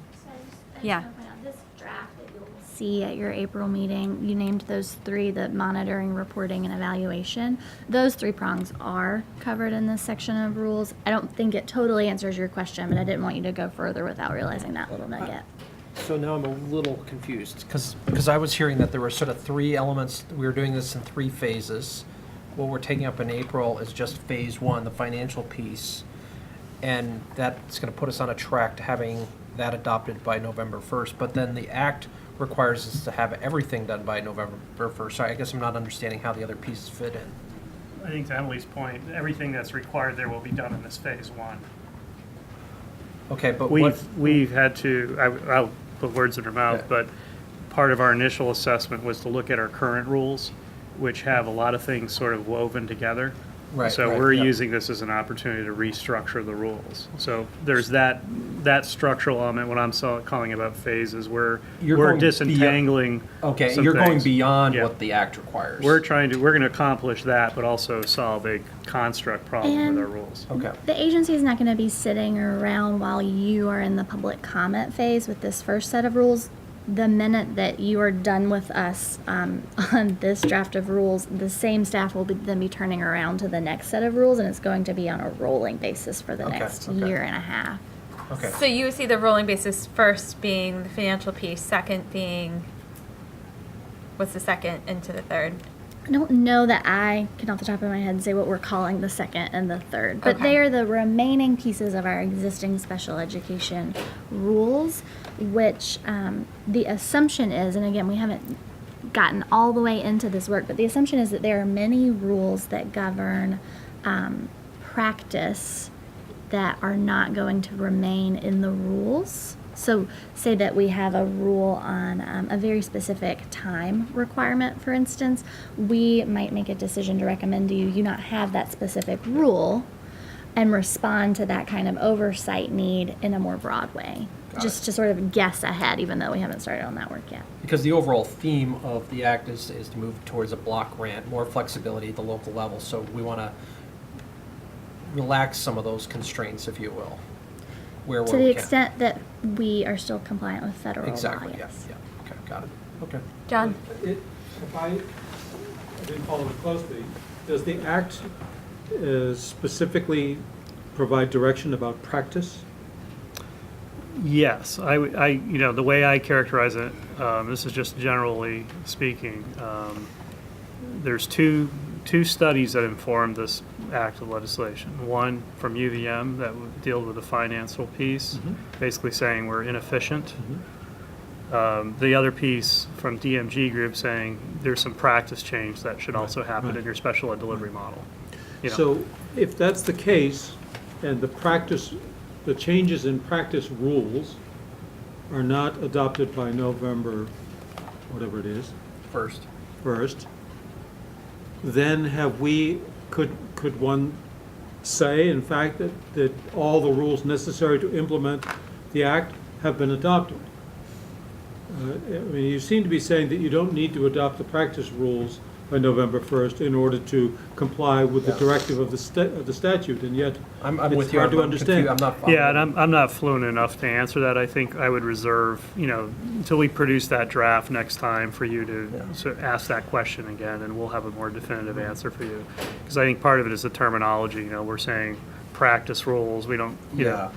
Yeah. This draft that you'll see at your April meeting, you named those three, the monitoring, reporting, and evaluation. Those three prongs are covered in this section of rules. I don't think it totally answers your question, but I didn't want you to go further without realizing that little nugget. So now I'm a little confused, because I was hearing that there were sort of three elements, we were doing this in three phases. What we're taking up in April is just phase one, the financial piece, and that's going to put us on a track to having that adopted by November 1st, but then the act requires us to have everything done by November 1st, so I guess I'm not understanding how the other pieces fit in. I think to Emily's point, everything that's required there will be done in this phase one. Okay, but We've had to, I'll put words in her mouth, but part of our initial assessment was to look at our current rules, which have a lot of things sort of woven together. Right, So right, we're yep. using this as an opportunity to restructure the rules. So there's that structural element, what I'm calling about phases, where You're we're going disentangling Okay, some you're going things. beyond Yeah. what the act requires. We're going to accomplish that, but also solve a construct problem with And- our rules. Okay. The agency is not going to be sitting around while you are in the public comment phase with this first set of rules. The minute that you are done with us on this draft of rules, the same staff will then be turning around to the next set of rules, and it's going to be on a rolling basis for the Okay, next okay. year and a half. Okay. So you would see the rolling basis first being the financial piece, second being, what's the second into the third? I don't know that I can off the top of my head say what we're calling the second and the third, but Okay. they are the remaining pieces of our existing special education rules, which the assumption is, and again, we haven't gotten all the way into this work, but the assumption is that there are many rules that govern practice that are not going to remain in the rules. So say that we have a rule on a very specific time requirement, for instance, we might make a decision to recommend to you not have that specific rule and respond to that kind of oversight need in a more broad way. Just to sort of guess ahead, even though we haven't started on that work yet. Because the overall theme of the act is to move towards a block grant, more flexibility at the local level. So we want to relax some of those constraints, if you will, where To we the can. extent that we are still compliant with federal Exactly, law, yeah, yes. yeah. Okay, got it. Okay. John? If I didn't follow it closely, does the act specifically provide direction about practice? Yes, the way I characterize it, this is just generally speaking, there's two studies that informed this act of legislation. One from UVM that would deal with the financial piece, basically saying we're inefficient. The other piece from DMG Group saying there's some practice change that should also happen in your special ed delivery model. You know. So if that's the case, and the changes in practice rules are not adopted by November, whatever it is, First. then could one say, in fact, that all the rules necessary to implement the act have been adopted? I mean, you seem to be saying that you don't need to adopt the practice rules by November 1st in order to comply with the directive of the statute, and yet I'm it's with you. hard to I'm understand. confused. I'm not Yeah, following. and I'm not fluent enough to answer that. I think I would reserve, until we produce that draft next time for you to ask that question again, and we'll have a more definitive answer for you. Because I think part of it is the terminology, we're saying practice rules, we don't, Yeah.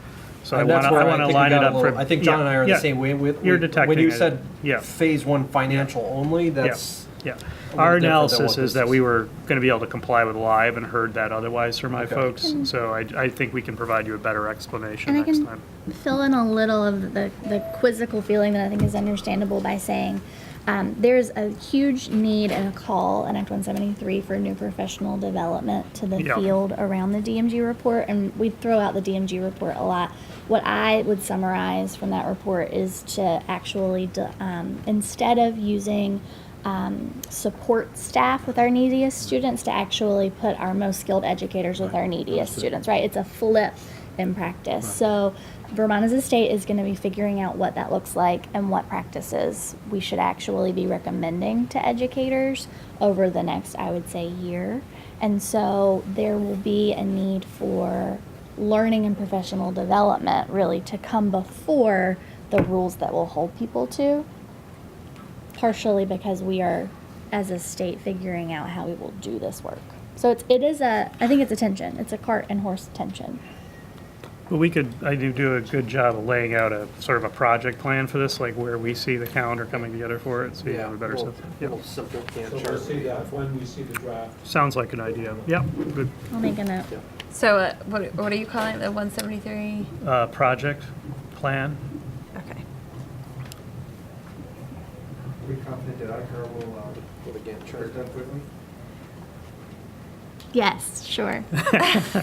So And I that's want where I to think we line it got a up little- for. I think John and I are yeah, the same way. You're When detecting you it. said Yeah. phase one financial only, that's. Yeah. a little Our different than analysis what is this that we were going to be able to comply with law. I haven't heard that otherwise from my Okay. folks. So I think we can provide you a better explanation And I next can time. fill in a little of the quizzical feeling that I think is understandable by saying there's a huge need and a call in Act 173 for new professional development to the Yeah. field around the DMG report, and we throw out the DMG report a lot. What I would summarize from that report is to actually, instead of using support staff with our neediest students, to actually put our most skilled educators with our neediest students, right? It's a flip in practice. So Vermont as a state is going to be figuring out what that looks like and what practices we should actually be recommending to educators over the next, I would say, year. And so there will be a need for learning and professional development really to come before the rules that we'll hold people to, partially because we are, as a state, figuring out how we will do this work. So I think it's a tension. It's a cart and horse tension. But I do a good job of laying out a sort of a project plan for this, like where we see the calendar coming together for it, so you have a better sense. Little simple Gantt So we'll chart. see that when we see the draft. Sounds like an idea. Yep, good. I'll make a note. So what are you calling it, the 173? Project plan. Okay. Are we confident that ICAR will get it done quickly? Yes, sure.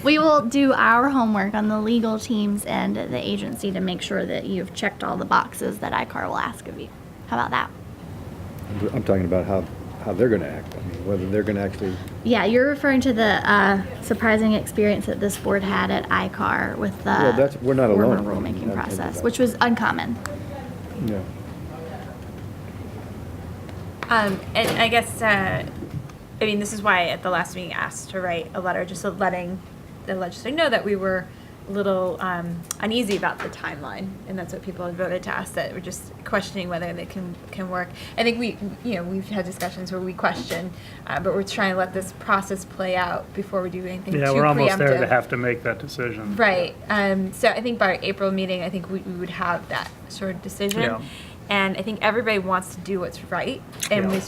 We will do our homework on the legal teams and the agency to make sure that you've checked all the boxes that ICAR will ask of you. How about that? I'm talking about how how they're gonna act. I mean, whether they're gonna actually, Yeah, you're referring to the surprising experience that this board had at ICAR with the well, we're not former alone. rulemaking I- process, which was uncommon. Yeah. And I guess, I mean, this is why at the last meeting asked to write a letter, just so letting the legislature know that we were a little uneasy about the timeline, and that's what people had voted to ask, that we're just questioning whether they can work. I think we've had discussions where we question, but we're trying to let this process play out before we do anything too preemptive. Yeah, we're almost there to have to make that decision. Right. So I think by our April meeting, I think we would have that sort of decision. Yeah. And I think everybody wants to do what's right, and Yeah. we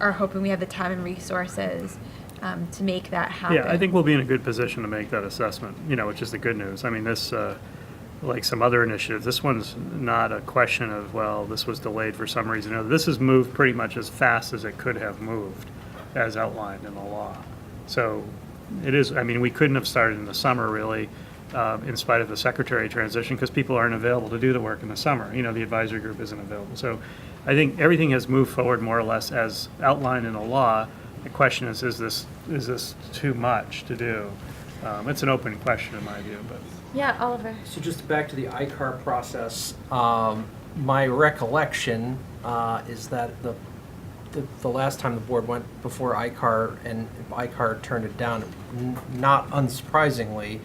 are hoping we have the time and resources to make that happen. Yeah, I think we'll be in a good position to make that assessment, which is the good news. I mean, this, like some other initiatives, this one's not a question of, well, this was delayed for some reason. No, this has moved pretty much as fast as it could have moved, as outlined in the law. So it is, I mean, we couldn't have started in the summer, really, in spite of the secretary transition, because people aren't available to do the work in the summer. The advisory group isn't available. So I think everything has moved forward more or less as outlined in the law. The question is this too much to do? It's an open question in my view, but. Yeah, Oliver. So just back to the ICAR process, my recollection is that the last time the board went before ICAR and ICAR turned it down, not unsurprisingly,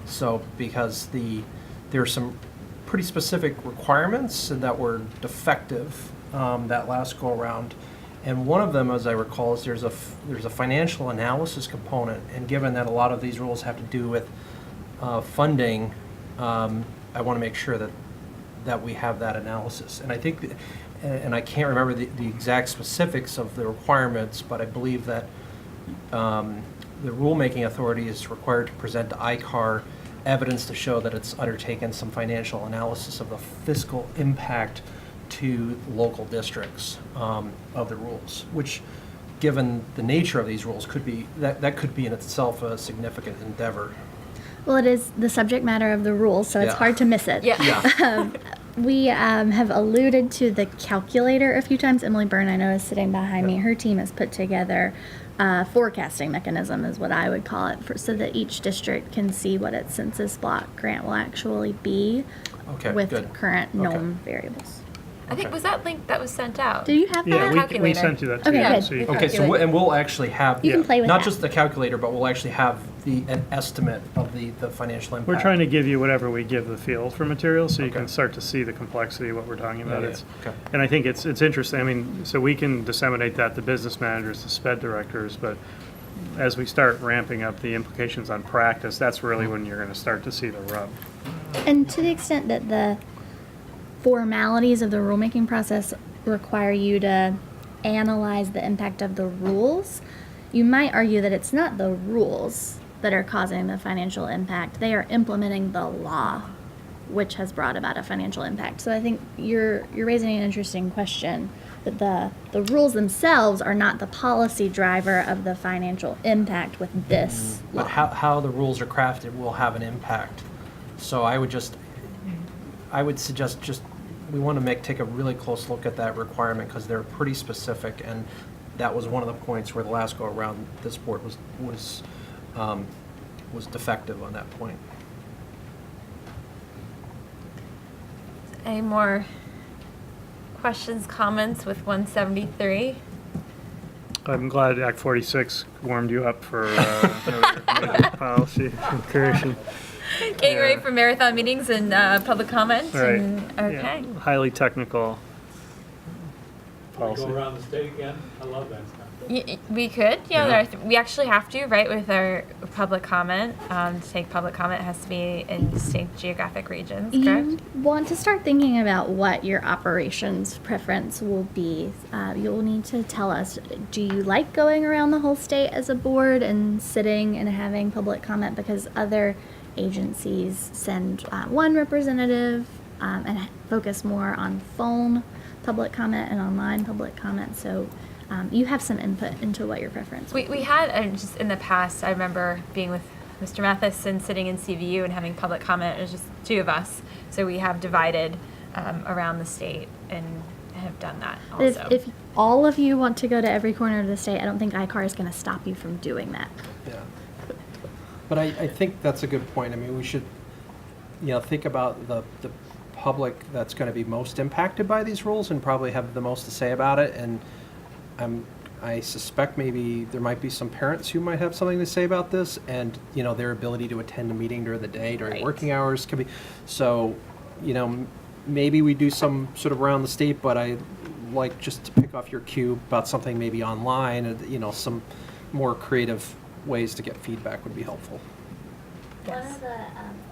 so because there are some pretty specific requirements that were defective that last go around. And one of them, as I recall, is there's a financial analysis component, and given that a lot of these rules have to do with funding, I want to make sure that we have that analysis. And I think, and I can't remember the exact specifics of the requirements, but I believe that the rulemaking authority is required to present to ICAR evidence to show that it's undertaken some financial analysis of the fiscal impact to local districts of the rules, which, given the nature of these rules, could be that could be in itself a significant endeavor. Well, it is the subject matter of the rules, so it's Yeah. hard to miss it. Yeah. We have alluded to the calculator a few times. Emily Byrne, I know, is sitting behind me. Her team has put together a forecasting mechanism, is what I would call it, so that each district can see what its census block grant will actually be with good. current known variables. I think, was that link that was sent out? Do you have that? Yeah, we Calculator. sent you that too. Okay, yeah, good. so you- Okay, so and we'll actually have You can play with not that. just the calculator, but we'll actually have an estimate of the financial impact. We're trying to give you whatever we give the field for materials, so you can start to see the complexity of what we're talking about. Yeah, It's, okay. and I think it's interesting. I mean, so we can disseminate that to business managers, to SPED directors, but as we start ramping up the implications on practice, that's really when you're going to start to see the rub. And to the extent that the formalities of the rulemaking process require you to analyze the impact of the rules, you might argue that it's not the rules that are causing the financial impact. They are implementing the law, which has brought about a financial impact. So I think you're raising an interesting question, that the rules themselves are not the policy driver of the financial impact with this law. But how the rules are crafted will have an impact. So I would suggest we want to take a really close look at that requirement, because they're pretty specific, and that was one of the points where the last go around this board was defective on that point. Any more questions, comments with 173? I'm glad Act 46 warmed you up for policy creation. Getting ready for marathon meetings and public comment. Right. Okay. Yeah. Highly technical policy. Go around the state again? I love that stuff. We could, we actually have to, right, with our public comment. To take public comment, it has to be in distinct geographic regions, correct? You want to start thinking about what your operations preference will be. You'll need to tell us, do you like going around the whole state as a board and sitting and having public comment? Because other agencies send one representative and focus more on phone public comment and online public comment. So you have some input into what your preference would be. We had, just in the past, I remember being with Mr. Mathis and sitting in CVU and having public comment. It was just two of us. So we have divided around the state, and have done that If, also. if all of you want to go to every corner of the state, I don't think ICAR is going to stop you from doing that. Yeah. But I think that's a good point. I mean, we should, think about the public that's going to be most impacted by these rules and probably have the most to say about it. And I suspect maybe there might be some parents who might have something to say about this, and their ability to attend a meeting during the day, during working hours could be. So, maybe we do some sort of around the state, but I like just to pick off your cue about something maybe online, and some more creative ways to get feedback would be helpful. One of the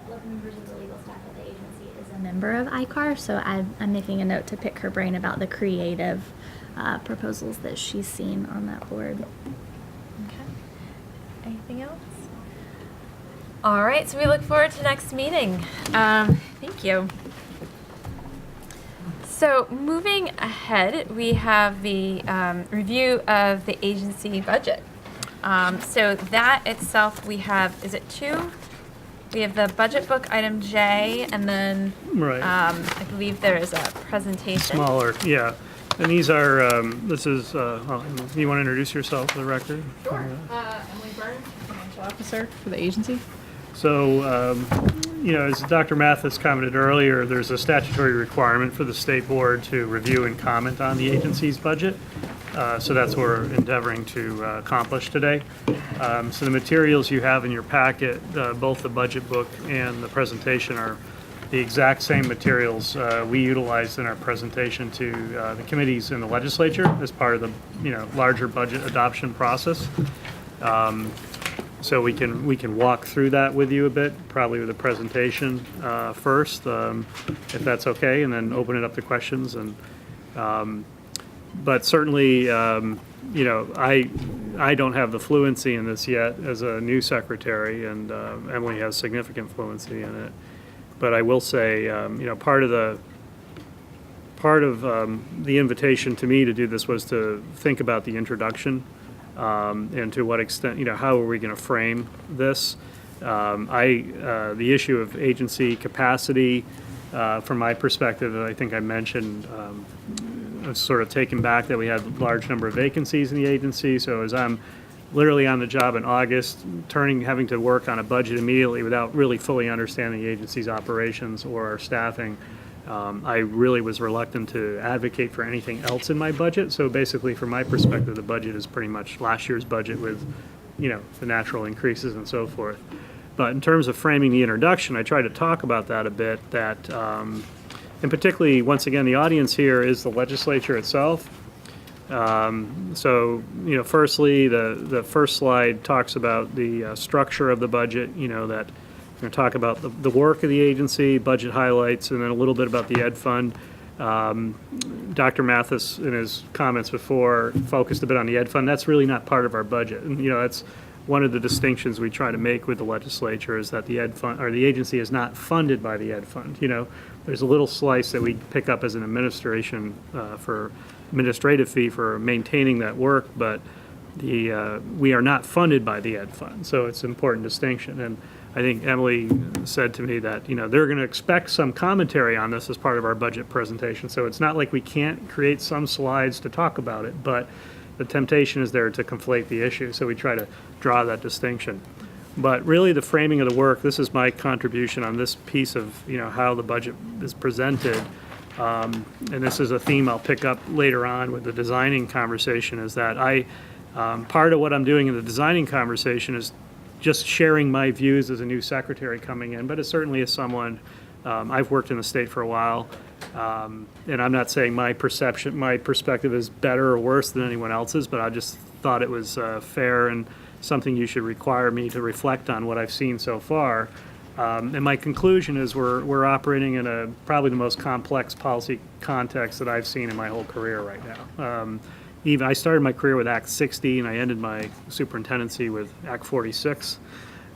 local members of the legal staff at the agency is a member of ICAR, so I'm making a note to pick her brain about the creative proposals that she's seen on that board. Okay. Anything else? All right, so we look forward to next meeting. Thank you. So moving ahead, we have the review of the agency budget. So that itself, we have, is it two? We have the budget book item J, and then Right. I believe there is a presentation. Smaller, yeah. And these are, this is, you want to introduce yourself for the record? Sure. Emily Burns, Financial Officer for the agency. So, as Dr. Mathis commented earlier, there's a statutory requirement for the state board to review and comment on the agency's budget. So that's what we're endeavoring to accomplish today. So the materials you have in your packet, both the budget book and the presentation, are the exact same materials we utilized in our presentation to the committees in the legislature as part of the larger budget adoption process. So we can walk through that with you a bit, probably with a presentation first, if that's okay, and then open it up to questions. And but certainly, I don't have the fluency in this yet as a new secretary, and Emily has significant fluency in it. But I will say, part of the invitation to me to do this was to think about the introduction. And to what extent, how are we going to frame this? The issue of agency capacity, from my perspective, I think I mentioned, I was sort of taken back that we had a large number of vacancies in the agency. So as I'm literally on the job in August, having to work on a budget immediately without really fully understanding the agency's operations or our staffing, I really was reluctant to advocate for anything else in my budget. So basically, from my perspective, the budget is pretty much last year's budget with, the natural increases and so forth. But in terms of framing the introduction, I tried to talk about that a bit, and particularly, once again, the audience here is the legislature itself. Firstly, the first slide talks about the structure of the budget, that we're going to talk about the work of the agency, budget highlights, and then a little bit about the Ed Fund. Dr. Mathis, in his comments before, focused a bit on the Ed Fund. That's really not part of our budget. And, that's one of the distinctions we try to make with the legislature, is that the Ed Fund, or the agency, is not funded by the Ed Fund. There's a little slice that we pick up as an administrative fee for maintaining that work, but we are not funded by the Ed Fund. So it's an important distinction. And I think Emily said to me that, they're going to expect some commentary on this as part of our budget presentation. So it's not like we can't create some slides to talk about it, but the temptation is there to conflate the issue. So we try to draw that distinction. But really, the framing of the work, this is my contribution on this piece of, how the budget is presented. And this is a theme I'll pick up later on with the designing conversation, is that part of what I'm doing in the designing conversation is just sharing my views as a new secretary coming in, but it certainly is someone, I've worked in the state for a while, and I'm not saying my perspective is better or worse than anyone else's, but I just thought it was fair and something you should require me to reflect on what I've seen so far. And my conclusion is we're operating in probably the most complex policy context that I've seen in my whole career right now. Even I started my career with Act 60, and I ended my superintendency with Act 46.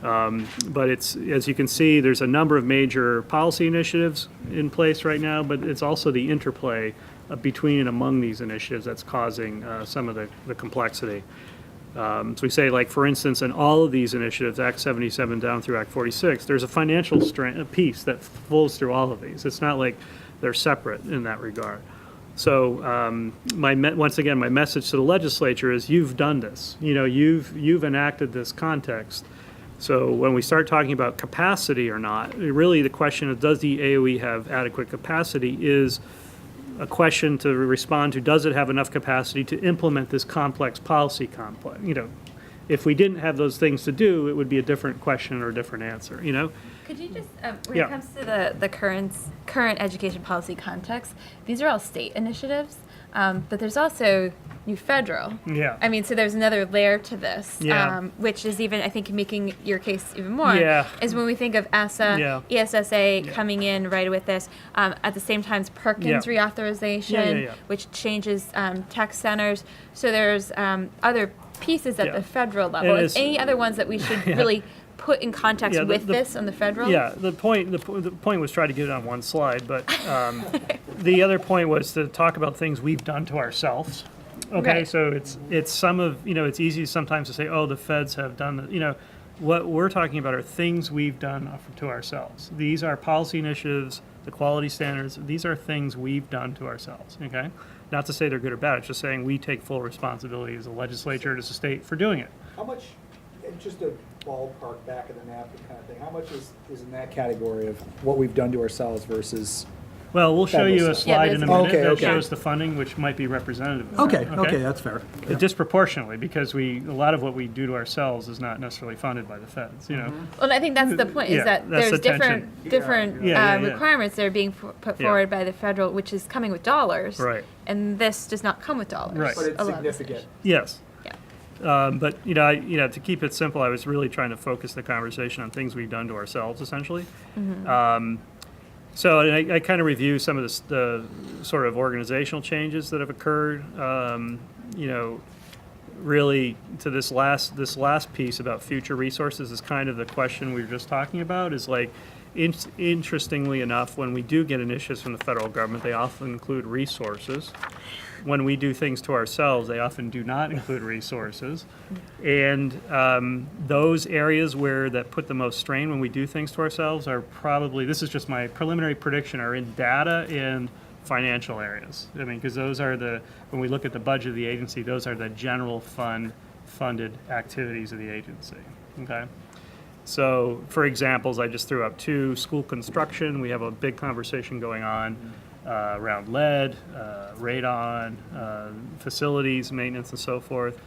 But it's, as you can see, there's a number of major policy initiatives in place right now, but it's also the interplay between and among these initiatives that's causing some of the complexity. So we say, like, for instance, in all of these initiatives, Act 77 down through Act 46, there's a financial piece that flows through all of these. It's not like they're separate in that regard. So once again, my message to the legislature is you've done this. You've enacted this context. So when we start talking about capacity or not, really the question of does the AOE have adequate capacity is a question to respond to, does it have enough capacity to implement this complex policy complex? If we didn't have those things to do, it would be a different question or a different answer, Could you just, when Yeah. it comes to the current education policy context, these are all state initiatives, but there's also new federal. Yeah. I mean, so there's another layer to this, Yeah. which is even, I think, making your case even more. Yeah. Is when we think of ESSA, Yeah. ESSA coming in right with this. At the same time, Perkins Yeah. reauthorization, Yeah. which changes tech centers. So there's other pieces at Yeah. the federal level. And Is any other ones that we should Yeah. really put in context Yeah, with this on the federal? Yeah, the point was try to get it on one slide, but the other point was to talk about things we've done to ourselves. Okay, Right. so it's some of, it's easy sometimes to say, oh, the feds have done, what we're talking about are things we've done to ourselves. These are policy initiatives, the quality standards, these are things we've done to ourselves, okay? Not to say they're good or bad, it's just saying we take full responsibility as a legislature, as a state, for doing it. How much, and just a ballpark back of the napkin kind of thing, how much is in that category of what we've done to ourselves versus? Well, we'll show you a slide in a minute Okay, that okay. shows the funding, which might be representative of that. Okay, that's fair. Yeah. Disproportionately, because a lot of what we do to ourselves is not necessarily funded by the feds, Well, and I think that's the point, is Yeah, that that's there's the tension. different Yeah. requirements that are being put Yeah. forward by the federal, which is coming with dollars. Right. And this does not come with dollars. Right. But it's A lot of this significant. Yes. Yeah. But, to keep it simple, I was really trying to focus the conversation on things we've done to ourselves, essentially. So I kind of review some of the sort of organizational changes that have occurred. Really, to this last piece about future resources is kind of the question we were just talking about. Is like, interestingly enough, when we do get initiatives from the federal government, they often include resources. When we do things to ourselves, they often do not include resources. And those areas that put the most strain when we do things to ourselves are probably, this is just my preliminary prediction, are in data and financial areas. I mean, because those are when we look at the budget of the agency, those are the general funded activities of the agency, okay? So, for examples, I just threw up 2, school construction. We have a big conversation going on around lead, radon, facilities, maintenance, and so forth.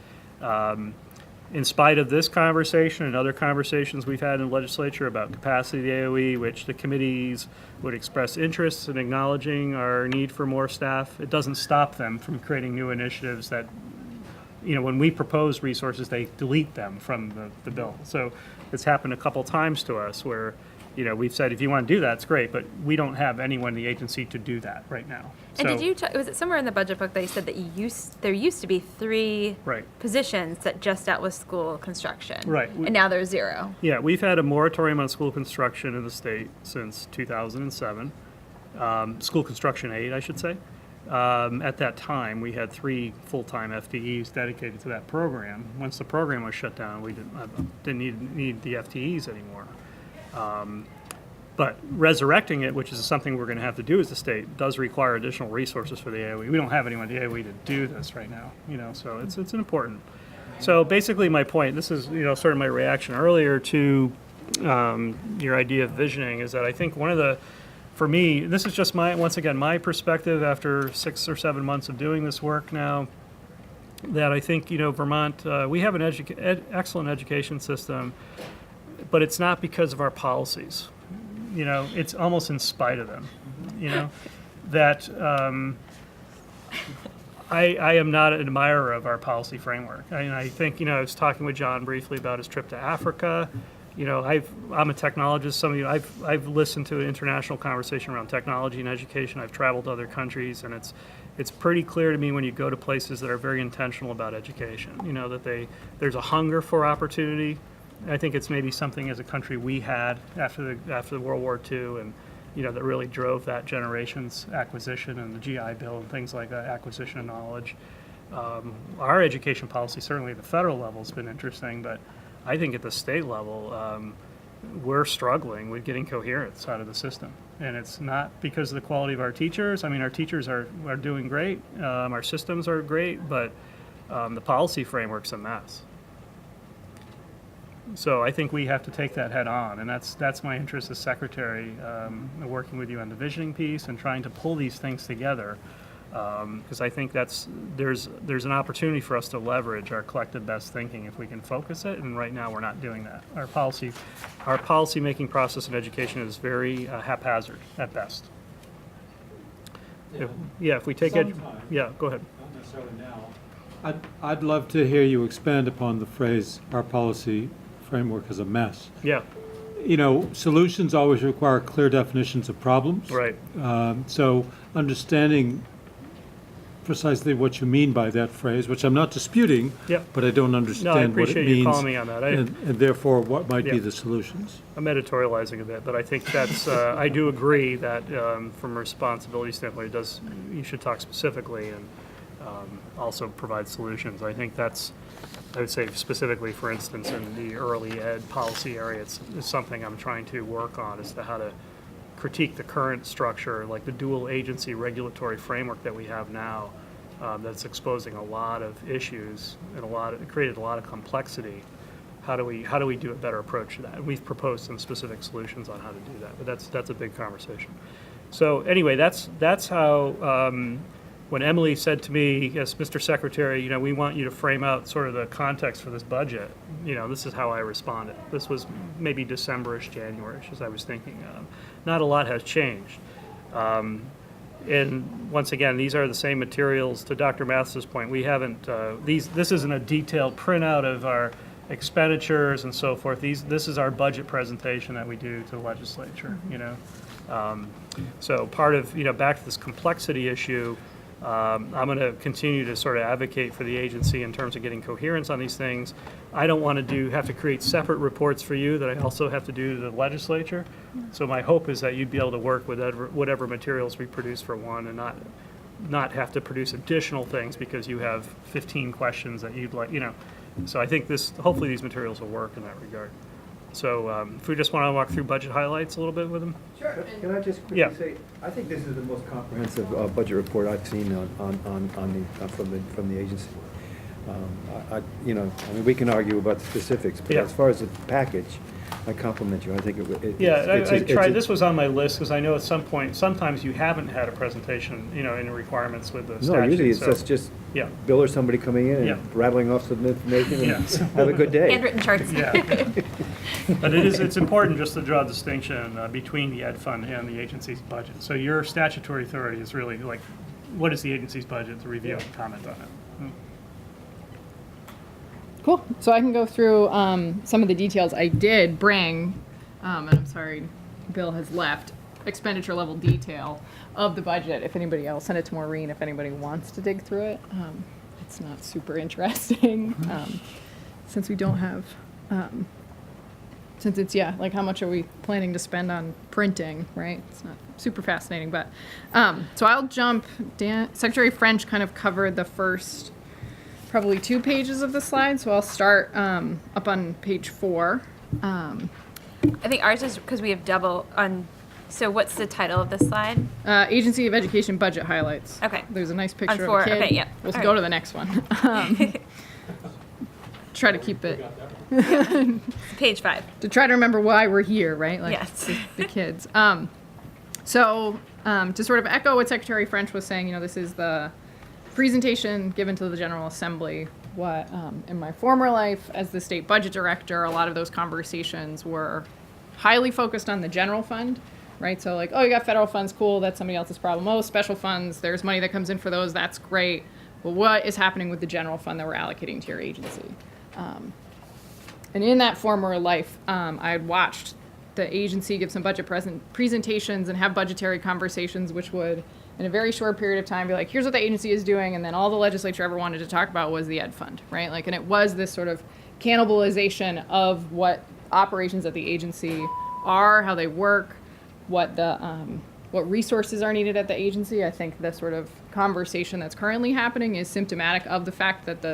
In spite of this conversation and other conversations we've had in the legislature about capacity of the AOE, which the committees would express interest in acknowledging our need for more staff, it doesn't stop them from creating new initiatives that, when we propose resources, they delete them from the bill. So it's happened a couple times to us where, we've said, if you want to do that, it's great, but we don't have anyone in the agency to do that right now. And So- did you, was it somewhere in the budget book that you said that there used to be 3 Right. positions that just dealt with school construction? Right. And now there's 0. Yeah, we've had a moratorium on school construction in the state since 2007. School construction aid, I should say. At that time, we had 3 full-time FTEs dedicated to that program. Once the program was shut down, we didn't need the FTEs anymore. But resurrecting it, which is something we're going to have to do as a state, does require additional resources for the AOE. We don't have anyone at the AOE to do this right now, so it's an important. So basically my point, this is, sort of my reaction earlier to your idea of visioning, is that I think for me, this is just once again, my perspective after 6 or 7 months of doing this work now, that I think, Vermont, we have an excellent education system, but it's not because of our policies. It's almost in spite of them, that I am not an admirer of our policy framework. I think, I was talking with John briefly about his trip to Africa. I'm a technologist. Some of you, I've listened to an international conversation around technology and education. I've traveled to other countries, and it's pretty clear to me when you go to places that are very intentional about education, that there's a hunger for opportunity. I think it's maybe something as a country we had after the World War II, and that really drove that generation's acquisition and the GI Bill and things like that, acquisition of knowledge. Our education policy, certainly at the federal level, has been interesting, but I think at the state level, we're struggling with getting coherence out of the system. And it's not because of the quality of our teachers. I mean, our teachers are doing great. Our systems are great, but the policy framework's a mess. So I think we have to take that head on, and that's my interest as secretary, working with you on the visioning piece and trying to pull these things together, because I think there's an opportunity for us to leverage our collective best thinking if we can focus it, and right now we're not doing that. Our policy making process in education is very haphazard at best. If we take Sometime. go ahead. Not necessarily now. I'd love to hear you expand upon the phrase, our policy framework is a mess. Yeah. You know, solutions always require clear definitions of problems. Right. So understanding precisely what you mean by that phrase, which I'm not disputing, Yep. but I don't No, I understand what it appreciate means. you calling me on that. And therefore, what might be Yeah. the solutions? I'm editorializing a bit, but I think that's, I do agree that from a responsibility standpoint, you should talk specifically and also provide solutions. I think I would say specifically, for instance, in the early ed policy area, it's something I'm trying to work on as to how to critique the current structure, like the dual agency regulatory framework that we have now, that's exposing a lot of issues and it created a lot of complexity. How do we do a better approach to that? And we've proposed some specific solutions on how to do that, but that's a big conversation. So anyway, that's how, when Emily said to me, yes, Mr. Secretary, we want you to frame out sort of the context for this budget, this is how I responded. This was maybe December-ish, January-ish, as I was thinking. Not a lot has changed. And once again, these are the same materials. To Dr. Mathes's point, we haven't, this isn't a detailed printout of our expenditures and so forth. This is our budget presentation that we do to the legislature, So part of, back to this complexity issue, I'm going to continue to sort of advocate for the agency in terms of getting coherence on these things. I don't want to have to create separate reports for you that I also have to do to the legislature. So my hope is that you'd be able to work with whatever materials we produce for one and not have to produce additional things because you have 15 questions that you'd like, So I think hopefully these materials will work in that regard. So if we just want to walk through budget highlights a little bit with them. Sure. Can I just quickly Yeah. say, I think this is the most comprehensive budget report I've seen from the agency. We can argue about the specifics, but Yeah. as far as the package, I compliment you. I think I tried, this was on my list because I know at some point, sometimes you haven't had a presentation, in requirements with the statute. No, usually it's so- just Yeah. Bill or somebody coming in Yeah. and rattling off some information Yeah. and have a good day. Handwritten charts. Yeah. But it's important just to draw a distinction between the ed fund and the agency's budget. So your statutory authority is really like, what is the agency's budget to review and comment on it? Cool. So I can go through some of the details. I did bring, and I'm sorry, Bill has left, expenditure level detail of the budget. If anybody else, send it to Maureen if anybody wants to dig through it. It's not super interesting since we don't have, since it's, like how much are we planning to spend on printing, right? It's not super fascinating, but, so I'll jump, Secretary French kind of covered the first probably 2 pages of the slide, so I'll start up on page 4. I think ours is because we have double on. So what's the title of this slide? Agency of Education budget highlights. Okay. There's a nice picture On 4, of a kid. okay, yeah. We'll All go right. to the next one. Try to keep it. Page 5. To try to remember why we're here, right? Like Yes. the kids. So to sort of echo what Secretary French was saying, this is the presentation given to the General Assembly. What in my former life as the state budget director, a lot of those conversations were highly focused on the general fund, right? So like, oh, you got federal funds, cool, that's somebody else's problem. Oh, special funds, there's money that comes in for those, that's great. Well, what is happening with the general fund that we're allocating to your agency? And in that former life, I had watched the agency give some budget presentations and have budgetary conversations, which would, in a very short period of time, be like, here's what the agency is doing, and then all the legislature ever wanted to talk about was the ed fund, right? Like, and it was this sort of cannibalization of what operations at the agency are, how they work, what the what resources are needed at the agency. I think the sort of conversation that's currently happening is symptomatic of the fact that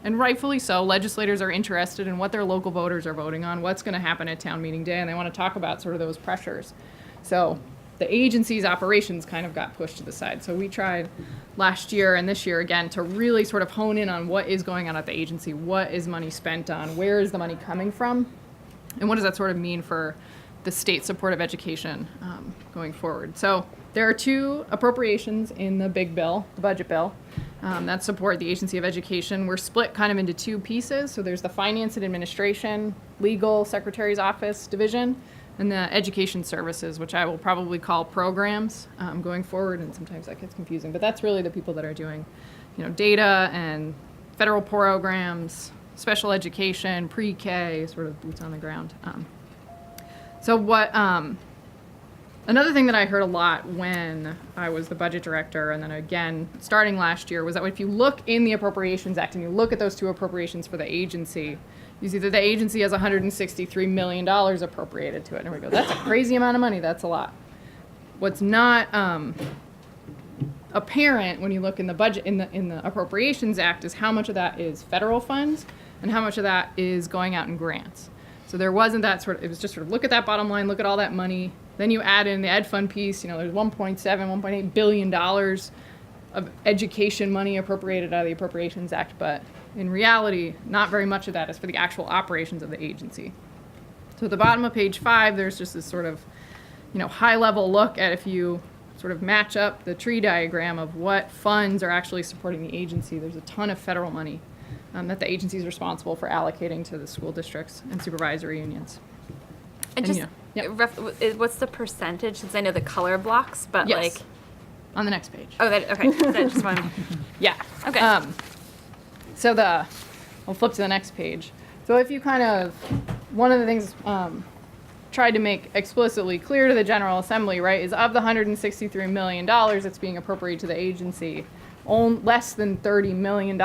and rightfully so, legislators are interested in what their local voters are voting on, what's going to happen at town meeting day, and they want to talk about sort of those pressures. So the agency's operations kind of got pushed to the side. So we tried last year and this year again to really sort of hone in on what is going on at the agency, what is money spent on, where is the money coming from, and what does that sort of mean for the state support of education going forward. So there are 2 appropriations in the big bill, the budget bill, that support the Agency of Education. We're split kind of into 2 pieces. So there's the Finance and Administration, Legal Secretary's Office Division, and the Education Services, which I will probably call programs going forward, and sometimes that gets confusing. But that's really the people that are doing, data and federal programs, special education, pre-K, sort of boots on the ground. So what, another thing that I heard a lot when I was the budget director, and then again, starting last year, was that if you look in the Appropriations Act and you look at those 2 appropriations for the agency, you see that the agency has $163 million appropriated to it. And we go, that's a crazy amount of money, that's a lot. What's not apparent when you look in the budget, in the Appropriations Act, is how much of that is federal funds and how much of that is going out in grants. So there wasn't that sort of, it was just sort of look at that bottom line, look at all that money. Then you add in the ed fund piece, there's $1.8 billion of education money appropriated out of the Appropriations Act, but in reality, not very much of that is for the actual operations of the agency. So at the bottom of page 5, there's just this sort of, high-level look at if you sort of match up the tree diagram of what funds are actually supporting the agency. There's a ton of federal money that the agency is responsible for allocating to the school districts and supervisory unions. And just, what's the percentage? Since I know the color blocks, but yes. On the next page. Oh, okay. That just one. Yeah. Okay. So I'll flip to the next page. So if you kind of, one of the things tried to make explicitly clear to the General Assembly, right, is of the $163 million that's being appropriated to the agency, less than $30 million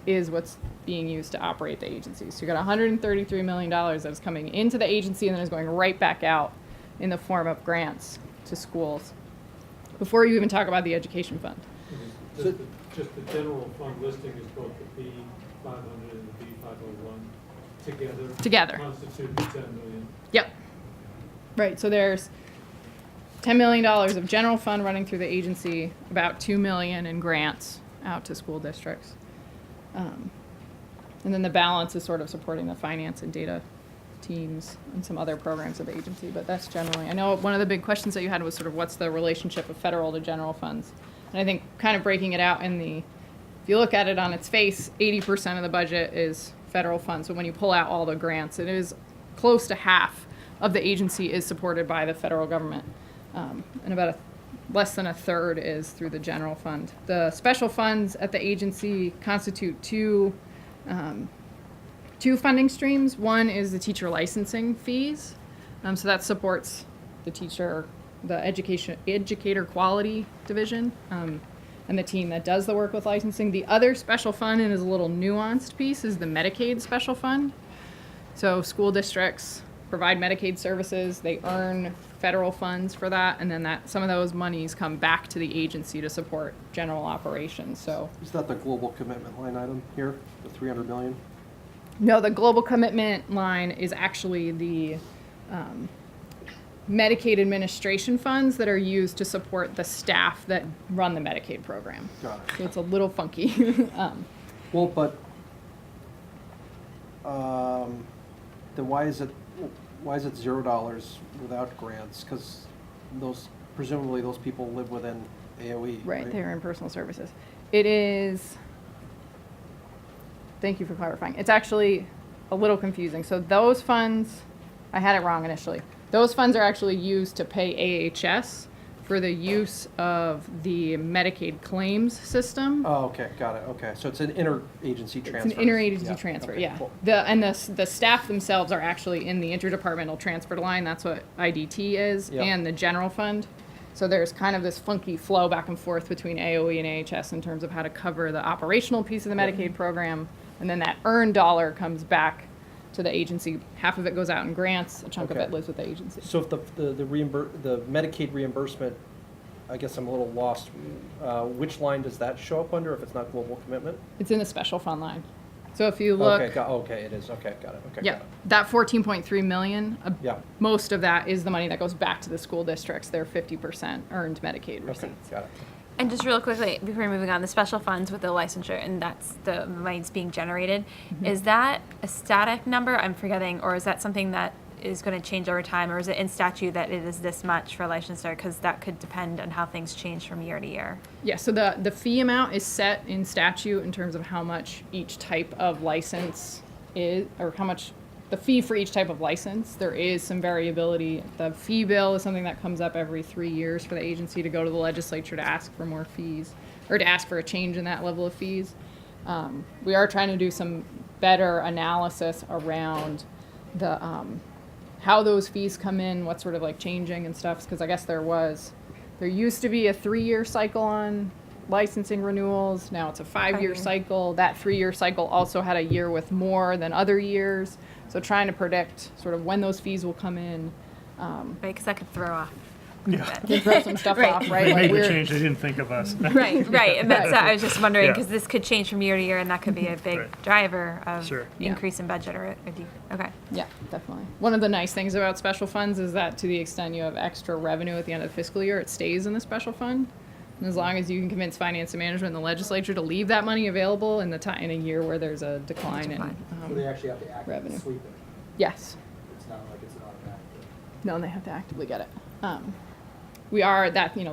is what's being used to operate the agency. So you got $133 million that is coming into the agency and then is going right back out in the form of grants to schools, before you even talk about the education fund. Just the general fund listing is both the B500 and the B501 together. Constitute the $10 million. Yep. Right, so there's $10 million of general fund running through the agency, about $2 million in grants out to school districts. And then the balance is sort of supporting the finance and data teams and some other programs of the agency, but that's generally, I know one of the big questions that you had was sort of what's the relationship of federal to general funds. And I think kind of breaking it out if you look at it on its face, 80% of the budget is federal funds. So when you pull out all the grants, it is close to half of the agency is supported by the federal government. And about less than a third is through the general fund. The special funds at the agency constitute two funding streams. One is the teacher licensing fees. So that supports the educator quality division, and the team that does the work with licensing. The other special fund, and is a little nuanced piece, is the Medicaid special fund. So school districts provide Medicaid services, they earn federal funds for that, and then some of those monies come back to the agency to support general operations. So is that the global commitment line item here, the $300 million? No, the global commitment line is actually the Medicaid administration funds that are used to support the staff that run the Medicaid program. Got it. So it's a little funky. Well, but then why is it $0 without grants? Because presumably those people live within AOE. Right, they're in personal services. It is. Thank you for clarifying. It's actually a little confusing. So those funds, I had it wrong initially. Those funds are actually used to pay AHS for the use of the Medicaid claims system. Oh, okay, got it. Okay, so it's an interagency transfer. It's an interagency transfer, okay, yeah. Cool. The staff themselves are actually in the interdepartmental transfer line. That's what IDT is, Yep. and the general fund. So there's kind of this funky flow back and forth between AOE and AHS in terms of how to cover the operational piece of the Medicaid program, and then that earned dollar comes back to the agency. Half of it goes out in grants, a chunk of it lives with the agency. So if the Medicaid reimbursement, I guess I'm a little lost, which line does that show up under if it's not global commitment? It's in the special fund line. So if you look. Okay, it is, okay, got it, okay. Yeah, got it. that 14.3 million, Yeah. most of that is the money that goes back to the school districts, their 50% earned Medicaid Okay, receipts. got it. And just real quickly, before moving on, the special funds with the licensure, and that's the money that's being generated, is that a static number? I'm forgetting, or is that something that is going to change over time, or is it in statute that it is this much for licensure? Because that could depend on how things change from year to year. Yeah, so the fee amount is set in statute in terms of how much each type of license is, or how much the fee for each type of license. There is some variability. The fee bill is something that comes up every 3 years for the agency to go to the legislature to ask for more fees, or to ask for a change in that level of fees. We are trying to do some better analysis around the how those fees come in, what's sort of like changing and stuff, because I guess there used to be a 3-year cycle on licensing renewals. Now it's a 5-year cycle. That 3-year cycle also had a year with more than other years. So trying to predict sort of when those fees will come in. Right, because that could throw off. Can throw some stuff Right. off, right? They Like made the change, they didn't think of us. Right, right. And that's, I was just wondering, Yeah. because this could change from year to year, and that could be a big Right. driver of Sure. increase in budget okay. Yeah, definitely. One of the nice things about special funds is that to the extent you have extra revenue at the end of the fiscal year, it stays in the special fund. And as long as you can convince finance and management and the legislature to leave that money available in in a year where there's a decline in So they actually have to actively revenue. sweep it. Yes. It's not like it's an automatic. No, they have to actively get it.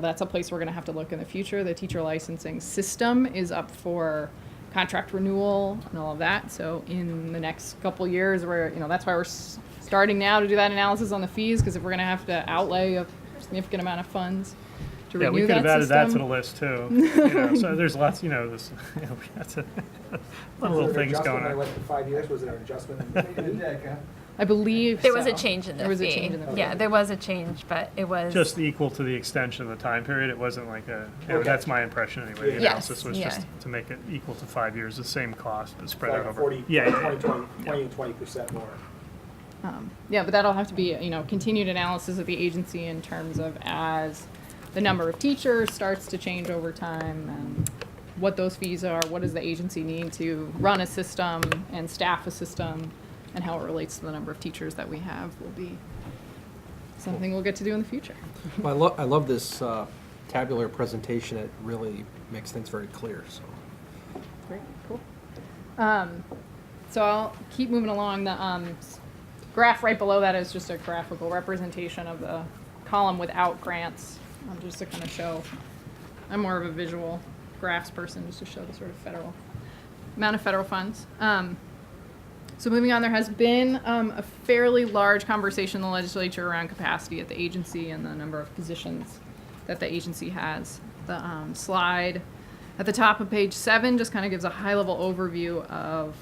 That's a place we're going to have to look in the future. The teacher licensing system is up for contract renewal and all of that. So in the next couple years, that's why we're starting now to do that analysis on the fees, because if we're going to have to outlay a significant amount of funds to Yeah, renew we could that have added that to system. the list too. So there's lots, we got little things going on. Went for 5 years, was there an adjustment? I believe There was a so. change in the There was a fee. change in the fee. Yeah, there was a change, but it was. Just equal to the extension of the time period. It wasn't like that's my impression anyway. The Yes, analysis was yeah. just to make it equal to 5 years, the same cost, but spread out Like over. 40, Yeah, 20% more. Yeah, but that'll have to be, continued analysis of the agency in terms of as the number of teachers starts to change over time and what those fees are, what does the agency need to run a system and staff a system, and how it relates to the number of teachers that we have will be something we'll get to do in the future. Well, I love this tabular presentation. It really makes things very clear, so. Great, cool. So I'll keep moving along. The graph right below that is just a graphical representation of the column without grants, just to kind of show. I'm more of a visual graphs person, just to show the sort of amount of federal funds. So moving on, there has been a fairly large conversation in the legislature around capacity at the agency and the number of positions that the agency has. The slide at the top of page 7 just kind of gives a high-level overview of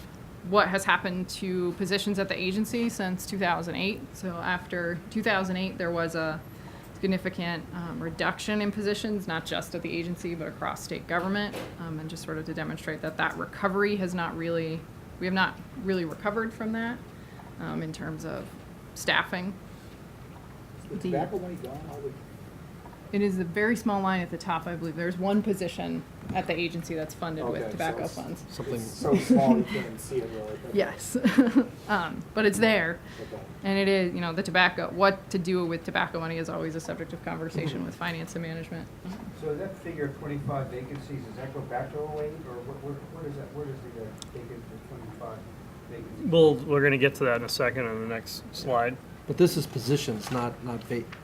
what has happened to positions at the agency since 2008. So after 2008, there was a significant reduction in positions, not just at the agency, but across state government, and just sort of to demonstrate that recovery has not really, we have not really recovered from that in terms of staffing. The tobacco money gone? It is a very small line at the top, I believe. There's one position at the agency that's funded with tobacco funds. It's so small you can't even see it really. Yes, but it's there, and it is, the tobacco, what to do with tobacco money is always a subject of conversation with finance and management. So that figure of 25 vacancies, does that go back to 08, or where does the vacant 25 vacancies? We're going to get to that in a second on the next slide. But this is positions, not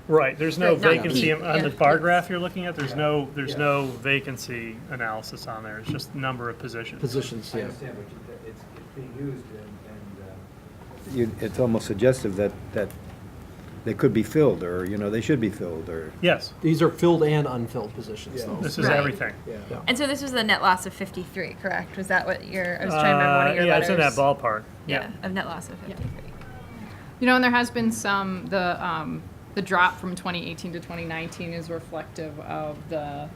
Right, there's no Right, not vacancy peak, on the yeah. bar graph you're looking at. There's no vacancy analysis on there. It's just number of positions. positions, I yeah. understand, but it's being used, and it's almost suggestive that they could be filled, or, they should be filled, or. Yes, These are filled and unfilled positions, though. this is Right. everything. Yeah. And so this was the net loss of 53, correct? Was that what I was trying to remember one of your Yeah, letters. it's in that ballpark. Yeah, of net loss of 53. And there has been the drop from 2018 to 2019 is reflective of the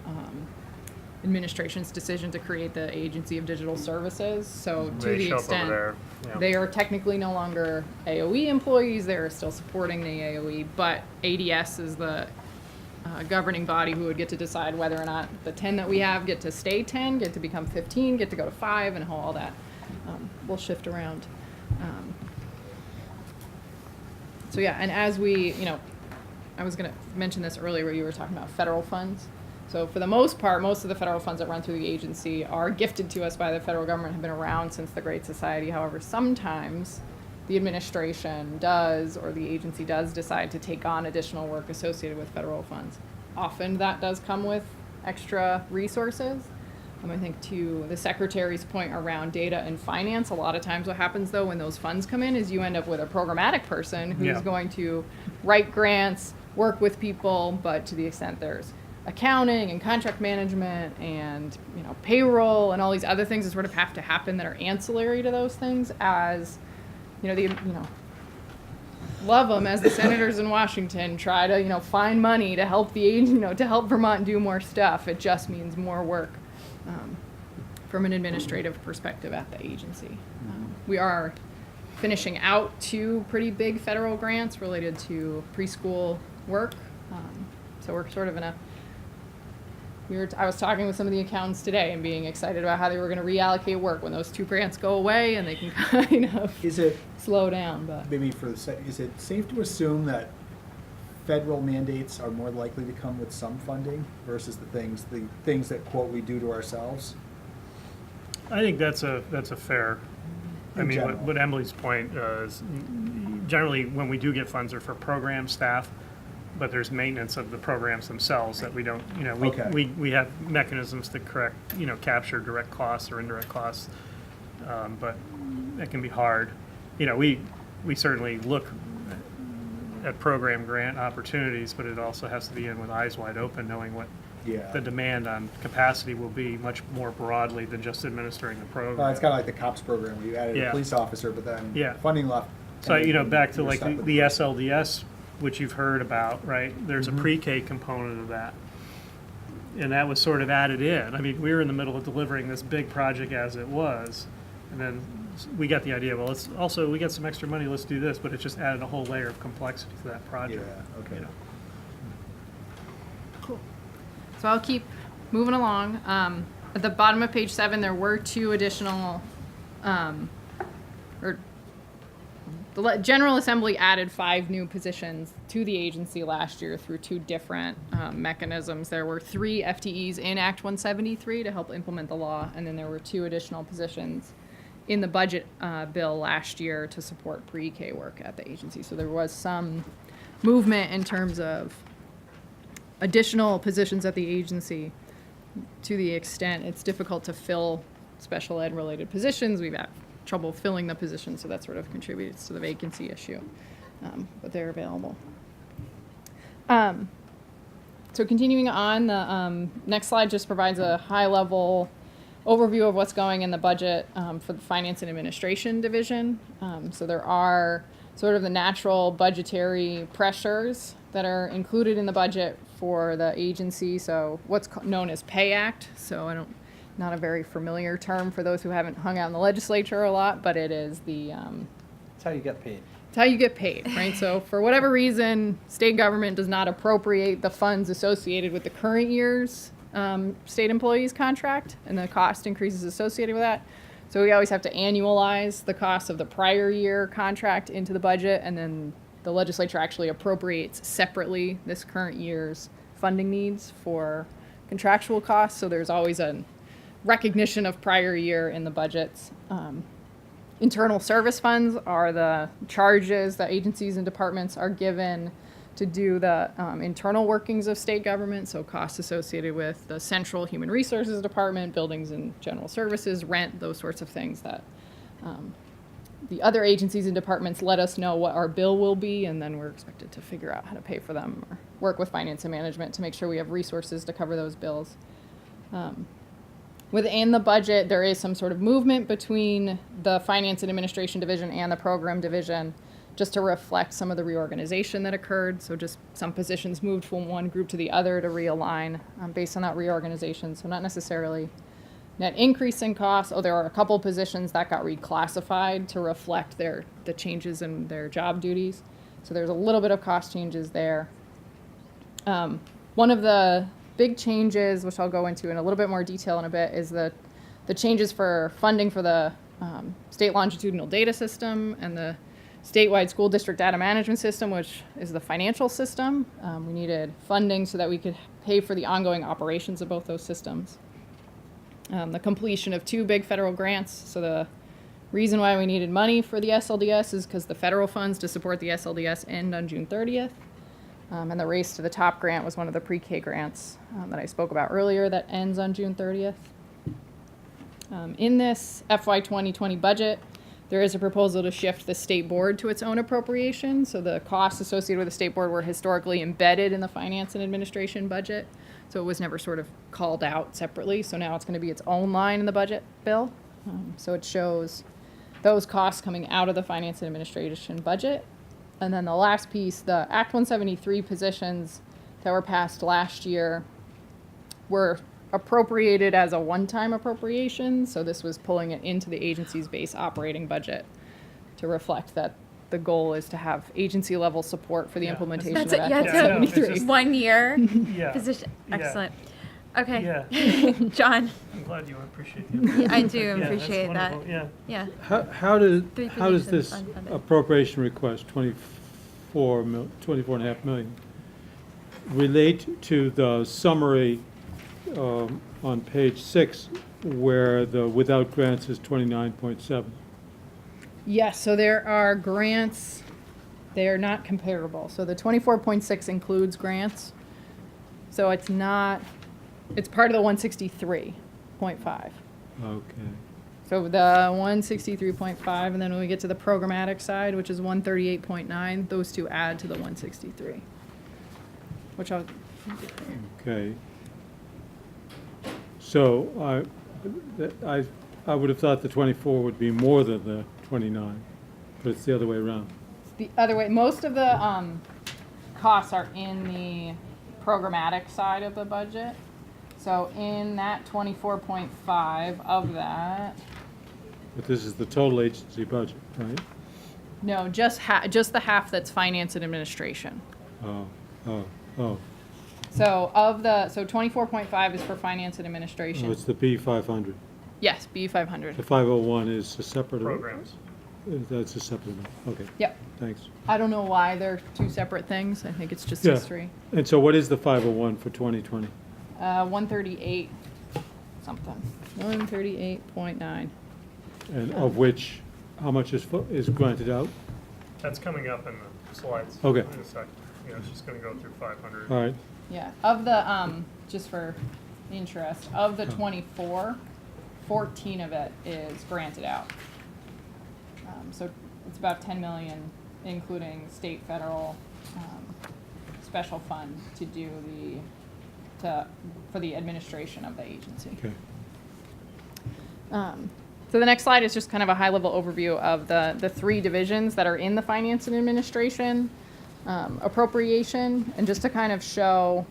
administration's decision to create the Agency of Digital Services. So to They the show up over extent there, yeah. they are technically no longer AOE employees, they are still supporting the AOE, but ADS is the governing body who would get to decide whether or not the 10 that we have get to stay 10, get to become 15, get to go to 5, and how all that will shift around. So yeah, and as we, I was going to mention this earlier where you were talking about federal funds. So for the most part, most of the federal funds that run through the agency are gifted to us by the federal government, have been around since the Great Society. However, sometimes the administration does, or the agency does, decide to take on additional work associated with federal funds. Often that does come with extra resources. I think to the secretary's point around data and finance, a lot of times what happens though when those funds come in is you end up with a programmatic person who's going to write grants, work with people, but to the extent there's accounting and contract management and payroll and all these other things that sort of have to happen that are ancillary to those things, as love them as the senators in Washington try to find money to help to help Vermont do more stuff. It just means more work from an administrative perspective at the agency. We are finishing out 2 pretty big federal grants related to preschool work. So we're sort of in a, I was talking with some of the accountants today and being excited about how they were going to reallocate work when those 2 grants go away and they can kind of slow down. But maybe is it safe to assume that federal mandates are more likely to come with some funding versus the things that, quote, we do to ourselves? I think that's a fair. I mean, what Emily's point is, generally when we do get funds are for program staff, but there's maintenance of the programs themselves that we don't, we have mechanisms to capture direct costs or indirect costs, but that can be hard. We certainly look at program grant opportunities, but it also has to be in with eyes wide open, knowing what the demand on capacity will be much more broadly than just administering the program. It's kind of like the COPS program where you added a police officer, but then funding left. So, back to like the SLDS, which you've heard about, right? There's a pre-K component of that. And that was sort of added in. I mean, we were in the middle of delivering this big project as it was, and then we got the idea, well, we got some extra money, let's do this, but it just added a whole layer of complexity to that project. Yeah, okay. Cool. So I'll keep moving along. At the bottom of page 7, there were 2 additional, the General Assembly added 5 new positions to the agency last year through 2 different mechanisms. There were 3 FTEs in Act 173 to help implement the law, and then there were 2 additional positions in the budget bill last year to support pre-K work at the agency. So there was some movement in terms of additional positions at the agency. To the extent it's difficult to fill special ed related positions, we've had trouble filling the positions, so that sort of contributes to the vacancy issue, but they're available. So continuing on, the next slide just provides a high-level overview of what's going in the budget for the Finance and Administration Division. So there are sort of the natural budgetary pressures that are included in the budget for the agency. So what's known as Pay Act. So not a very familiar term for those who haven't hung out in the legislature a lot, but it is the... It's how you get paid. It's how you get paid, right? So for whatever reason, state government does not appropriate the funds associated with the current year's state employees contract and the cost increases associated with that. So we always have to annualize the cost of the prior year contract into the budget, and then the legislature actually appropriates separately this current year's funding needs for contractual costs. So there's always a recognition of prior year in the budgets. Internal service funds are the charges that agencies and departments are given to do the internal workings of state government, so costs associated with the central human resources department, buildings and general services, rent, those sorts of things that the other agencies and departments let us know what our bill will be, and then we're expected to figure out how to pay for them or work with finance and management to make sure we have resources to cover those bills. Within the budget, there is some sort of movement between the Finance and Administration Division and the Program Division just to reflect some of the reorganization that occurred. So just some positions moved from one group to the other to realign based on that reorganization. So not necessarily net increase in costs. There are a couple positions that got reclassified to reflect the changes in their job duties. So there's a little bit of cost changes there. One of the big changes, which I'll go into in a little bit more detail in a bit, is the changes for funding for the state longitudinal data system and the statewide school district data management system, which is the financial system. We needed funding so that we could pay for the ongoing operations of both those systems. The completion of 2 big federal grants. So the reason why we needed money for the SLDS is because the federal funds to support the SLDS end on June 30th. And the Race to the Top grant was one of the pre-K grants that I spoke about earlier that ends on June 30th. In this FY 2020 budget, there is a proposal to shift the state board to its own appropriation. So the costs associated with the state board were historically embedded in the finance and administration budget. So it was never sort of called out separately. So now it's going to be its own line in the budget bill. So it shows those costs coming out of the finance and administration budget. And then the last piece, the Act 173 positions that were passed last year were appropriated as a one-time appropriation. So this was pulling it into the agency's base operating budget to reflect that the goal is to have agency level support for the implementation of Act 173. 1 year Yeah. position. Yeah. Excellent. Okay. Yeah. John. I'm glad you appreciate the I do Yeah, that's appreciate that. wonderful. Yeah. Yeah. How does 3 this positions unfunded. appropriation request, 24.5 million, relate to the summary on page 6, where the without grants is 29.7? Yes, so there are grants, they are not comparable. So the 24.6 includes grants. So it's not, it's part of the 163.5. Okay. So the 163.5, and then when we get to the programmatic side, which is 138.9, those two add to the 163. Which I'll. Okay. So I would have thought the 24 would be more than the 29, but it's the other way around. The other way, most of the costs are in the programmatic side of the budget. So in that 24.5 of that, But this is the total agency budget, right? no, just the half that's finance and administration. Oh. So 24.5 is for finance and administration. Oh, it's the B500. Yes, B500. The 501 is a separate. Programs. That's a separate one. Okay. Yep. Thanks. I don't know why they're two separate things. I think it's just Yeah. history. And so what is the 501 for 2020? 138 something. 138.9. And of which, how much is granted out? That's coming up in the slides. Okay. In a sec. Yeah, it's just gonna go through 500. All right. Yeah, of the, just for interest, of the 24, 14 of it is granted out. So it's about 10 million, including state, federal, special fund to do for the administration of the agency. Okay. So the next slide is just kind of a high-level overview of the 3 divisions that are in the finance and administration appropriation, and just to kind of show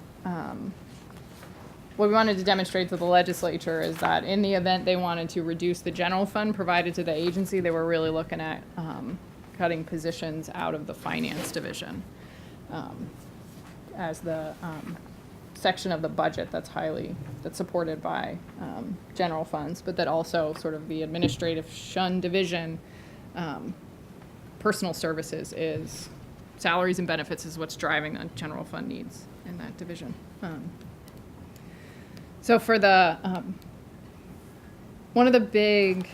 what we wanted to demonstrate to the legislature is that in the event they wanted to reduce the general fund provided to the agency, they were really looking at cutting positions out of the finance division as the section of the budget that's supported by general funds, but that also sort of the administrative shun division, personal services is salaries and benefits is what's driving the general fund needs in that division. So for the, one of the big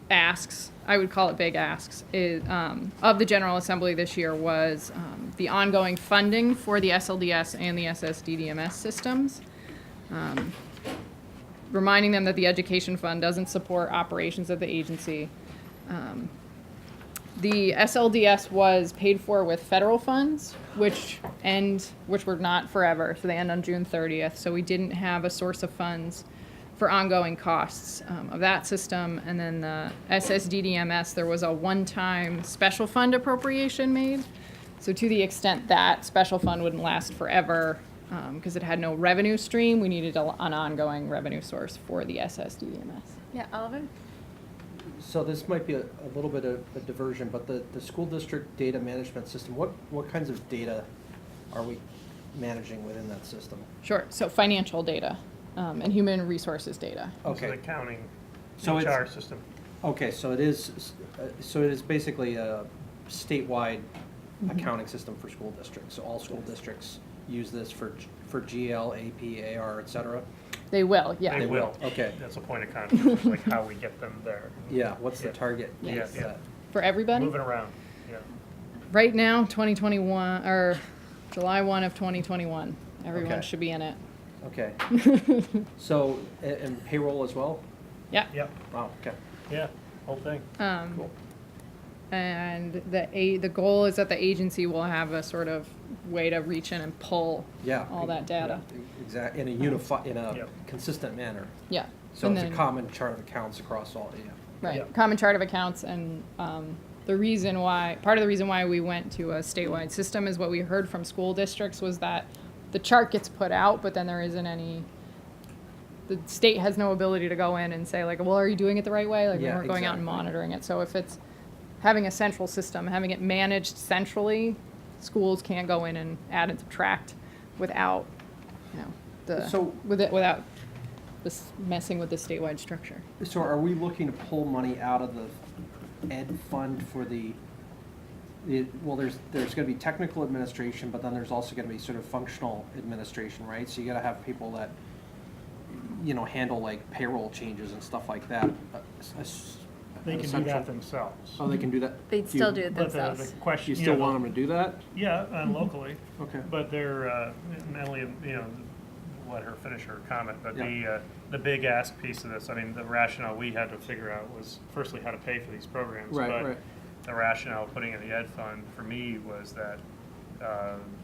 asks, I would call it big asks, is, of the General Assembly this year was the ongoing funding for the SLDS and the SSDDMS systems. Reminding them that the Education Fund doesn't support operations of the agency. The SLDS was paid for with federal funds, which were not forever, so they end on June 30th. So we didn't have a source of funds for ongoing costs of that system. And then the SSDDMS, there was a one-time special fund appropriation made. So to the extent that special fund wouldn't last forever, because it had no revenue stream, we needed an ongoing revenue source for the SSDDMS. Yeah, Oliver? So this might be a little bit of a diversion, but the school district data management system, what kinds of data are we managing within that system? Sure, so financial data and human resources data. So the accounting, So HR system. Okay, so it is, basically a statewide accounting system for school districts. So all school districts use this for GL, AP, AR, et cetera? They will, yeah. They will. Okay. That's a point of controversy, like how we get them there. Yeah, what's the Yeah. target? Yeah, date yeah. set? For everybody? Moving around, yeah. Right now, 2021, or July 1 of 2021. Everyone Okay. should be in it. Okay. So, and payroll as well? Yeah. Yep, Wow, okay. yeah, whole thing. Cool. And the goal is that the agency will have a sort of way to reach in and pull Yeah. all that data. Exactly, in a Yep. consistent manner. Yeah. So And it's a then- common chart of accounts across all, yeah. Right, Yep. common chart of accounts, and part of the reason why we went to a statewide system is what we heard from school districts was that the chart gets put out, but then there isn't any, the state has no ability to go in and say like, well, are you doing it the right way? Like, we Yeah, weren't going out and exactly. monitoring it. So if it's having a central system, having it managed centrally, schools can't go in and add and subtract without, without this messing with the statewide structure. So are we looking to pull money out of the ed fund for well, there's gonna be technical administration, but then there's also gonna be sort of functional administration, right? So you gotta have people that, handle like payroll changes and stuff like that. They can do Essential- that themselves. Oh, they can do that? They'd still do it But themselves. the question, You still want them to do that? Yeah, and locally. Okay. But they're, Emily, let her finish her comment, but Yeah. the big ask piece of this, I mean, the rationale we had to figure out was firstly how to pay for these programs. Right, but right. the rationale of putting in the ed fund for me was that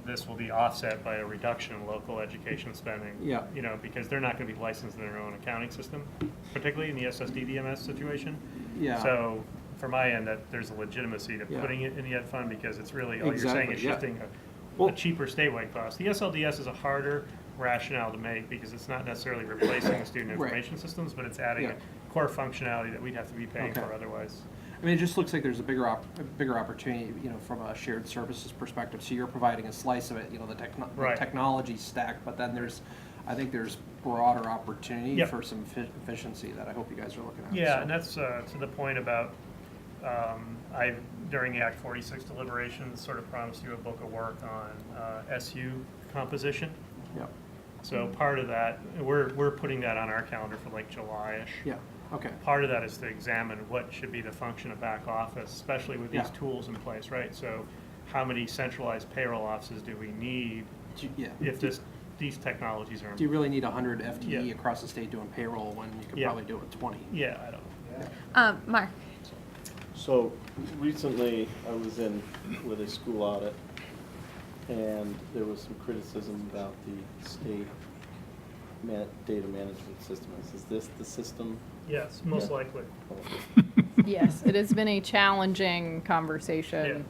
this will be offset by a reduction in local education spending. Yeah. Because they're not going to be licensed in their own accounting system, particularly in the SSDDMS situation. Yeah. So for my end, that there's a legitimacy to Yeah. putting it in the ed fund because it's really, all you're saying Exactly, is yeah. shifting Well- a cheaper statewide cost. The SLDS is a harder rationale to make because it's not necessarily replacing the student Right. information systems, but it's adding Yeah. a core functionality that we'd have to be paying Okay. for otherwise. I mean, it just looks like there's a bigger opportunity, from a shared services perspective. So you're providing a slice of it, the Right. technology stack, but then I think there's broader opportunity Yep. for some efficiency that I hope you guys are looking at. Yeah, so. and that's to the point about, during the Act 46 deliberations, sort of promised you a book of work on SU composition. Yep. So part of that, we're putting that on our calendar for like July-ish. Yeah, okay. Part of that is to examine what should be the function of back office, especially with these Yeah. tools in place, right? So how many centralized payroll offices do we need Yeah. if these technologies are? Do you really need 100 FTE Yeah. across the state doing payroll when you could Yeah. probably do it with 20? Yeah, I don't. Mark. So recently, I was in with a school audit, and there was some criticism about the state data management system. Is this the system? Yes, most Yeah. likely. Yes, it has been a challenging conversation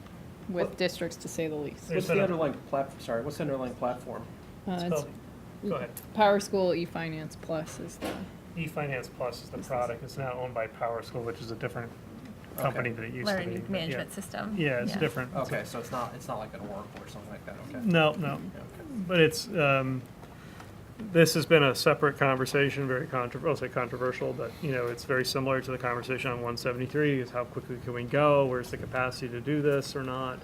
with districts, to say the least. What's the underlying platform? What's the underlying platform? It's Go ahead. Power School eFinance Plus is the. eFinance Plus is the product. It's now owned by Power School, which is a different company than it used to be. Learning but management system. Yeah, it's different. Okay, so it's not like an Oracle or something like that, okay? No. But it's, this has been a separate conversation, very I'll say controversial, but, it's very similar to the conversation on 173, is how quickly can we go? Where's the capacity to do this or not?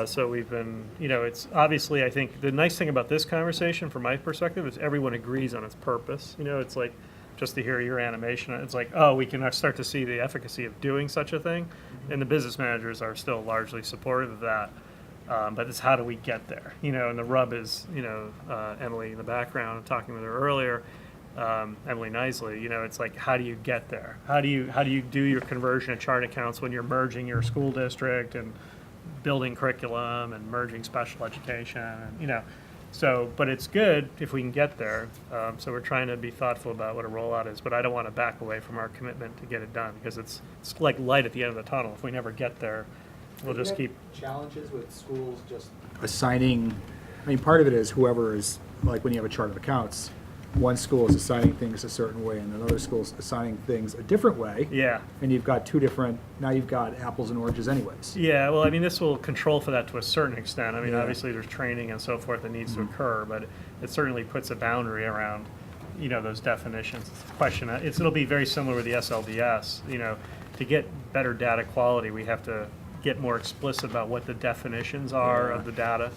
So we've been, it's obviously, I think, the nice thing about this conversation, from my perspective, is everyone agrees on its purpose. It's like, just to hear your animation, it's like, oh, we can start to see the efficacy of doing such a thing. And the business managers are still largely supportive of that. But it's how do we get there? And the rub is, Emily in the background, talking with her earlier, Emily Knisley, it's like, how do you get there? How do you do your conversion of chart accounts when you're merging your school district and building curriculum and merging special education, and, so, but it's good if we can get there. So we're trying to be thoughtful about what a rollout is, but I don't want to back away from our commitment to get it done because it's like light at the end of the tunnel. If we never get there, we'll just keep. Challenges with schools just assigning, part of it is whoever is, like when you have a chart of accounts, one school is assigning things a certain way and another school is assigning things a different way. Yeah. And you've got now you've got apples and oranges anyways. Yeah, well, this will control for that to a certain extent. Yeah. Obviously there's training and so forth that needs to occur, but it certainly puts a boundary around, those definitions. It's a question, it'll be very similar with the SLDS, to get better data quality, we have to get more explicit about what the definitions are of the data.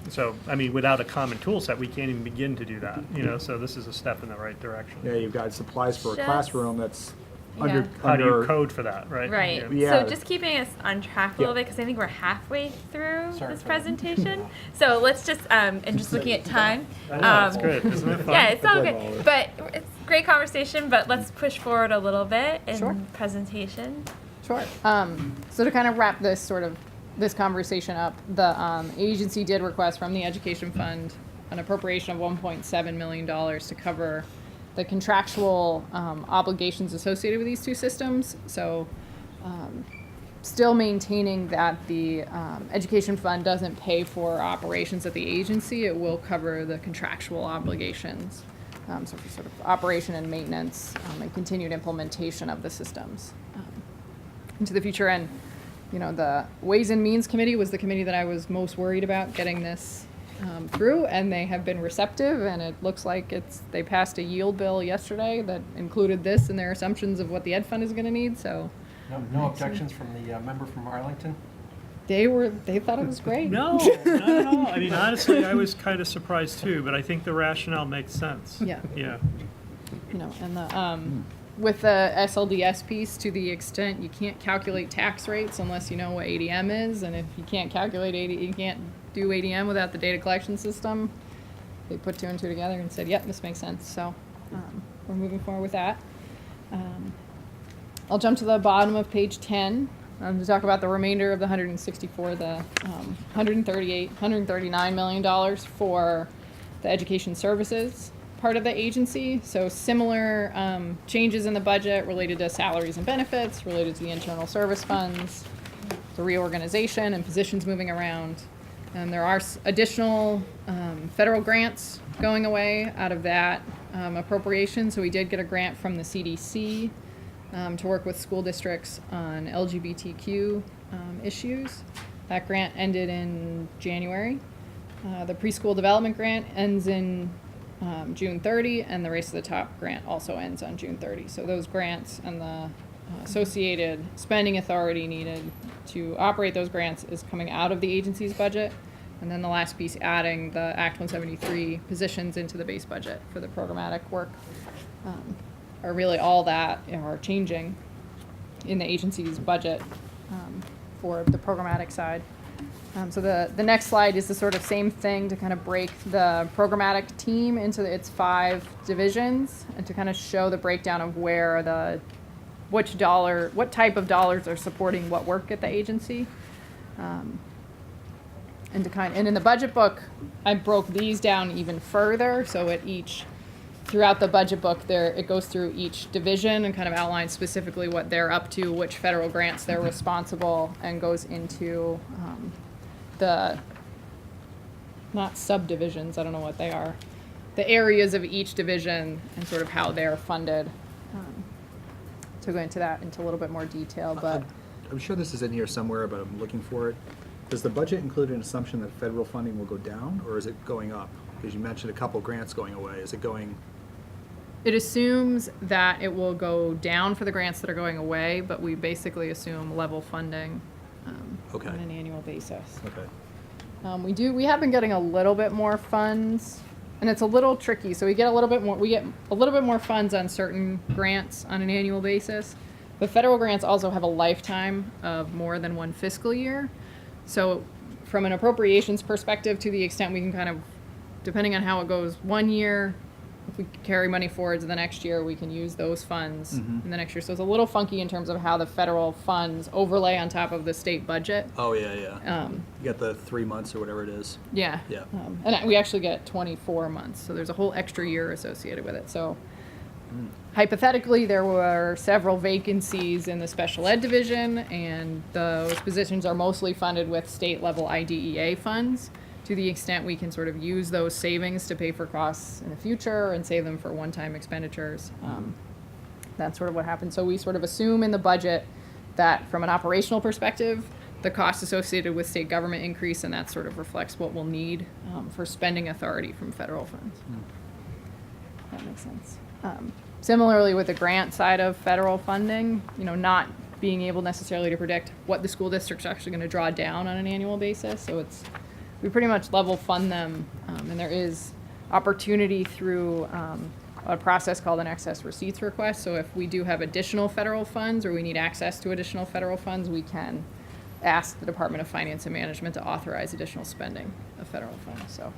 So, I mean, without a common tool set, we can't even begin to do that, so this is a step in the right direction. Yeah, you've got supplies for a Just- classroom that's Yeah. under. How do you under- code for that, right? Right. Yeah. So just keeping us on track a little bit, because I think we're halfway through Sorry this for that. presentation. So let's just, and just looking at time. I know, it's good, isn't it fun? Yeah, it's all good. But it's great conversation, but let's push forward a little bit in Sure. presentation. Sure. So to kind of wrap this conversation up, the agency did request from the Education Fund an appropriation of $1.7 million to cover the contractual obligations associated with these two systems. So still maintaining that the Education Fund doesn't pay for operations at the agency, it will cover the contractual obligations. So for sort of operation and maintenance and continued implementation of the systems into the future. And, the Ways and Means Committee was the committee that I was most worried about getting this through, and they have been receptive, and it looks like they passed a yield bill yesterday that included this in their assumptions of what the Ed Fund is going to need, so. No objections from the member from Arlington? They thought it was great. No, not at all. I mean, honestly, I was kind of surprised too, but I think the rationale makes sense. Yeah. Yeah. And the, with the SLDS piece, to the extent you can't calculate tax rates unless you know what ADM is, and if you can't calculate you can't do ADM without the data collection system, they put two and two together and said, yep, this makes sense. So we're moving forward with that. I'll jump to the bottom of page 10 to talk about the remainder of the 164, the $139 million for the education services part of the agency. So similar changes in the budget related to salaries and benefits, related to the internal service funds, the reorganization and positions moving around. And there are additional federal grants going away out of that appropriation. So we did get a grant from the CDC to work with school districts on LGBTQ issues. That grant ended in January. The preschool development grant ends in June 30, and the Race to the Top grant also ends on June 30. So those grants and the associated spending authority needed to operate those grants is coming out of the agency's budget. And then the last piece, adding the Act 173 positions into the base budget for the programmatic work, are really all that are changing in the agency's budget for the programmatic side. So the next slide is the sort of same thing to kind of break the programmatic team into its 5 divisions and to kind of show the breakdown of where what type of dollars are supporting what work at the agency. And in the budget book, I broke these down even further. So throughout the budget book, it goes through each division and kind of outlines specifically what they're up to, which federal grants they're responsible, and goes into not subdivisions, I don't know what they are, the areas of each division and sort of how they're funded. To go into that into a little bit more detail, but I'm sure this is in here somewhere, but I'm looking for it. Does the budget include an assumption that federal funding will go down, or is it going up? Because you mentioned a couple grants going away. Is it going? it assumes that it will go down for the grants that are going away, but we basically assume level funding Okay. on an annual basis. Okay. We have been getting a little bit more funds, and it's a little tricky. So we get a little bit more funds on certain grants on an annual basis. But federal grants also have a lifetime of more than one fiscal year. So from an appropriations perspective, to the extent we can kind of, depending on how it goes, 1 year, if we carry money forward to the next year, we can use those funds in the next year. So it's a little funky in terms of how the federal funds overlay on top of the state budget. Oh, yeah, yeah. You got the 3 months or whatever it is. Yeah. Yeah. And we actually get 24 months, so there's a whole extra year associated with it. So hypothetically, there were several vacancies in the special ed division, and those positions are mostly funded with state-level IDEA funds. To the extent we can sort of use those savings to pay for costs in the future and save them for one-time expenditures. That's sort of what happens. So we sort of assume in the budget that from an operational perspective, the costs associated with state government increase, and that sort of reflects what we'll need for spending authority from federal funds. That makes sense. Similarly, with the grant side of federal funding, not being able necessarily to predict what the school district's actually going to draw down on an annual basis. So we pretty much level fund them, and there is opportunity through a process called an excess receipts request. So if we do have additional federal funds or we need access to additional federal funds, we can ask the Department of Finance and Management to authorize additional spending of federal funds. So.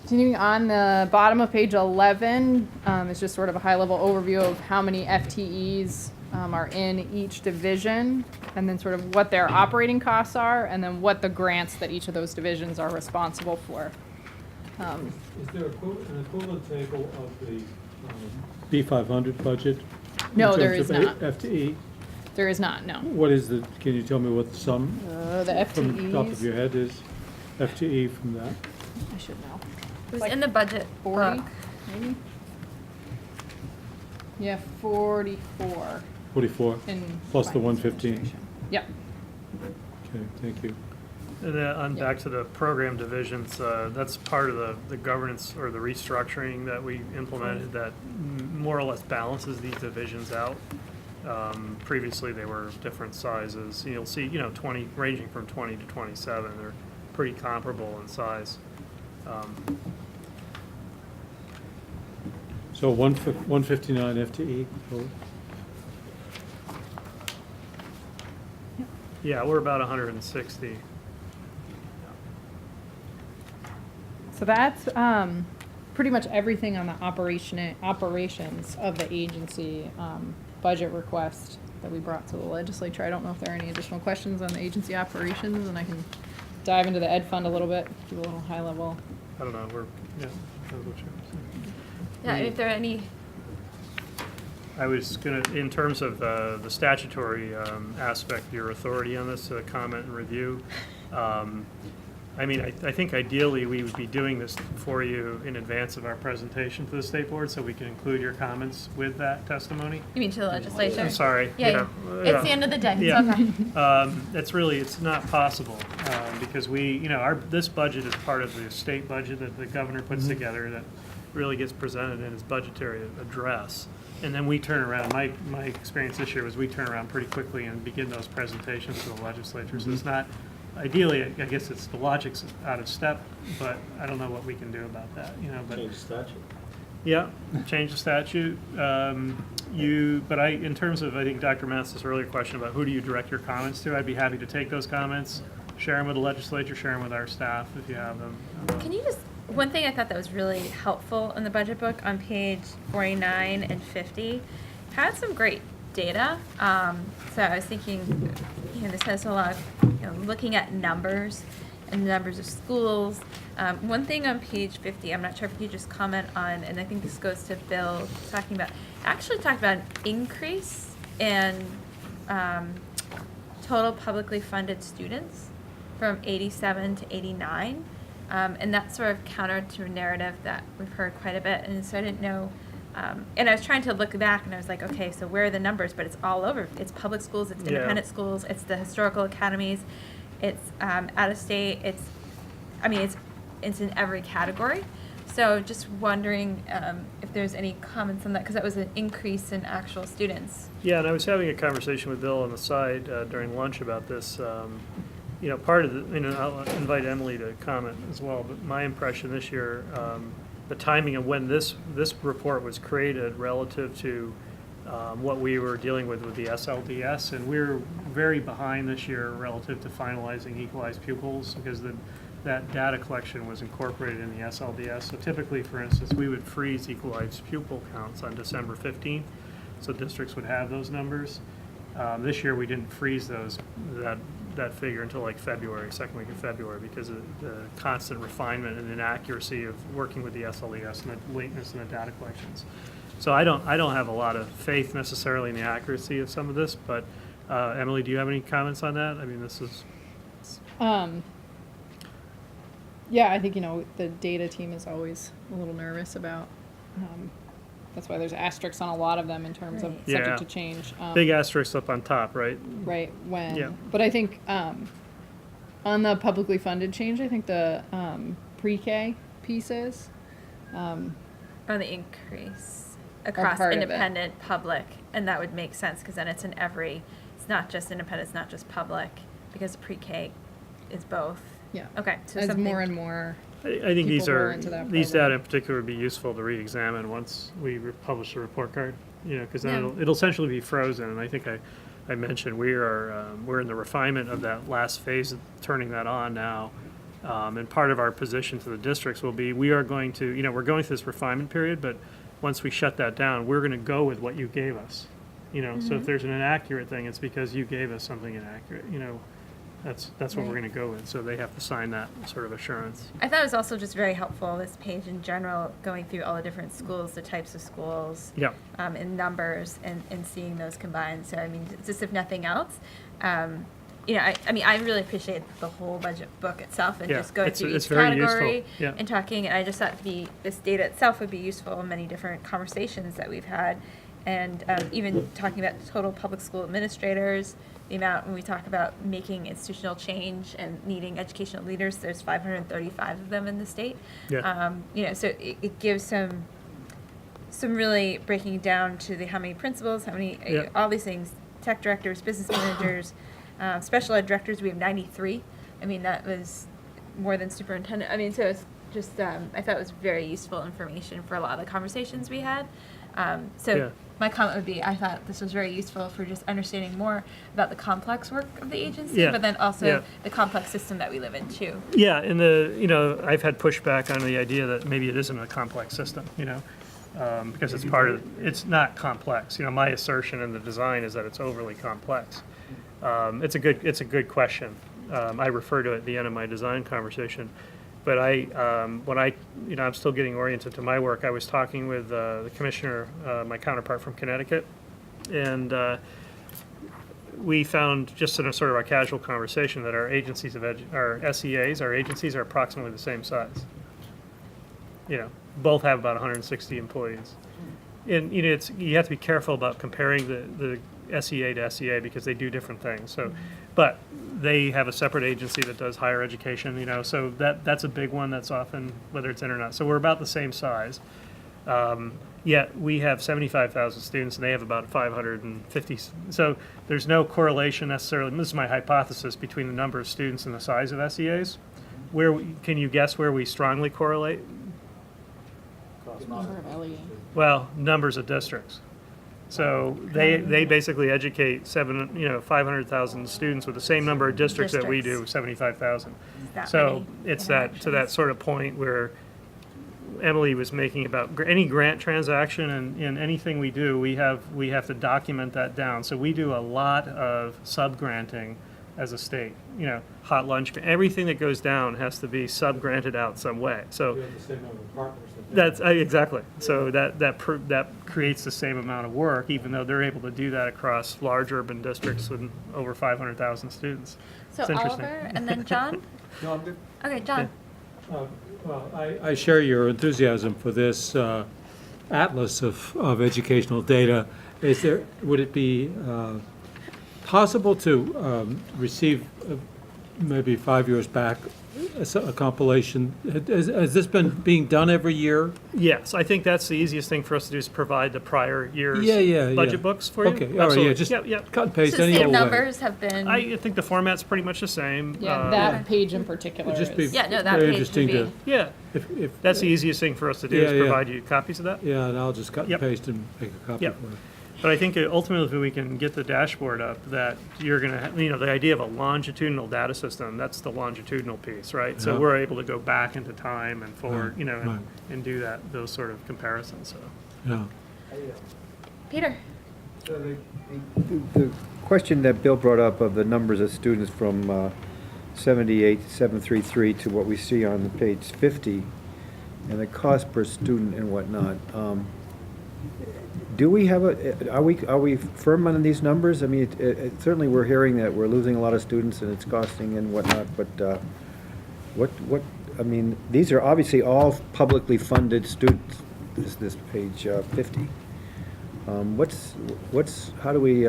Continuing on the bottom of page 11 is just sort of a high-level overview of how many FTEs are in each division, and then sort of what their operating costs are, and then what the grants that each of those divisions are responsible for. Is there an equivalent table of the B500 budget? No, in there terms is of not. FTE? There is not, no. What is the, can you tell me what the sum? The From the top of FTEs. your head is FTE from that? I should know. It was in the budget 40, book. maybe? Yeah, 44. 44, in plus the finance 115. administration. Yep. Okay, thank you. And then on back to the program divisions, that's part of the governance or the restructuring that we implemented that more or less balances these divisions out. Previously, they were different sizes. You'll see, 20, ranging from 20 to 27. They're pretty comparable in size. So 159 FTE. total? Yeah, we're about 160. So that's pretty much everything on the operations of the agency budget request that we brought to the legislature. I don't know if there are any additional questions on the agency operations, and I can dive into the ed fund a little bit, do a little high level. I don't know, Yeah, if there are any. I was going to, in terms of the statutory aspect, your authority on this, comment and review. I mean, I think ideally we would be doing this for you in advance of our presentation to the state board, so we can include your comments with that testimony. You mean to the legislature? I'm sorry. Yeah, it's the end of the day. Yeah. It's okay. It's not possible because this budget is part of the state budget that the governor puts together that really gets presented in his budgetary address. And then we turn around, my experience this year was we turn around pretty quickly and begin those presentations to the legislature. So it's not, ideally, I guess it's the logic's out of step, but I don't know what we can do about that, but. Change statute. Yeah, change the statute. In terms of, I think Dr. Matz's earlier question about who do you direct your comments to, I'd be happy to take those comments, share them with the legislature, share them with our staff if you have them. Can you just, one thing I thought that was really helpful in the budget book on page 49 and 50 had some great data. So I was thinking, this has a lot of, looking at numbers and numbers of schools. One thing on page 50, I'm not sure if you just comment on, and I think this goes to Bill actually talked about an increase in total publicly funded students from 87 to 89. And that's sort of counter to a narrative that we've heard quite a bit. And so I didn't know, and I was trying to look back and I was like, okay, so where are the numbers? But it's all over. It's public schools, it's independent schools, it's the historical academies, it's out of state, it's in every category. So just wondering if there's any comments on that, because that was an increase in actual students. Yeah, and I was having a conversation with Bill on the side during lunch about this. Part of the, I'll invite Emily to comment as well, but my impression this year, the timing of when this report was created relative to what we were dealing with the SLDS, and we're very behind this year relative to finalizing equalized pupils because that data collection was incorporated in the SLDS. So typically, for instance, we would freeze equalized pupil counts on December 15th, so districts would have those numbers. This year, we didn't freeze that figure until like February, second week of February, because of the constant refinement and inaccuracy of working with the SLES and the lateness in the data collections. So I don't have a lot of faith necessarily in the accuracy of some of this, but Emily, do you have any comments on that? I mean, this is. Yeah, I think, the data team is always a little nervous about, that's why there's asterisks on a lot of them in terms of subject to change. Big asterisk up on top, right? Right, when. Yeah. But I think on the publicly funded change, I think the pre-K piece is. On the increase across part of it. independent, public, and that would make sense, because then it's in every, it's not just independent, it's not just public, because pre-K is both. Yeah. Okay, so As something. more and more. I think these people roll are, into that these program. data in particular would be useful to re-examine once we publish the report card, because then Yeah. it'll essentially be frozen. And I think I mentioned we're in the refinement of that last phase of turning that on now. And part of our position to the districts will be, we are going to, we're going through this refinement period, but once we shut that down, we're going to go with what you gave us. So if there's an inaccurate thing, it's because you gave us something inaccurate, that's what we're Right. going to go with. So they have to sign that sort of assurance. I thought it was also just very helpful, this page in general, going through all the different schools, the types of schools. Yeah. In numbers and seeing those combined. So, I mean, just if nothing else, I mean, I really appreciate the whole budget book itself and Yeah, just going it's- through it's each very category useful, yeah. and talking. And I just thought this data itself would be useful in many different conversations that we've had. And even talking about total public school administrators, the amount when we talk about making institutional change and needing educational leaders, there's 535 of them in the state. Yeah. So it gives some really breaking down to how many principals, how many, Yeah. all these things, tech directors, business managers, special ed directors, we have 93. I mean, that was more than superintendent. I mean, so it's just, I thought it was very useful information for a lot of the conversations we had. Yeah. My comment would be, I thought this was very useful for just understanding more about the complex work of the agency, Yeah. but then also Yeah. the complex system that we live in too. Yeah, and I've had pushback on the idea that maybe it isn't a complex system, because it's not complex. My assertion in the design is that it's overly complex. It's a good question. I refer to it at the end of my design conversation. But I'm still getting oriented to my work. I was talking with the commissioner, my counterpart from Connecticut, and we found just in a sort of our casual conversation that our agencies our SEAs, our agencies are approximately the same size. Both have about 160 employees. And you have to be careful about comparing the SEA to SEA because they do different things. So, but they have a separate agency that does higher education, so that's a big one that's often, whether it's in or not. So we're about the same size. Yet we have 75,000 students and they have about 550. So there's no correlation necessarily, this is my hypothesis, between the number of students and the size of SEAs. Can you guess where we strongly correlate? Number of LEA. Well, numbers of districts. So they basically educate 500,000 students with the same number of districts that we do, 75,000. So it's that sort of point where Emily was making about any grant transaction and in anything we do, we have to document that down. So we do a lot of sub-granting as a state. Hot lunch, everything that goes down has to be sub-granted out some way. So We have the same number of partners. that's exactly. So that creates the same amount of work, even though they're able to do that across large urban districts with over 500,000 students. So It's interesting. Oliver and then John? No, I'm good. Okay, John. Well, I share your enthusiasm for this atlas of educational data. Would it be possible to receive, maybe 5 years back, a compilation? Has this been being done every year? Yes, I think that's the easiest thing for us to do is provide the prior year's Yeah. budget books for you. Okay, all right, yeah, Absolutely. just Yep. cut and paste So any same old way. numbers have been. I think the format's pretty much the same. Yeah, that page in particular It'd just be is. Yeah, no, that very page would interesting be. to, Yeah, if, that's the easiest thing for us to do is Yeah, yeah. provide you copies of that. yeah, and I'll just cut and Yep. paste and make a copy Yep. for it. But I think ultimately if we can get the dashboard up, that you're going to, the idea of a longitudinal data system, that's the longitudinal piece, right? So Yeah. we're able to go back into time and forward, Right. and do those sort of comparisons, so. Yeah. Peter. The question that Bill brought up of the numbers of students from 78,733 to what we see on page 50, and the cost per student and whatnot, do we have are we firm on these numbers? I mean, certainly we're hearing that we're losing a lot of students and it's costing and whatnot, but I mean, these are obviously all publicly funded students, this page 50. How do we,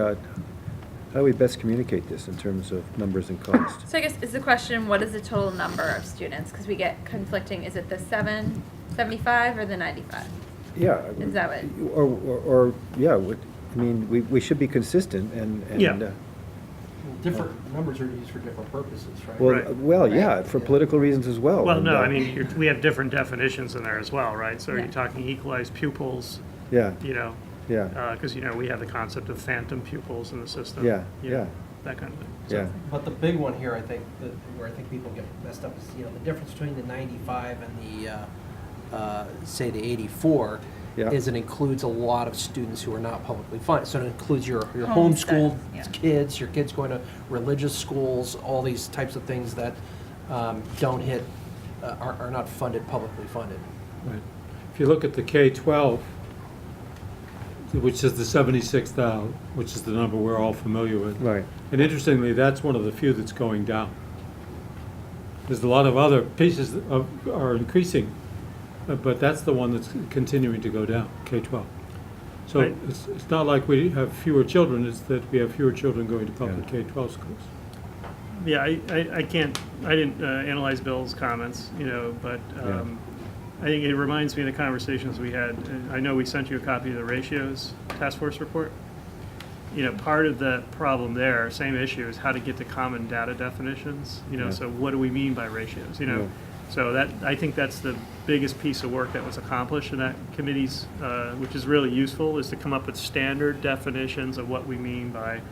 How do we best communicate this in terms of numbers and cost? So I guess is the question, what is the total number of students? Because we get conflicting, is it the 75 or the 95? Yeah. Is that what? Or yeah, I mean, we should be consistent and. Yeah. Different numbers are used for different purposes, right? Well, yeah, for political reasons as well. Well, and, no, I mean, we have different definitions in there as well, right? So are you Yeah. talking equalized pupils? Yeah. You know? Yeah. Because, we have the concept of phantom pupils in the system. Yeah, you know, yeah. That kind of thing. Yeah. But the big one here, I think, where I think people get messed up is, the difference between the 95 and the, say, the 84 Yeah. is it includes a lot of students who are not publicly funded. So it includes your Homestead, homeschooled yeah. kids, your kids going to religious schools, all these types of things that don't hit, are not funded, publicly funded. Right. If you look at the K-12, which is the 76,000, which is the number we're all familiar with. Right. And interestingly, that's one of the few that's going down. There's a lot of other pieces that are increasing, but that's the one that's continuing to go down, K-12. So Right. it's not like we have fewer children, it's that we have fewer children going to public K-12 schools. Yeah, I didn't analyze Bill's comments, but Yeah. I think it reminds me of the conversations we had. I know we sent you a copy of the ratios task force report. Part of the problem there, same issue, is how to get to common data definitions. Yeah. So what do we mean by ratios? Yeah. So I think that's the biggest piece of work that was accomplished in that committee's, which is really useful, is to come up with standard definitions of what we mean by,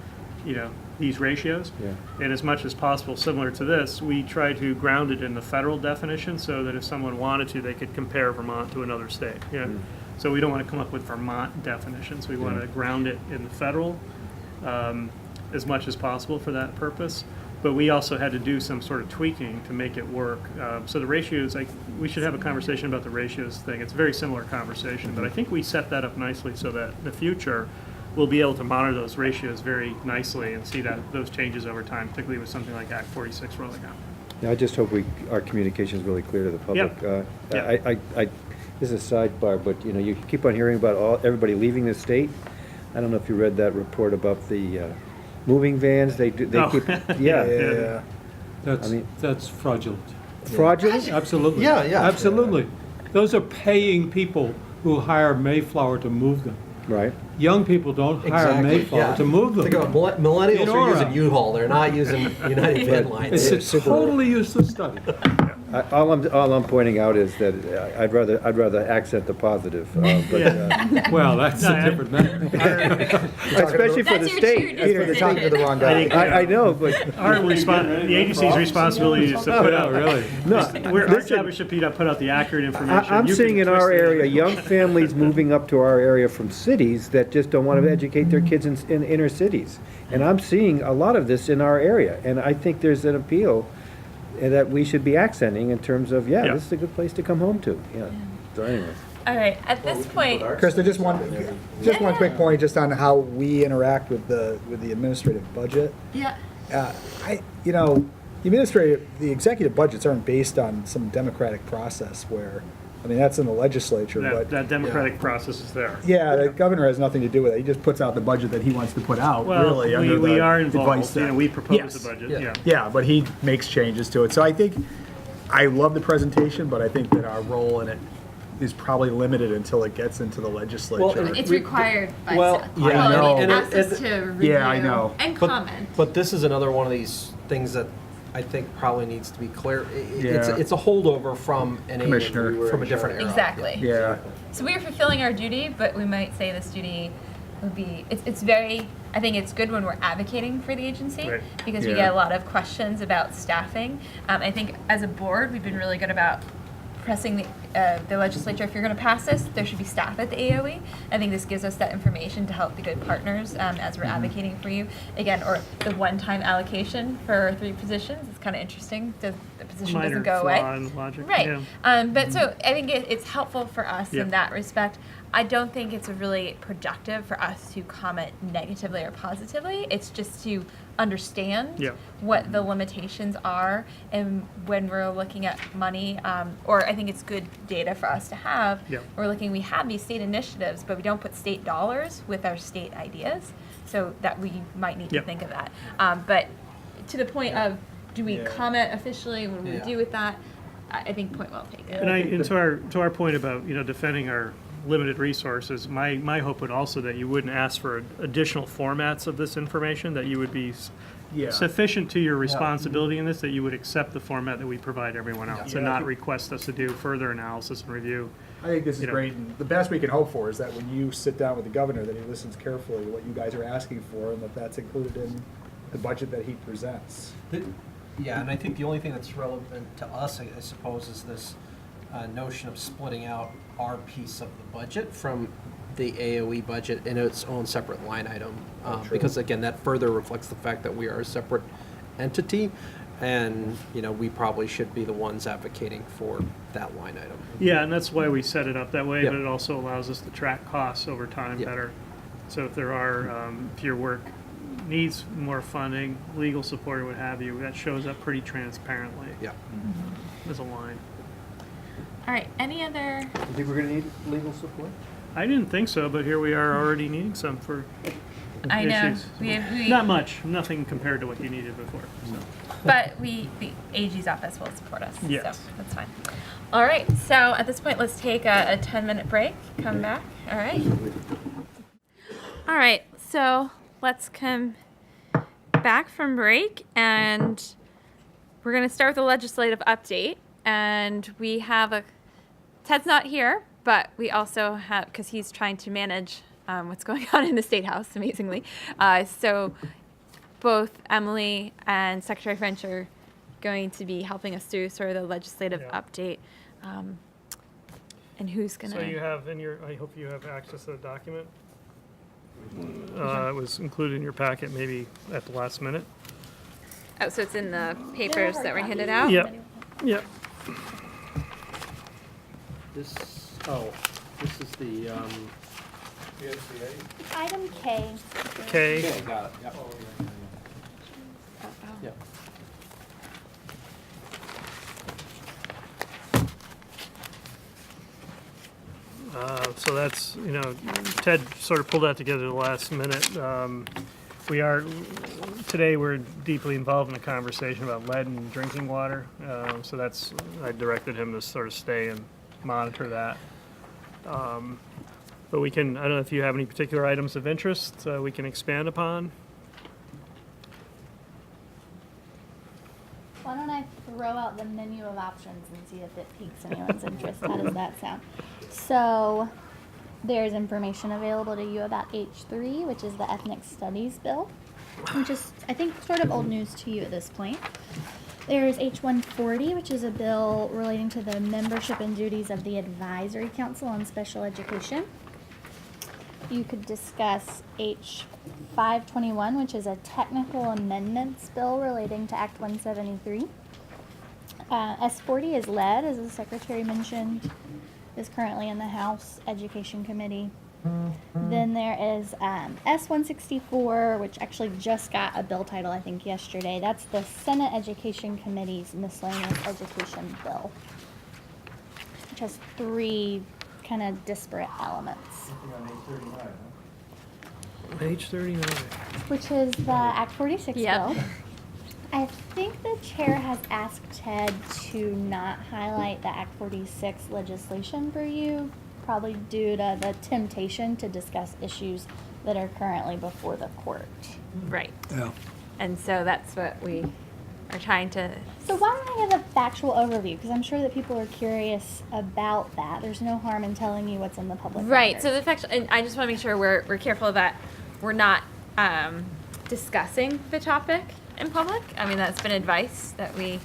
these ratios. Yeah. And as much as possible, similar to this, we try to ground it in the federal definition so that if someone wanted to, they could compare Vermont to another state. So we don't want to come up with Vermont definitions. We want to ground it in the federal as much as possible for that purpose. But we also had to do some sort of tweaking to make it work. So the ratios, we should have a conversation about the ratios thing. It's a very similar conversation, but I think we set that up nicely so that in the future, we'll be able to monitor those ratios very nicely and see those changes over time, particularly with something like Act 46 rolling out. Yeah, I just hope our communication is really clear to the public. Yeah. This is a sidebar, but you keep on hearing about everybody leaving the state. I don't know if you read that report about the moving vans. They keep Yeah. That's fraudulent. Fraudulent? Absolutely. Yeah, yeah. Absolutely. Those are paying people who hire Mayflower to move them. Right. Young people don't hire Mayflower to move them. Think about millennials In are Aura. using U-Haul, they're not using United Van Lines. It's a totally useless study. All I'm pointing out is that I'd rather accent the positive. Well, that's a different matter. Especially for the state. Peter, you're talking to the wrong guy. I know, but. The agency's responsibility is to put out. Really? Our job is to put out the accurate information. I'm You seeing can in our twist it. area, young families moving up to our area from cities that just don't want to educate their kids in inner cities. And I'm seeing a lot of this in our area, and I think there's an appeal that we should be accenting in terms of, this is a good place to come home to. Yeah. So anyways. All right, at this point, Krista, just one quick point, just on how we interact with the administrative budget. yeah. The executive budgets aren't based on some democratic process where, that's in the legislature, but. That democratic process is there. Yeah, the governor has nothing to do with it. He just puts out the budget that he wants to put out, Well, really, under we the are advice involved. that- We propose Yes. the budget. Yeah. Yeah, but he makes changes to it. So I think, I love the presentation, but I think that our role in it is probably limited until it gets into the legislature. It's required by Well, staff. yeah, I know. It asks us to review Yeah, I know. and But- comment. But this is another one of these things that I think probably needs to be clear. Yeah. It's a holdover from an Commissioner. from a different era. Exactly. Yeah. So we are fulfilling our duty, but we might say this duty would be, it's very, I think it's good when we're advocating for the agency Right. because we Yeah. get a lot of questions about staffing. I think as a board, we've been really good about pressing the legislature, if you're going to pass this, there should be staff at the AOE. I think this gives us that information to help be good partners as we're advocating for you. Again, or the one-time allocation for 3 positions. It's kind of interesting. The position Minor doesn't go away. flaw in logic. Right. Yeah. But so I think it's helpful for us Yeah. in that respect. I don't think it's really productive for us to comment negatively or positively. It's just to understand Yeah. what the limitations are, and when we're looking at money, or I think it's good data for us to have. Yeah. We're looking, we have these state initiatives, but we don't put state dollars with our state ideas, so that we might need to Yeah. think of that. But to the point of, do we Yeah. comment officially? What do we Yeah. do with that? I think point well taken. And to our point about, defending our limited resources, my hope would also that you wouldn't ask for additional formats of this information, that you would be Yeah. sufficient to your responsibility in this, that you would accept the format that we provide everyone else, and Yeah, I not think- request us to do further analysis and review. I think this is You know. great, and the best we can hope for is that when you sit down with the governor, that he listens carefully to what you guys are asking for, and that that's included in the budget that he presents. Yeah, and I think the only thing that's relevant to us, I suppose, is this notion of splitting out our piece of the budget from the AOE budget in its own separate line item. Because again, that further reflects the fact that we are a separate entity, and, we probably should be the ones advocating for that line item. Yeah, and that's why we set it up that way, Yep. but it also allows us to track costs over time Yep. better. So if there are, if your work needs more funding, legal support or what have you, that shows up pretty transparently. Yeah. As a line. All right, any other? You think we're gonna need legal support? I didn't think so, but here we are already needing some for I know, issues. we Not much, nothing compared to what you needed before, so. but the AG's office will support us, Yes. so that's fine. All right, so at this point, let's take a 10-minute break, come back, all right? All right, so let's come back from break, and we're gonna start with a legislative update, and we have Ted's not here, but we also have, because he's trying to manage what's going on in the State House, amazingly. So both Emily and Secretary French are going to be helping us through sort of the legislative update. And who's going to... So you have I hope you have access to the document. It was included in your packet maybe at the last minute. Oh, so it's in the papers that were handed out? Yep, yep. This is the, Item K. Okay. okay, got it, yep. Yep. So that's, Ted sort of pulled that together at the last minute. Today we're deeply involved in a conversation about lead in drinking water. So I directed him to sort of stay and monitor that. But I don't know if you have any particular items of interest we can expand upon. Why don't I throw out the menu of options and see if it piques anyone's interest? How does that sound? So there's information available to you about H3, which is the Ethnic Studies Bill, which is, I think, sort of old news to you at this point. There's H140, which is a bill relating to the membership and duties of the Advisory Council on Special Education. You could discuss H521, which is a technical amendments bill relating to Act 173. S40 is lead, as the Secretary mentioned, is currently in the House Education Committee. Then there is S164, which actually just got a bill title, I think, yesterday. That's the Senate Education Committee's miscellaneous education bill, which has three kind of disparate elements. Page 39. Which is the Act 46 Yep. bill. I think the chair has asked Ted to not highlight the Act 46 legislation for you, probably due to the temptation to discuss issues that are currently before the court. Right. Yeah. And so that's what we are trying to... So why don't I give a factual overview? Because I'm sure that people are curious about that. There's no harm in telling you what's in the public Right, record. so the fact, and I just want to make sure we're careful that we're not discussing the topic in public. I mean, that's been advice that we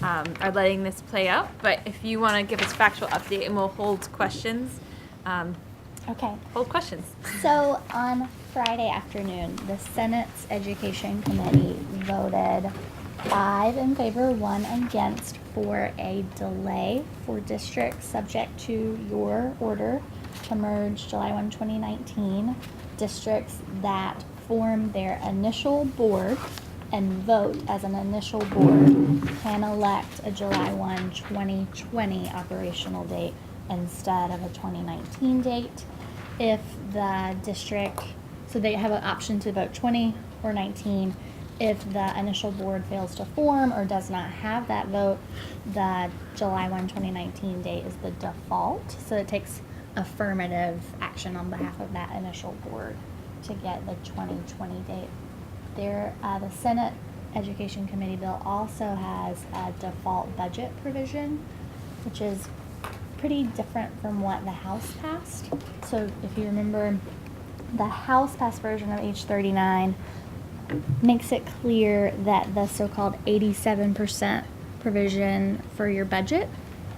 are letting this play out. But if you want to give us factual update, and we'll hold questions. Okay. Hold questions. So on Friday afternoon, the Senate's Education Committee voted 5 in favor, 1 against for a delay for districts subject to your order to merge July 1, 2019. Districts that form their initial board and vote as an initial board can elect a July 1, 2020 operational date instead of a 2019 date. If the district, so they have an option to vote 20 or 19. If the initial board fails to form or does not have that vote, the July 1, 2019 date is the default. So it takes affirmative action on behalf of that initial board to get the 2020 date. The Senate Education Committee bill also has a default budget provision, which is pretty different from what the House passed. So if you remember, the House passed version of H39 makes it clear that the so-called 87% provision for your budget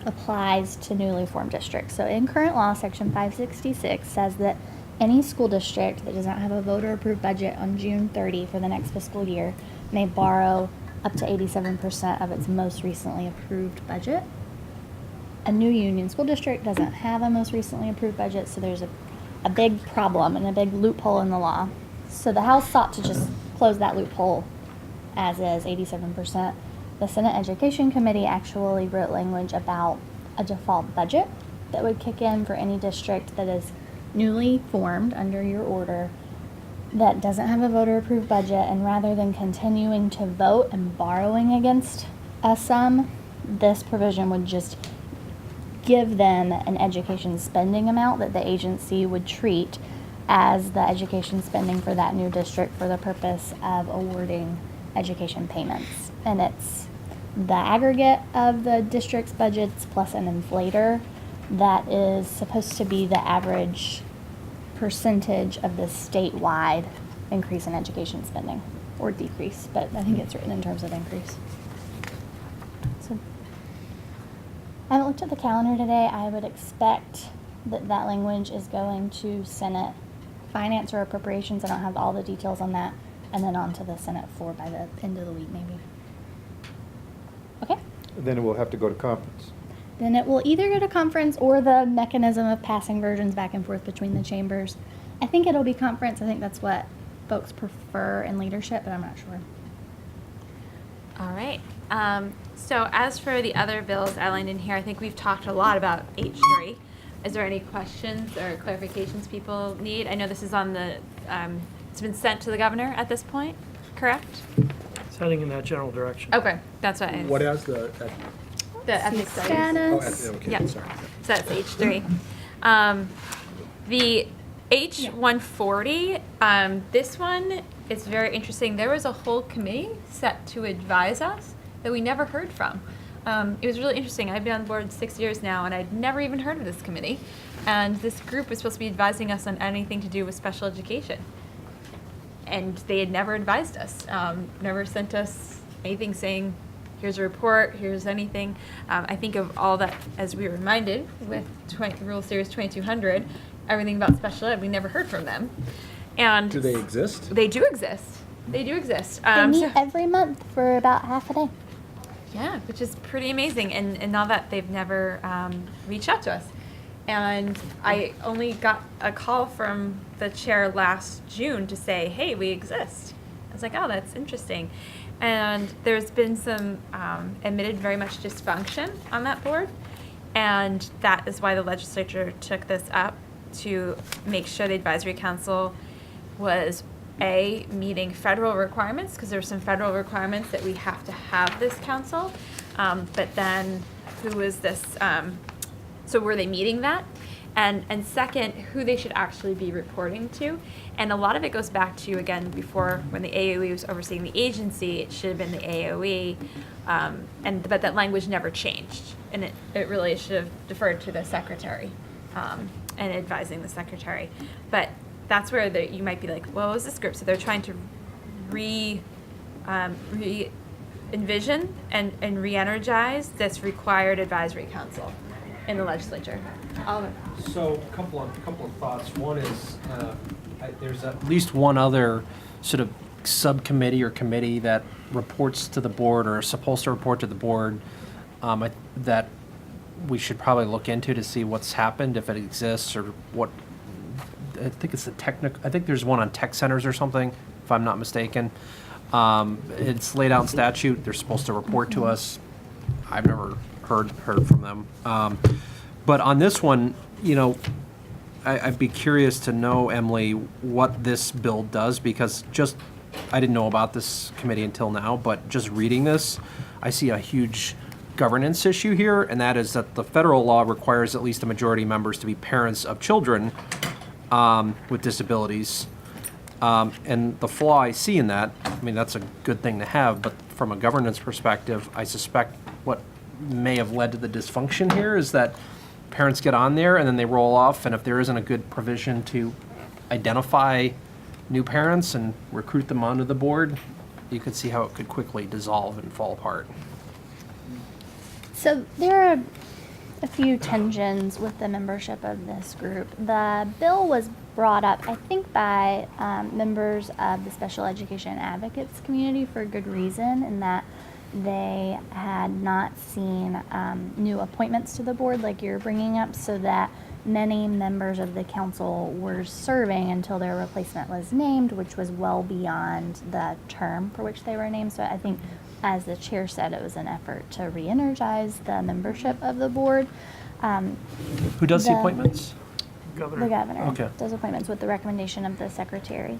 applies to newly formed districts. So in current law, Section 566 says that any school district that does not have a voter-approved budget on June 30 for the next fiscal year may borrow up to 87% of its most recently approved budget. A new union school district doesn't have a most recently approved budget, so there's a big problem and a big loophole in the law. So the House sought to just close that loophole as is, 87%. The Senate Education Committee actually wrote language about a default budget that would kick in for any district that is newly formed under your order that doesn't have a voter approved budget, and rather than continuing to vote and borrowing against a sum, this provision would just give them an education spending amount that the agency would treat as the education spending for that new district for the purpose of awarding education payments. And it's the aggregate of the district's budgets plus an inflator that is supposed to be the average percentage of the statewide increase in education spending, or decrease, but I think it's written in terms of increase. So I haven't looked at the calendar today. I would expect that that language is going to Senate Finance or Appropriations. I don't have all the details on that. And then on to the Senate floor by the end of the week, maybe. Okay? Then it will have to go to conference. Then it will either go to conference or the mechanism of passing versions back and forth between the chambers. I think it'll be conference. I think that's what folks prefer in leadership, but I'm not sure. All right. So as for the other bills outlined in here, I think we've talked a lot about H3. Is there any questions or clarifications people need? I know this is on the, it's been sent to the governor at this point, correct? It's heading in that general direction. Okay, that's what I. What has the ethics studies. Status. Oh, okay, Yep. sorry. So that's H3. The H140, this one is very interesting. There was a whole committee set to advise us that we never heard from. It was really interesting. I've been on board 6 years now, and I'd never even heard of this committee. And this group was supposed to be advising us on anything to do with special education. And they had never advised us, never sent us anything saying, here's a report, here's anything. I think of all that, as we were reminded with Rule Series 2200, everything about special ed, we never heard from them. And Do they exist? they do exist. They do exist. They meet So- every month for about half a day. yeah, which is pretty amazing. And all that, they've never reached out to us. And I only got a call from the chair last June to say, hey, we exist. I was like, oh, that's interesting. And there's been some admitted very much dysfunction on that board. And that is why the legislature took this up, to make sure the advisory council was meeting federal requirements, because there's some federal requirements that we have to have this council. But then who is this, so were they meeting that? And second, who they should actually be reporting to. And a lot of it goes back to, again, before when the AOE was overseeing the agency, it should have been the AOE. But that language never changed. And it really should have deferred to the secretary and advising the secretary. But that's where you might be like, well, what was this group? So they're trying to envision and re-energize this required advisory council in the legislature. Oliver. So a couple of thoughts. One is there's at least one other sort of subcommittee or committee that reports to the board or is supposed to report to the board that we should probably look into to see what's happened, if it exists, or what. I think it's I think there's one on tech centers or something, if I'm not mistaken. It's laid out in statute. They're supposed to report to us. I've never heard from them. But on this one, you know, I'd be curious to know, Emily, what this bill does, because I didn't know about this committee until now, but just reading this, I see a huge governance issue here, and that is that the federal law requires at least a majority of members to be parents of children with disabilities. And the flaw I see in that, I mean, that's a good thing to have, but from a governance perspective, I suspect what may have led to the dysfunction here is that parents get on there and then they roll off, and if there isn't a good provision to identify new parents and recruit them onto the board, you could see how it could quickly dissolve and fall apart. So there are a few tensions with the membership of this group. The bill was brought up, I think, by members of the special education advocates community for good reason, in that they had not seen new appointments to the board like you're bringing up, so that many members of the council were serving until their replacement was named, which was well beyond the term for which they were named. So I think, as the chair said, it was an effort to re-energize the membership of the board. Who does the appointments? The governor Okay. does appointments with the recommendation of the secretary.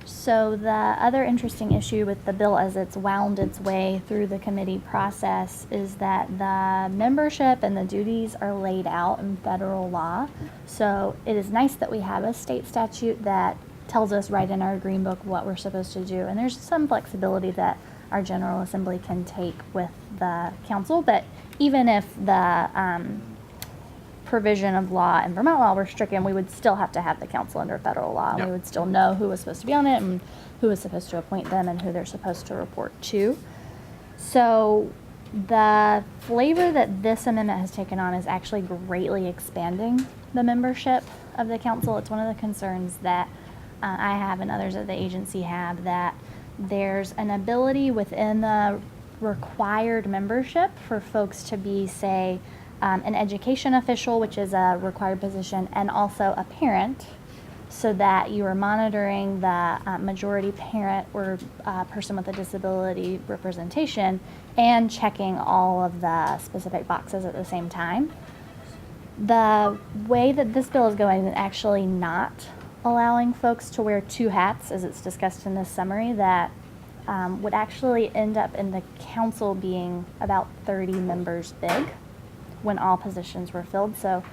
So the other interesting issue with the bill as it's wound its way through the committee process is that the membership and the duties are laid out in federal law. So it is nice that we have a state statute that tells us right in our green book what we're supposed to do. And there's some flexibility that our General Assembly can take with the council. But even if the provision of law and Vermont law were stricken, we would still have to have the council under federal law. Yep. We would still know who was supposed to be on it and who was supposed to appoint them and who they're supposed to report to. So the flavor that this amendment has taken on is actually greatly expanding the membership of the council. It's one of the concerns that I have and others at the agency have, that there's an ability within the required membership for folks to be, say, an education official, which is a required position, and also a parent, so that you are monitoring the majority parent or person with a disability representation and checking all of the specific boxes at the same time. The way that this bill is going is actually not allowing folks to wear two hats, as it's discussed in this summary, that would actually end up in the council being about 30 members big when all positions were filled. So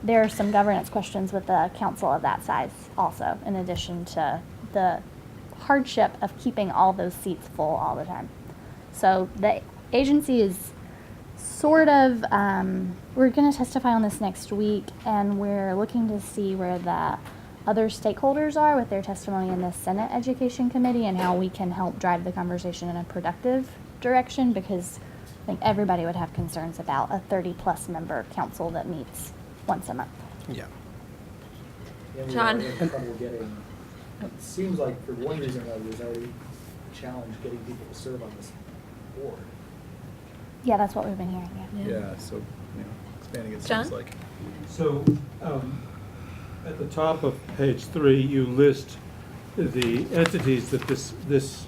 there are some governance questions with the council of that size also, in addition to the hardship of keeping all those seats full all the time. So the agency is sort of, we're going to testify on this next week, and we're looking to see where the other stakeholders are with their testimony in the Senate Education Committee and how we can help drive the conversation in a productive direction, because I think everybody would have concerns about a 30-plus member council that meets once a month. Yeah. John? It seems like for one reason or another, there's already a challenge getting people to serve on this board. Yeah, that's what we've been hearing, yeah. Yeah, so, you know, expanding it John? seems like. So, at the top of page 3, you list the entities that this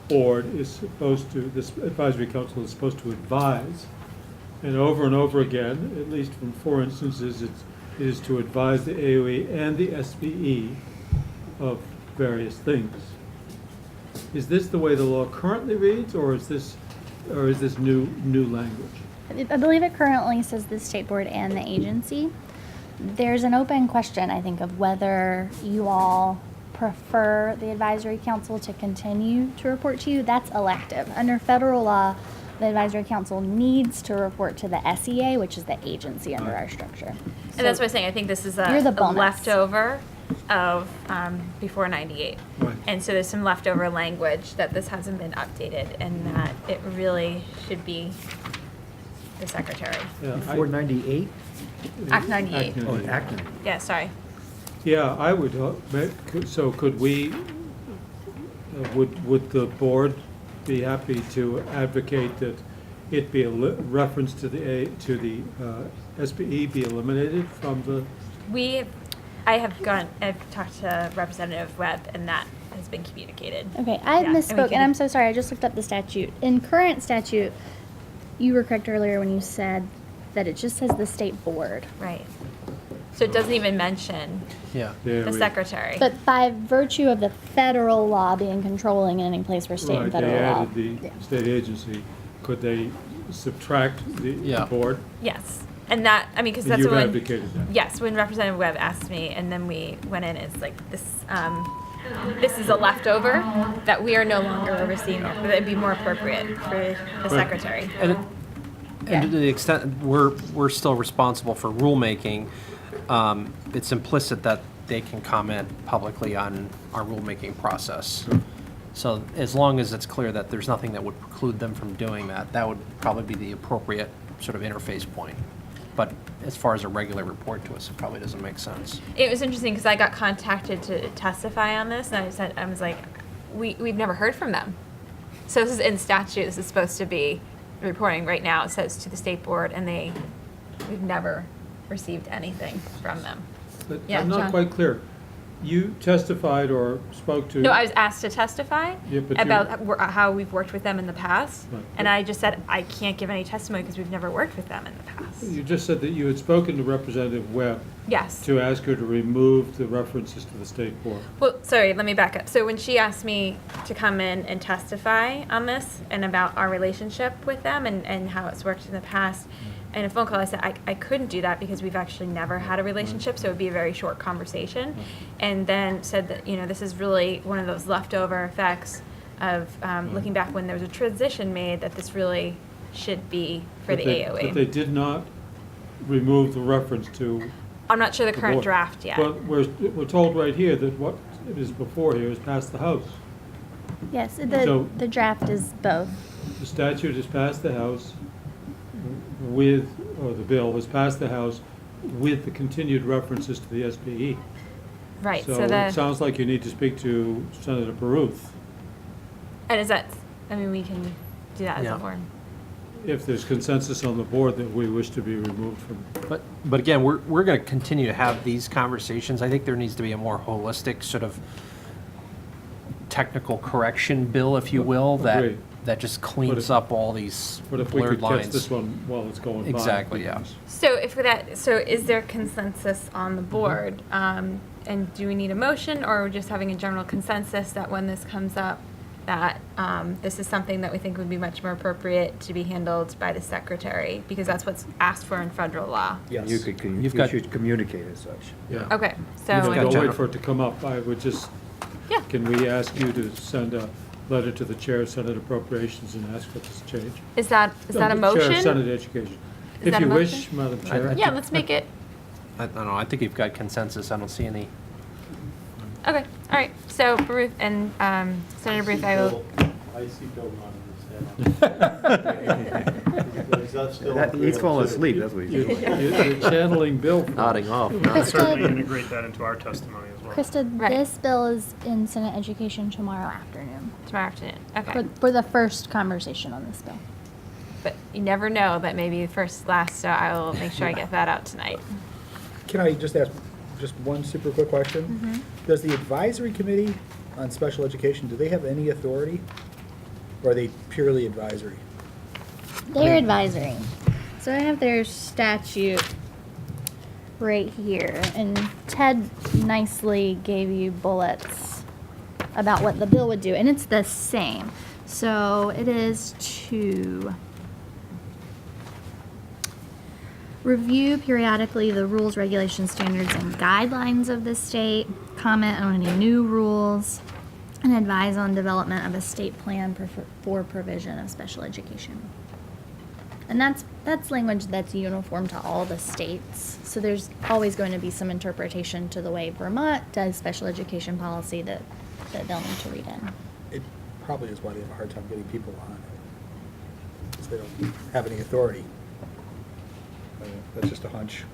board is supposed to, this advisory council is supposed to advise. And over again, at least from 4 instances, it is to advise the AOE and the SBE of various things. Is this the way the law currently reads, or is this new language? I believe it currently says the state board and the agency. There's an open question, I think, of whether you all prefer the advisory council to continue to report to you. That's elective. Under federal law, the advisory council needs to report to the SEA, which is the agency under our structure. And that's what I'm saying. I think this is You're the a bonus. leftover of before 98. Right. And so there's some leftover language that this hasn't been updated, and that it really should be the secretary. Yeah, Before 98? Act 98. Act 98. Oh, Act 98. Yeah, sorry. Yeah, I would, so could we, would the board be happy to advocate that it be a reference to the SBE be eliminated from the? I've talked to Representative Webb, and that has been communicated. Okay, I Yeah, and we misspoke, can- and I'm so sorry, I just looked up the statute. In current statute, you were correct earlier when you said that it just says the state board. Right. So it doesn't even mention Yeah. the secretary. But by virtue of the federal law being controlling in any place where state and Right, they federal law. added the state agency. Could they subtract the board? Yes. And that, I mean, because And that's you've when. advocated that. Yes, when Representative Webb asked me, and then we went in, it's like, this is a leftover that we are no longer overseeing, but it'd be more appropriate for the secretary. And to the extent we're still responsible for rulemaking, it's implicit that they can comment publicly on our rulemaking process. So as long as it's clear that there's nothing that would preclude them from doing that, that would probably be the appropriate sort of interface point. But as far as a regular report to us, it probably doesn't make sense. It was interesting because I got contacted to testify on this, and I was like, we've never heard from them. So this is in statute. This is supposed to be reporting. Right now it says to the state board, and we've never received anything from them. But Yeah, I'm not John. quite clear. You testified or spoke to? No, I was asked to testify Yeah, but you- about how we've worked with them in the past, Right. and I just said I can't give any testimony because we've never worked with them in the past. You just said that you had spoken to Representative Webb. Yes. To ask her to remove the references to the state board. Well, sorry, let me back up. So when she asked me to come in and testify on this and about our relationship with them and how it's worked in the past, in a phone call, I said I couldn't do that because we've actually never had a relationship, so it would be a very short conversation. And then said that, this is really one of those leftover effects of looking back when there was a transition made, that this really should be for the AOA. But they did not remove the reference to. I'm not sure the current board. draft yet. But we're told right here that what is before here is passed the House. Yes, So- the draft is both. The statute has passed the House or the bill has passed the House with the continued references to the SPE. Right, So so the. it sounds like you need to speak to Senator Baruth. And is that, we can do that as Yeah. a board. If there's consensus on the board that we wish to be removed from. But again, we're going to continue to have these conversations. I think there needs to be a more holistic sort of technical correction bill, if you will, Agreed. that just cleans up all these But if we blurred could catch lines. this one while it's going by. Exactly, yeah. So so is there consensus on the board? And do we need a motion, or are we just having a general consensus that when this comes up, that this is something that we think would be much more appropriate to be handled by the secretary, because that's what's asked for in federal law? Yes. You should communicate as such. Yeah. Okay, so. Don't wait for it to come up. I would just, can we ask you to send a letter to the chair of Senate Appropriations and ask for this change? Is that a Chair motion? of Senate Education. Is If that a you wish, motion? Madam Chair. Yeah, let's make it. I don't know, I think you've got consensus. I don't see any. Okay, all right. So Baruth and Senator Baruth, I will. I see Bill He's falling asleep, that's what he's doing. You're channeling Bill. Nodding off. I'll certainly integrate that into our testimony as well. Krista, Right. this bill is in Senate Education tomorrow afternoon. Tomorrow afternoon. Okay. For the first conversation on this bill. But you never know. That may be first, last. So I will make sure I get that out tonight. Can I just ask just one super quick question? Mm-hmm. Does the advisory committee on special education, do they have any authority? Or are they purely advisory? They're advisory. So I have their statute right here, and Ted nicely gave you bullets about what the bill would do, and it's the same. So it is to review periodically the rules, regulations, standards, and guidelines of the state, comment on any new rules, and advise on development of a state plan for provision of special education. And that's language that's uniform to all the states. So there's always going to be some interpretation to the way Vermont does special education policy that they'll need to read in. It probably is why they have a hard time getting people on it. Because they don't have any authority. That's just a hunch.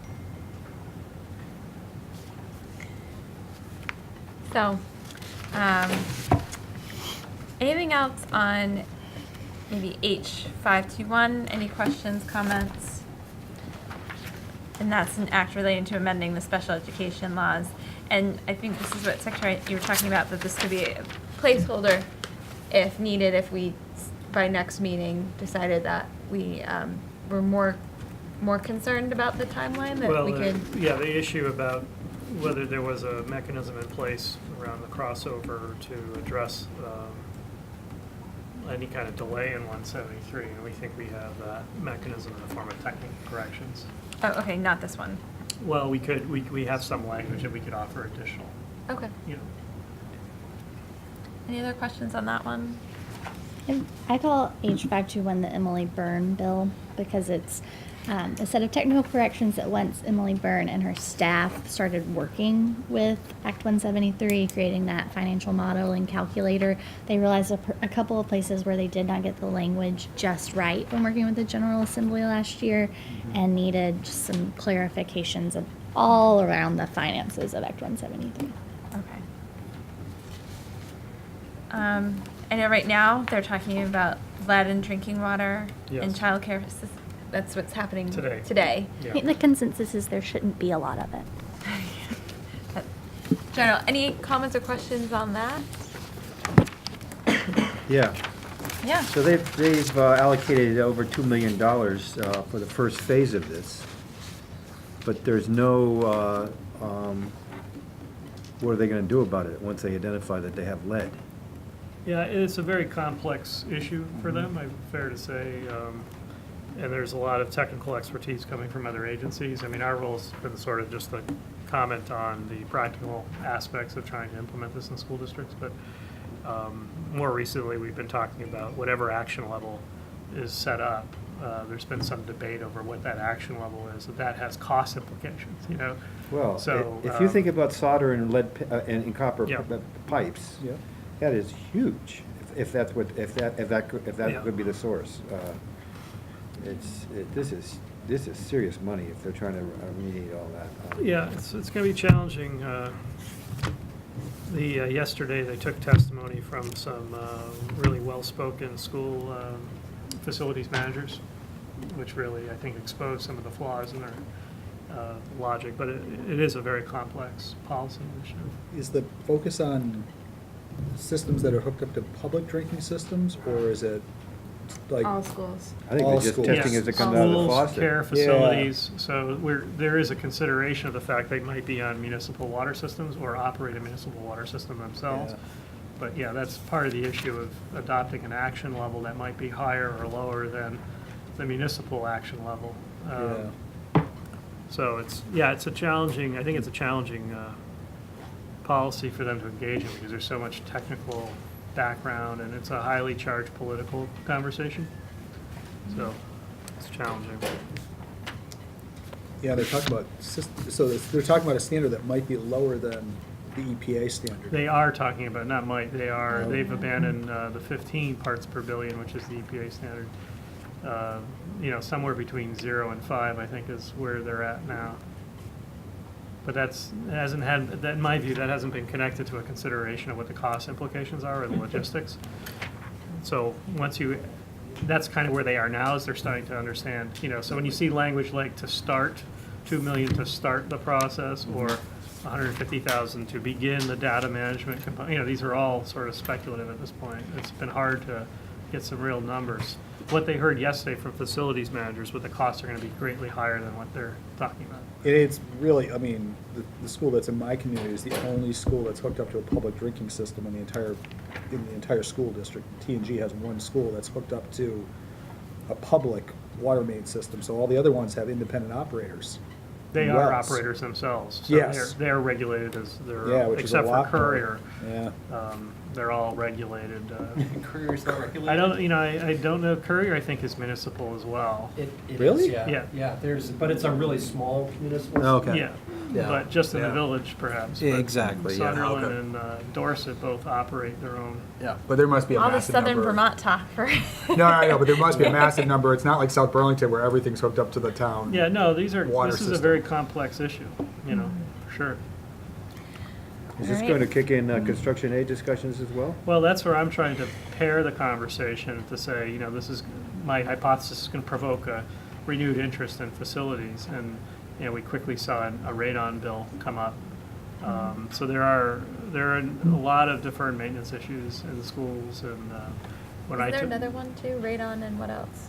So, anything else on maybe H521? Any questions, comments? And that's an act relating to amending the special education laws. And I think this is what Secretary, you were talking about, that this could be a placeholder if needed, if we, by next meeting, decided that we were more concerned about the timeline, that Well, we could. yeah, the issue about whether there was a mechanism in place around the crossover to address any kind of delay in 173, and we think we have that mechanism in the form of technical corrections. Oh, okay, not this one. Well, we have some language that we could offer additional, Okay. you know. Any other questions on that one? I call H521 the Emily Byrne bill because it's a set of technical corrections that once Emily Byrne and her staff started working with Act 173, creating that financial model and calculator, they realized a couple of places where they did not get the language just right when working with the General Assembly last year and needed just some clarifications of all around the finances of Act 173. Okay. I know right now they're talking about lead in drinking water and Yes. childcare. That's what's happening Today. I think the consensus is there shouldn't be a lot of it. General, any comments or questions on that? Yeah. Yeah. So they've allocated over $2 million for the first phase of this, but there's no, what are they going to do about it once they identify that they have lead? Yeah, it's a very complex issue for them, fair to say. And there's a lot of technical expertise coming from other agencies. I mean, our role has been sort of just to comment on the practical aspects of trying to implement this in school districts. But more recently, we've been talking about whatever action level is set up. There's been some debate over what that action level is, that has cost implications, you know? Well, So, if you think about solder and lead and copper Yeah. pipes, Yeah. that is huge. If that could be the source, this is serious money if they're trying to remediate all that. Yeah, it's going to be challenging. Yesterday, they took testimony from some really well-spoken school facilities managers, which really, I think, exposed some of the flaws in their logic. But it is a very complex policy issue. Is the focus on systems that are hooked up to public drinking systems, or is it like? All schools. I think all they're just schools. testing as it comes out of the Schools, faucet. care facilities, so there is a consideration of the fact they might be on municipal water systems or operate a municipal water system themselves. Yeah. But yeah, that's part of the issue of adopting an action level that might be higher or lower than the municipal action level. So it's a challenging, I think it's a challenging policy for them to engage in because there's so much technical background and it's a highly charged political conversation. So it's challenging. Yeah, they're talking about, so they're talking about a standard that might be lower than the EPA standard. They are talking about, not might, they've abandoned the 15 parts per billion, which is the EPA standard. Somewhere between 0 and 5, I think, is where they're at now. But in my view, that hasn't been connected to a consideration of what the cost implications are or the logistics. So that's kind of where they are now, is they're starting to understand, so when you see language like to start, 2 million to start the process, or 150,000 to begin the data management component, these are all sort of speculative at this point. It's been hard to get some real numbers. What they heard yesterday from facilities managers, what the costs are going to be greatly higher than what they're talking about. It's really, I mean, the school that's in my community is the only school that's hooked up to a public drinking system in the entire school district. T&G has one school that's hooked up to a public water main system, so all the other ones have independent operators. They are Wells. operators themselves. So Yes. they're regulated as Yeah, which is a except for lot more. Courier. Yeah. They're all regulated. Courier's not regulated? I don't know. Courier, I think, is municipal as well. It Really? is, yeah. Yeah. But it's a really small municipal. Okay. Yeah, Yeah. but just in the Yeah. village, perhaps. Yeah, But exactly, yeah. Sunderland Okay. and Dorset both operate their own. Yeah, but there must be a All the massive southern number. Vermont talk for. No, I know, but there must be a massive number. It's not like South Burlington where everything's hooked up to the town. Yeah, no, this Water is a system. very complex issue, for sure. Is this going to kick in construction aid discussions as well? Well, that's where I'm trying to pair the conversation to say, this is, my hypothesis is going to provoke a renewed interest in facilities. And, we quickly saw a radon bill come up So there are a lot of deferred maintenance issues in the schools, and when I Is there took. another one too? Radon and what else?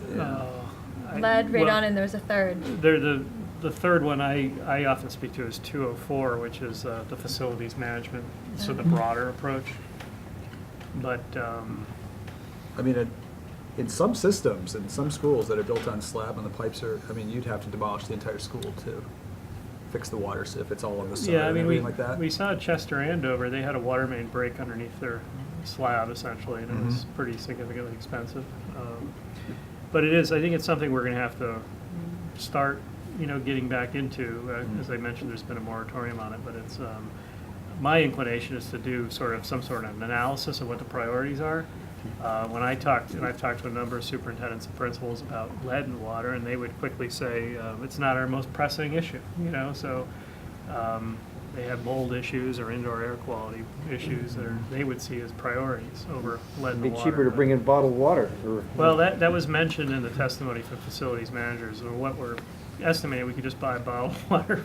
Lead, Radon, and there's a third. The third one I often speak to is 204, which is the facilities management, so the broader approach. But I mean, in some systems, in some schools that are built on slab and the pipes are, I mean, you'd have to demolish the entire school to fix the water if it's all on the side yeah, I and mean, everything like that. we saw at Chester Andover, they had a water main break underneath their slab essentially, and it was pretty significantly expensive. But it is, I think it's something we're going to have to start, getting back into. As I mentioned, there's been a moratorium on it, but it's my inclination is to do some sort of analysis of what the priorities are. When I've talked to a number of superintendents and principals about lead in water, and they would quickly say it's not our most pressing issue. So they have mold issues or indoor air quality issues that they would see as priorities over lead in the It'd water. be cheaper to bring in bottled water. Well, that was mentioned in the testimony from facilities managers, or what we're estimating we could just buy bottled water.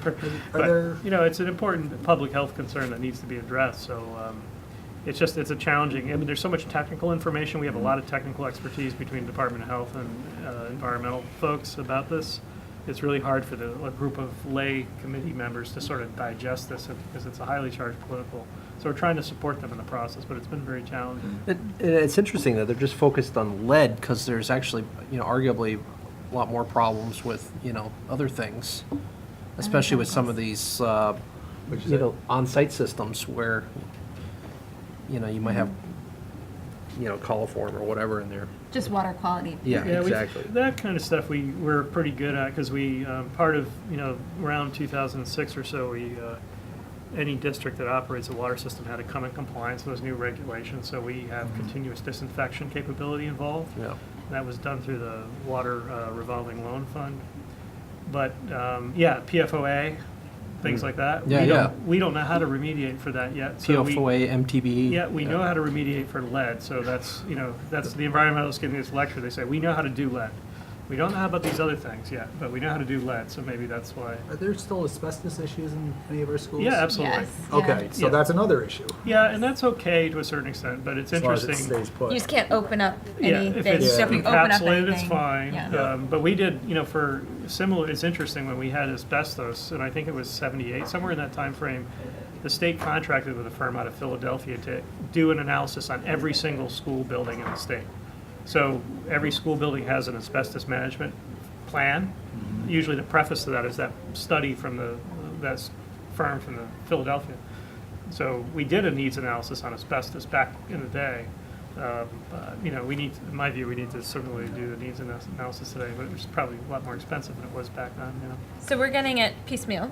But it's an important public health concern that needs to be addressed. So it's a challenging. I mean, there's so much technical information. We have a lot of technical expertise between Department of Health and environmental folks about this. It's really hard for a group of lay committee members to sort of digest this because it's a highly charged political. So we're trying to support them in the process, but it's been very challenging. It's interesting that they're just focused on lead because there's actually, arguably a lot more problems with, other things, especially with some of these, on-site systems where, you might have, coliform or whatever in there. Just water quality. Yeah, exactly. That kind of stuff we're pretty good at because we, part of, around 2006 or so, any district that operates a water system had to come in compliance with those new regulations. So we have continuous disinfection capability involved. Yeah. That was done through the Water Revolving Loan Fund. But, PFOA, things like that. We don't know how to remediate for that yet. So PFOA, MTBE. Yeah, we know how to remediate for lead. So that's the environmentalists giving this lecture. They say, we know how to do lead. We don't know about these other things yet, but we know how to do lead, so maybe that's why. Are there still asbestos issues in any of our schools? Yeah, absolutely. Yes. Okay, so that's another issue. Yeah, and that's okay to a certain extent, but it's As long as it interesting. stays put. You just can't open up Yeah, anything. if it's So if you open up encapsulated, it's anything- fine. Yeah. But we did, for similar, it's interesting when we had asbestos, and I think it was 78, somewhere in that time frame, the state contracted with a firm out of Philadelphia to do an analysis on every single school building in the state. So every school building has an asbestos management plan. Usually the preface to that is that study from that firm from Philadelphia. So we did a needs analysis on asbestos back in the day. We need, in my view, we need to certainly do the needs analysis today, but it's probably a lot more expensive than it was back then. So we're getting it piecemeal,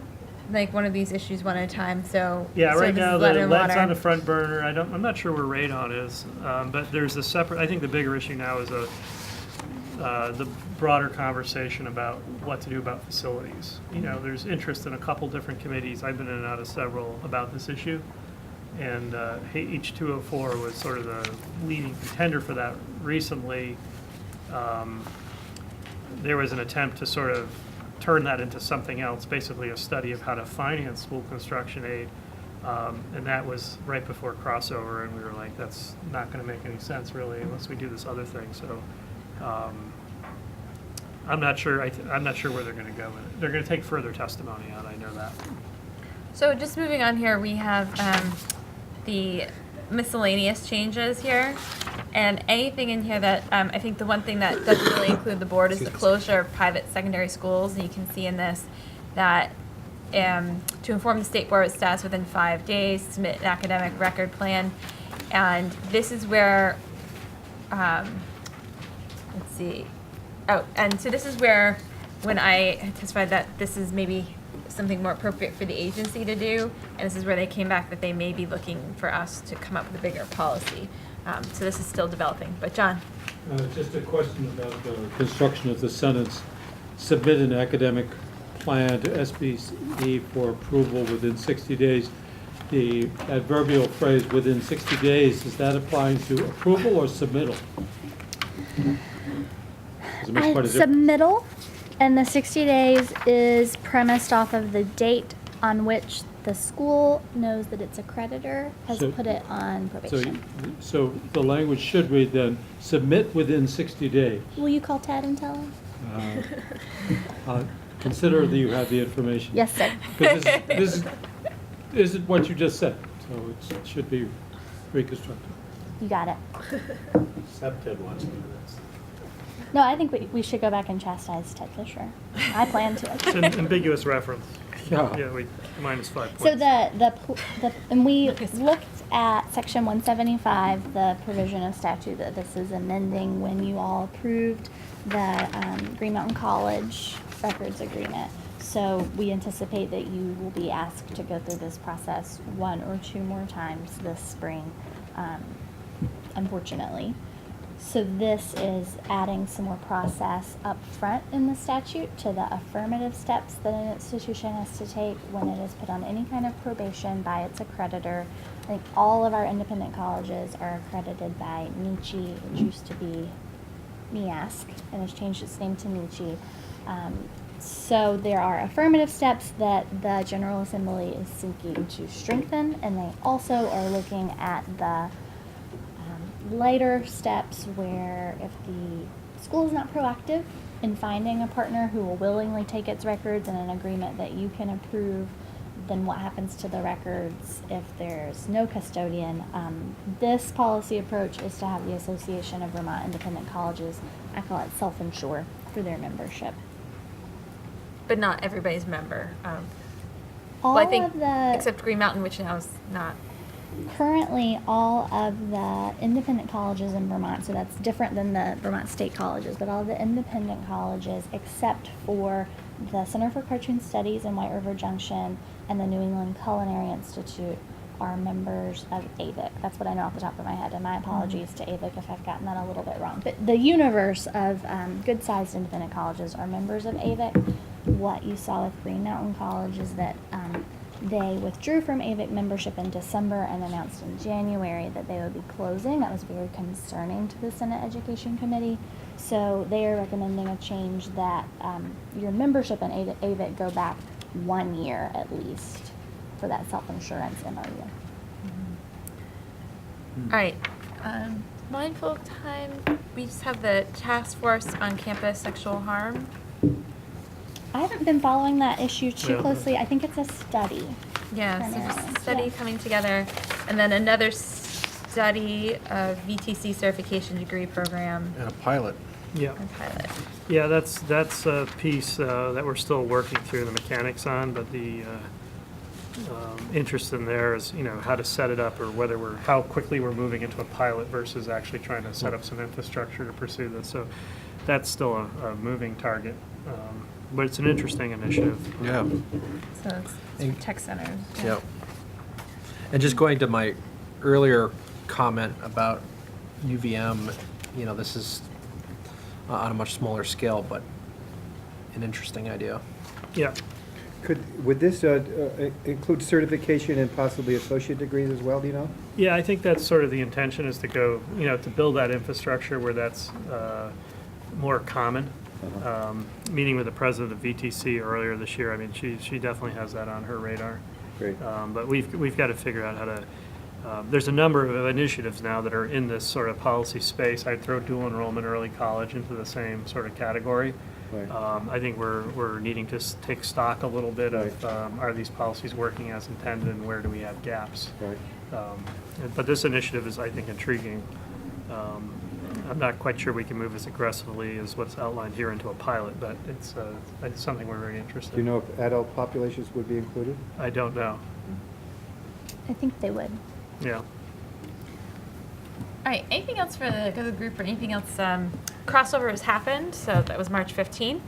like one of these issues one at a time. So Yeah, so right this now is the lead and lead's water. on the front burner. I'm not sure where radon is, but there's a separate. I think the bigger issue now is the broader conversation about what to do about facilities. There's interest in a couple different committees. I've been in and out of several about this issue. And H204 was sort of the leading contender for that. Recently, there was an attempt to sort of turn that into something else, basically a study of how to finance school construction aid. And that was right before crossover, and we were like, that's not going to make any sense really unless we do this other thing. So I'm not sure. I'm not sure where they're going to go with it. They're going to take further testimony on. I know that. So just moving on here, we have the miscellaneous changes here. And anything in here that, I think the one thing that doesn't really include the board is the closure of private secondary schools. And you can see in this that to inform the state board of status within 5 days, submit an academic record plan. And this is where, let's see. Oh, and so this is where, when I testified that this is maybe something more appropriate for the agency to do, and this is where they came back that they may be looking for us to come up with a bigger policy. So this is still developing. But John? Just a question about the construction of the sentence. Submit an academic plan to SBE for approval within 60 days. The adverbial phrase "within 60 days," is that applying to approval or submittal? Does it make quite a difference? Submittal, and the 60 days is premised off of the date on which the school knows that it's a creditor has So- put it on So, probation. so the language should read then, submit within 60 days. Will you call Ted and tell him? Consider that you have the information. Yes, sir. Because this isn't what you just said, so it should be reconstructed. You got it. Except Ted wants to do this. No, I think we should go back and chastise Ted Fisher. I plan to. It's an ambiguous reference. Yeah. Yeah, we, -5 points. So and we looked at section 175, the provision of statute that this is amending when you all approved the Green Mountain College records agreement. So we anticipate that you will be asked to go through this process 1 or 2 more times this spring, unfortunately. So this is adding some more process up front in the statute to the affirmative steps that an institution has to take when it is put on any kind of probation by its accreditor. I think all of our independent colleges are accredited by NICHE, which used to be NIASC, and has changed its name to NICHE. So there are affirmative steps that the General Assembly is seeking to strengthen, and they also are looking at the lighter steps where if the school is not proactive in finding a partner who will willingly take its records in an agreement that you can approve, then what happens to the records if there's no custodian? This policy approach is to have the Association of Vermont Independent Colleges, I call it self-insure for their membership. But not everybody's member. All Well, I think, of the except Green Mountain, which now is not. Currently, all of the independent colleges in Vermont, so that's different than the Vermont state colleges, but all the independent colleges, except for the Center for Cartoon Studies in White River Junction and the New England Culinary Institute, are members of AVIC. That's what I know off the top of my head, and my apologies to AVIC if I've gotten that a little bit wrong. But the universe of good-sized independent colleges are members of AVIC. What you saw with Green Mountain College is that they withdrew from AVIC membership in December and announced in January that they would be closing. That was very concerning to the Senate Education Committee. So they are recommending a change that your membership in AVIC go back 1 year at least for that self-insurance MOU. All right. Mindful of time, we just have the task force on campus sexual harm. I haven't been following that issue too Yeah. closely. I think it's a study. Yeah, so primarily. just a study Yeah. coming together, and then another study of VTC certification degree program And a pilot. Yeah. and pilot. Yeah, that's a piece that we're still working through the mechanics on, but the interest in there is, how to set it up or how quickly we're moving into a pilot versus actually trying to set up some infrastructure to pursue this. So that's still a moving target. But it's an interesting initiative. Yeah. So it's tech centers. Yep. And just going to my earlier comment about UVM, this is on a much smaller scale, but an interesting idea. Yeah. Would this include certification and possibly associate degrees as well, do you know? Yeah, I think that's sort of the intention, is to go, to build that infrastructure where that's more common. Meeting with the president of VTC earlier this year, I mean, she definitely has that on her radar. Great. But we've got to figure out how to, there's a number of initiatives now that are in this sort of policy space. I'd throw dual enrollment early college into the same sort of category. Right. I think we're needing to take stock a little bit of, are these policies working as intended, and where do we have gaps? Right. But this initiative is, I think, intriguing. I'm not quite sure we can move as aggressively as what's outlined here into a pilot, but it's something we're very interested Do you in. know if adult populations would be included? I don't know. I think they would. Yeah. All right, anything else for the group or anything else? Crossover has happened, so that was March 15th.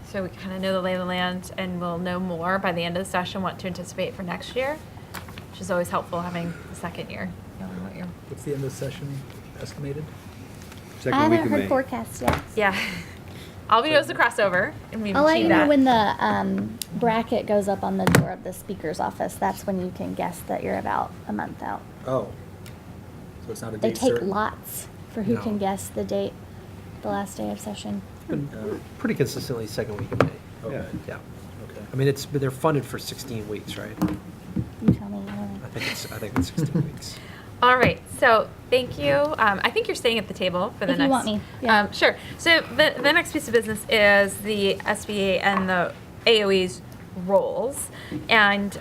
So we kind of know the lay of the land, and we'll know more by the end of the session what to anticipate for next year, which is always helpful having the second year. Knowing what you're... What's the end of the session estimated? I haven't heard forecasts yet. Yeah. All we know is the crossover, and we've I'll let achieved you know that. when the bracket goes up on the door of the speaker's office. That's when you can guess that you're about a month out. Oh. So it's not a They date take certain? lots for who No. can guess the date, the last day of session. Been pretty consistently second week of May. Okay. Yeah. Okay. I mean, they're funded for 16 weeks, right? You tell me. I think it's 16 weeks. All right, so thank you. I think you're staying at the table for the If next. you want me, yeah. Sure. So the next piece of business is the SBA and the AOE's roles, and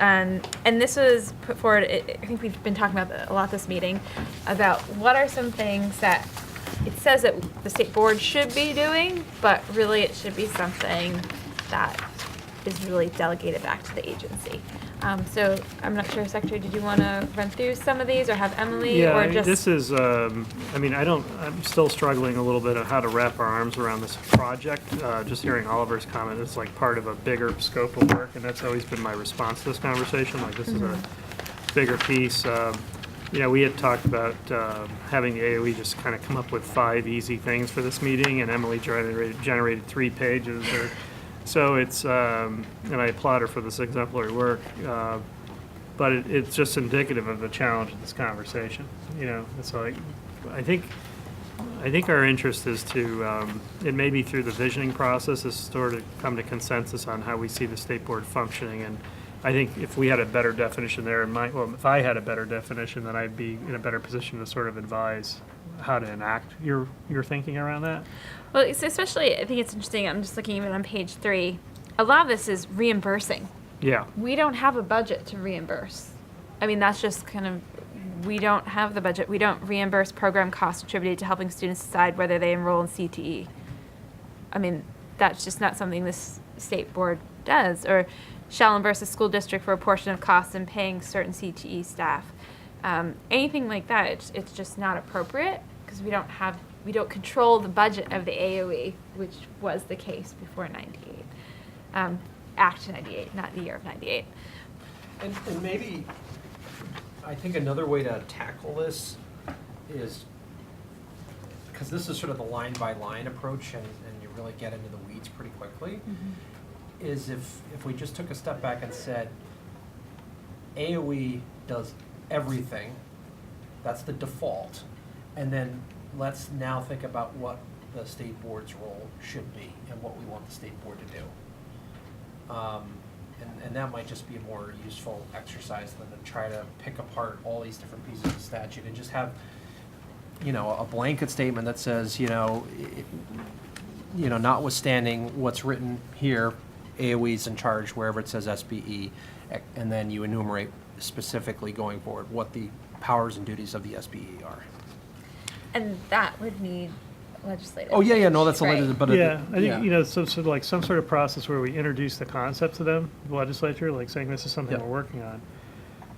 this was put forward. I think we've been talking about a lot this meeting about what are some things that it says that the state board should be doing, but really it should be something that is really delegated back to the agency. So I'm not sure, Secretary, did you want to run through some of these or have Emily? Yeah, or I mean, just this is, I'm still struggling a little bit of how to wrap our arms around this project. Just hearing Oliver's comment, it's like part of a bigger scope of work, and that's always been my response to this conversation, like this is a bigger piece. We had talked about having the AOE just kind of come up with 5 easy things for this meeting, and Emily generated 3 pages. So it's, and I applaud her for this exemplary work, but it's just indicative of the challenge of this conversation. It's like, I think our interest is to, and maybe through the visioning process, is sort of come to consensus on how we see the state board functioning. And I think if we had a better definition there, if I had a better definition, then I'd be in a better position to sort of advise how to enact your thinking around that. well, it's especially I think it's interesting. I'm just looking even on page 3. A lot of this is reimbursing. Yeah. We don't have a budget to reimburse. I mean, that's just kind of, we don't have the budget. We don't reimburse program costs attributed to helping students decide whether they enroll in CTE. I mean, that's just not something this state board does. Or shall reimburse a school district for a portion of costs in paying certain CTE staff. Anything like that, it's just not appropriate because we don't control the budget of the AOE, which was the case before 98. Act 98, not the year of 98. And maybe, I think another way to tackle this is, because this is sort of the line-by-line approach, and you really get into the weeds pretty quickly, is if we just took a step back and said, AOE does everything, that's the default, and then let's now think about what the state board's role should be and what we want the state board to do. And that might just be a more useful exercise than to try to pick apart all these different pieces of statute and just have, a blanket statement that says, notwithstanding what's written here, AOE's in charge wherever it says SBE, and then you enumerate specifically going forward what the powers and duties of the SBE are. And that would need legislative. Oh, yeah, no, that's a right. legislative, but Yeah, I think, so like some sort of process where we introduce the concept to them, the legislature, like saying this is something we're working on.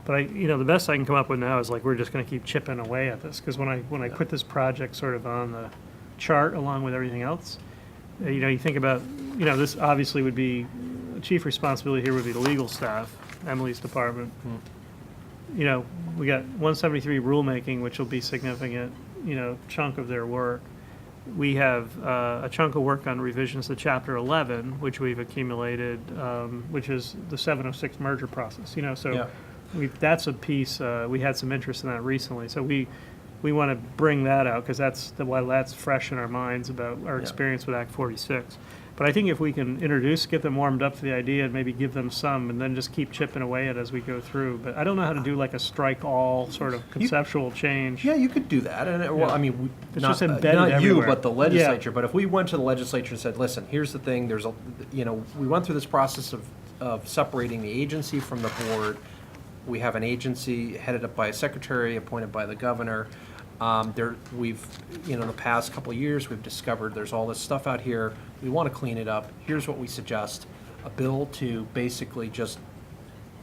But the best I can come up with now is like, we're just gonna keep chipping away at this, because when I put this project sort of on the chart along with everything else, you think about, this obviously would be, the chief responsibility here would be the legal staff, Emily's department. We got 173 rulemaking, which will be significant, chunk of their work. We have a chunk of work on revisions to Chapter 11, which we've accumulated, which is the 706 merger process. That's a piece. We had some interest in that recently, so we want to bring that out because that's fresh in our minds about our experience with Act 46. But I think if we can get them warmed up to the idea and maybe give them some, and then just keep chipping away at it as we go through. But I don't know how to do like a strike all sort of conceptual change. Yeah, you could do that. And well, I mean, It's not, just embedded not you, everywhere. but the legislature. But if we went to the legislature and said, listen, here's the thing, we went through this process of separating the agency from the board. We have an agency headed up by a secretary appointed by the governor. We've, in the past couple of years, we've discovered there's all this stuff out here. We want to clean it up. Here's what we suggest. A bill to basically just,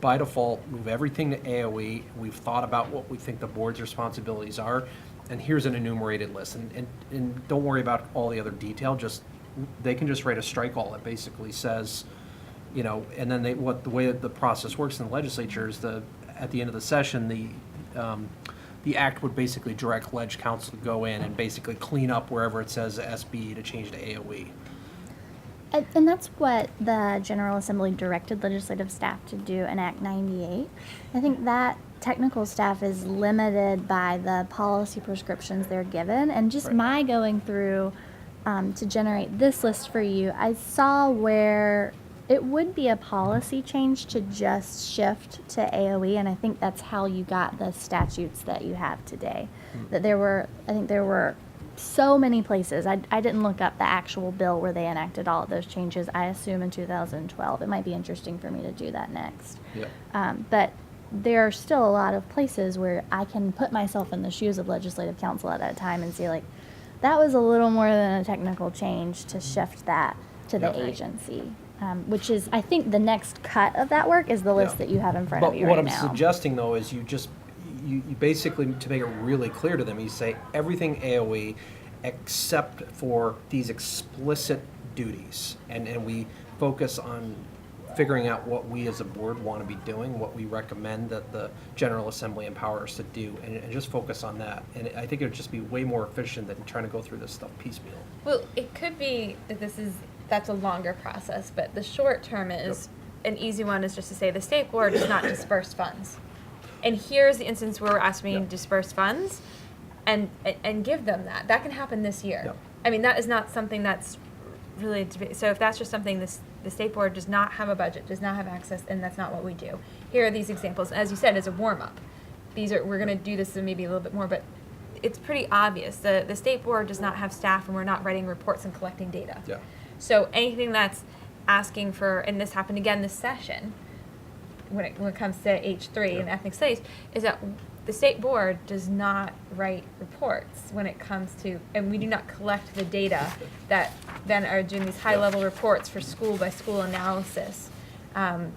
by default, move everything to AOE. We've thought about what we think the board's responsibilities are, and here's an enumerated list. And don't worry about all the other detail. They can just write a strike all that basically says, and then the way the process works in the legislature is at the end of the session, the act would basically direct Leg Council to go in and basically clean up wherever it says SB to change to AOE. And that's what the General Assembly directed legislative staff to do in Act 98. I think that technical staff is limited by the policy prescriptions they're given. And just my going through to generate this list for you, I saw where It would be a policy change to just shift to AOE, and I think that's how you got the statutes that you have today. That I think there were so many places. I didn't look up the actual bill where they enacted all of those changes. I assume in 2012. It might be interesting for me to do that next. Yeah. But there are still a lot of places where I can put myself in the shoes of legislative counsel at that time and say, like, that was a little more than a technical change to shift that to the agency. Which is, I think, the next cut of that work is the list that you have in front of you right now. But what I'm suggesting, though, is you basically, to make it really clear to them, you say everything AOE except for these explicit duties. And we focus on figuring out what we as a board want to be doing, what we recommend that the General Assembly empower us to do, and just focus on that. And I think it would just be way more efficient than trying to go through this stuff piecemeal. Well, it could be that that's a longer process, but the short term is, an easy one is just to say the state board does not disperse funds. And here's the instance where we're asking you to disperse funds and give them that. That can happen this year. Yep. I mean, that is not something that's really, so if that's just something the state board does not have a budget, does not have access, and that's not what we do. Here are these examples. As you said, as a warm-up. We're going to do this maybe a little bit more, but it's pretty obvious. The state board does not have staff, and we're not writing reports and collecting data. Yeah. So anything that's asking for, and this happened again this session, when it comes to H3 and ethnic studies, is that the state board does not write reports when it comes to, and we do not collect the data that then are doing these high-level reports for school-by-school analysis.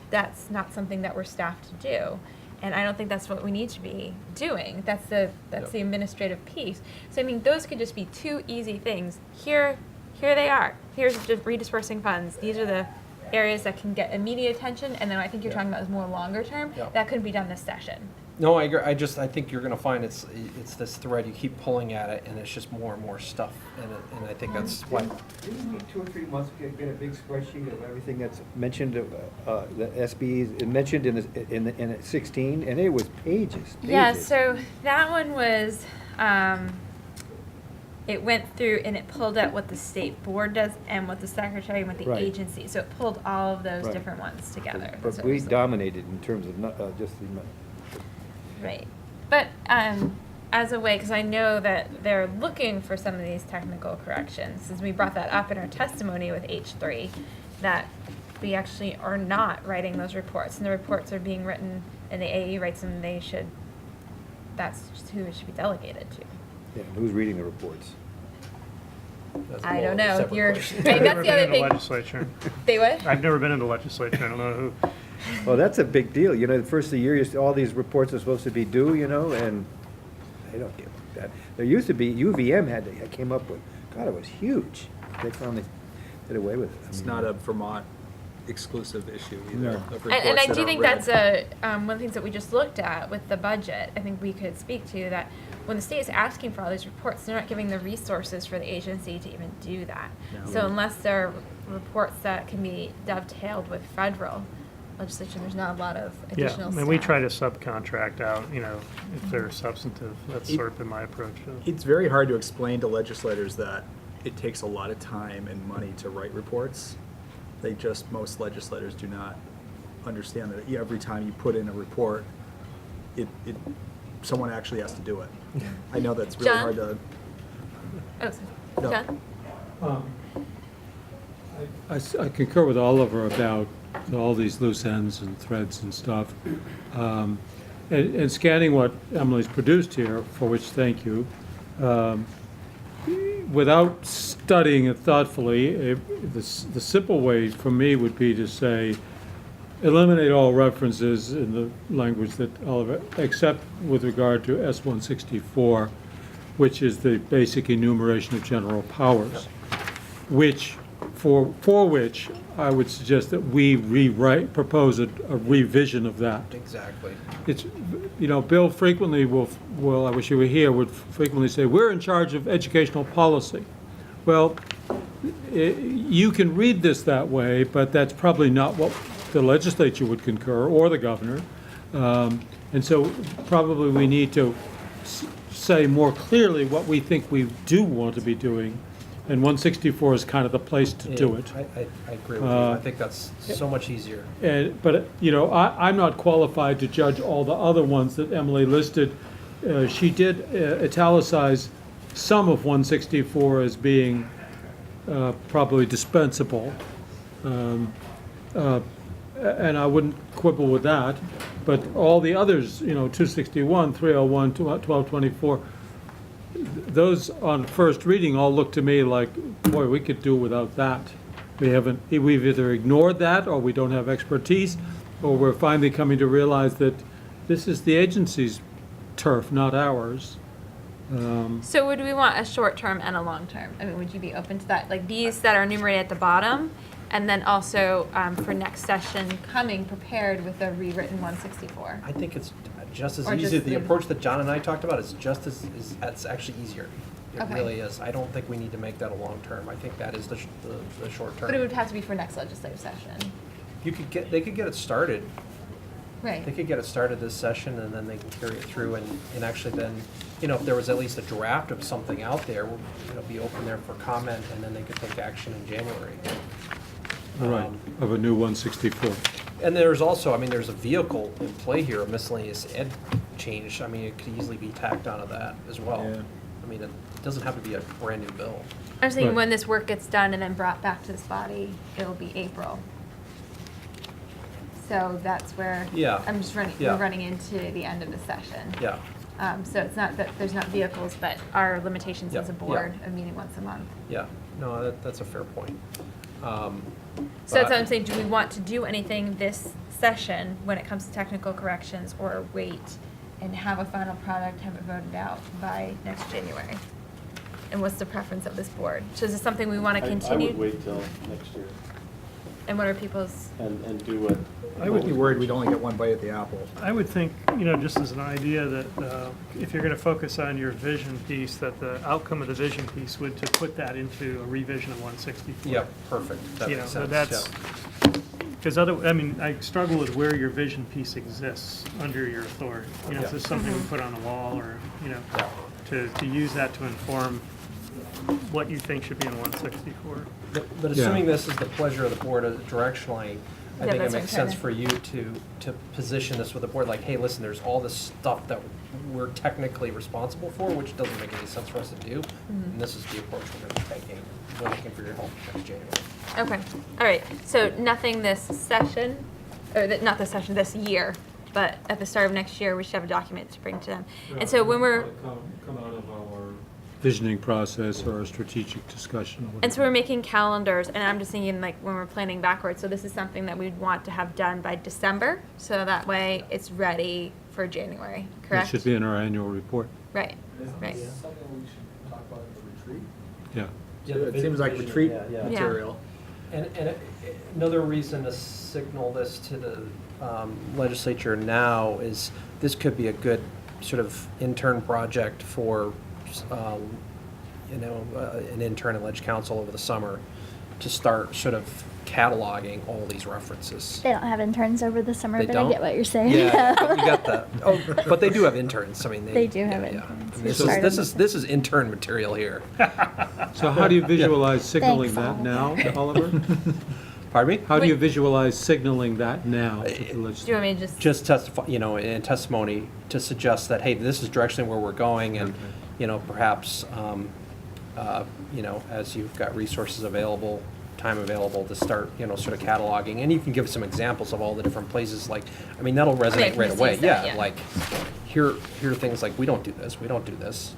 That's not something that we're staffed to do. And I don't think that's what we need to be doing. That's the administrative piece. So I mean, those could just be two easy things. Here they are. Here's just redispersing funds. These are the areas that can get immediate attention, and then I think you're talking about is more longer term. Yeah. That could be done this session. No, I agree. I think you're going to find it's this thread. You keep pulling at it, and it's just more and more stuff. And I think that's why. Didn't we 2 or 3 months ago get a big spreadsheet of everything that's mentioned, the SBs mentioned in 16, and it was pages. Yeah, so that one was, it went through and it pulled out what the state board does and what the secretary and what the agency. So it pulled all of those different ones together. But we dominated in terms of just the amount. Right. But as a way, because I know that they're looking for some of these technical corrections, since we brought that up in our testimony with H3, that we actually are not writing those reports. And the reports are being written, and the AE writes them, that's just who it should be delegated to. Yeah, who's reading the reports? I don't know. I've That's the never other been in the thing. legislature. They what? I've never been in the legislature. I don't know who. Well, that's a big deal. You know, the first of the year, all these reports are supposed to be due, you know, and they don't give that. There used to be, UVM came up with, God, it was huge. They finally did away with it. It's not a Vermont exclusive issue either. No. of And reports I that do aren't think read. that's one of the things that we just looked at with the budget. I think we could speak to that when the state is asking for all these reports, they're not giving the resources for the agency to even do that. No. So unless there are reports that can be dovetailed with federal legislation, there's not a lot of Yeah, additional I mean, we staff. try to subcontract out, if they're substantive. That's sort of been my approach. It's very hard to explain to legislators that it takes a lot of time and money to write reports. Most legislators do not understand that every time you put in a report, someone actually has to do it. I know that's really John? hard to. Oh, sorry. No. John? I concur with Oliver about all these loose ends and threads and stuff. And scanning what Emily's produced here, for which thank you, without studying it thoughtfully, the simple way for me would be to say, eliminate all references in the language that Oliver, except with regard to S-164, which is the basic enumeration of general powers, which, for which I would suggest that we propose a revision of that. Exactly. It's, Bill frequently will, I wish you were here, would frequently say, we're in charge of educational policy. Well, you can read this that way, but that's probably not what the legislature would concur, or the governor. And so probably we need to say more clearly what we think we do want to be doing, And 164 is kind of the place to do it. I agree with you. I think that's so much easier. But, you know, I'm not qualified to judge all the other ones that Emily listed. She did italicize some of 164 as being probably dispensable. And I wouldn't quibble with that. But all the others, you know, 261, 301, 1224, those on first reading all look to me like, boy, we could do without that. We've either ignored that, or we don't have expertise, or we're finally coming to realize that this is the agency's turf, not ours. So would we want a short term and a long term? I mean, would you be open to that? Like these that are enumerated at the bottom, and then also for next session, coming prepared with a rewritten 164. I think it's just as Or easy. just The the- approach that John and I talked about is just as, it's actually easier. It Okay. really is. I don't think we need to make that a long term. I think that is the short term. But it would have to be for next legislative session. They could get it started. Right. They could get it started this session, and then they can carry it through, and actually then, you know, if there was at least a draft of something out there, it'll be open there for comment, and then they could take action in January. Right, of a new 164. And there's also, I mean, there's a vehicle in play here, a miscellaneous ed change. I mean, it could easily be tacked onto that as well. Yeah. I mean, it doesn't have to be a brand-new bill. I'm saying Right. when this work gets done and then brought back to this body, it'll be April. So that's where Yeah. I'm just running. Yeah. We're running into the end of the session. Yeah. So it's not that there's not vehicles, but our limitations Yeah, as a yeah. board of meeting once a month. Yeah, no, that's a fair point. So that's what I'm saying. Do we want to do anything this session when it comes to technical corrections, or wait and have a final product, have it voted out by next January? And what's the preference of this board? So is this something we want to continue? I would wait till next year And what are people's? and do what. I would be worried we'd only get one bite at the apple. I would think, you know, just as an idea that if you're going to focus on your vision piece, that the outcome of the vision piece would to put that into a revision of 164. Yep, perfect. That You makes know, sense. that's, because I mean, I struggle with where your vision piece exists under your authority. You know, is this something we put on a wall, or, you know, to use that to inform what you think should be in 164? But assuming this is the pleasure of the board directionally, I Yeah, think it that's what makes I'm trying sense for you to position this with the board, like, hey, listen, there's all this stuff that we're technically responsible for, which doesn't make any sense for us to do, and this is the approach we're gonna be taking. We're looking for your help next January. Okay, all right, so nothing this session, or not this session, this year, but at the start of next year, we should have a document to bring to them. And so when we're, Come out of our visioning process or a strategic discussion. Or and whatever. so we're making calendars, and I'm just thinking like when we're planning backwards, so this is something that we'd want to have done by December, so that way it's ready for January, It correct? should be in our annual report. Right, right. Yeah. It seems like retreat Yeah. material. And another reason to signal this to the legislature now is this could be a good sort of intern project for, an intern at Ledge Council over the summer to start sort of cataloging all these references. They don't have interns over the summer, They but don't? I get what you're saying. Yeah, but you got the, but they do have interns. I mean, They do have yeah, yeah. interns. And We This started is with this is intern material here. So how do you visualize signaling Thanks, that now, Oliver? Pardon me? How do you visualize signaling that now to the Do you legislature? want me to Just testify, in testimony to suggest that, hey, this is directionally where we're going, and, perhaps, as you've got resources available, time available to start, sort of cataloging, and you can give some examples of all the different places, like, I mean, that'll resonate right away. see that, yeah. Like, here are things like, we don't do this, we don't do this.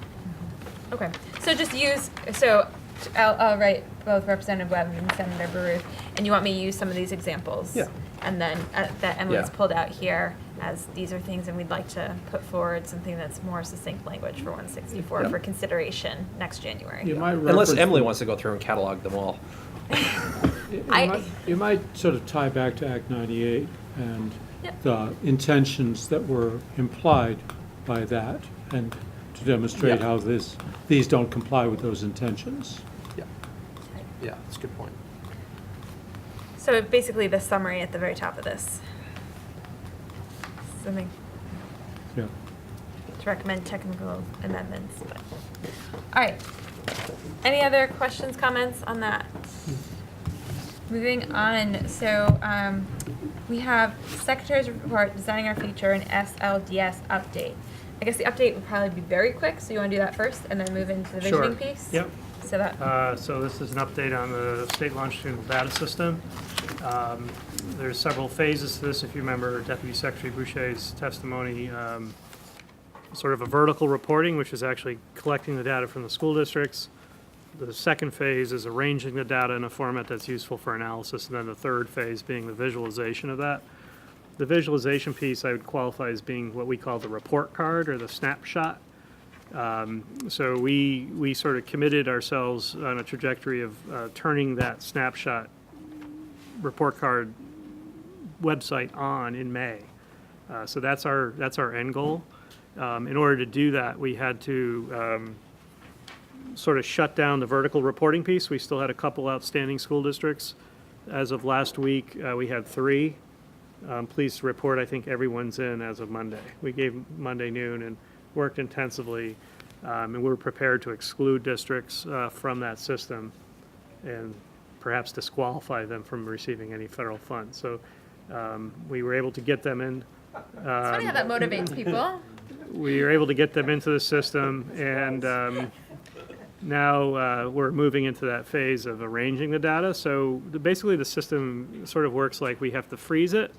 Okay, so just use, so I'll write both Representative Webb and Senator Baruch, and you want me to use some of these examples? Yeah. And then that Emily's Yeah. pulled out here as these are things, and we'd like to put forward something that's more succincct language for 164 Yeah. for consideration next January. You might Unless reference Emily them. wants to go through and catalog them all. You might sort of tie back to Act 98 and Yep. the intentions that were implied by that, and to demonstrate Yeah. how these don't comply with those intentions. Yeah, that's a good point. So basically the summary at the very top of this. Something Yeah. to recommend technical amendments, but, all right. Any other questions, comments on that? Moving on, so we have Secretary's Report, Designing Our Future, and SLDS update. I guess the update would probably be very quick, so you want to do that first and then move into the visioning piece? Yep. So that. So this is an update on the state longitudinal data system. There's several phases to this. If you remember Deputy Secretary Boucher's testimony, sort of a vertical reporting, which is actually collecting the data from the school districts. The second phase is arranging the data in a format that's useful for analysis, and then the third phase being the visualization of that. The visualization piece I would qualify as being what we call the report card or the snapshot. So we sort of committed ourselves on a trajectory of turning that snapshot report card website on in May. So that's our end goal. In order to do that, we had to sort of shut down the vertical reporting piece. We still had a couple outstanding school districts. As of last week, we had 3. Pleased to report, I think everyone's in as of Monday. We gave Monday noon and worked intensively, and we were prepared to exclude districts from that system and perhaps disqualify them from receiving any federal funds. So we were able to get them in. It's funny how that motivates people. We were able to get them into the system, and now we're moving into that phase of arranging the data. So basically the system sort of works like we have to freeze it,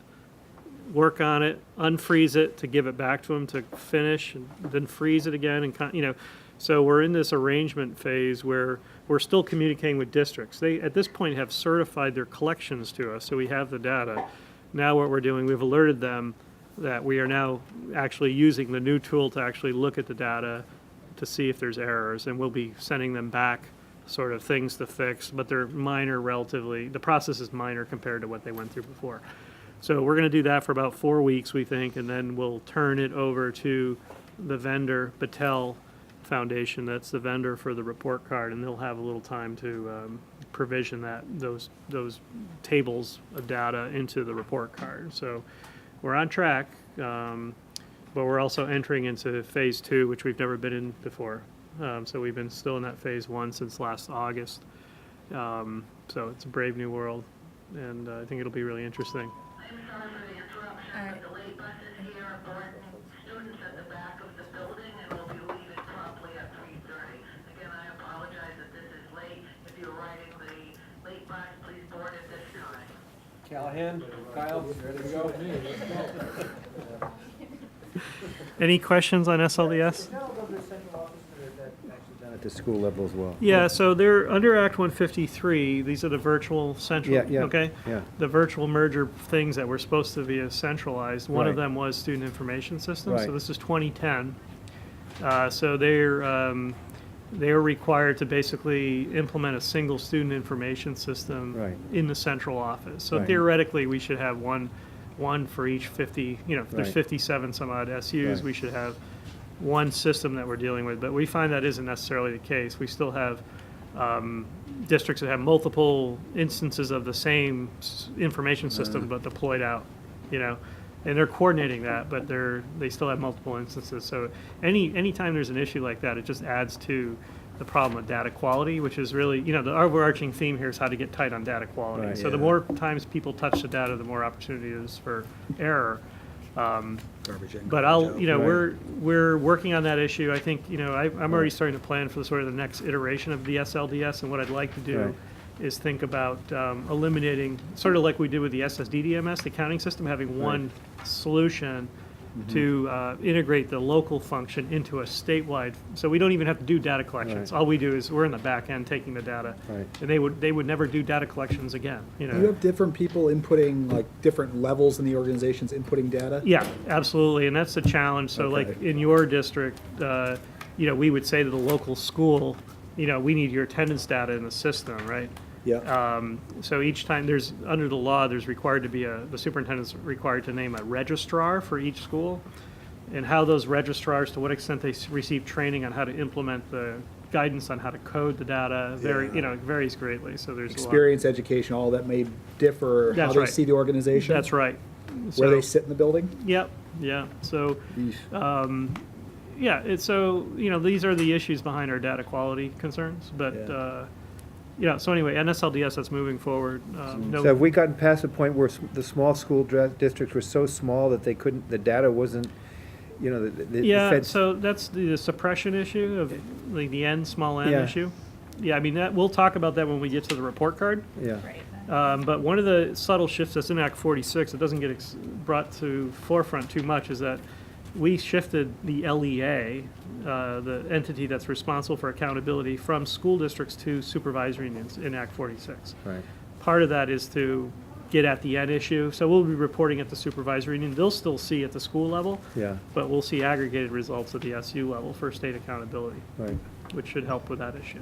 work on it, unfreeze it to give it back to them to finish, and then freeze it again, and so we're in this arrangement phase where we're still communicating with districts. They at this point have certified their collections to us, so we have the data. Now what we're doing, we've alerted them that we are now actually using the new tool to actually look at the data to see if there's errors, and we'll be sending them back sort of things to fix, but they're minor relatively. The process is minor compared to what they went through before. So we're going to do that for about 4 weeks, we think, and then we'll turn it over to the vendor, Battelle Foundation, that's the vendor for the report card, and they'll have a little time to provision those tables of data into the report card. So we're on track, but we're also entering into phase 2, which we've never been in before. So we've been still in that phase 1 since last August. So it's a brave new world, and I think it'll be really interesting. I'm sorry for the interruption, but the late bus is here, boarding students at the back of the building, and we'll be leaving promptly at 3:30. Again, I apologize that this is late. If you're riding the late bus, please board at this time. Callahan, Kyle, ready to go? Any questions on SLDS? At the school level as well. Yeah, so they're under Act 153. These are the virtual central, Yeah, yeah, okay? yeah. The virtual merger things that were supposed to be centralized. One of Right. them was student information system. Right. So this is 2010. So they're required to basically implement a single student information system Right. in the central office. So Right. theoretically, we should have one for each 50. If there's Right. 57 some odd SUs, Right. we should have one system that we're dealing with, but we find that isn't necessarily the case. We still have districts that have multiple instances of the same information system, but deployed out, and they're coordinating that, but they still have multiple instances. So anytime there's an issue like that, it just adds to the problem of data quality, which is really, the overarching theme here is how to get tight on data quality. Right. So the more times people touch the data, the more opportunity it is for error. Garbage in, But garbage out. we're working on that issue. I think, I'm already starting to plan for the sort of the next iteration of the SLDS, and what I'd like to do Right. is think about eliminating, sort of like we did with the SSDDMS, the accounting system, having one solution to integrate the local function into a statewide, so we don't even have to do data collections. Right. All we do is we're in the back end taking the data, Right. and they would never do data collections again. Do you have different people inputting, like different levels in the organizations inputting data? Yeah, absolutely, and that's the challenge. So like Okay. in your district, we would say to the local school, we need your attendance data in the system, right? Yeah. So each time under the law, there's required to be the superintendent's required to name a registrar for each school, and how those registrars, to what extent they receive training on how to implement the guidance on how to code the data, varies greatly. So there's Experience, education, all that may differ, how That's they right. see the organization? That's right. Where they So- sit in the building? Yep, yeah. So, So, these are the issues behind our data quality concerns, but, so anyway, NSLDS, that's moving forward. So have we gotten past the point where the small school districts were so small that they couldn't, the data wasn't, the Yeah, feds- so that's the suppression issue of like the N, small n Yeah. issue. Yeah, I mean, we'll talk about that when we get to the report card. Yeah. But one of the subtle shifts that's in Act 46, it doesn't get brought to forefront too much, is that we shifted the LEA, the entity that's responsible for accountability, from school districts to supervisory unions in Act 46. Right. Part of that is to get at the N issue. So we'll be reporting at the supervisory union. They'll still see at the school level, Yeah. but we'll see aggregated results at the SU level for state accountability, Right. which should help with that issue.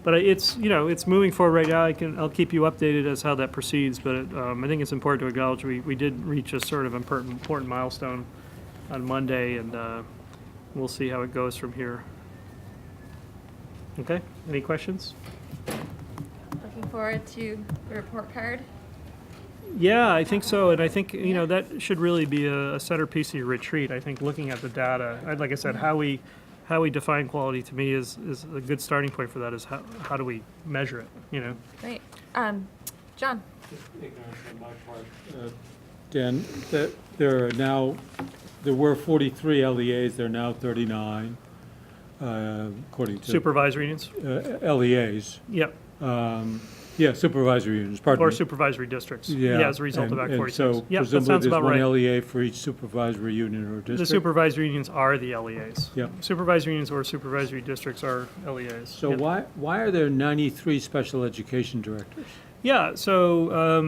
But it's, it's moving forward right now. I'll keep you updated as how that proceeds, but I think it's important to acknowledge we did reach a sort of important milestone on Monday, and we'll see how it goes from here. Okay, any questions? Looking forward to the report card. Yeah, I think so, and I think, that should really be a centerpiece of your retreat. I think looking at the data, like I said, how we define quality to me is a good starting point for that, is how do we measure it, Great. John? Ignorance on my part. Dan, there were 43 LEAs, there are now 39, according to. Supervisory unions? LEAs. Yep. Supervisory unions, pardon me. Or supervisory districts. Yeah, as a result of Act 46. So Yep, that presumably sounds there's about one right. LEA for each supervisory union or district? The supervisory unions are the LEAs. Yep. Supervisory unions or supervisory districts are LEAs. So Yep. why are there 93 special education directors? Yeah, so,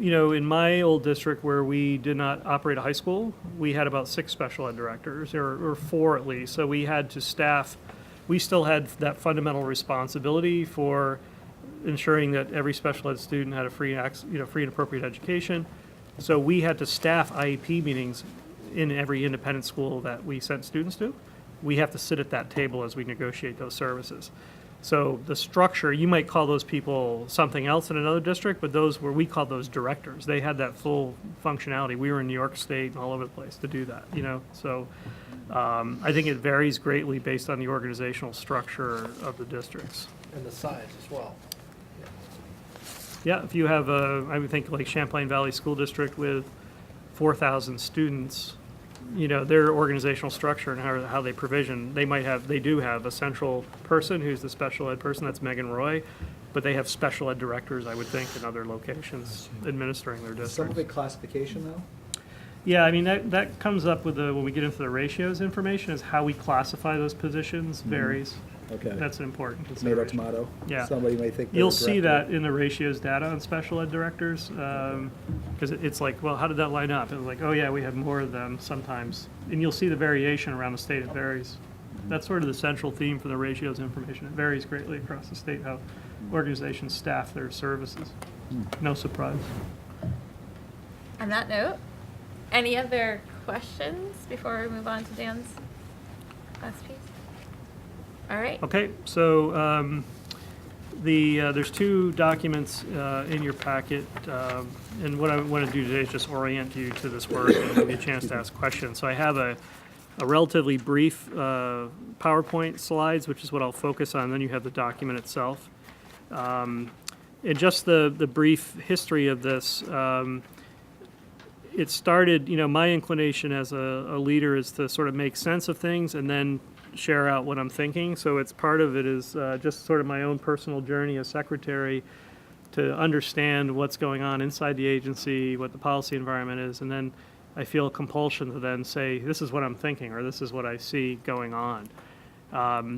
in my old district where we did not operate a high school, we had about 6 special ed directors, or 4 at least. So we had to staff, we still had that fundamental responsibility for ensuring that every special ed student had a free and appropriate education. So we had to staff IEP meetings in every independent school that we sent students to. We have to sit at that table as we negotiate those services. So the structure, you might call those people something else in another district, but we called those directors. They had that full functionality. We were in New York State and all over the place to do that, So I think it varies greatly based on the organizational structure of the districts. And the size as well. Yeah, if you have I would think like Champlain Valley School District with 4,000 students, their organizational structure and how they provision, they do have a central person who's the special ed person, that's Megan Roy, but they have special ed directors, I would think, in other locations administering their districts. Some of it classification, though? Yeah, I mean, that comes up with when we get into the ratios information, is how we classify those positions varies. Okay. That's an important Tomato, consideration. tomato. Yeah. Somebody may think they're You'll a see director. that in the ratios data on special ed directors, because it's like, well, how did that line up? It's like, oh yeah, we have more of them sometimes. And you'll see the variation around the state, it varies. That's sort of the central theme for the ratios information. It varies greatly across the state how organizations staff their services. No surprise. On that note, any other questions before we move on to Dan's last piece? All right. Okay, so there's 2 documents in your packet, and what I want to do today is just orient you to this work and give you a chance to ask questions. So I have a relatively brief PowerPoint slides, which is what I'll focus on. Then you have the document itself. And just the brief history of this, it started, my inclination as a leader is to sort of make sense of things and then share out what I'm thinking. So it's part of it is just sort of my own personal journey as secretary to understand what's going on inside the agency, what the policy environment is, and then I feel a compulsion to then say, this is what I'm thinking, or this is what I see going on.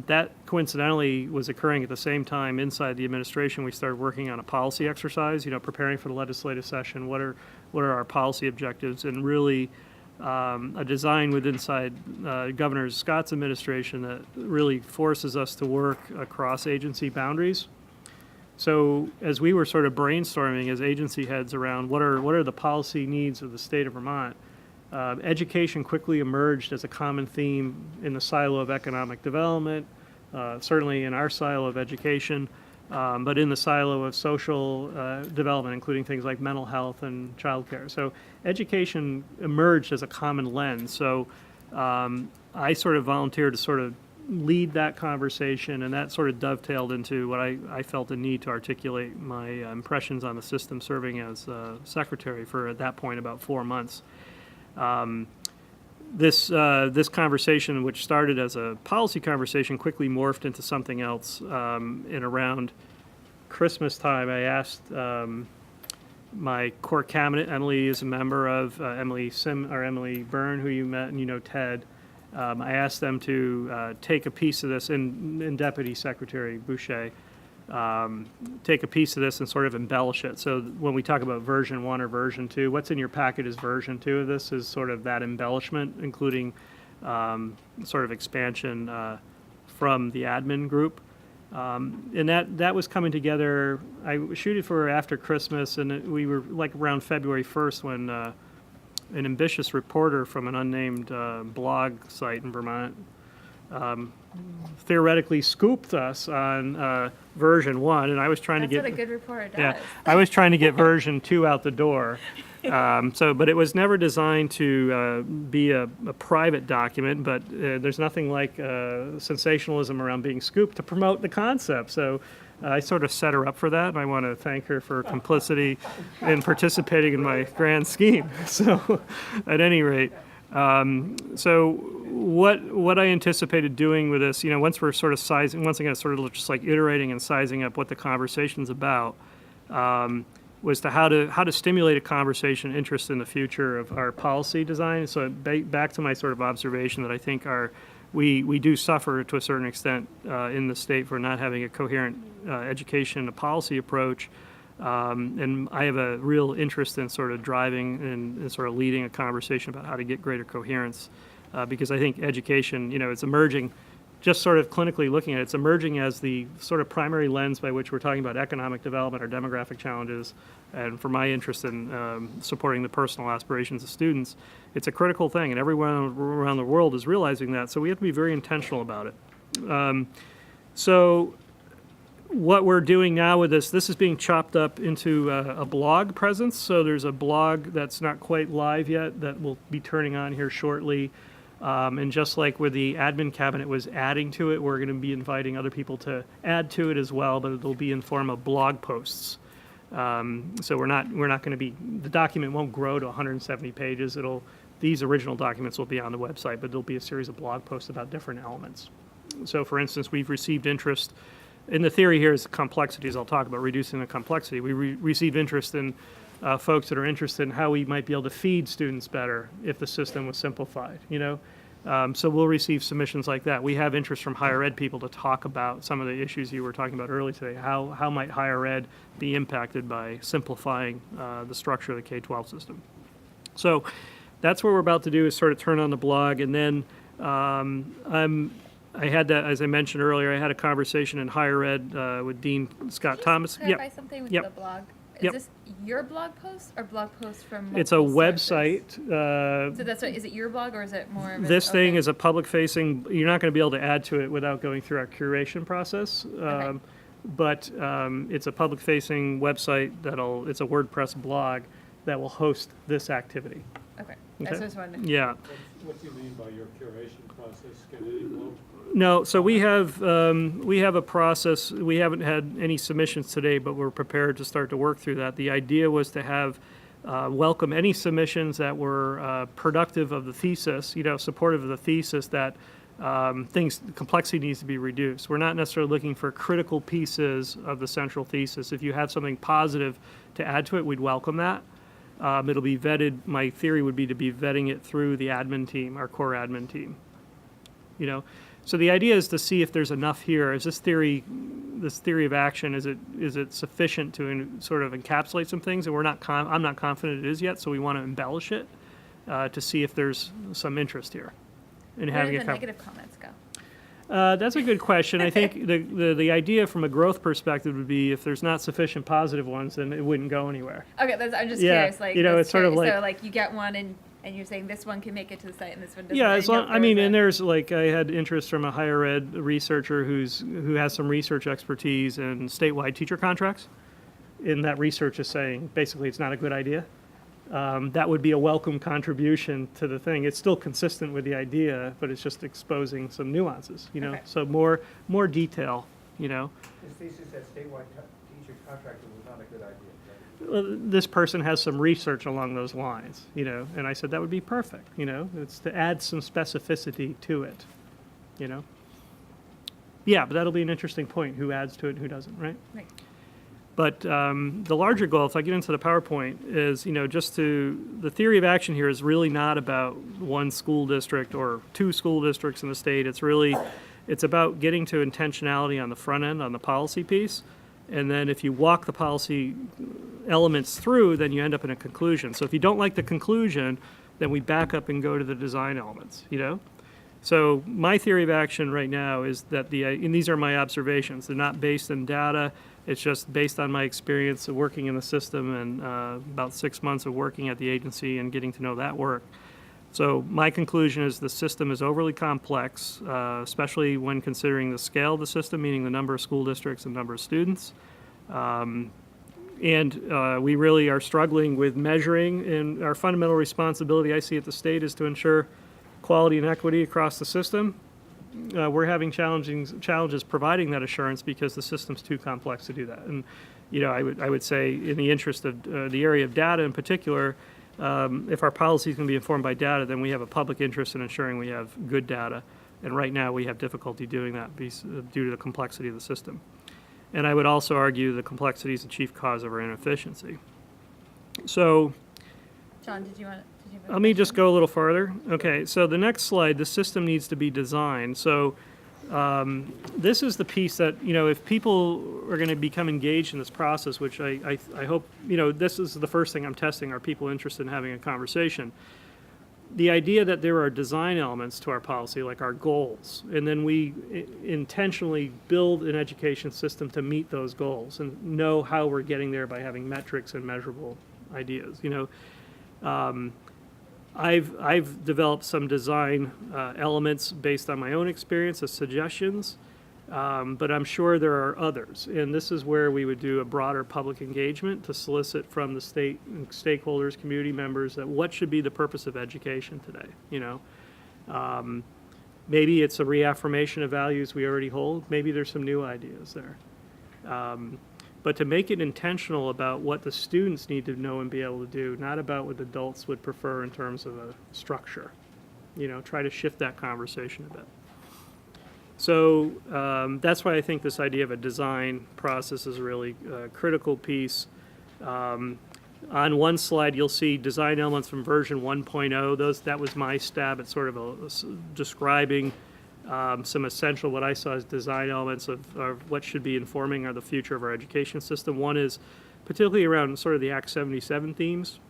That coincidentally was occurring at the same time inside the administration. We started working on a policy exercise, preparing for the legislative session. What are our policy objectives, and really a design inside Governor Scott's administration that really forces us to work across agency boundaries. So as we were sort of brainstorming as agency heads around what are the policy needs of the state of Vermont, education quickly emerged as a common theme in the silo of economic development, certainly in our silo of education, but in the silo of social development, including things like mental health and childcare. So education emerged as a common lens. So I sort of volunteered to sort of lead that conversation, and that sort of dovetailed into what I felt a need to articulate my impressions on the system, serving as secretary for, at that point, about 4 months. This conversation, which started as a policy conversation, quickly morphed into something else. And around Christmas time, I asked my core cabinet, Emily is a member of, Emily Byrne, who you met, and you know Ted. I asked them to take a piece of this, and Deputy Secretary Boucher, take a piece of this and sort of embellish it. So when we talk about version 1 or version 2, what's in your packet is version 2 of this, is sort of that embellishment, including sort of expansion from the admin group. And that was coming together. I shooted for after Christmas, and we were like around February 1st when an ambitious reporter from an unnamed blog site in Vermont theoretically scooped us on version 1, and I was trying That's to get what a good reporter does. Yeah, I was trying to get version 2 out the door. But it was never designed to be a private document, but there's nothing like sensationalism around being scooped to promote the concept. So I sort of set her up for that, and I want to thank her for complicity in participating in my grand scheme. So at any rate, so what I anticipated doing with this, once we're sort of once again, sort of just like iterating and sizing up what the conversation's about, was to how to stimulate a conversation interest in the future of our policy design. So back to my sort of observation that I think we do suffer to a certain extent in the state for not having a coherent education and policy approach. And I have a real interest in sort of driving and sort of leading a conversation about how to get greater coherence, because I think education, it's emerging, just sort of clinically looking at it, it's emerging as the sort of primary lens by which we're talking about economic development or demographic challenges. And for my interest in supporting the personal aspirations of students, it's a critical thing, and everyone around the world is realizing that, so we have to be very intentional about it. So what we're doing now with this is being chopped up into a blog presence. So there's a blog that's not quite live yet that will be turning on here shortly. And just like where the admin cabinet was adding to it, we're going to be inviting other people to add to it as well, but it'll be in form of blog posts. So we're not going to be, the document won't grow to 170 pages. These original documents will be on the website, but there'll be a series of blog posts about different elements. So for instance, we've received interest, and the theory here is complexities. I'll talk about reducing the complexity. We received interest in folks that are interested in how we might be able to feed students better if the system was simplified, So we'll receive submissions like that. We have interest from higher ed people to talk about some of the issues you were talking about earlier today. How might higher ed be impacted by simplifying the structure of the K-12 system? So that's what we're about to do, is sort of turn on the blog. And then I had that, as I mentioned earlier, I had a conversation in higher ed with Dean Scott Thomas. Clarify something with the blog. Is this your blog post or blog post from It's a website. So that's what, is it your blog or is it more of a, This thing is a public-facing, you're not going to be able to add to it without going through our curation process. But it's a public-facing website it's a WordPress blog that will host this activity. Okay. That's what I was wondering. Yeah. What do you mean by your curation process? Can it evolve? No, so we have a process. We haven't had any submissions today, but we're prepared to start to work through that. The idea was to have welcome any submissions that were productive of the thesis, supportive of the thesis that complexity needs to be reduced. We're not necessarily looking for critical pieces of the central thesis. If you have something positive to add to it, we'd welcome that. It'll be vetted. My theory would be to be vetting it through the admin team, our core admin team. So the idea is to see if there's enough here. Is this theory of action, is it sufficient to sort of encapsulate some things? And I'm not confident it is yet, so we want to embellish it to see if there's some interest here. In Where having did the negative comments go? That's a good question. I think the idea from a growth perspective would be if there's not sufficient positive ones, then it wouldn't go anywhere. Okay, I'm just curious. Like, it's sort of like, so like you get one and you're saying this one can make it to the site and this one doesn't. Yeah, and there's like, I had interest from a higher ed researcher who has some research expertise in statewide teacher contracts. And that research is saying basically it's not a good idea. that would be a welcome contribution to the thing. It's still consistent with the idea, but it's just exposing some nuances, you know? Okay. So more detail, you know? His thesis that statewide teacher contractor was not a good idea. Well, this person has some research along those lines, you know? And I said that would be perfect, you know? It's to add some specificity to it, you know? Yeah, but that'll be an interesting point, who adds to it and who doesn't, right? Right. But the larger goal, if I get into the PowerPoint, is, you know, the theory of action here is really not about one school district or two school districts in the state. It's about getting to intentionality on the front end, on the policy piece. And then if you walk the policy elements through, then you end up in a conclusion. So if you don't like the conclusion, then we back up and go to the design elements, you know? So my theory of action right now is that and these are my observations. They're not based in data. It's just based on my experience of working in the system and about 6 months of working at the agency and getting to know that work. So my conclusion is the system is overly complex, especially when considering the scale of the system, meaning the number of school districts and number of students. And we really are struggling with measuring, and our fundamental responsibility I see at the state is to ensure quality and equity across the system. We're having challenges providing that assurance because the system's too complex to do that. And, you know, I would say in the interest of the area of data in particular, if our policy is going to be informed by data, then we have a public interest in ensuring we have good data. And right now we have difficulty doing that due to the complexity of the system. And I would also argue the complexity is the chief cause of our inefficiency. So, John, did you have let me just go a little farther. Okay, so the next slide, the system needs to be designed. So this is the piece that, you know, if people are going to become engaged in this process, which I hope, you know, this is the first thing I'm testing. Are people interested in having a conversation? The idea that there are design elements to our policy, like our goals, and then we intentionally build an education system to meet those goals and know how we're getting there by having metrics and measurable ideas, you know. I've developed some design elements based on my own experience as suggestions, but I'm sure there are others. And this is where we would do a broader public engagement to solicit from the state and stakeholders, community members, that what should be the purpose of education today, you know. Maybe it's a reaffirmation of values we already hold. Maybe there's some new ideas there. But to make it intentional about what the students need to know and be able to do, not about what adults would prefer in terms of a structure. You know, try to shift that conversation a bit. So that's why I think this idea of a design process is a really critical piece. On one slide, you'll see design elements from version 1.0. That was my stab at sort of describing some essential, what I saw as design elements of what should be informing the future of our education system. One is particularly around sort of the Act 77 themes.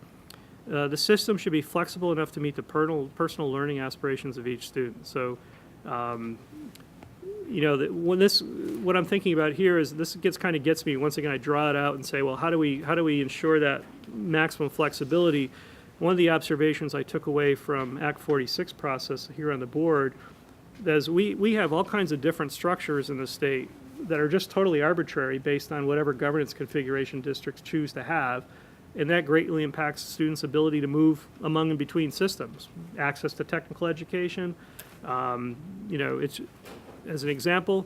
The system should be flexible enough to meet the personal learning aspirations of each student. So, you know, what I'm thinking about here is this gets me, once again, I draw it out and say, well, how do we ensure that maximum flexibility? One of the observations I took away from Act 46 process here on the board is we have all kinds of different structures in the state that are just totally arbitrary based on whatever governance configuration districts choose to have, and that greatly impacts students' ability to move among and between systems. Access to technical education, you know, it's, as an example,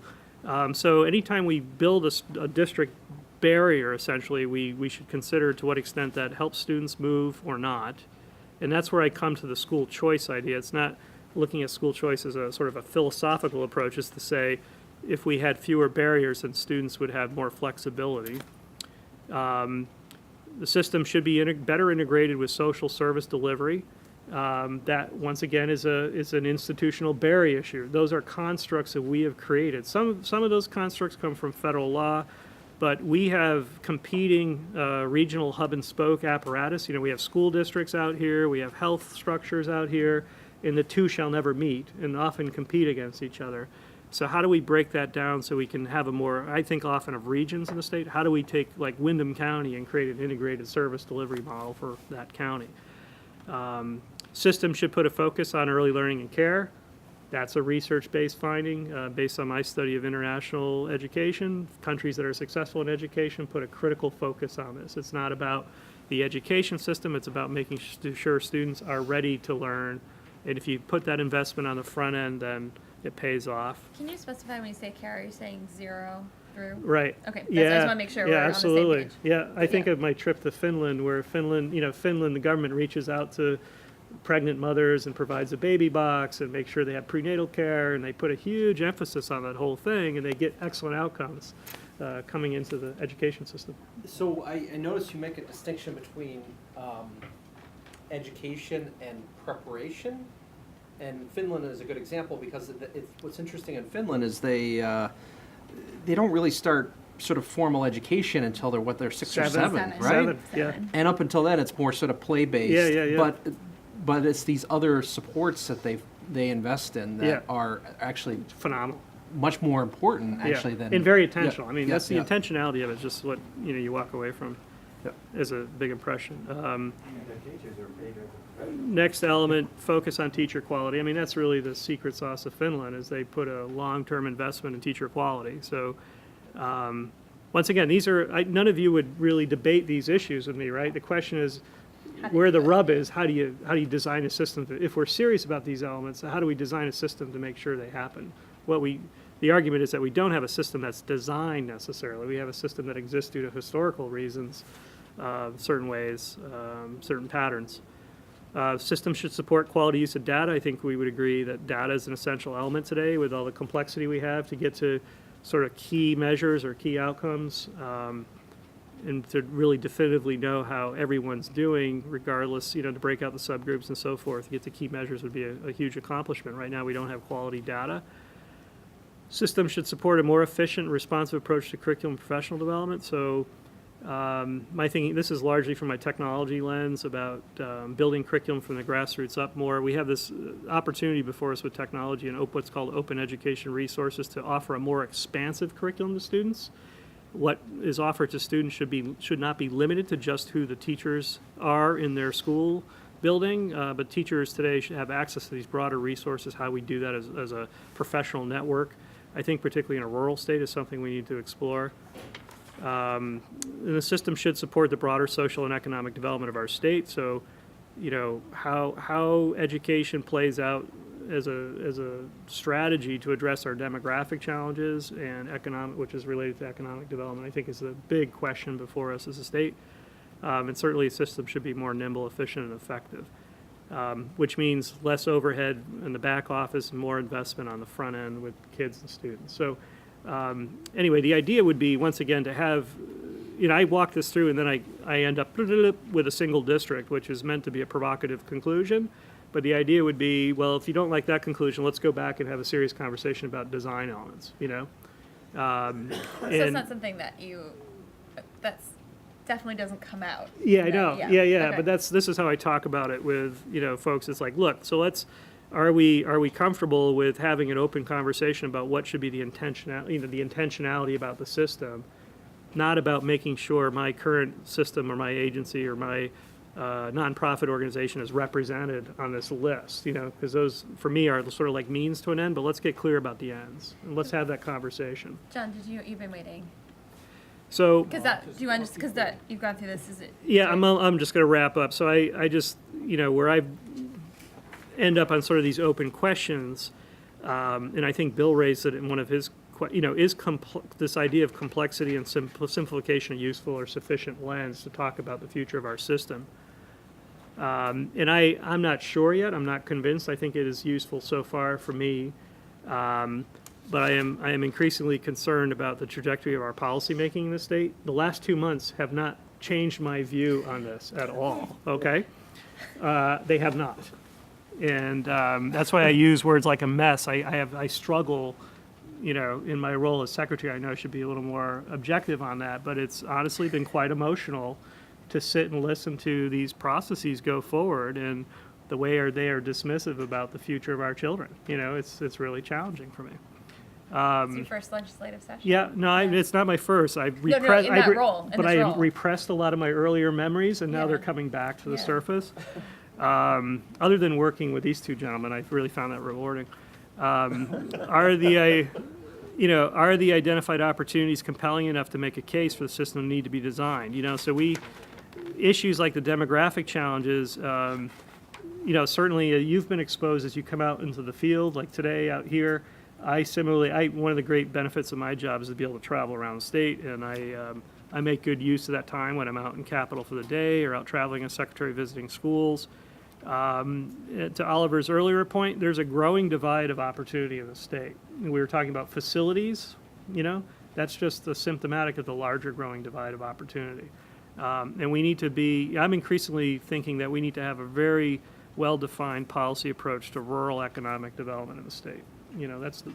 so anytime we build a district barrier, essentially, we should consider to what extent that helps students move or not, and that's where I come to the school choice idea. It's not looking at school choice as a sort of a philosophical approach, is to say if we had fewer barriers, then students would have more flexibility. The system should be better integrated with social service delivery. That, once again, is an institutional barrier issue. Those are constructs that we have created. Some of those constructs come from federal law, but we have competing regional hub and spoke apparatus. You know, we have school districts out here, we have health structures out here, and the two shall never meet and often compete against each other. So how do we break that down so we can have a more, I think often of regions in the state, how do we take like Windham County and create an integrated service delivery model for that county? System should put a focus on early learning and care. That's a research-based finding based on my study of international education. Countries that are successful in education put a critical focus on this. It's not about the education system. It's about making sure students are ready to learn. And if you put that investment on the front end, then it pays off. Can you specify when you say care, are you saying 0 through? Right. Okay, Yeah. I just want to make sure we're yeah, on absolutely. the same page. Yeah, I think of my trip to Finland, where Finland, the government reaches out to pregnant mothers and provides a baby box and make sure they have prenatal care, and they put a huge emphasis on that whole thing, and they get excellent outcomes coming into the education system. So I noticed you make a distinction between education and preparation, and Finland is a good example because what's interesting in Finland is they don't really start sort of formal education until they're 6 or 7, right? 7, yeah. And up until then, it's more sort of play-based. Yeah. But it's these other supports that they invest in that are actually phenomenal, much more important actually than, and very intentional. I mean, that's the yeah. intentionality of it. Just what you walk away from is a big impression. Next element, focus on teacher quality. I mean, that's really the secret sauce of Finland, is they put a long-term investment in teacher quality. So once again, these are none of you would really debate these issues with me, right? The question is where the rub is. How do you design a system if we're serious about these elements? How do we design a system to make sure they happen? The argument is that we don't have a system that's designed necessarily. We have a system that exists due to historical reasons, certain ways, certain patterns. Systems should support quality use of data. I think we would agree that data is an essential element today with all the complexity we have to get to sort of key measures or key outcomes, and to really definitively know how everyone's doing, regardless, to break out the subgroups and so forth. To get to key measures would be a huge accomplishment. Right now, we don't have quality data. Systems should support a more efficient, responsive approach to curriculum and professional development. So my thinking, this is largely from my technology lens about building curriculum from the grassroots up more. We have this opportunity before us with technology and what's called open education resources to offer a more expansive curriculum to students. What is offered to students should not be limited to just who the teachers are in their school building, but teachers today should have access to these broader resources. How we do that as a professional network, I think particularly in a rural state, is something we need to explore. And the system should support the broader social and economic development of our state. So, how education plays out as a strategy to address our demographic challenges and economic, which is related to economic development, I think is a big question before us as a state. And certainly, a system should be more nimble, efficient, and effective, which means less overhead in the back office and more investment on the front end with kids and students. So. Anyway, the idea would be, once again, to have, I walk this through and then I end up with a single district, which is meant to be a provocative conclusion. But the idea would be, well, if you don't like that conclusion, let's go back and have a serious conversation about design elements, So it's not something that that's definitely doesn't come out. Yeah, I know. Yeah. Okay. But this is how I talk about it with, folks. It's like, look, so are we comfortable with having an open conversation about what should be the intentionality about the system, not about making sure my current system or my agency or my nonprofit organization is represented on this list, because those for me are sort of like means to an end. But let's get clear about the ends and let's have that conversation. John, you've been waiting? So because you've gone through this, is it? Yeah, I'm just going to wrap up. So I just where I end up on sort of these open questions, and I think Bill raised it in one of his, this idea of complexity and simplification a useful or sufficient lens to talk about the future of our system. And I'm not sure yet. I'm not convinced. I think it is useful so far for me, but I am increasingly concerned about the trajectory of our policymaking in the state. The last 2 months have not changed my view on this at all. Okay, they have not. And that's why I use words like a mess. I struggle, in my role as secretary. I know I should be a little more objective on that, but it's honestly been quite emotional to sit and listen to these processes go forward and the way they are dismissive about the future of our children. It's really challenging for me. It's your first legislative session? Yeah, no, it's not my first. I repressed a lot of my earlier memories, and now they're coming back to the surface. Other than working with these two gentlemen, I've really found that rewarding. Are the identified opportunities compelling enough to make a case for the system need to be designed? So we issues like the demographic challenges, certainly you've been exposed as you come out into the field, like today out here. One of the great benefits of my job is to be able to travel around the state, and I make good use of that time when I'm out in Capitol for the day or out traveling as secretary visiting schools. To Oliver's earlier point, there's a growing divide of opportunity in the state. We were talking about facilities, that's just the symptomatic of the larger growing divide of opportunity. And we need to I'm increasingly thinking that we need to have a very well-defined policy approach to rural economic development in the state.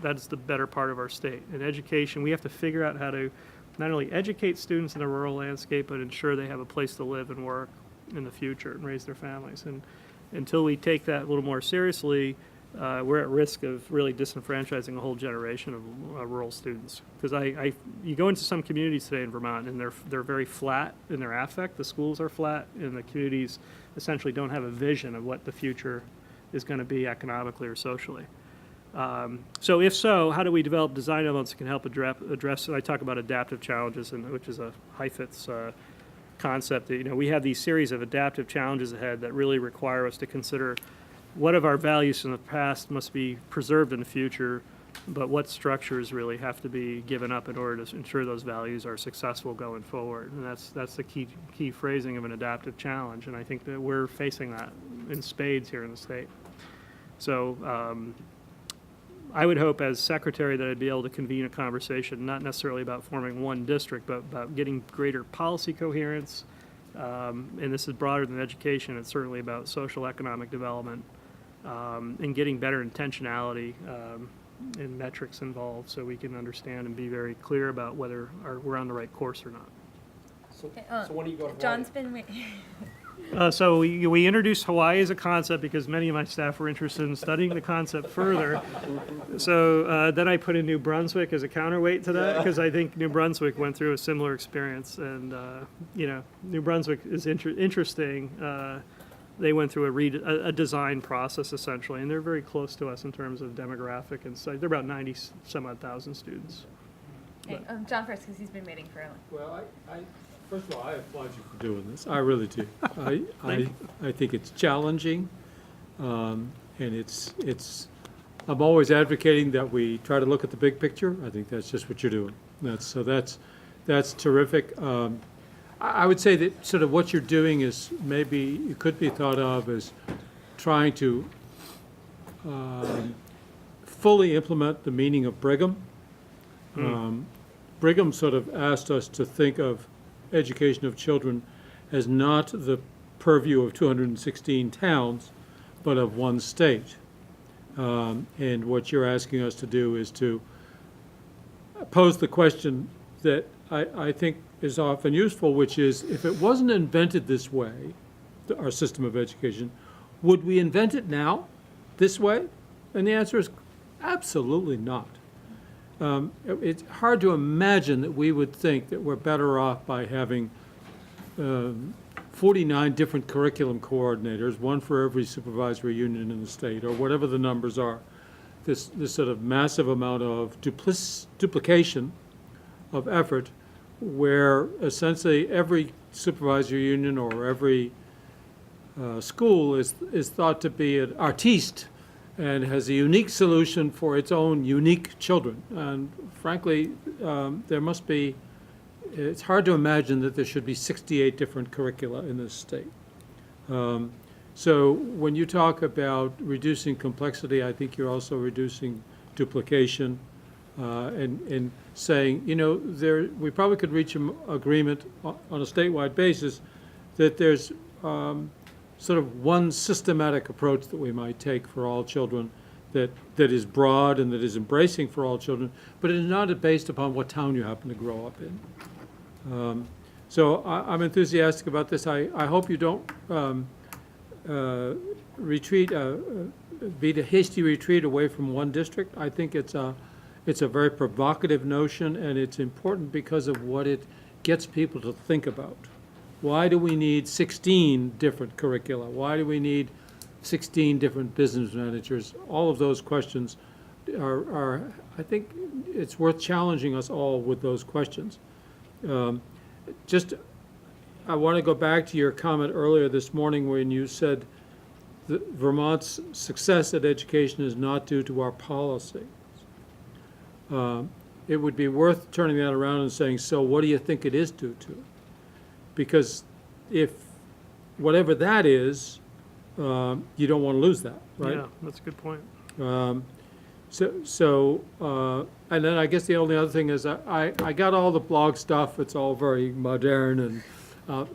That's the better part of our state. In education, we have to figure out how to not only educate students in the rural landscape, but ensure they have a place to live and work in the future and raise their families. And until we take that a little more seriously, we're at risk of really disenfranchising a whole generation of rural students. Because you go into some communities today in Vermont, and they're very flat in their affect. The schools are flat, and the communities essentially don't have a vision of what the future is going to be economically or socially. So if so, how do we develop design elements that can help address, and I talk about adaptive challenges, which is a Heifetz concept. That, we have these series of adaptive challenges ahead that really require us to consider what of our values from the past must be preserved in the future, but what structures really have to be given up in order to ensure those values are successful going forward. And that's the key phrasing of an adaptive challenge, and I think that we're facing that in spades here in the state. So I would hope as secretary that I'd be able to convene a conversation, not necessarily about forming one district, but about getting greater policy coherence. And this is broader than education. It's certainly about social economic development and getting better intentionality and metrics involved so we can understand and be very clear about whether we're on the right course or not. So when do you go to John's been waiting. So we introduced Hawaii as a concept because many of my staff were interested in studying the concept further. So then I put in New Brunswick as a counterweight to that because I think New Brunswick went through a similar experience. And, New Brunswick is interesting. They went through a design process essentially, and they're very close to us in terms of demographic and size. They're about 90-some-odd thousand students. Hey, John first, because he's been waiting for a Well, first of all, I applaud you for doing this. I really do. I think it's challenging, and I'm always advocating that we try to look at the big picture. I think that's just what you're doing. That's terrific. I would say that sort of what you're doing is maybe it could be thought of as trying to fully implement the meaning of Brigham. Brigham sort of asked us to think of education of children as not the purview of 216 towns, but of one state. And what you're asking us to do is to pose the question that I think is often useful, which is, if it wasn't invented this way, our system of education, would we invent it now, this way? And the answer is absolutely not. It's hard to imagine that we would think that we're better off by having 49 different curriculum coordinators, one for every supervisory union in the state, or whatever the numbers are. This sort of massive amount of duplication of effort, where essentially every supervisory union or every school is thought to be an artiste and has a unique solution for its own unique children. And frankly, it's hard to imagine that there should be 68 different curricula in this state. So when you talk about reducing complexity, I think you're also reducing duplication and saying, we probably could reach an agreement on a statewide basis that there's sort of one systematic approach that we might take for all children that is broad and that is embracing for all children, but it is not based upon what town you happen to grow up in. So I'm enthusiastic about this. I hope you don't beat a hasty retreat away from one district. I think it's a very provocative notion, and it's important because of what it gets people to think about. Why do we need 16 different curricula? Why do we need 16 different business managers? All of those questions are I think it's worth challenging us all with those questions. Just I want to go back to your comment earlier this morning when you said that Vermont's success at education is not due to our policy. It would be worth turning that around and saying, so what do you think it is due to? Because if whatever that is, you don't want to lose that, right? Yeah, that's a good point. And then I guess the only other thing is I got all the blog stuff. It's all very modern, and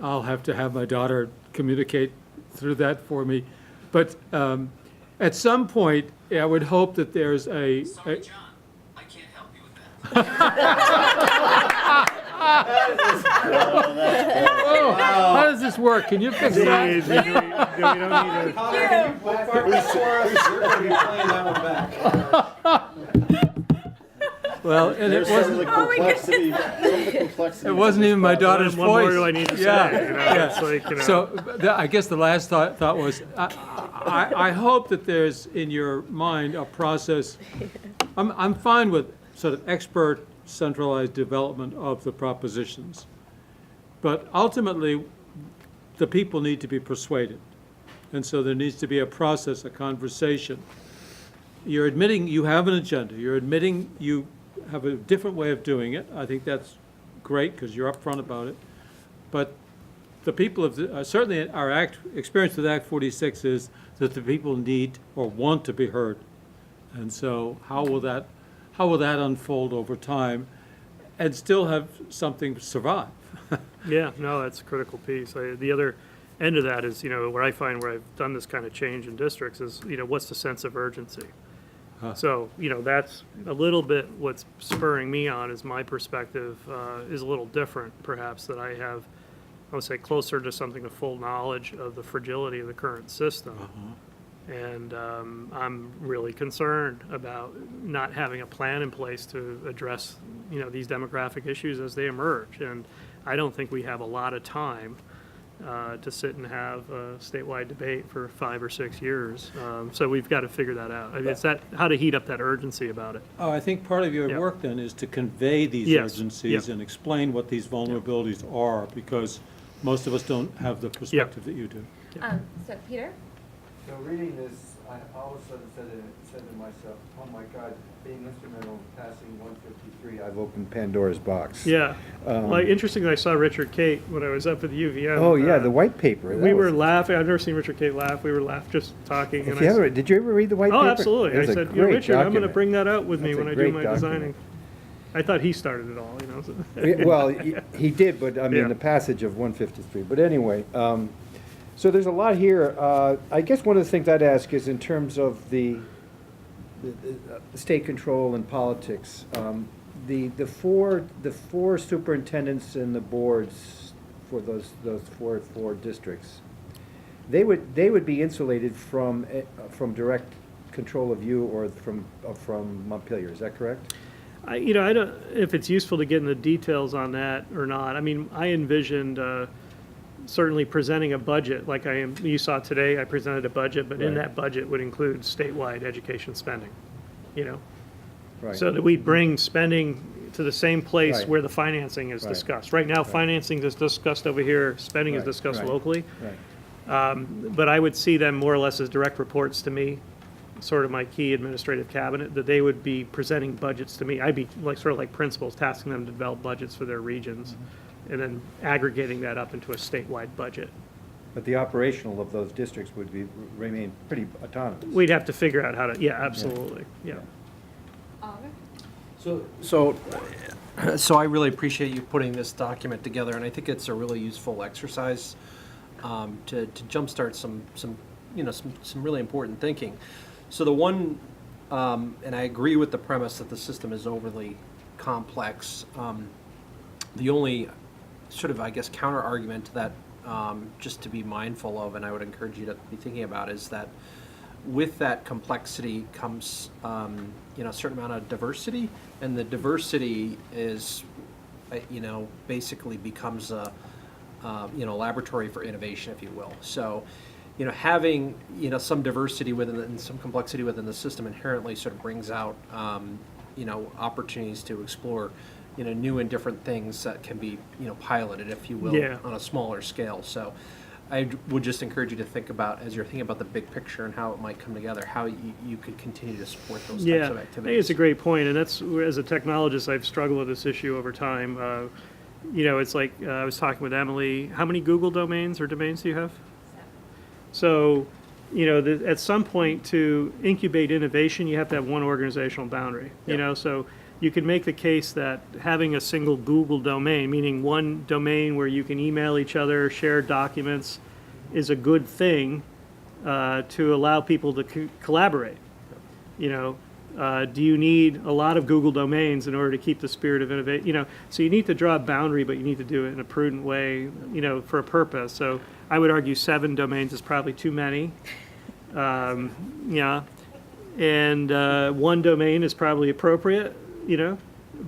I'll have to have my daughter communicate through that for me. But at some point, I would hope that there's a Sorry, John, I can't help you with that. Oh, how does this work? Can you fix that? We don't need Well, and it There's some of wasn't. the complexity. It wasn't even my daughter's What more voice. do I need to say? Yeah, You know, yeah. it's like, you know. So I guess the last thought was, I hope that there's in your mind a process. I'm fine with sort of expert centralized development of the propositions, but ultimately, the people need to be persuaded, and so there needs to be a process, a conversation. You're admitting you have an agenda. You're admitting you have a different way of doing it. I think that's great because you're upfront about it. But the people of certainly our experience with Act 46 is that the people need or want to be heard, and so how will that unfold over time, and still have something survive? Yeah, no, that's a critical piece. The other end of that is, where I find where I've done this kind of change in districts is, what's the sense of urgency? So, that's a little bit what's spurring me on is my perspective is a little different, perhaps, that I have, I would say, closer to something of full knowledge of the fragility of the current system. And I'm really concerned about not having a plan in place to address, these demographic issues as they emerge. And I don't think we have a lot of time to sit and have a statewide debate for 5 or 6 years. So we've got to figure that out. I mean, it's how to heat up that urgency about it. Oh, I think part of your Yeah. work then is to convey these Yes. urgencies Yeah. and explain what these vulnerabilities are, because most of us don't have the perspective that you do. So Peter? So reading this, I all of a sudden said to myself, oh my God, being instrumental in passing 153, I've opened Pandora's box. Yeah. Well, interesting that I saw Richard Kate when I was up at the UVM. Oh, yeah, the white paper. We were laughing. I've never seen Richard Kate laugh. We were just talking. Did you ever read the white paper? Oh, absolutely. I said, great Richard, I'm going to document. bring that out with me That's a when I do great my document. designing. I thought he started it all, so. Well, he did, but I mean, Yeah. the passage of 153. But anyway, so there's a lot here. I guess one of the things I'd ask is in terms of the state control and politics. The four superintendents and the boards for those four districts, they would be insulated from direct control of you or from Montpelier. Is that correct? I don't, if it's useful to get into details on that or not. I mean, I envisioned certainly presenting a budget like you saw today. I presented a budget, but in Right. that budget would include statewide education spending, Right. So that we bring spending to the same place Right. where the financing is Right. discussed. Right now, Right. financing is discussed over here, spending is Right. discussed Right. locally. Right. But I would see them more or less as direct reports to me, sort of my key administrative cabinet, that they would be presenting budgets to me. I'd be sort of like principals, tasking them to develop budgets for their regions, and then aggregating that up into a statewide budget. But the operational of those districts would remain pretty autonomous. We'd have to figure out how to, yeah, absolutely, yeah. So I really appreciate you putting this document together, and I think it's a really useful exercise to jumpstart some really important thinking. So the one, and I agree with the premise that the system is overly complex. The only sort of, I guess, counter argument to that, just to be mindful of, and I would encourage you to be thinking about, is that with that complexity comes, a certain amount of diversity, and the diversity is, basically becomes a, laboratory for innovation, if you will. So, having, some diversity and some complexity within the system inherently sort of brings out, opportunities to explore new and different things that can be, piloted, if you will, Yeah. on a smaller scale. So I would just encourage you to think about, as you're thinking about the big picture and how it might come together, how you could continue to support those types Yeah, of I activities. think it's a great point, and that's, as a technologist, I've struggled with this issue over time. It's like, I was talking with Emily, how many Google domains or domains do you have? 7. So, at some point, to incubate innovation, you have to have one organizational boundary, so you can make the case that having a single Google domain, meaning one domain where you can email each other, share documents, is a good thing to allow people to collaborate. Do you need a lot of Google domains in order to keep the spirit of innovation? So you need to draw a boundary, but you need to do it in a prudent way, for a purpose. So I would argue 7 domains is probably too many. Yeah. And one domain is probably appropriate,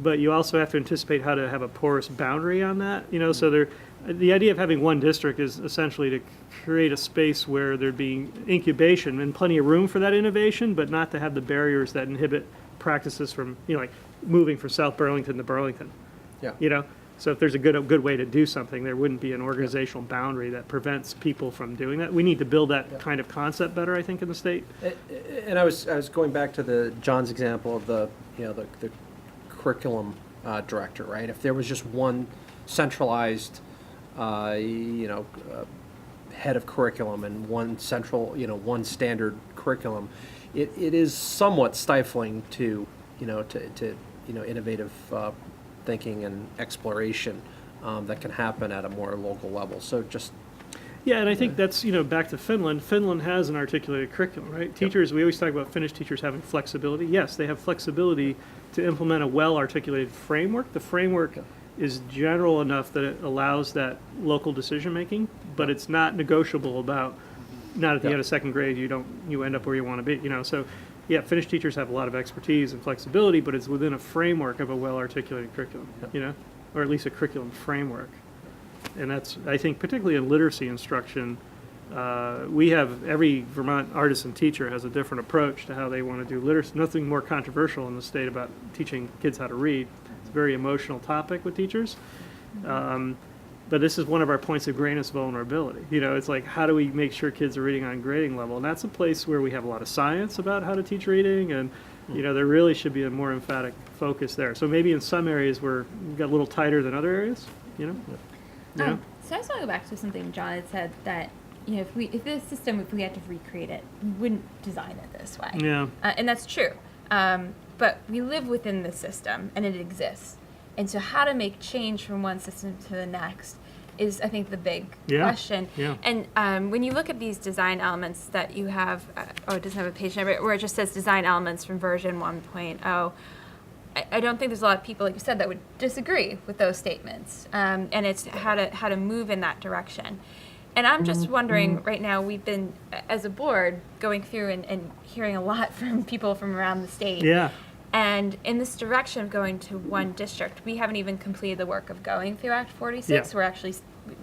but you also have to anticipate how to have a porous boundary on that, so the idea of having one district is essentially to create a space where there'd be incubation and plenty of room for that innovation, but not to have the barriers that inhibit practices from, like moving from South Burlington to Burlington. Yeah. So if there's a good way to do something, there wouldn't be an organizational boundary that prevents people from doing that. We need to build that kind of concept better, I think, in the state. And I was going back to John's example of the curriculum director, right? If there was just one centralized head of curriculum and one central, one standard curriculum, it is somewhat stifling to innovative thinking and exploration that can happen at a more local level. So just. Yeah, and I think that's, back to Finland. Finland has an articulated curriculum, right? Teachers, we always talk about Finnish teachers having flexibility. Yes, they have flexibility to implement a well-articulated framework. The framework is general enough that it allows that local decision-making, but it's not negotiable about, not at the end of second grade, you end up where you want to be, So, yeah, Finnish teachers have a lot of expertise and flexibility, but it's within a framework of a well-articulated curriculum, or at least a curriculum framework. And that's, I think, particularly in literacy instruction, we have, every Vermont artisan teacher has a different approach to how they want to do literacy. Nothing more controversial in the state about teaching kids how to read. It's a very emotional topic with teachers. But this is one of our points of greatest vulnerability. It's like, how do we make sure kids are reading on grading level? And that's a place where we have a lot of science about how to teach reading, and there really should be a more emphatic focus there. So maybe in some areas we've got a little tighter than other areas, So I just want to go back to something John had said, that if we had to recreate it, we wouldn't design it this way. Yeah. And that's true. But we live within the system, and it exists. And so how to make change from one system to the next is, I think, the big question. Yeah. And when you look at these design elements that you have, it doesn't have a page number, where it just says design elements from version 1.0, I don't think there's a lot of people, like you said, that would disagree with those statements. And it's how to move in that direction. And I'm just wondering, right now, we've been, as a board, going through and hearing a lot from people from around the state. Yeah. And in this direction of going to one district, we haven't even completed the work of going through Act 46. Yeah.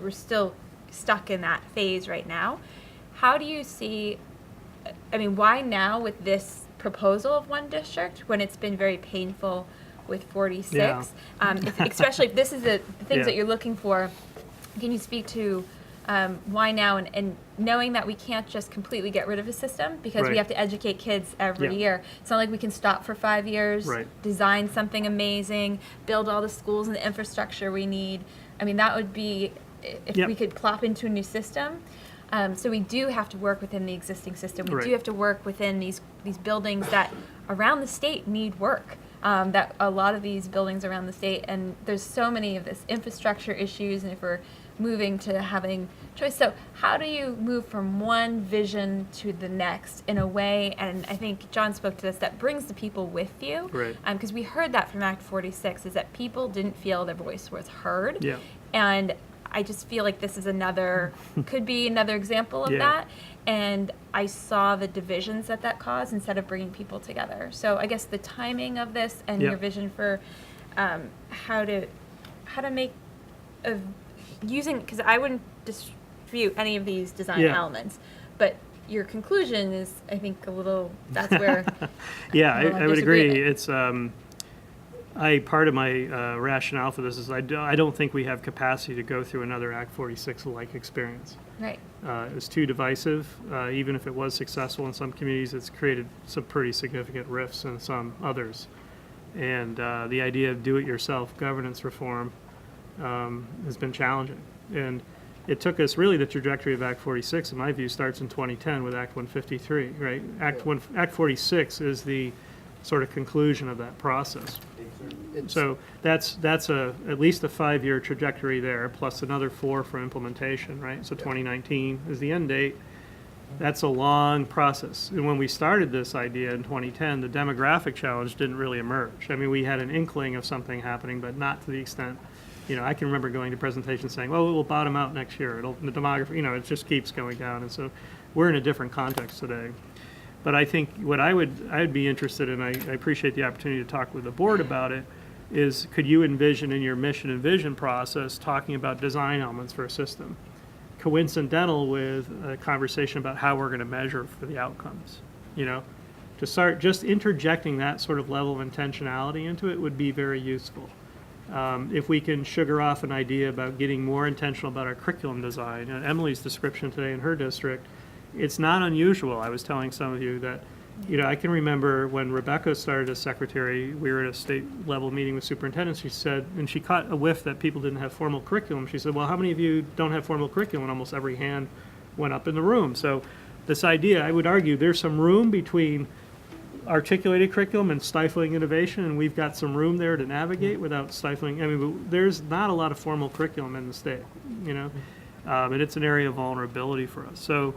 We're still stuck in that phase right now. How do you see, why now with this proposal of one district when it's been very painful with 46? Yeah. Especially if this is the things that Yeah. you're looking for. Can you speak to why now, and knowing that we can't just completely get rid of a system because we Right. have to educate kids every Yeah. year. It's not like we can stop for 5 years, Right. design something amazing, build all the schools and the infrastructure we need. That would be if Yep. we could plop into a new system. So we do have to work within the existing system. We Right. do have to work within these buildings that around the state need work. That a lot of these buildings around the state, and there's so many of this infrastructure issues, and if we're moving to having choice. So how do you move from one vision to the next in a way, and I think John spoke to this, that brings the people with you? Right. Because we heard that from Act 46, is that people didn't feel their voice was heard. Yeah. And I just feel like this is could be another example of Yeah. that. And I saw the divisions that caused instead of bringing people together. So I guess the timing of this and Yeah. your vision for how to make using, because I wouldn't dispute any of these design Yeah. elements, but your conclusion is, I think, that's where Yeah, a little I would agree. disagreement. It's part of my rationale for this is I don't think we have capacity to go through another Act 46-like experience. Right. It was too divisive. Even if it was successful in some communities, it's created some pretty significant rifts in some others. And the idea of do-it-yourself governance reform has been challenging. And it took us, really, the trajectory of Act 46, in my view, starts in 2010 with Act 153, right? Act 46 is the sort of conclusion of that process. So that's at least a 5-year trajectory there, plus another 4 for implementation, right? So 2019 is the end date. That's a long process. And when we started this idea in 2010, the demographic challenge didn't really emerge. I mean, we had an inkling of something happening, but not to the extent, I can remember going to presentations saying, well, it will bottom out next year. The demography, it just keeps going down. And so we're in a different context today. But I think what I'd be interested in, I appreciate the opportunity to talk with the board about it, is could you envision in your mission and vision process talking about design elements for a system, coincidental with a conversation about how we're going to measure for the outcomes, to start just interjecting that sort of level of intentionality into it would be very useful. If we can sugar off an idea about getting more intentional about our curriculum design, Emily's description today in her district, it's not unusual. I was telling some of you that, I can remember when Rebecca started as secretary, we were at a state level meeting with superintendents. She said, and she caught a whiff that people didn't have formal curriculum. She said, well, how many of you don't have formal curriculum? And almost every hand went up in the room. So this idea, I would argue, there's some room between articulated curriculum and stifling innovation, and we've got some room there to navigate without stifling. But there's not a lot of formal curriculum in the state, and it's an area of vulnerability for us. So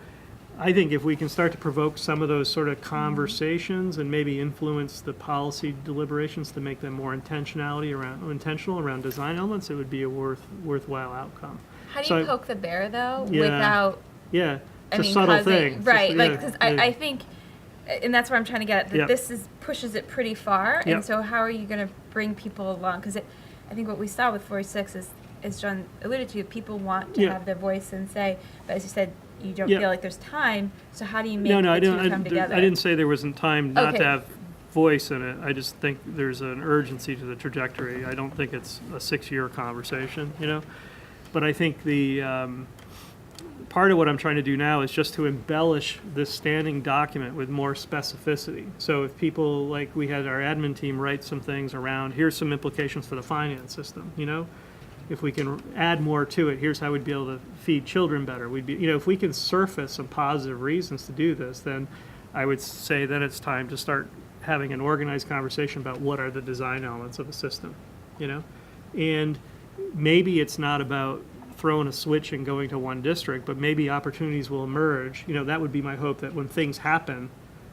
I think if we can start to provoke some of those sort of conversations and maybe influence the policy deliberations to make them more intentional around design elements, it would be a worthwhile outcome. How do you poke the bear, though, Yeah. without... Yeah, it's a subtle thing. Right, Just, because I think, and that's where I'm trying to get at, that this pushes it pretty far, and so how are you going to bring people along? Because I think what we saw with 46 is, as John alluded to, people want to have their voice and say, but as you said, you don't feel like there's time, so how do you make the two come together? I didn't say there wasn't time not Okay. to have voice in it. I just think there's an urgency to the trajectory. I don't think it's a 6-year conversation, But I think the part of what I'm trying to do now is just to embellish this standing document with more specificity. So if people, like we had our admin team write some things around, here's some implications for the finance system, If we can add more to it, here's how we'd be able to feed children better. We'd be, if we can surface some positive reasons to do this, then I would say that it's time to start having an organized conversation about what are the design elements of a system, And maybe it's not about throwing a switch and going to one district, but maybe opportunities will emerge. That would be my hope, that when things happen,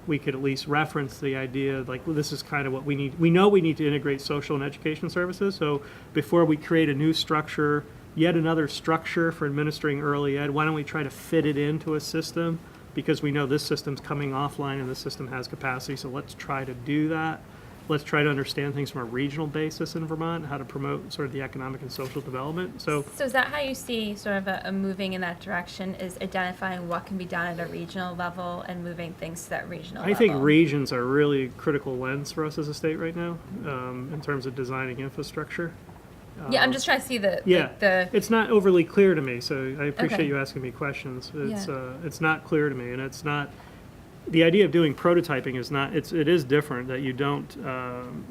we could at least reference the idea, like, well, this is kind of what we need. We know we need to integrate social and education services, so before we create a new structure, yet another structure for administering early ed, why don't we try to fit it into a system? Because we know this system's coming offline and this system has capacity, so let's try to do that. Let's try to understand things from a regional basis in Vermont, how to promote sort of the economic and social development. So is that how you see sort of a moving in that direction, is identifying what can be done at a regional level and moving things to that regional level? I think regions are really a critical lens for us as a state right now, in terms of designing infrastructure. Yeah, I'm just trying to see the it's not overly clear to me, so I appreciate Okay. you asking me questions. It's not clear to me, and it's not. The idea of doing prototyping is not. It is different. That you don't.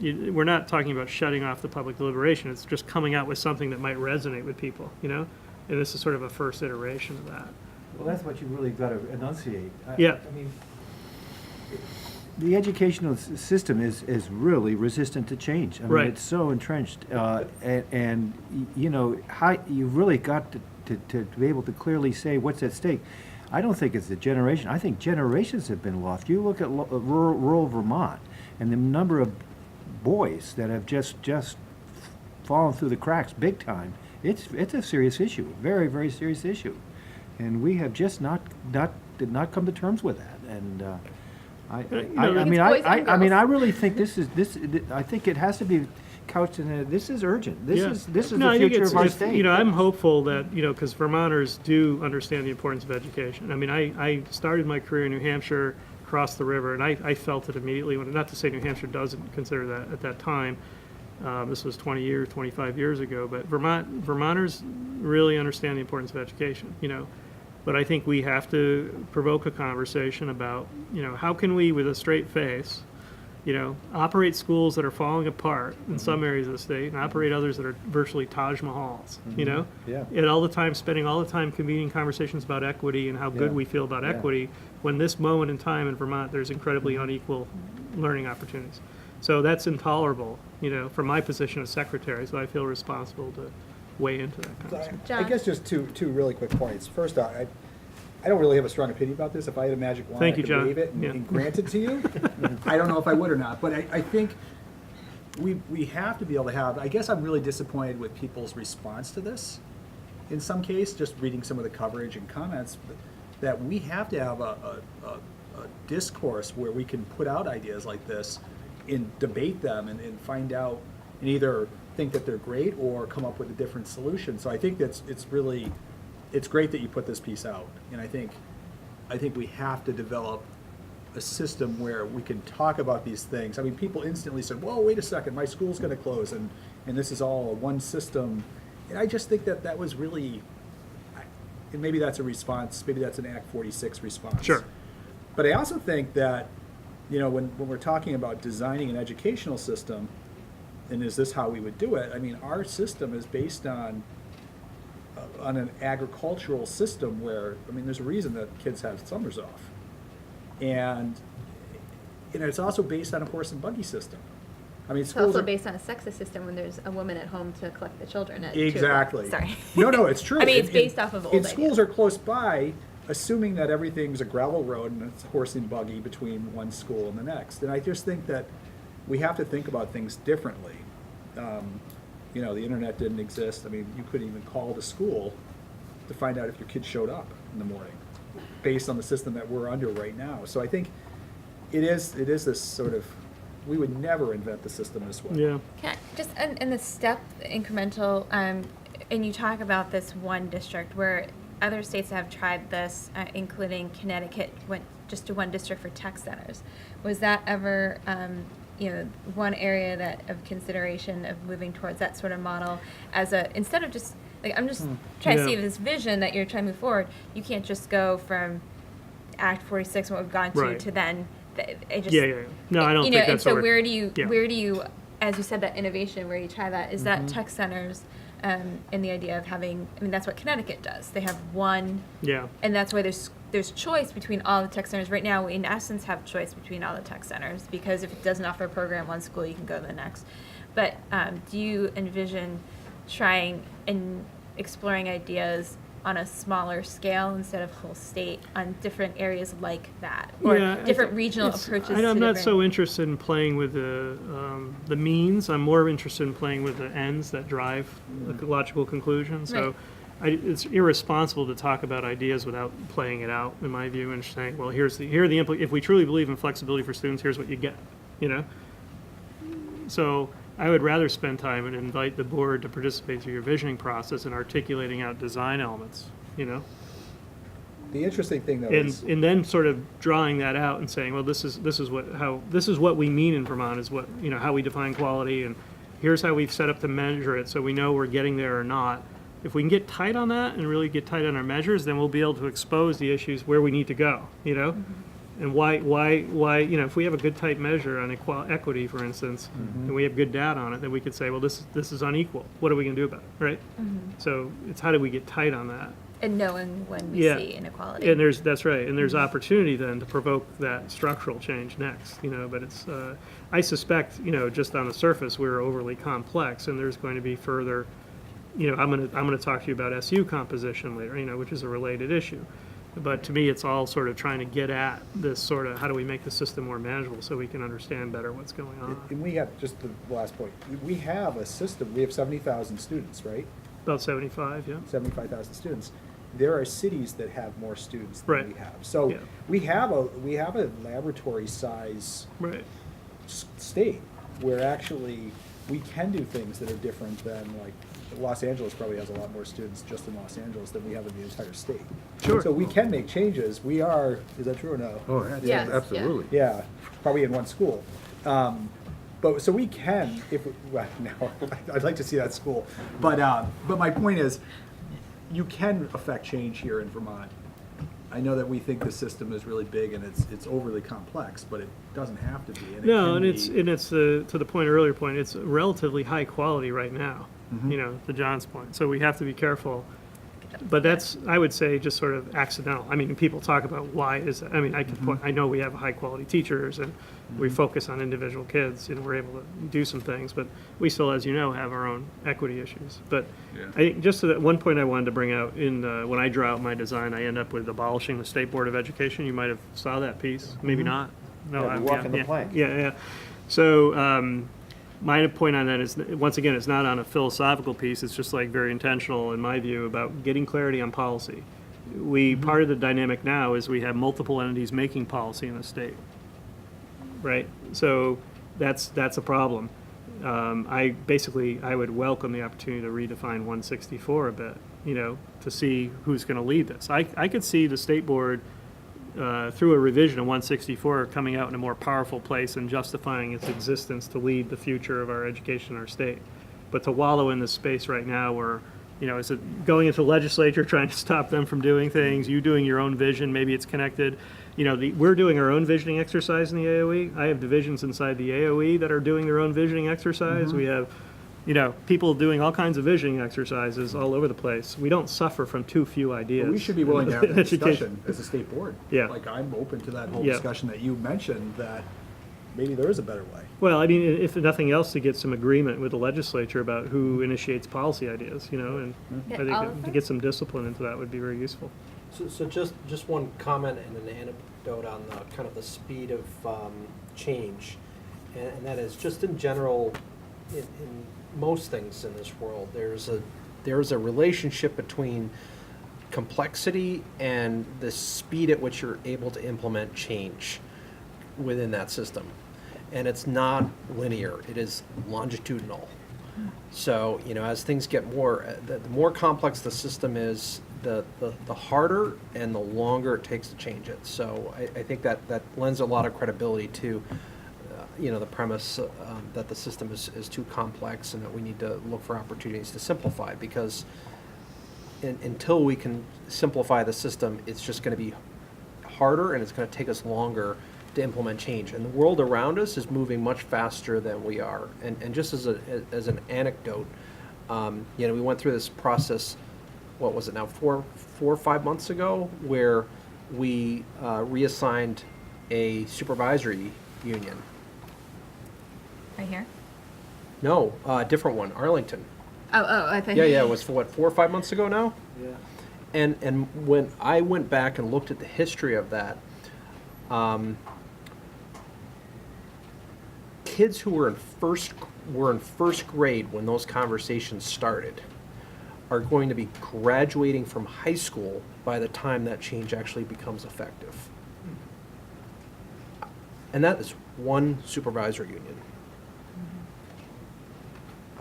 We're not talking about shutting off the public deliberation. It's just coming out with something that might resonate with people. And this is sort of a first iteration of that. Well, that's what you really got to enunciate. I mean, the educational system is really resistant to change. I mean, it's so entrenched, and how you've really got to be able to clearly say what's at stake. I don't think it's a generation. I think generations have been lost. You look at rural Vermont and the number of boys that have just fallen through the cracks big time. It's a serious issue, very, very serious issue, and we have just did not come to terms with that. And I really think this. I think it has to be couched in this is urgent. This is the future of our state. I'm hopeful that, because Vermonters do understand the importance of education. I mean, I started my career in New Hampshire, crossed the river, and I felt it immediately. Not to say New Hampshire doesn't consider that at that time, This was 20 years, 25 years ago, but Vermonters really understand the importance of education, you know. But I think we have to provoke a conversation about, you know, how can we, with a straight face, you know, operate schools that are falling apart in some areas of the state and operate others that are virtually Taj Mahals, you know? Yeah. And all the time, spending all the time convening conversations about equity and how good Yeah. we feel about Yeah. equity, when this moment in time in Vermont, there's incredibly unequal learning opportunities. So that's intolerable, you know, from my position as secretary, so I feel responsible to weigh into that conversation. I guess just two really quick points. First, I don't really have a strong opinion about this. If I had a magic wand, Thank I you, could John. wave it Yeah. and grant it to you. I don't know if I would or not, but I think we have to be able to have, I guess I'm really disappointed with people's response to this. In some case, just reading some of the coverage and comments, that we have to have a discourse where we can put out ideas like this and debate them and find out and either think that they're great or come up with a different solution. So I think that's it's great that you put this piece out, and I think we have to develop a system where we can talk about these things. I mean, people instantly said, "Whoa, wait a second, my school's going to close," and this is all one system. And I just think that was really, and maybe that's a response. Maybe that's an Act 46 response. Sure. But I also think that, you know, when we're talking about designing an educational system, and is this how we would do it? I mean, our system is based on an agricultural system where, I mean, there's a reason that kids have summers off. And, you know, it's also based on a horse and buggy system. I mean, It's schools also are, based on a sexist system when there's a woman at home to collect the children at exactly. 2 o'clock. Sorry. No, it's true. I mean, it's And- based off of old and schools ideas. are close by, assuming that everything's a gravel road and it's horse and buggy between one school and the next. And I just think that we have to think about things differently. You know, the internet didn't exist. I mean, you couldn't even call the school to find out if your kid showed up in the morning, based on the system that we're under right now. So I think it is this sort of, we would never invent the system this way. Yeah. Can I, just in the step incremental, and you talk about this one district where other states have tried this, including Connecticut went just to one district for tech centers. Was that ever, you know, one area that of consideration of moving towards that sort of model as a, instead of just, like, I'm just trying to see Yeah. this vision that you're trying to move forward. You can't just go from Act 46, what we've gone to, Right. to then, it just. Yeah. No, I don't you know, think and that's so what we're- where do you, as you said, that innovation, where you try that, is Mm-hmm. that tech centers, and the idea of having, I mean, that's what Connecticut does. They have one, Yeah. and that's why there's choice between all the tech centers. Right now, we in essence have choice between all the tech centers, because if it doesn't offer a program one school, you can go to the next. But do you envision trying and exploring ideas on a smaller scale instead of whole state on different areas like that, or Yeah, I different thi- regional it's- approaches? I'm to not different- so interested in playing with the means. I'm more interested in playing with the ends that drive the logical conclusion. So it's irresponsible to talk about ideas without playing it out, in my view, and saying, well, here are the if we truly believe in flexibility for students, here's what you get, you know? So I would rather spend time and invite the board to participate through your visioning process and articulating out design elements, you know? The interesting thing, though, is And then sort of drawing that out and saying, well, this is what we mean in Vermont, is what, you know, how we define quality, and here's how we've set up to measure it, so we know we're getting there or not. If we can get tight on that and really get tight on our measures, then we'll be able to expose the issues where we need to go, you know? And why, you know, if we have a good tight measure on equity, for instance, and we have good data on it, then we could say, well, this is unequal. What are we gonna do about it, right? So it's how do we get tight on that? And knowing when we Yeah. see inequality. And that's right, and there's opportunity then to provoke that structural change next, you know, but it's, I suspect, you know, just on the surface, we're overly complex, and there's going to be further, you know, I'm gonna talk to you about SU composition later, you know, which is a related issue. But to me, it's all sort of trying to get at this sort of, how do we make the system more manageable so we can understand better what's going on? and we have, just the last point, we have a system, we have 70,000 students, right? About 75, yeah. 75,000 students. There are cities that have more students than Right. we have. So Yeah. we have a laboratory size Right. state where actually we can do things that are different than, like, Los Angeles probably has a lot more students just in Los Angeles than we have in the entire state. Sure. So we can make changes. We are, is that true or no? Oh, Yes, absolutely. Yeah, probably in one school. But, so we can, if, well, no, I'd like to see that school. But my point is, you can affect change here in Vermont. I know that we think the system is really big and it's overly complex, but it doesn't have to be. And No, can and it's to the earlier point, it's relatively high quality right now, Mhm. you know, to John's point. So we have to be careful. But that's, I would say, just sort of accidental. I mean, people talk about why is that. I mean, I could point, I know we have high quality teachers and we focus on individual kids and we're able to do some things, but we still, as you know, have our own equity issues. But I think just to that one point I wanted to bring out, in when I draw out my design, I end up with abolishing the State Board of Education. You might have saw that piece, maybe not. No, Yeah, you're walking the plank. Yeah. So my point on that is, once again, it's not on a philosophical piece. It's just like very intentional, in my view, about getting clarity on policy. Part of the dynamic now is we have multiple entities making policy in the state, right? So that's a problem. I would welcome the opportunity to redefine 164 a bit, you know, to see who's going to lead this. I could see the state board through a revision of 164 coming out in a more powerful place and justifying its existence to lead the future of our education in our state. But to wallow in this space right now where, you know, is it going into the legislature trying to stop them from doing things, you doing your own vision, maybe it's connected. You know, we're doing our own visioning exercise in the AOE. I have divisions inside the AOE that are doing their own visioning exercise. We have, you know, people doing all kinds of visioning exercises all over the place. We don't suffer from too few ideas. We should be willing to have that Education. discussion as a state board. Yeah. Like, I'm open to that whole Yeah. discussion that you mentioned, that maybe there is a better way. Well, I mean, if nothing else, to get some agreement with the legislature about who initiates policy ideas, you know, and I think Oliver? to get some discipline into that would be very useful. So just one comment and an anecdote on the kind of the speed of change, and that is just in general, in most things in this world, there's a relationship between complexity and the speed at which you're able to implement change within that system. And it's not linear, it is longitudinal. So, you know, as things get the more complex the system is, the harder and the longer it takes to change it. So I think that lends a lot of credibility to, you know, the premise that the system is too complex and that we need to look for opportunities to simplify, because until we can simplify the system, it's just going to be harder and it's going to take us longer to implement change. And the world around us is moving much faster than we are. And just as an anecdote, you know, we went through this process, what was it now, 4 or 5 months ago, where we reassigned a supervisory union. Right here? No, a different one, Arlington. I think. Yeah, it was for what, 4 or 5 months ago now? Yeah. And when I went back and looked at the history of that, kids who were in first grade when those conversations started are going to be graduating from high school by the time that change actually becomes effective. And that is one supervisory union.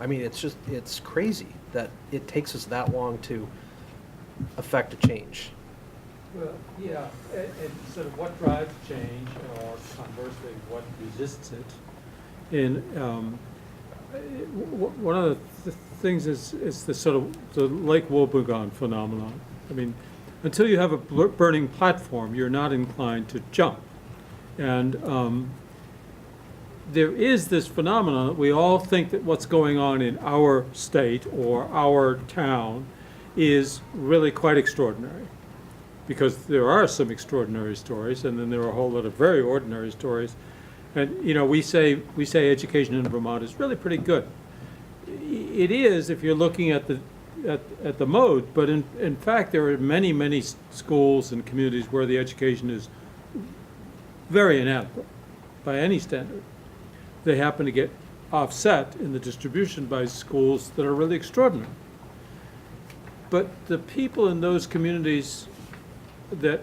I mean, it's crazy that it takes us that long to affect a change. Well, yeah, and sort of what drives change, or conversely, what resists it. And one of the things is the sort of the Lake Wobegon phenomenon. I mean, until you have a burning platform, you're not inclined to jump. And there is this phenomenon that we all think that what's going on in our state or our town is really quite extraordinary. Because there are some extraordinary stories, and then there are a whole lot of very ordinary stories. And, you know, we say education in Vermont is really pretty good. It is if you're looking at the mode, but in fact there are many schools and communities where the education is very inadequate by any standard. They happen to get offset in the distribution by schools that are really extraordinary. But the people in those communities, that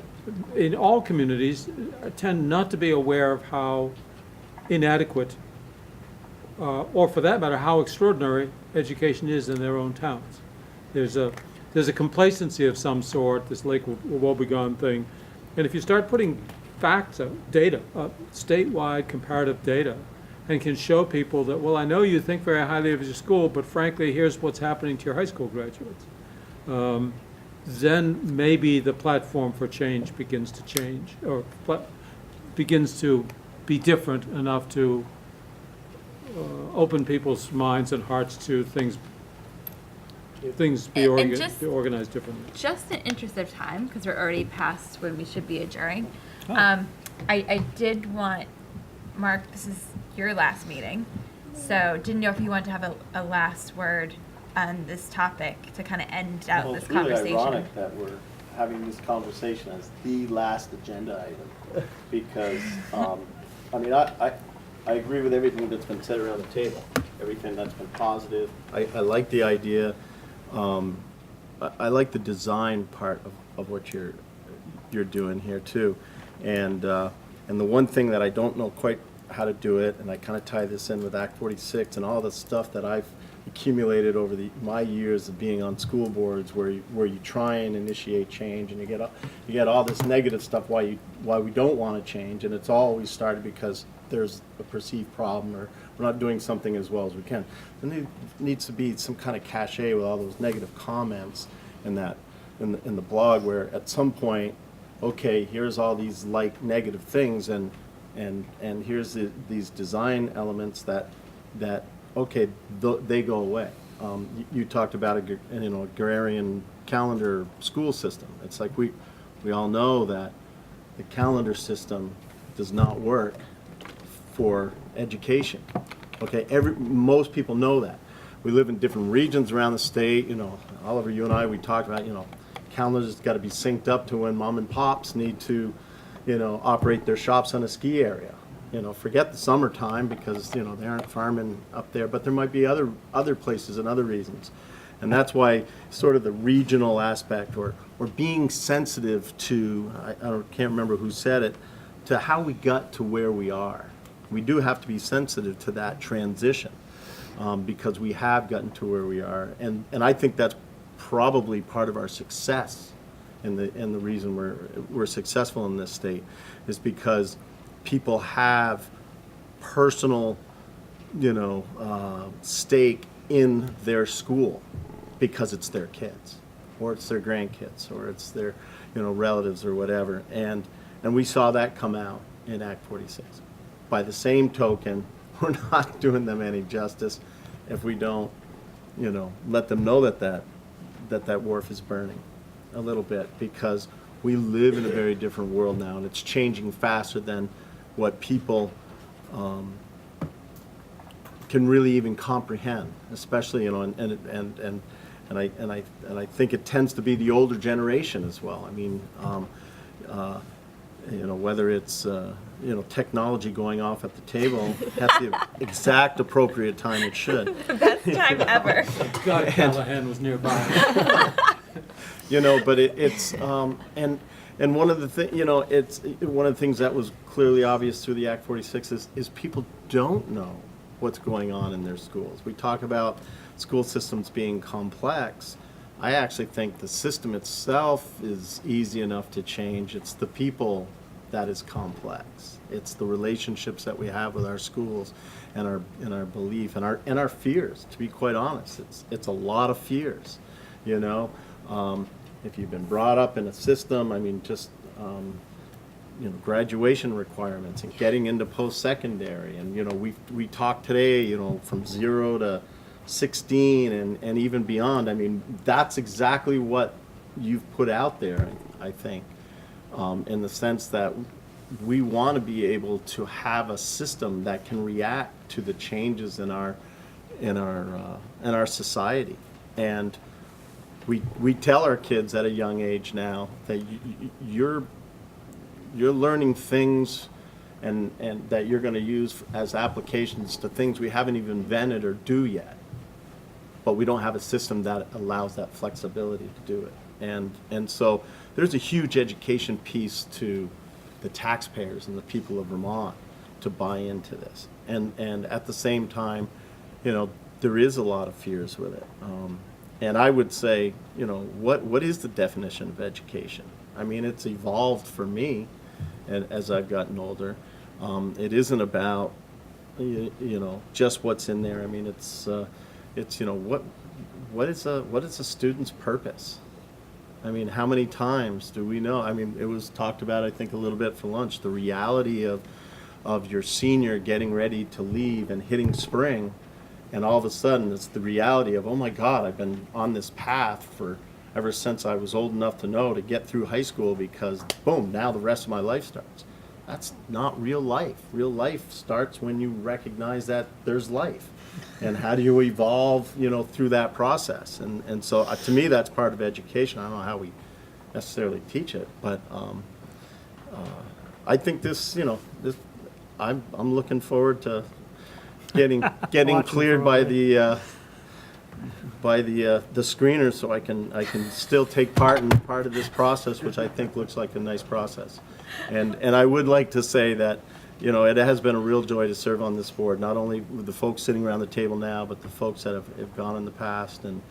in all communities, tend not to be aware of how inadequate, or for that matter, how extraordinary education is in their own towns. There's a complacency of some sort, this Lake Wobegon thing, and if you start putting facts, data, statewide comparative data, and can show people that, well, I know you think very highly of your school, but frankly, here's what's happening to your high school graduates. Then maybe the platform for change begins to change, or begins to be different enough to open people's minds and hearts to things be And just- organized differently. Just in interest of time, because we're already past when we should be adjourning, Oh. I did want, Mark, this is your last meeting, so didn't know if you want to have a last word on this topic to kind of end out Well, this it's really conversation. ironic that we're having this conversation as the last agenda item, because, I mean, I agree with everything that's been said around the table, everything that's been positive. I like the idea, I like the design part of what you're doing here too. And the one thing that I don't know quite how to do it, and I kind of tie this in with Act 46 and all the stuff that I've accumulated over my years of being on school boards, where you try and initiate change, and you get all this negative stuff why we don't want to change, and it's always started because there's a perceived problem, or we're not doing something as well as we can. There needs to be some kind of cachet with all those negative comments in the blog, where at some point, okay, here's all these negative things, and here's these design elements that okay, they go away. You talked about agrarian calendar school system. It's like we all know that the calendar system does not work for education. Okay, most people know that. We live in different regions around the state. Oliver, you and I, we talked about, calendars got to be synced up to when mom and pops need to, operate their shops on a ski area. Forget the summertime, because, they aren't farming up there, but there might be other places and other reasons. And that's why sort of the regional aspect, or being sensitive to, I can't remember who said it, to how we got to where we are. We do have to be sensitive to that transition, because we have gotten to where we are. And I think that's probably part of our success, and the reason we're successful in this state is because people have personal, stake in their school, because it's their kids, or it's their grandkids, or it's their, relatives or whatever. And we saw that come out in Act 46. By the same token, we're not doing them any justice if we don't, let them know that wharf is burning a little bit, because we live in a very different world now, and it's changing faster than what people can really even comprehend, especially, and I think it tends to be the older generation as well. I mean, whether it's technology going off at the table at the exact appropriate time it should. The best time ever. God, Callahan was nearby. But it's and one of the it's one of the things that was clearly obvious through the Act 46 is people don't know what's going on in their schools. We talk about school systems being complex. I actually think the system itself is easy enough to change. It's the people that is complex. It's the relationships that we have with our schools, and our belief, and our fears. To be quite honest, it's a lot of fears. If you've been brought up in a system, I mean, just graduation requirements and getting into post-secondary, and we talked today, from 0 to 16 and even beyond. I mean, that's exactly what you've put out there, I think, in the sense that we want to be able to have a system that can react to the changes in our society. And we tell our kids at a young age now that you're learning things and that you're going to use as applications to things we haven't even invented or do yet. But we don't have a system that allows that flexibility to do it. And so there's a huge education piece to the taxpayers and the people of Vermont to buy into this. And at the same time, there is a lot of fears with it. And I would say, what is the definition of education? I mean, it's evolved for me, and as I've gotten older. It isn't about, you know, just what's in there. I mean, it's you know, what is a student's purpose? I mean, how many times do we know? I mean, it was talked about, I think, a little bit for lunch, the reality of your senior getting ready to leave and hitting spring, and all of a sudden it's the reality of, oh my God, I've been on this path for ever since I was old enough to know to get through high school, because boom, now the rest of my life starts. That's not real life. Real life starts when you recognize that there's life. And how do you evolve, you know, through that process? And so to me, that's part of education. I don't know how we necessarily teach it, but I think this, you know, I'm looking forward to getting cleared by the screener, so I can still take part of this process, which I think looks like a nice process. And I would like to say that, you know, it has been a real joy to serve on this board, not only with the folks sitting around the table now, but the folks that have gone in the past. And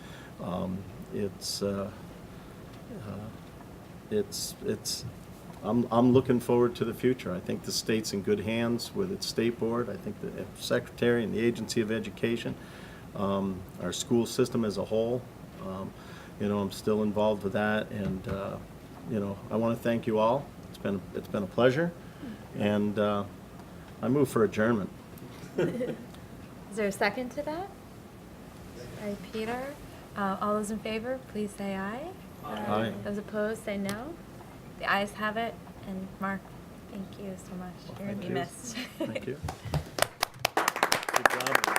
I'm looking forward to the future. I think the state's in good hands with its state board. I think the secretary and the Agency of Education, our school system as a whole. You know, I'm still involved with that, and you know, I want to thank you all. It's been a pleasure, and I move for adjournment. Is there a second to that? All right, Peter. All those in favor, please say aye. Aye. Those opposed, say no. The ayes have it. And Mark, thank you so much. You're going to be missed. Thank you. Good job.